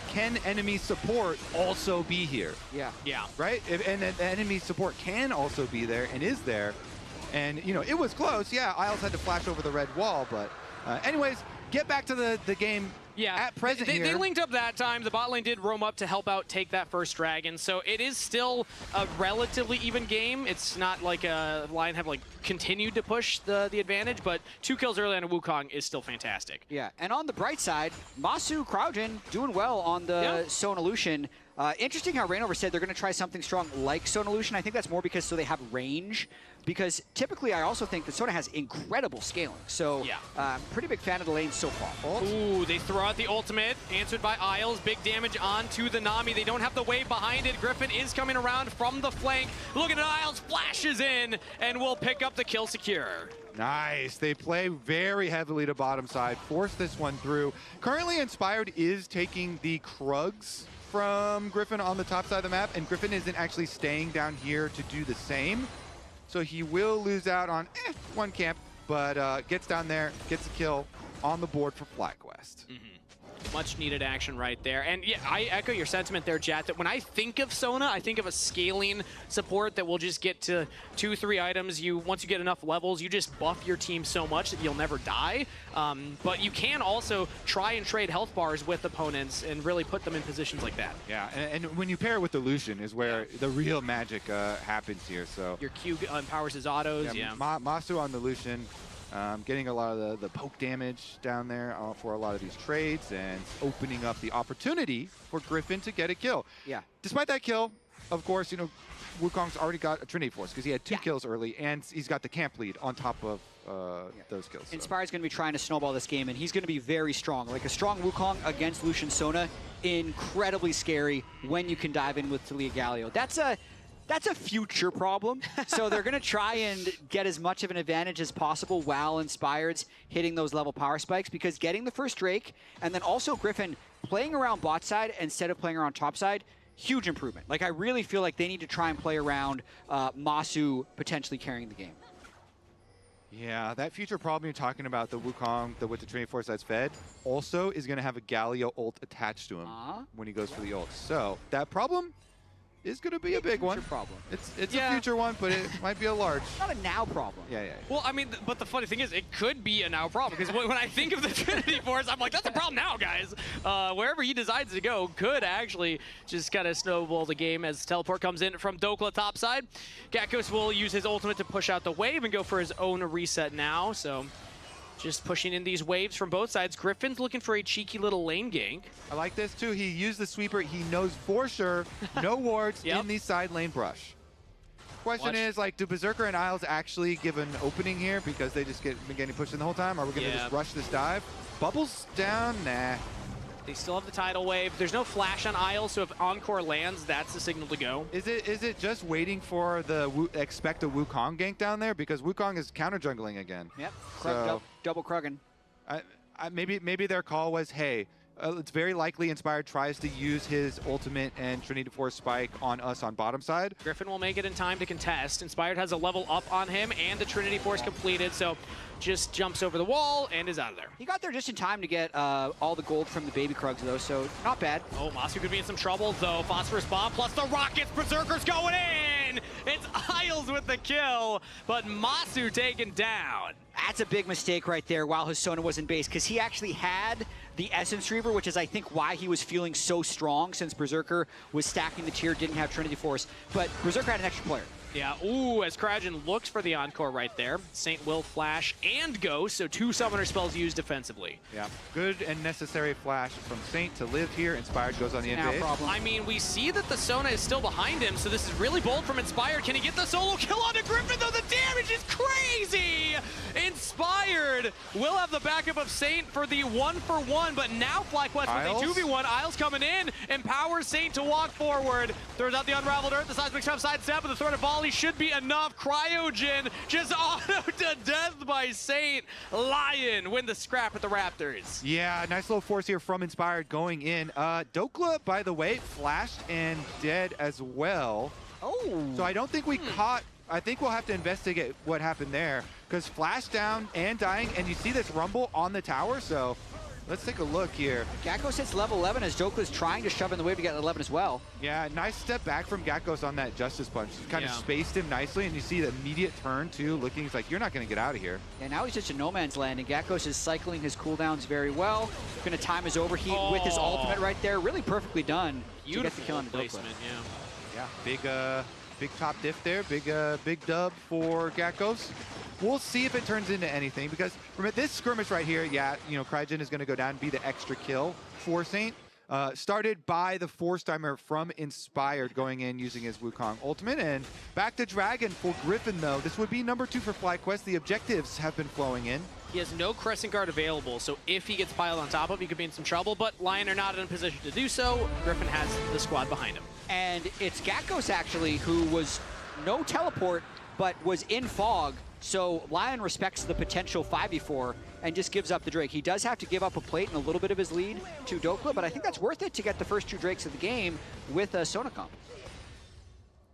can enemy support also be here? Yeah. Right? And the enemy support can also be there and is there. And, you know, it was close. Yeah, Isles had to flash over the red wall, but anyways, get back to the game. Yeah, at present they linked up that time. The bot lane did roam up to help out take that first dragon. So it is still a relatively even game. It's not like Lyon have like continued to push the advantage, but 2 kills early on a Wukong is still fantastic. Yeah, and on the bright side, Masu, Cryogen doing well on the Sonolution. Interesting how Rainover said they're going to try something strong like Sonolution. I think that's more because so they have range. Because typically, I also think that Sona has incredible scaling. So, pretty big fan of the lane so far. Ooh, they throw out the ultimate, answered by Isles. Big damage onto the Nami. They don't have the wave behind it. Griffin is coming around from the flank. Looking at Isles, flashes in, and will pick up the kill secure. Nice. They play very heavily to bottom side, force this one through. Currently, Inspired is taking the Krugs from Griffin on the top side of the map, and Griffin isn't actually staying down here to do the same. So he will lose out on 1 camp, but gets down there, gets a kill on the board for FlyQuest. Much needed action right there. And yeah, I echo your sentiment there, Jat, that when I think of Sona, I think of a scaling support that will just get to 2-3 items. Once you get enough levels, you just buff your team so much that you'll never die. But you can also try and trade health bars with opponents and really put them in positions like that. Yeah, and when you pair it with the Lucian is where the real magic happens here. So your Q empowers his autos. Yeah, Masu on the Lucian. Getting a lot of the poke damage down there for a lot of these trades and opening up the opportunity for Griffin to get a kill. Yeah. Despite that kill, of course, Wukong's already got a Trinity Force because he had 2 kills early, and he's got the camp lead on top of those kills. So. Inspired's going to be trying to snowball this game, and he's going to be very strong. Like a strong Wukong against Lucian Sona, incredibly scary when you can dive in with Talia Galio. That's a future problem. So they're going to try and get as much of an advantage as possible while Inspired's hitting those level power spikes, because getting the first Drake and then also Griffin playing around bot side instead of playing around top side, huge improvement. Like, I really feel like they need to try and play around Masu potentially carrying the game. Yeah, that future problem you're talking about, the Wukong with the Trinity Force that's fed, also is going to have a Galio ult attached to him when he goes for the ult. So that problem is going to be a big one. Problem. It's a future one, but it might be a large. Not a now problem. Yeah. Well, I mean, but the funny thing is, it could be a now problem, because when I think of the Trinity Force, I'm like, that's a problem now, guys. Wherever he decides to go could actually just kind of snowball the game as teleport comes in from Dokla topside. Gakkos will use his ultimate to push out the wave and go for his own reset now, so just pushing in these waves from both sides. Griffin's looking for a cheeky little lane gank. I like this too. He used the sweeper. He knows for sure no wards in the side lane brush. Question is, like, do Berserker and Isles actually give an opening here because they just been getting pushed in the whole time? Are we going to just rush this dive? Bubbles down? Nah. They still have the tidal wave. There's no flash on Isles, so if Encore lands, that's the signal to go. Is it just waiting for the expect a Wukong gank down there? Because Wukong is counter jungling again. Yep. So, double Kruggen. Maybe their call was, hey, it's very likely Inspired tries to use his ultimate and Trinity Force spike on us on bottom side. Griffin will make it in time to contest. Inspired has a level up on him and the Trinity Force completed, so just jumps over the wall and is out of there. He got there just in time to get all the gold from the baby Krugs, though, so not bad. Oh, Masu could be in some trouble, though. Phosphorus Bomb plus the rockets. Berserker's going in! It's Isles with the kill, but Masu taken down. That's a big mistake right there while his Sona was in base, because he actually had the Essence Reaver, which is, I think, why he was feeling so strong, since Berserker was stacking the tier, didn't have Trinity Force. But Berserker had an extra player. Yeah, ooh, as Krajan looks for the Encore right there. Saint will flash and go, so 2 summoner spells used defensively. Yeah, good and necessary flash from Saint to live here. Inspired goes on the invade. I mean, we see that the Sona is still behind him, so this is really bold from Inspired. Can he get the solo kill onto Griffin, though? The damage is crazy! Inspired will have the backup of Saint for the 1-for-1, but now FlyQuest with a 2v1. Isles coming in, empowers Saint to walk forward. Throws out the Unraveled Earth, the Seismic Trap sidestep, with the threat of volley should be enough. Cryogen just auto to death by Saint. Lyon win the scrap at the Raptors. Yeah, nice little force here from Inspired going in. Dokla, by the way, flashed and dead as well. Oh. So I don't think we caught. I think we'll have to investigate what happened there, because flash down and dying, and you see this rumble on the tower, so let's take a look here. Gakkos hits level 11 as Dokla's trying to shove in the wave to get 11 as well. Yeah, nice step back from Gakkos on that Justice Punch. Kind of spaced him nicely, and you see the immediate turn too, looking, he's like, you're not going to get out of here. Yeah, now he's just in no man's land, and Gakkos is cycling his cooldowns very well. Going to time his overheat with his ultimate right there. Really perfectly done. Beautiful to get the kill on the placement, yeah. Big top diff there, big dub for Gakkos. We'll see if it turns into anything, because remember this skirmish right here, Cryogen is going to go down and be the extra kill for Saint. Started by the Force Timer from Inspired going in using his Wukong ultimate. And back to Dragon for Griffin, though. This would be number 2 for FlyQuest. The objectives have been flowing in. He has no Crescent Guard available, so if he gets piled on top of, he could be in some trouble, but Lyon are not in a position to do so. Griffin has the squad behind him. And it's Gakkos, actually, who was no teleport, but was in fog. So Lyon respects the potential 5v4 and just gives up the Drake. He does have to give up a plate and a little bit of his lead to Dokla, but I think that's worth it to get the first 2 Drakes of the game with a Sona comp.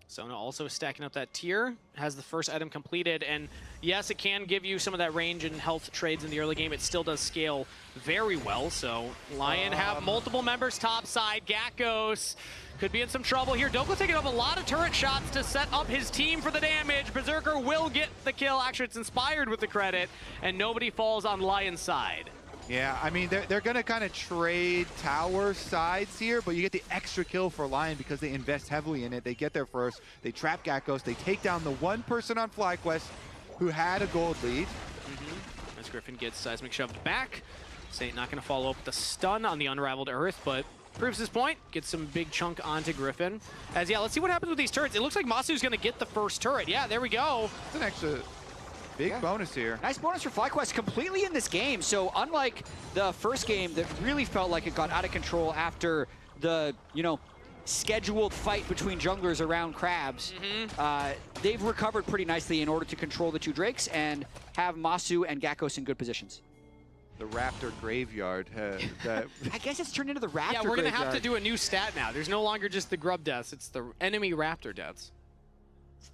Sona also stacking up that tier, has the first item completed, and yes, it can give you some of that range and health trades in the early game. It still does scale very well, so Lyon have multiple members top side. Gakkos could be in some trouble here. Dokla taking up a lot of turret shots to set up his team for the damage. Berserker will get the kill. Actually, it's Inspired with the credit, and nobody falls on Lyon's side. Yeah, I mean, they're going to kind of trade tower sides here, but you get the extra kill for Lyon because they invest heavily in it. They get there first. They trap Gakkos. They take down the one person on FlyQuest who had a gold lead. As Griffin gets Seismic shoved back. Saint not going to follow up with the stun on the Unraveled Earth, but proves his point. Gets some big chunk onto Griffin. As, yeah, let's see what happens with these turrets. It looks like Masu's going to get the first turret. Yeah, there we go. It's an extra big bonus here. Nice bonus for FlyQuest completely in this game. So unlike the first game that really felt like it got out of control after the, scheduled fight between junglers around crabs, they've recovered pretty nicely in order to control the two Drakes and have Masu and Gakkos in good positions. The Raptor Graveyard. I guess it's turned into the Raptor Yeah, we're going to have to Graveyard. do a new stat now. There's no longer just the grub deaths. It's the enemy Raptor deaths. It's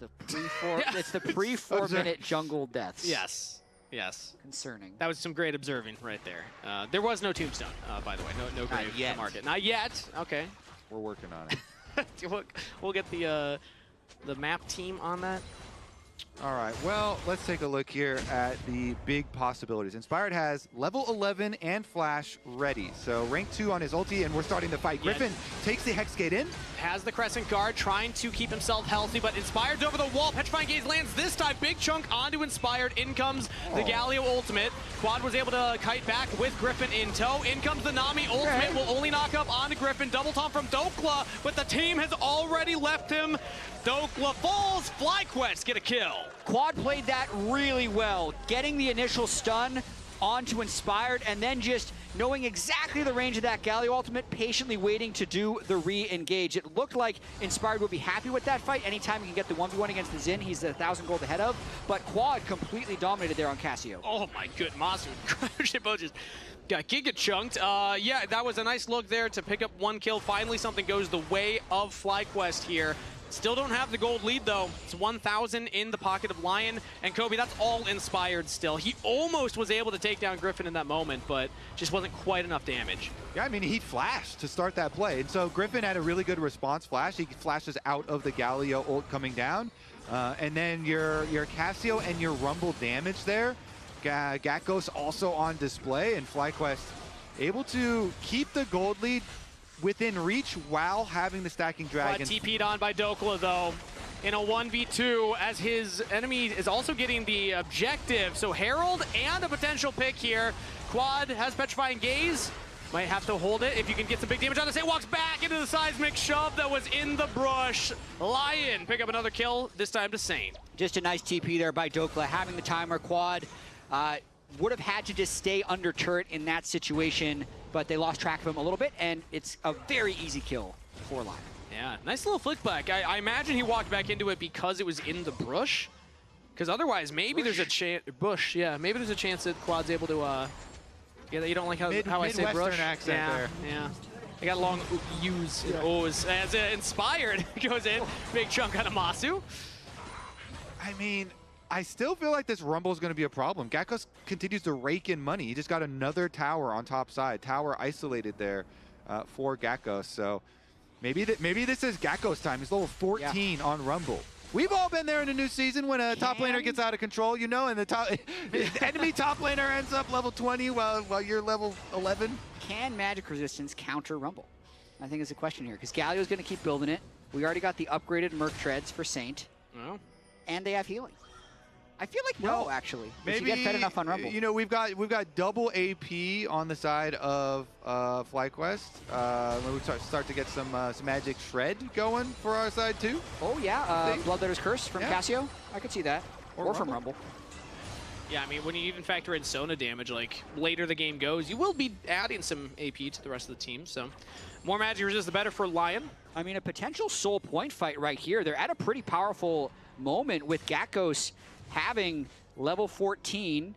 the pre-4 minute jungle deaths. Yes. Yes. Concerning. That was some great observing right there. There was no tombstone, by the way. No grave to market. Not yet. Okay. We're working on it. We'll get the map team on that. All right, well, let's take a look here at the big possibilities. Inspired has level 11 and Flash ready. So rank 2 on his ulti, and we're starting the fight. Griffin takes the Hex Gate in. Has the Crescent Guard, trying to keep himself healthy, but Inspired's over the wall. Petrifying Gaze lands this time. Big chunk onto Inspired. In comes the Galio ultimate. Quad was able to kite back with Griffin in tow. In comes the Nami ultimate. Will only knock up onto Griffin. Double taunt from Dokla, but the team has already left him. Dokla falls. FlyQuest get a kill. Quad played that really well, getting the initial stun onto Inspired, and then just knowing exactly the range of that Galio ultimate, patiently waiting to do the re-engage. It looked like Inspired would be happy with that fight. Anytime he can get the 1v1 against the Xin, he's 1,000 gold ahead of, but Quad completely dominated there on Cassio. Oh my good, Masu both just got giga chunked. Yeah, that was a nice look there to pick up one kill. Finally, something goes the way of FlyQuest here. Still don't have the gold lead, though. It's 1,000 in the pocket of Lyon. And Kobe, that's all Inspired still. He almost was able to take down Griffin in that moment, but just wasn't quite enough damage. Yeah, I mean, he flashed to start that play. And so Griffin had a really good response flash. He flashes out of the Galio ult coming down. And then your Cassio and your Rumble damage there. Gakkos also on display, and FlyQuest able to keep the gold lead within reach while having the stacking dragon. TP'd on by Dokla, though, in a 1v2, as his enemy is also getting the objective. So Herald and a potential pick here. Quad has Petrifying Gaze. Might have to hold it if you can get some big damage on this. It walks back into the seismic shove that was in the brush. Lyon pick up another kill, this time to Saint. Just a nice TP there by Dokla, having the timer. Quad would have had to just stay under turret in that situation, but they lost track of him a little bit, and it's a very easy kill for Lyon. Yeah, nice little flick back. I imagine he walked back into it because it was in the brush, because otherwise maybe there's a chance, maybe there's a chance that Quad's able to, yeah, you don't like how I say brush? Accent there. Yeah. I got long U's and O's. As Inspired goes in, big chunk on Masu. I mean, I still feel like this Rumble is going to be a problem. Gakkos continues to rake in money. He just got another tower on top side. Tower isolated there for Gakkos. So maybe this is Gakkos time. He's level 14 on Rumble. We've all been there in a new season when a top laner gets out of control, you know, and the enemy top laner ends up level 20 while you're level 11. Can magic resistance counter Rumble? I think is the question here, because Galio's going to keep building it. We already got the upgraded Merc Treads for Saint. Oh. And they have healing. I feel like no, actually. Maybe if you get fed enough on Rumble. You know, we've got double AP on the side of FlyQuest. When we start to get some magic shred going for our side too. Oh yeah, Bloodletter's Curse from Cassio. I could see that. Or from Rumble. Yeah, I mean, when you even factor in Sona damage, like later the game goes, you will be adding some AP to the rest of the team. So more magic resist, the better for Lyon. I mean, a potential soul point fight right here. They're at a pretty powerful moment with Gakkos having level 14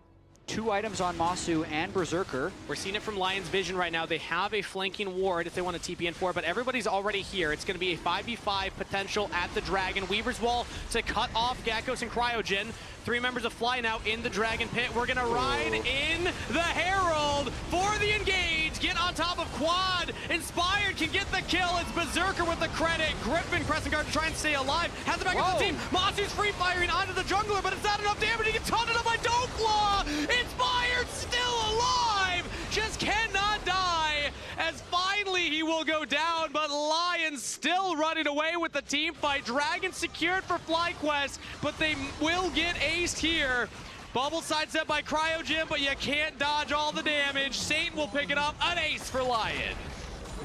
2 items on Masu and Berserker. We're seeing it from Lion's vision right now. They have a flanking ward if they want to TP in for it, but everybody's already here. It's going to be a 5v5 potential at the Dragon. Weaver's Wall to cut off Gakkos and Cryogen. 3 members of Fly now in the Dragon Pit. We're going to ride in the Herald for the engage. Get on top of Quad. Inspired can get the kill. It's Berserker with the credit. Griffin, Crescent Guard to try and stay alive. Has it back on the team. Masu's free firing onto the jungler, but it's not enough damage. He gets taunted up by Dokla. Inspired still alive. Just cannot die. As finally he will go down, but Lion still running away with the team fight. Dragon secured for FlyQuest, but they will get aced here. Bubble sidestep by Cryogen, but you can't dodge all the damage. Saint will pick it up. An ace for Lion.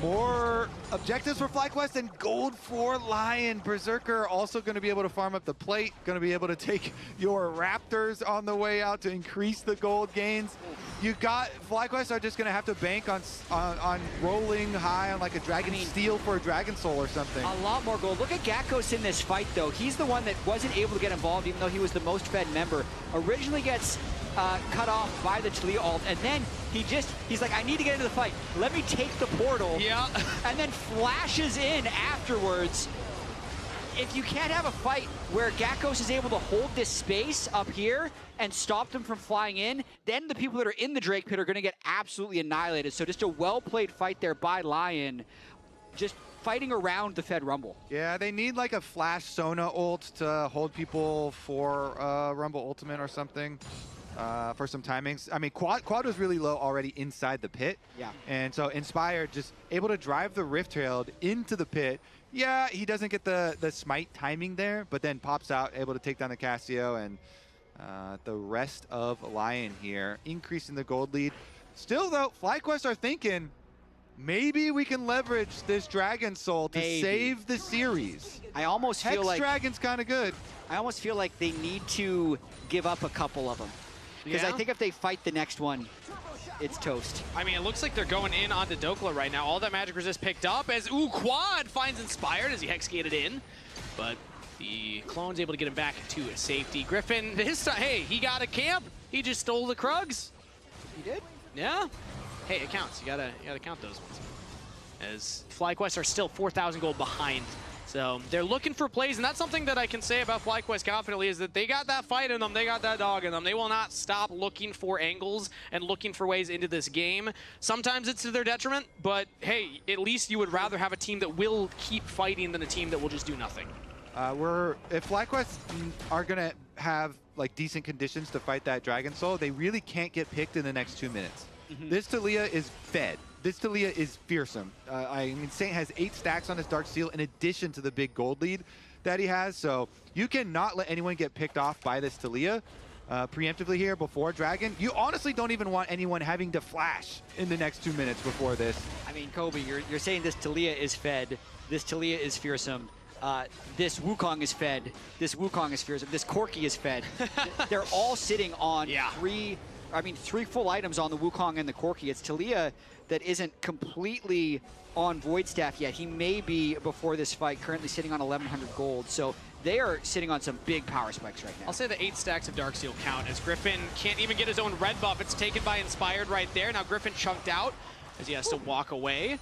More objectives for FlyQuest and gold for Lion. Berserker also going to be able to farm up the plate, going to be able to take your Raptors on the way out to increase the gold gains. You got FlyQuest are just going to have to bank on rolling high on like a Dragon Steel for a Dragon Soul or something. A lot more gold. Look at Gakkos in this fight though. He's the one that wasn't able to get involved even though he was the most fed member. Originally gets cut off by the Talia ult, and then he's like, I need to get into the fight. Let me take the portal. Yeah. And then flashes in afterwards. If you can't have a fight where Gakkos is able to hold this space up here and stop them from flying in, then the people that are in the Drake Pit are going to get absolutely annihilated. So just a well-played fight there by Lion, just fighting around the Fed Rumble. Yeah, they need like a flash Sona ult to hold people for Rumble Ultimate or something. For some timings. I mean, Quad was really low already inside the pit. Yeah. And so Inspired just able to drive the Rift Herald into the pit. Yeah, he doesn't get the smite timing there, but then pops out, able to take down the Cassio, and the rest of Lion here, increasing the gold lead. Still though, FlyQuest are thinking, maybe we can leverage this Dragon Soul to save the series. I almost feel like Dragon's kind of good. I almost feel like they need to give up a couple of them. Because I think if they fight the next one, it's toast. I mean, it looks like they're going in onto Dokla right now. All that magic resist picked up as Quad finds Inspired as he hex gated in. But the clone's able to get him back to safety. Griffin, this time, hey, he got a camp. He just stole the Krugs. He did? Yeah. Hey, it counts. You gotta count those ones. As FlyQuest are still 4,000 gold behind. So they're looking for plays, and that's something that I can say about FlyQuest confidently is that they got that fight in them, they got that dog in them. They will not stop looking for angles and looking for ways into this game. Sometimes it's to their detriment, but hey, at least you would rather have a team that will keep fighting than a team that will just do nothing. If FlyQuest are gonna have like decent conditions to fight that Dragon Soul, they really can't get picked in the next 2 minutes. This Talia is fed. This Talia is fearsome. I mean, Saint has 8 stacks on his Dark Steel in addition to the big gold lead that he has. So you cannot let anyone get picked off by this Talia preemptively here before Dragon. You honestly don't even want anyone having to flash in the next 2 minutes before this. I mean, Kobe, you're saying this Talia is fed. This Talia is fearsome. This Wukong is fed. This Wukong is fearsome. This Corki is fed. They're all sitting on 3 full items on the Wukong and the Corki. It's Talia that isn't completely on Void Staff yet. He may be, before this fight, currently sitting on 1,100 gold. So they are sitting on some big power spikes right now. I'll say the 8 stacks of Darksteel count as Griffin can't even get his own red buff. It's taken by Inspired right there. Now Griffin chunked out as he has to walk away.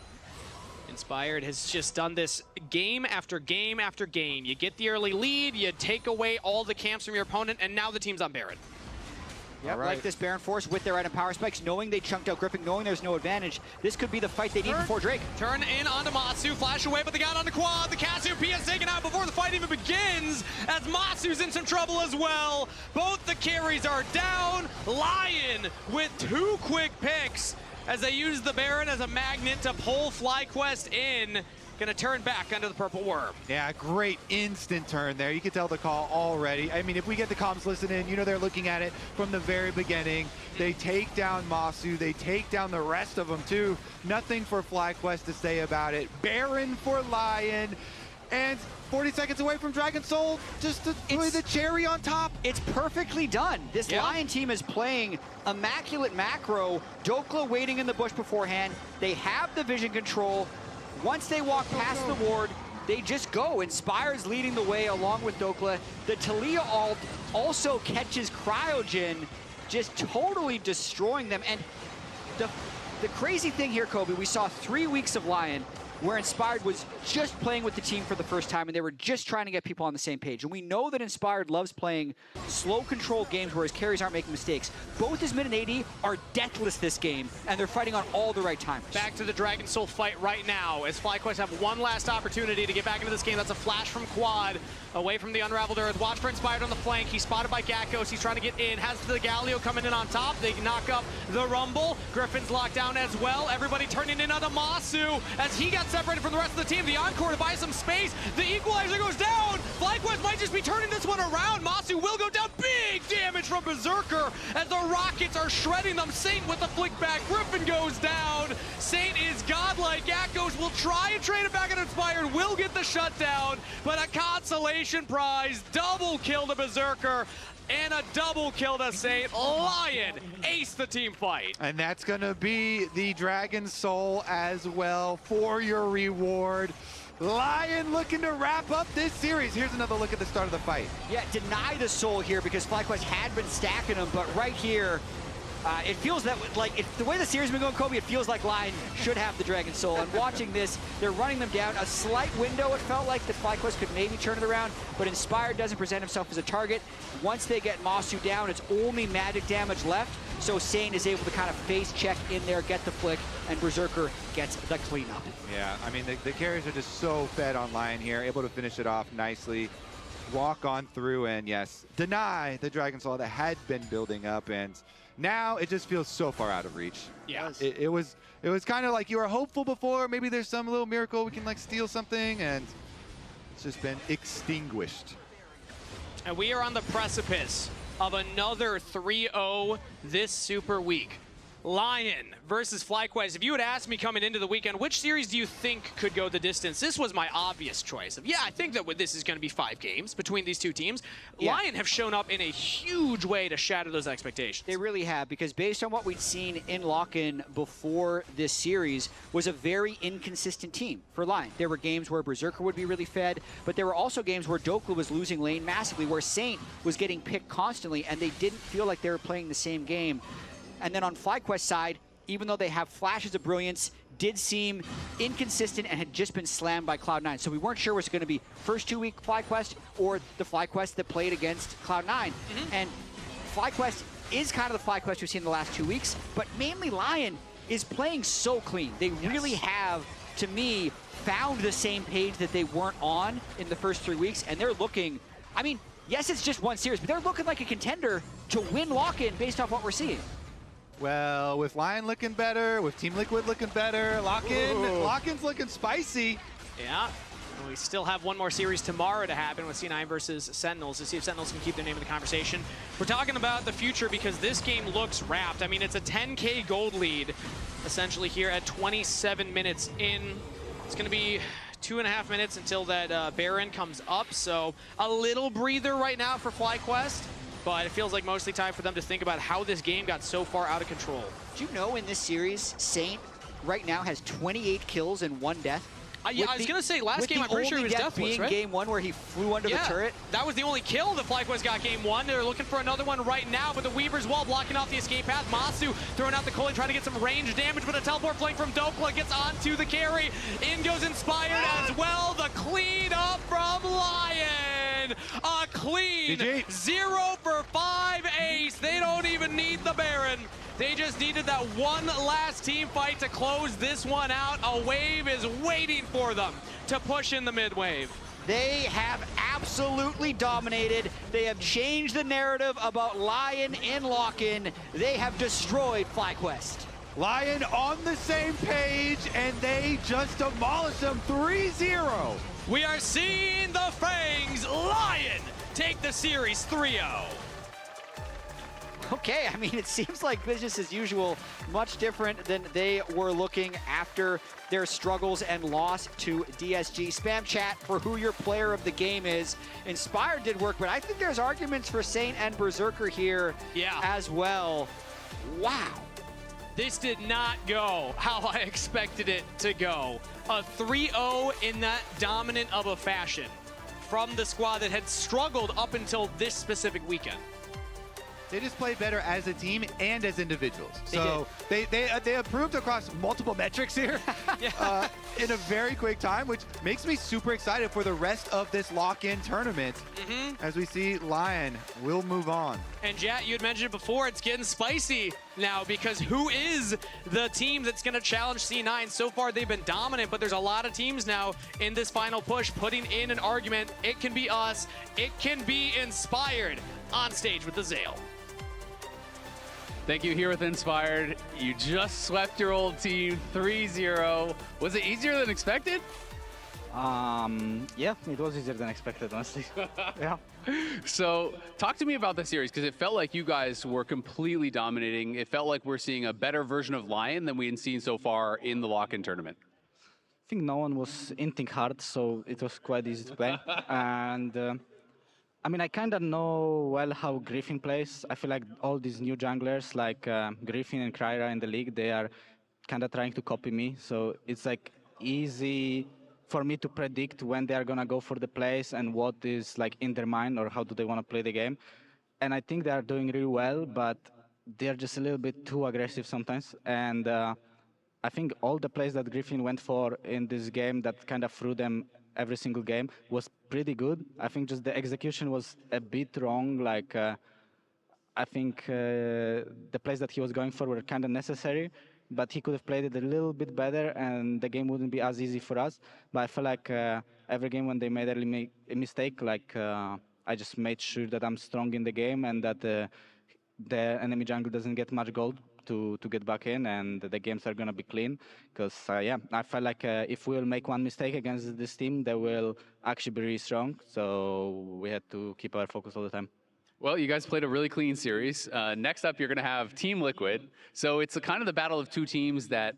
Inspired has just done this game after game after game. You get the early lead, you take away all the camps from your opponent, and now the team's on Baron. Yep, like this Baron Force with their item power spikes, knowing they chunked out Griffin, knowing there's no advantage. This could be the fight they need before Drake. Turn in onto Masu, flash away, but they got onto Quad. The Cassio PS taken out before the fight even begins, as Masu's in some trouble as well. Both the carries are down. Lion with 2 quick picks as they use the Baron as a magnet to pull FlyQuest in. Gonna turn back under the Purple Worm. Yeah, great instant turn there. You can tell the call already. I mean, if we get the comms listening, you know they're looking at it from the very beginning. They take down Masu. They take down the rest of them too. Nothing for FlyQuest to say about it. Baron for Lion. And 40 seconds away from Dragon Soul, just to put the cherry on top. It's perfectly done. This Lion team is playing immaculate macro. Dokla waiting in the bush beforehand. They have the vision control. Once they walk past the ward, they just go. Inspired's leading the way along with Dokla. The Talia ult also catches Cryogen, just totally destroying them. And the crazy thing here, Kobe, we saw 3 weeks of Lyon where Inspired was just playing with the team for the first time, and they were just trying to get people on the same page. And we know that Inspired loves playing slow control games where his carries aren't making mistakes. Both his mid and AD are deathless this game, and they're fighting on all the right timers. Back to the Dragon Soul fight right now, as FlyQuest have one last opportunity to get back into this game. That's a flash from Quad, away from the Unraveled Earth. Watch for Inspired on the flank. He's spotted by Gakkos. He's trying to get in. Has the Galio coming in on top. They knock up the Rumble. Griffin's locked down as well. Everybody turning in on the Masu as he got separated from the rest of the team. The Encore to buy some space. The Equalizer goes down. FlyQuest might just be turning this one around. Masu will go down. Big damage from Berserker as the Rockets are shredding them. Saint with the flick back. Griffin goes down. Saint is godlike. Gakkos will try and trade it back at Inspired. Will get the shutdown, but a consolation prize. Double kill to Berserker and a double kill to Saint. Lyon ace the team fight. And that's going to be the Dragon Soul as well for your reward. Lyon looking to wrap up this series. Here's another look at the start of the fight. Yeah, deny the Soul here because FlyQuest had been stacking them, but right here, it feels that, like, the way the series has been going, Kobe, it feels like Lyon should have the Dragon Soul. And watching this, they're running them down. A slight window, it felt like, that FlyQuest could maybe turn it around, but Inspired doesn't present himself as a target. Once they get Masu down, it's only magic damage left, so Saint is able to kind of face check in there, get the flick, and Berserker gets the cleanup. Yeah, I mean, the carries are just so fed on Lyon here, able to finish it off nicely. Walk on through and, yes, deny the Dragon Soul that had been building up, and now it just feels so far out of reach. Yeah. It was kind of like you were hopeful before, maybe there's some little miracle we can like steal something, and it's just been extinguished. And we are on the precipice of another 3-0 this super week. Lyon versus FlyQuest. If you had asked me coming into the weekend, which series do you think could go the distance? This was my obvious choice. I think that this is going to be 5 games between these two teams. Yeah. Lyon have shown up in a huge way to shatter those expectations. They really have, because based on what we'd seen in lock-in before this series, was a very inconsistent team for Lyon. There were games where Berserker would be really fed, but there were also games where Dokla was losing lane massively, where Saint was getting picked constantly, and they didn't feel like they were playing the same game. And then on FlyQuest side, even though they have flashes of brilliance, did seem inconsistent and had just been slammed by Cloud9. So we weren't sure was going to be first 2-week FlyQuest or the FlyQuest that played against Cloud9. And FlyQuest is kind of the FlyQuest we've seen in the last 2 weeks, but mainly Lyon is playing so clean. They really have, to me, found the same page that they weren't on in the first 3 weeks, and they're looking, I mean, yes, it's just one series, but they're looking like a contender to win lock-in based off what we're seeing. Well, with Lyon looking better, with Team Liquid looking better, Lock-in's looking spicy. Yeah, and we still have one more series tomorrow to happen with C9 versus Sentinels to see if Sentinels can keep their name in the conversation. We're talking about the future because this game looks wrapped. I mean, it's a 10K gold lead essentially here at 27 minutes in. It's going to be 2.5 minutes until that Baron comes up, so a little breather right now for FlyQuest. But it feels like mostly time for them to think about how this game got so far out of control. Do you know in this series, Saint right now has 28 kills and 1 death? Yeah, I was going to say, last game I'm pretty sure he was deathless, right? Game 1 where he flew under the turret. That was the only kill that FlyQuest got game 1. They're looking for another one right now, but the Weaver's wall blocking off the escape path. Masu throwing out the Colin, trying to get some range damage, but a teleport flank from Dokla gets onto the carry. In goes Inspired as well. The clean up from Lyon. A clean 0 for 5 ace. They don't even need the Baron. They just needed that one last team fight to close this one out. A wave is waiting for them to push in the mid wave. They have absolutely dominated. They have changed the narrative about Lyon in lock-in. They have destroyed FlyQuest. Lyon on the same page, and they just demolished them 3-0. We are seeing the Fangs. Lyon take the series 3-0. Okay, I mean, it seems like business as usual, much different than they were looking after their struggles and loss to DSG. Spam chat for who your player of the game is. Inspired did work, but I think there's arguments for Saint and Berserker here as well. Wow. This did not go how I expected it to go. A 3-0 in that dominant of a fashion from the squad that had struggled up until this specific weekend. They just played better as a team and as individuals. So they improved across multiple metrics here in a very quick time, which makes me super excited for the rest of this lock-in tournament. As we see Lyon will move on. And Jat, you had mentioned it before, it's getting spicy now because who is the team that's going to challenge C9? So far, they've been dominant, but there's a lot of teams now in this final push putting in an argument. It can be us. It can be Inspired on stage with the Zale. Thank you here with Inspired. You just swept your old team 3-0. Was it easier than expected? Yeah, it was easier than expected, honestly. Yeah. So talk to me about the series, because it felt like you guys were completely dominating. It felt like we're seeing a better version of Lyon than we had seen so far in the lock-in tournament. I think no one was hinting hard, so it was quite easy to play. And I mean, I kind of know well how Griffin plays. I feel like all these new junglers, like Griffin and Kryra in the league, they are kind of trying to copy me. So it's like easy for me to predict when they are going to go for the plays and what is like in their mind or how do they want to play the game. And I think they are doing really well, but they're just a little bit too aggressive sometimes. And I think all the plays that Griffin went for in this game that kind of threw them every single game was pretty good. I think just the execution was a bit wrong. Like, I think the plays that he was going for were kind of necessary, but he could have played it a little bit better and the game wouldn't be as easy for us. But I feel like every game when they made a mistake, like I just made sure that I'm strong in the game and that the enemy jungle doesn't get much gold to get back in, and the games are going to be clean. Because, yeah, I felt like if we'll make one mistake against this team, they will actually be really strong. So we had to keep our focus all the time. Well, you guys played a really clean series. Next up, you're going to have Team Liquid. So it's kind of the battle of two teams that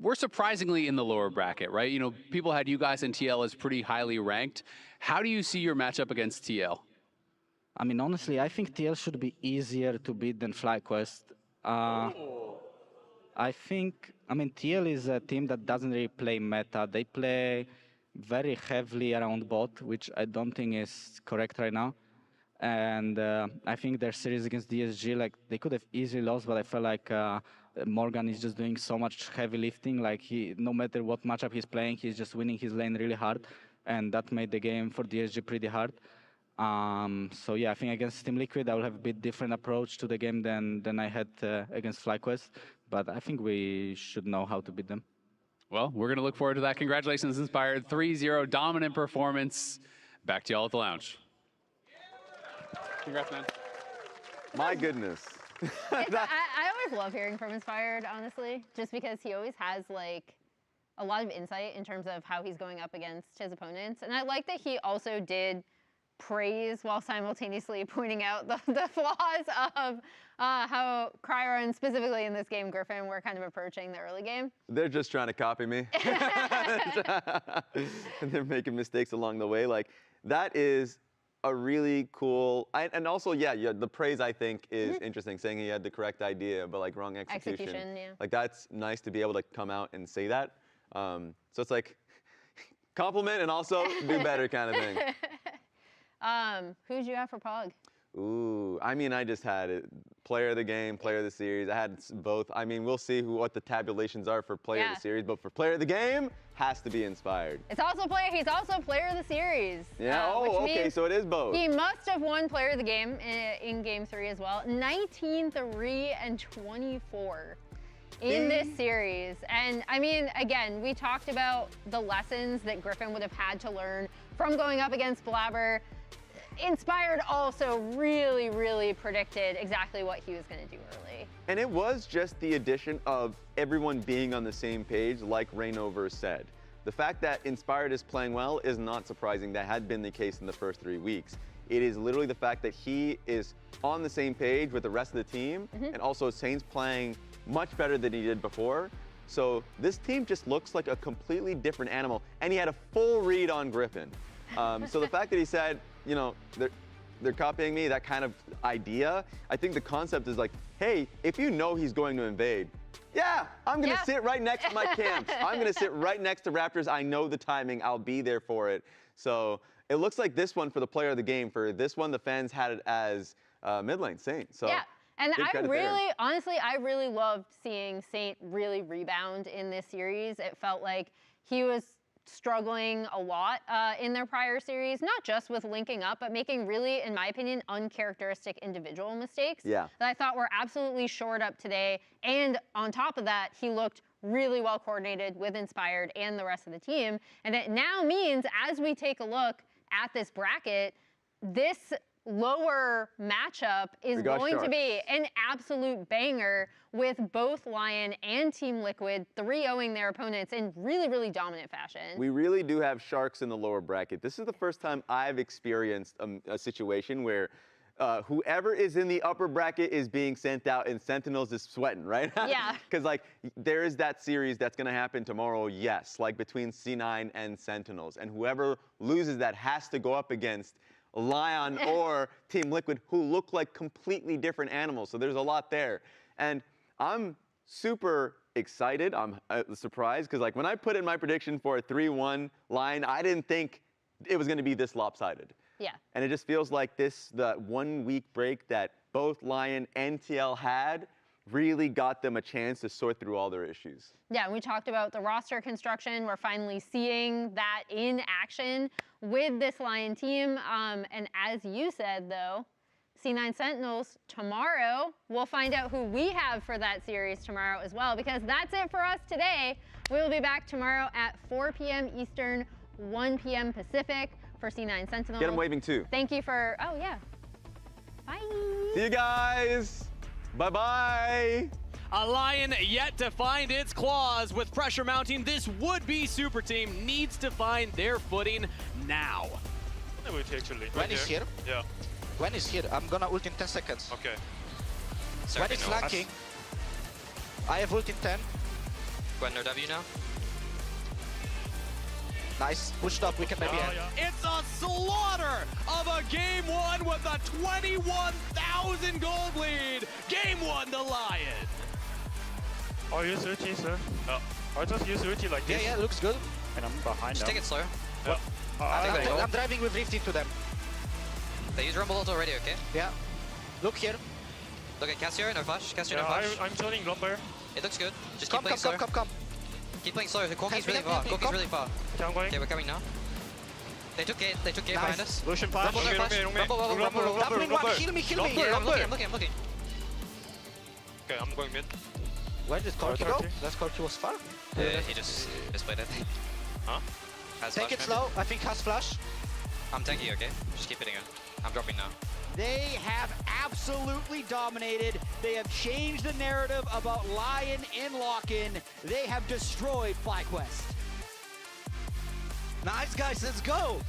were surprisingly in the lower bracket, right? You know, people had you guys and TL as pretty highly ranked. How do you see your matchup against TL? I mean, honestly, I think TL should be easier to beat than FlyQuest. I think, I mean, TL is a team that doesn't really play meta. They play very heavily around bot, which I don't think is correct right now. And I think their series against DSG, like, they could have easily lost, but I feel like Morgan is just doing so much heavy lifting. Like, no matter what matchup he's playing, he's just winning his lane really hard. And that made the game for DSG pretty hard. So yeah, I think against Team Liquid, I will have a bit different approach to the game than I had against FlyQuest. But I think we should know how to beat them. Well, we're going to look forward to that. Congratulations, Inspired. 3-0 dominant performance. Back to y'all at the lounge. Congrats, man. My goodness. I always love hearing from Inspired, honestly, just because he always has like a lot of insight in terms of how he's going up against his opponents. And I like that he also did praise while simultaneously pointing out the flaws of how Kryra and specifically in this game Griffin were kind of approaching the early game. They're just trying to copy me. And they're making mistakes along the way. Like, that is a really cool, and also, yeah, the praise I think is interesting, saying he had the correct idea, but like wrong execution. Yeah. Like, that's nice to be able to come out and say that. So it's like compliment and also do better kind of thing. Who'd you have for Pog? Ooh, I mean, I just had it. Player of the game, player of the series. I had both. I mean, we'll see what the tabulations are for player of the series, but for player of the game, has to be Inspired. It's also he's also player of the series. Yeah, okay, so it is both. He must have won player of the game in game 3 as well. 19-3 and 24 in this series. And I mean, again, we talked about the lessons that Griffin would have had to learn from going up against Blabber. Inspired also really, really predicted exactly what he was going to do early. And it was just the addition of everyone being on the same page, like Rainover said. The fact that Inspired is playing well is not surprising. That had been the case in the first 3 weeks. It is literally the fact that he is on the same page with the rest of the team, and also Saint's playing much better than he did before. So this team just looks like a completely different animal, and he had a full read on Griffin. So the fact that he said, you know, they're copying me, that kind of idea, I think the concept is like, hey, if you know he's going to invade, yeah, I'm going to sit right next to my camps. I'm going to sit right next to Raptors. I know the timing. I'll be there for it. So it looks like this one for the player of the game. For this one, the fans had it as mid lane, Saint. So yeah, and honestly, I really loved seeing Saint really rebound in this series. It felt like he was struggling a lot in their prior series, not just with linking up, but making really, in my opinion, uncharacteristic individual mistakes that I thought were absolutely shored up today. And on top of that, he looked really well coordinated with Inspired and the rest of the team. And it now means, as we take a look at this bracket, this lower matchup is going to be an absolute banger, with both Lyon and Team Liquid 3-0ing their opponents in really, really dominant fashion. We really do have Sharks in the lower bracket. This is the first time I've experienced a situation where whoever is in the upper bracket is being sent out and Sentinels is sweating, right? Yeah. Because like there is that series that's going to happen tomorrow, yes, like between C9 and Sentinels. And whoever loses that has to go up against Lyon or Team Liquid, who look like completely different animals. So there's a lot there. And I'm super excited. I'm surprised because like when I put in my prediction for a 3-1 Lyon, I didn't think it was going to be this lopsided. Yeah. And it just feels like the 1 week break that both Lyon and TL had really got them a chance to sort through all their issues. Yeah, and we talked about the roster construction. We're finally seeing that in action with this Lyon team. And as you said, though, C9 Sentinels, tomorrow, we'll find out who we have for that series tomorrow as well, because that's it for us today. We will be back tomorrow at 4 p.m. Eastern, 1 p.m. Pacific for C9 Sentinels. Get them waving too. Thank you for, oh yeah. Bye. See you guys. Bye-bye. A Lyon yet to find its claws. With pressure mounting, this would-be super team needs to find their footing now. When is here? Yeah. When is here? I'm gonna ult in 10 seconds. Okay. When is flanking? I have ult in 10. Gwen, no W now. Nice. Pushed up, we can maybe end. It's a slaughter of a game one with a 21,000 gold lead. Game one to Lyon. Oh, use ulti, sir. I'll just use ulti like this. Yeah, looks good. And I'm behind Just them. take it slow. Yeah. I'm driving with Rift into them. They use Rumble ult already, okay? Yeah. Look here. Look at Cassio, no flash. Cassio, Yeah, no flash. I'm turning Lumber. It looks good. Just Come. keep playing slow. Keep playing slow. Corky's really far. Corky's really far. Okay, I'm going. Okay, we're coming now. They took gate behind us. Lucian flash. Rumble, no flash. Rumble. Top lane one, heal me. Yeah, I'm looking. Okay, I'm going mid. Where did Corky go? That Corky was far. He just played it. Huh? Take it slow. I think has flash. I'm tanky, okay? Just keep hitting it. I'm dropping now. They have absolutely dominated. They have changed the narrative about Lyon in lock-in. They have destroyed FlyQuest. Nice, guys. Let's go.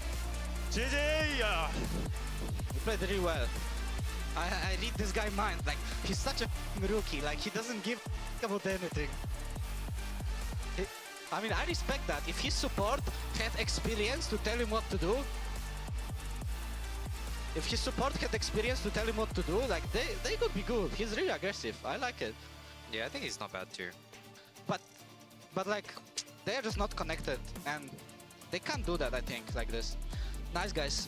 GG! You played really well. I read this guy mind. Like, he's such a rookie. Like, he doesn't give about anything. I mean, I respect that. If his support had experience to tell him what to do, if his support had experience to tell him what to do, like, they could be good. He's really aggressive. I like it. Yeah, I think he's not bad too. But like, they're just not connected, and they can't do that, I think, like this. Nice, guys.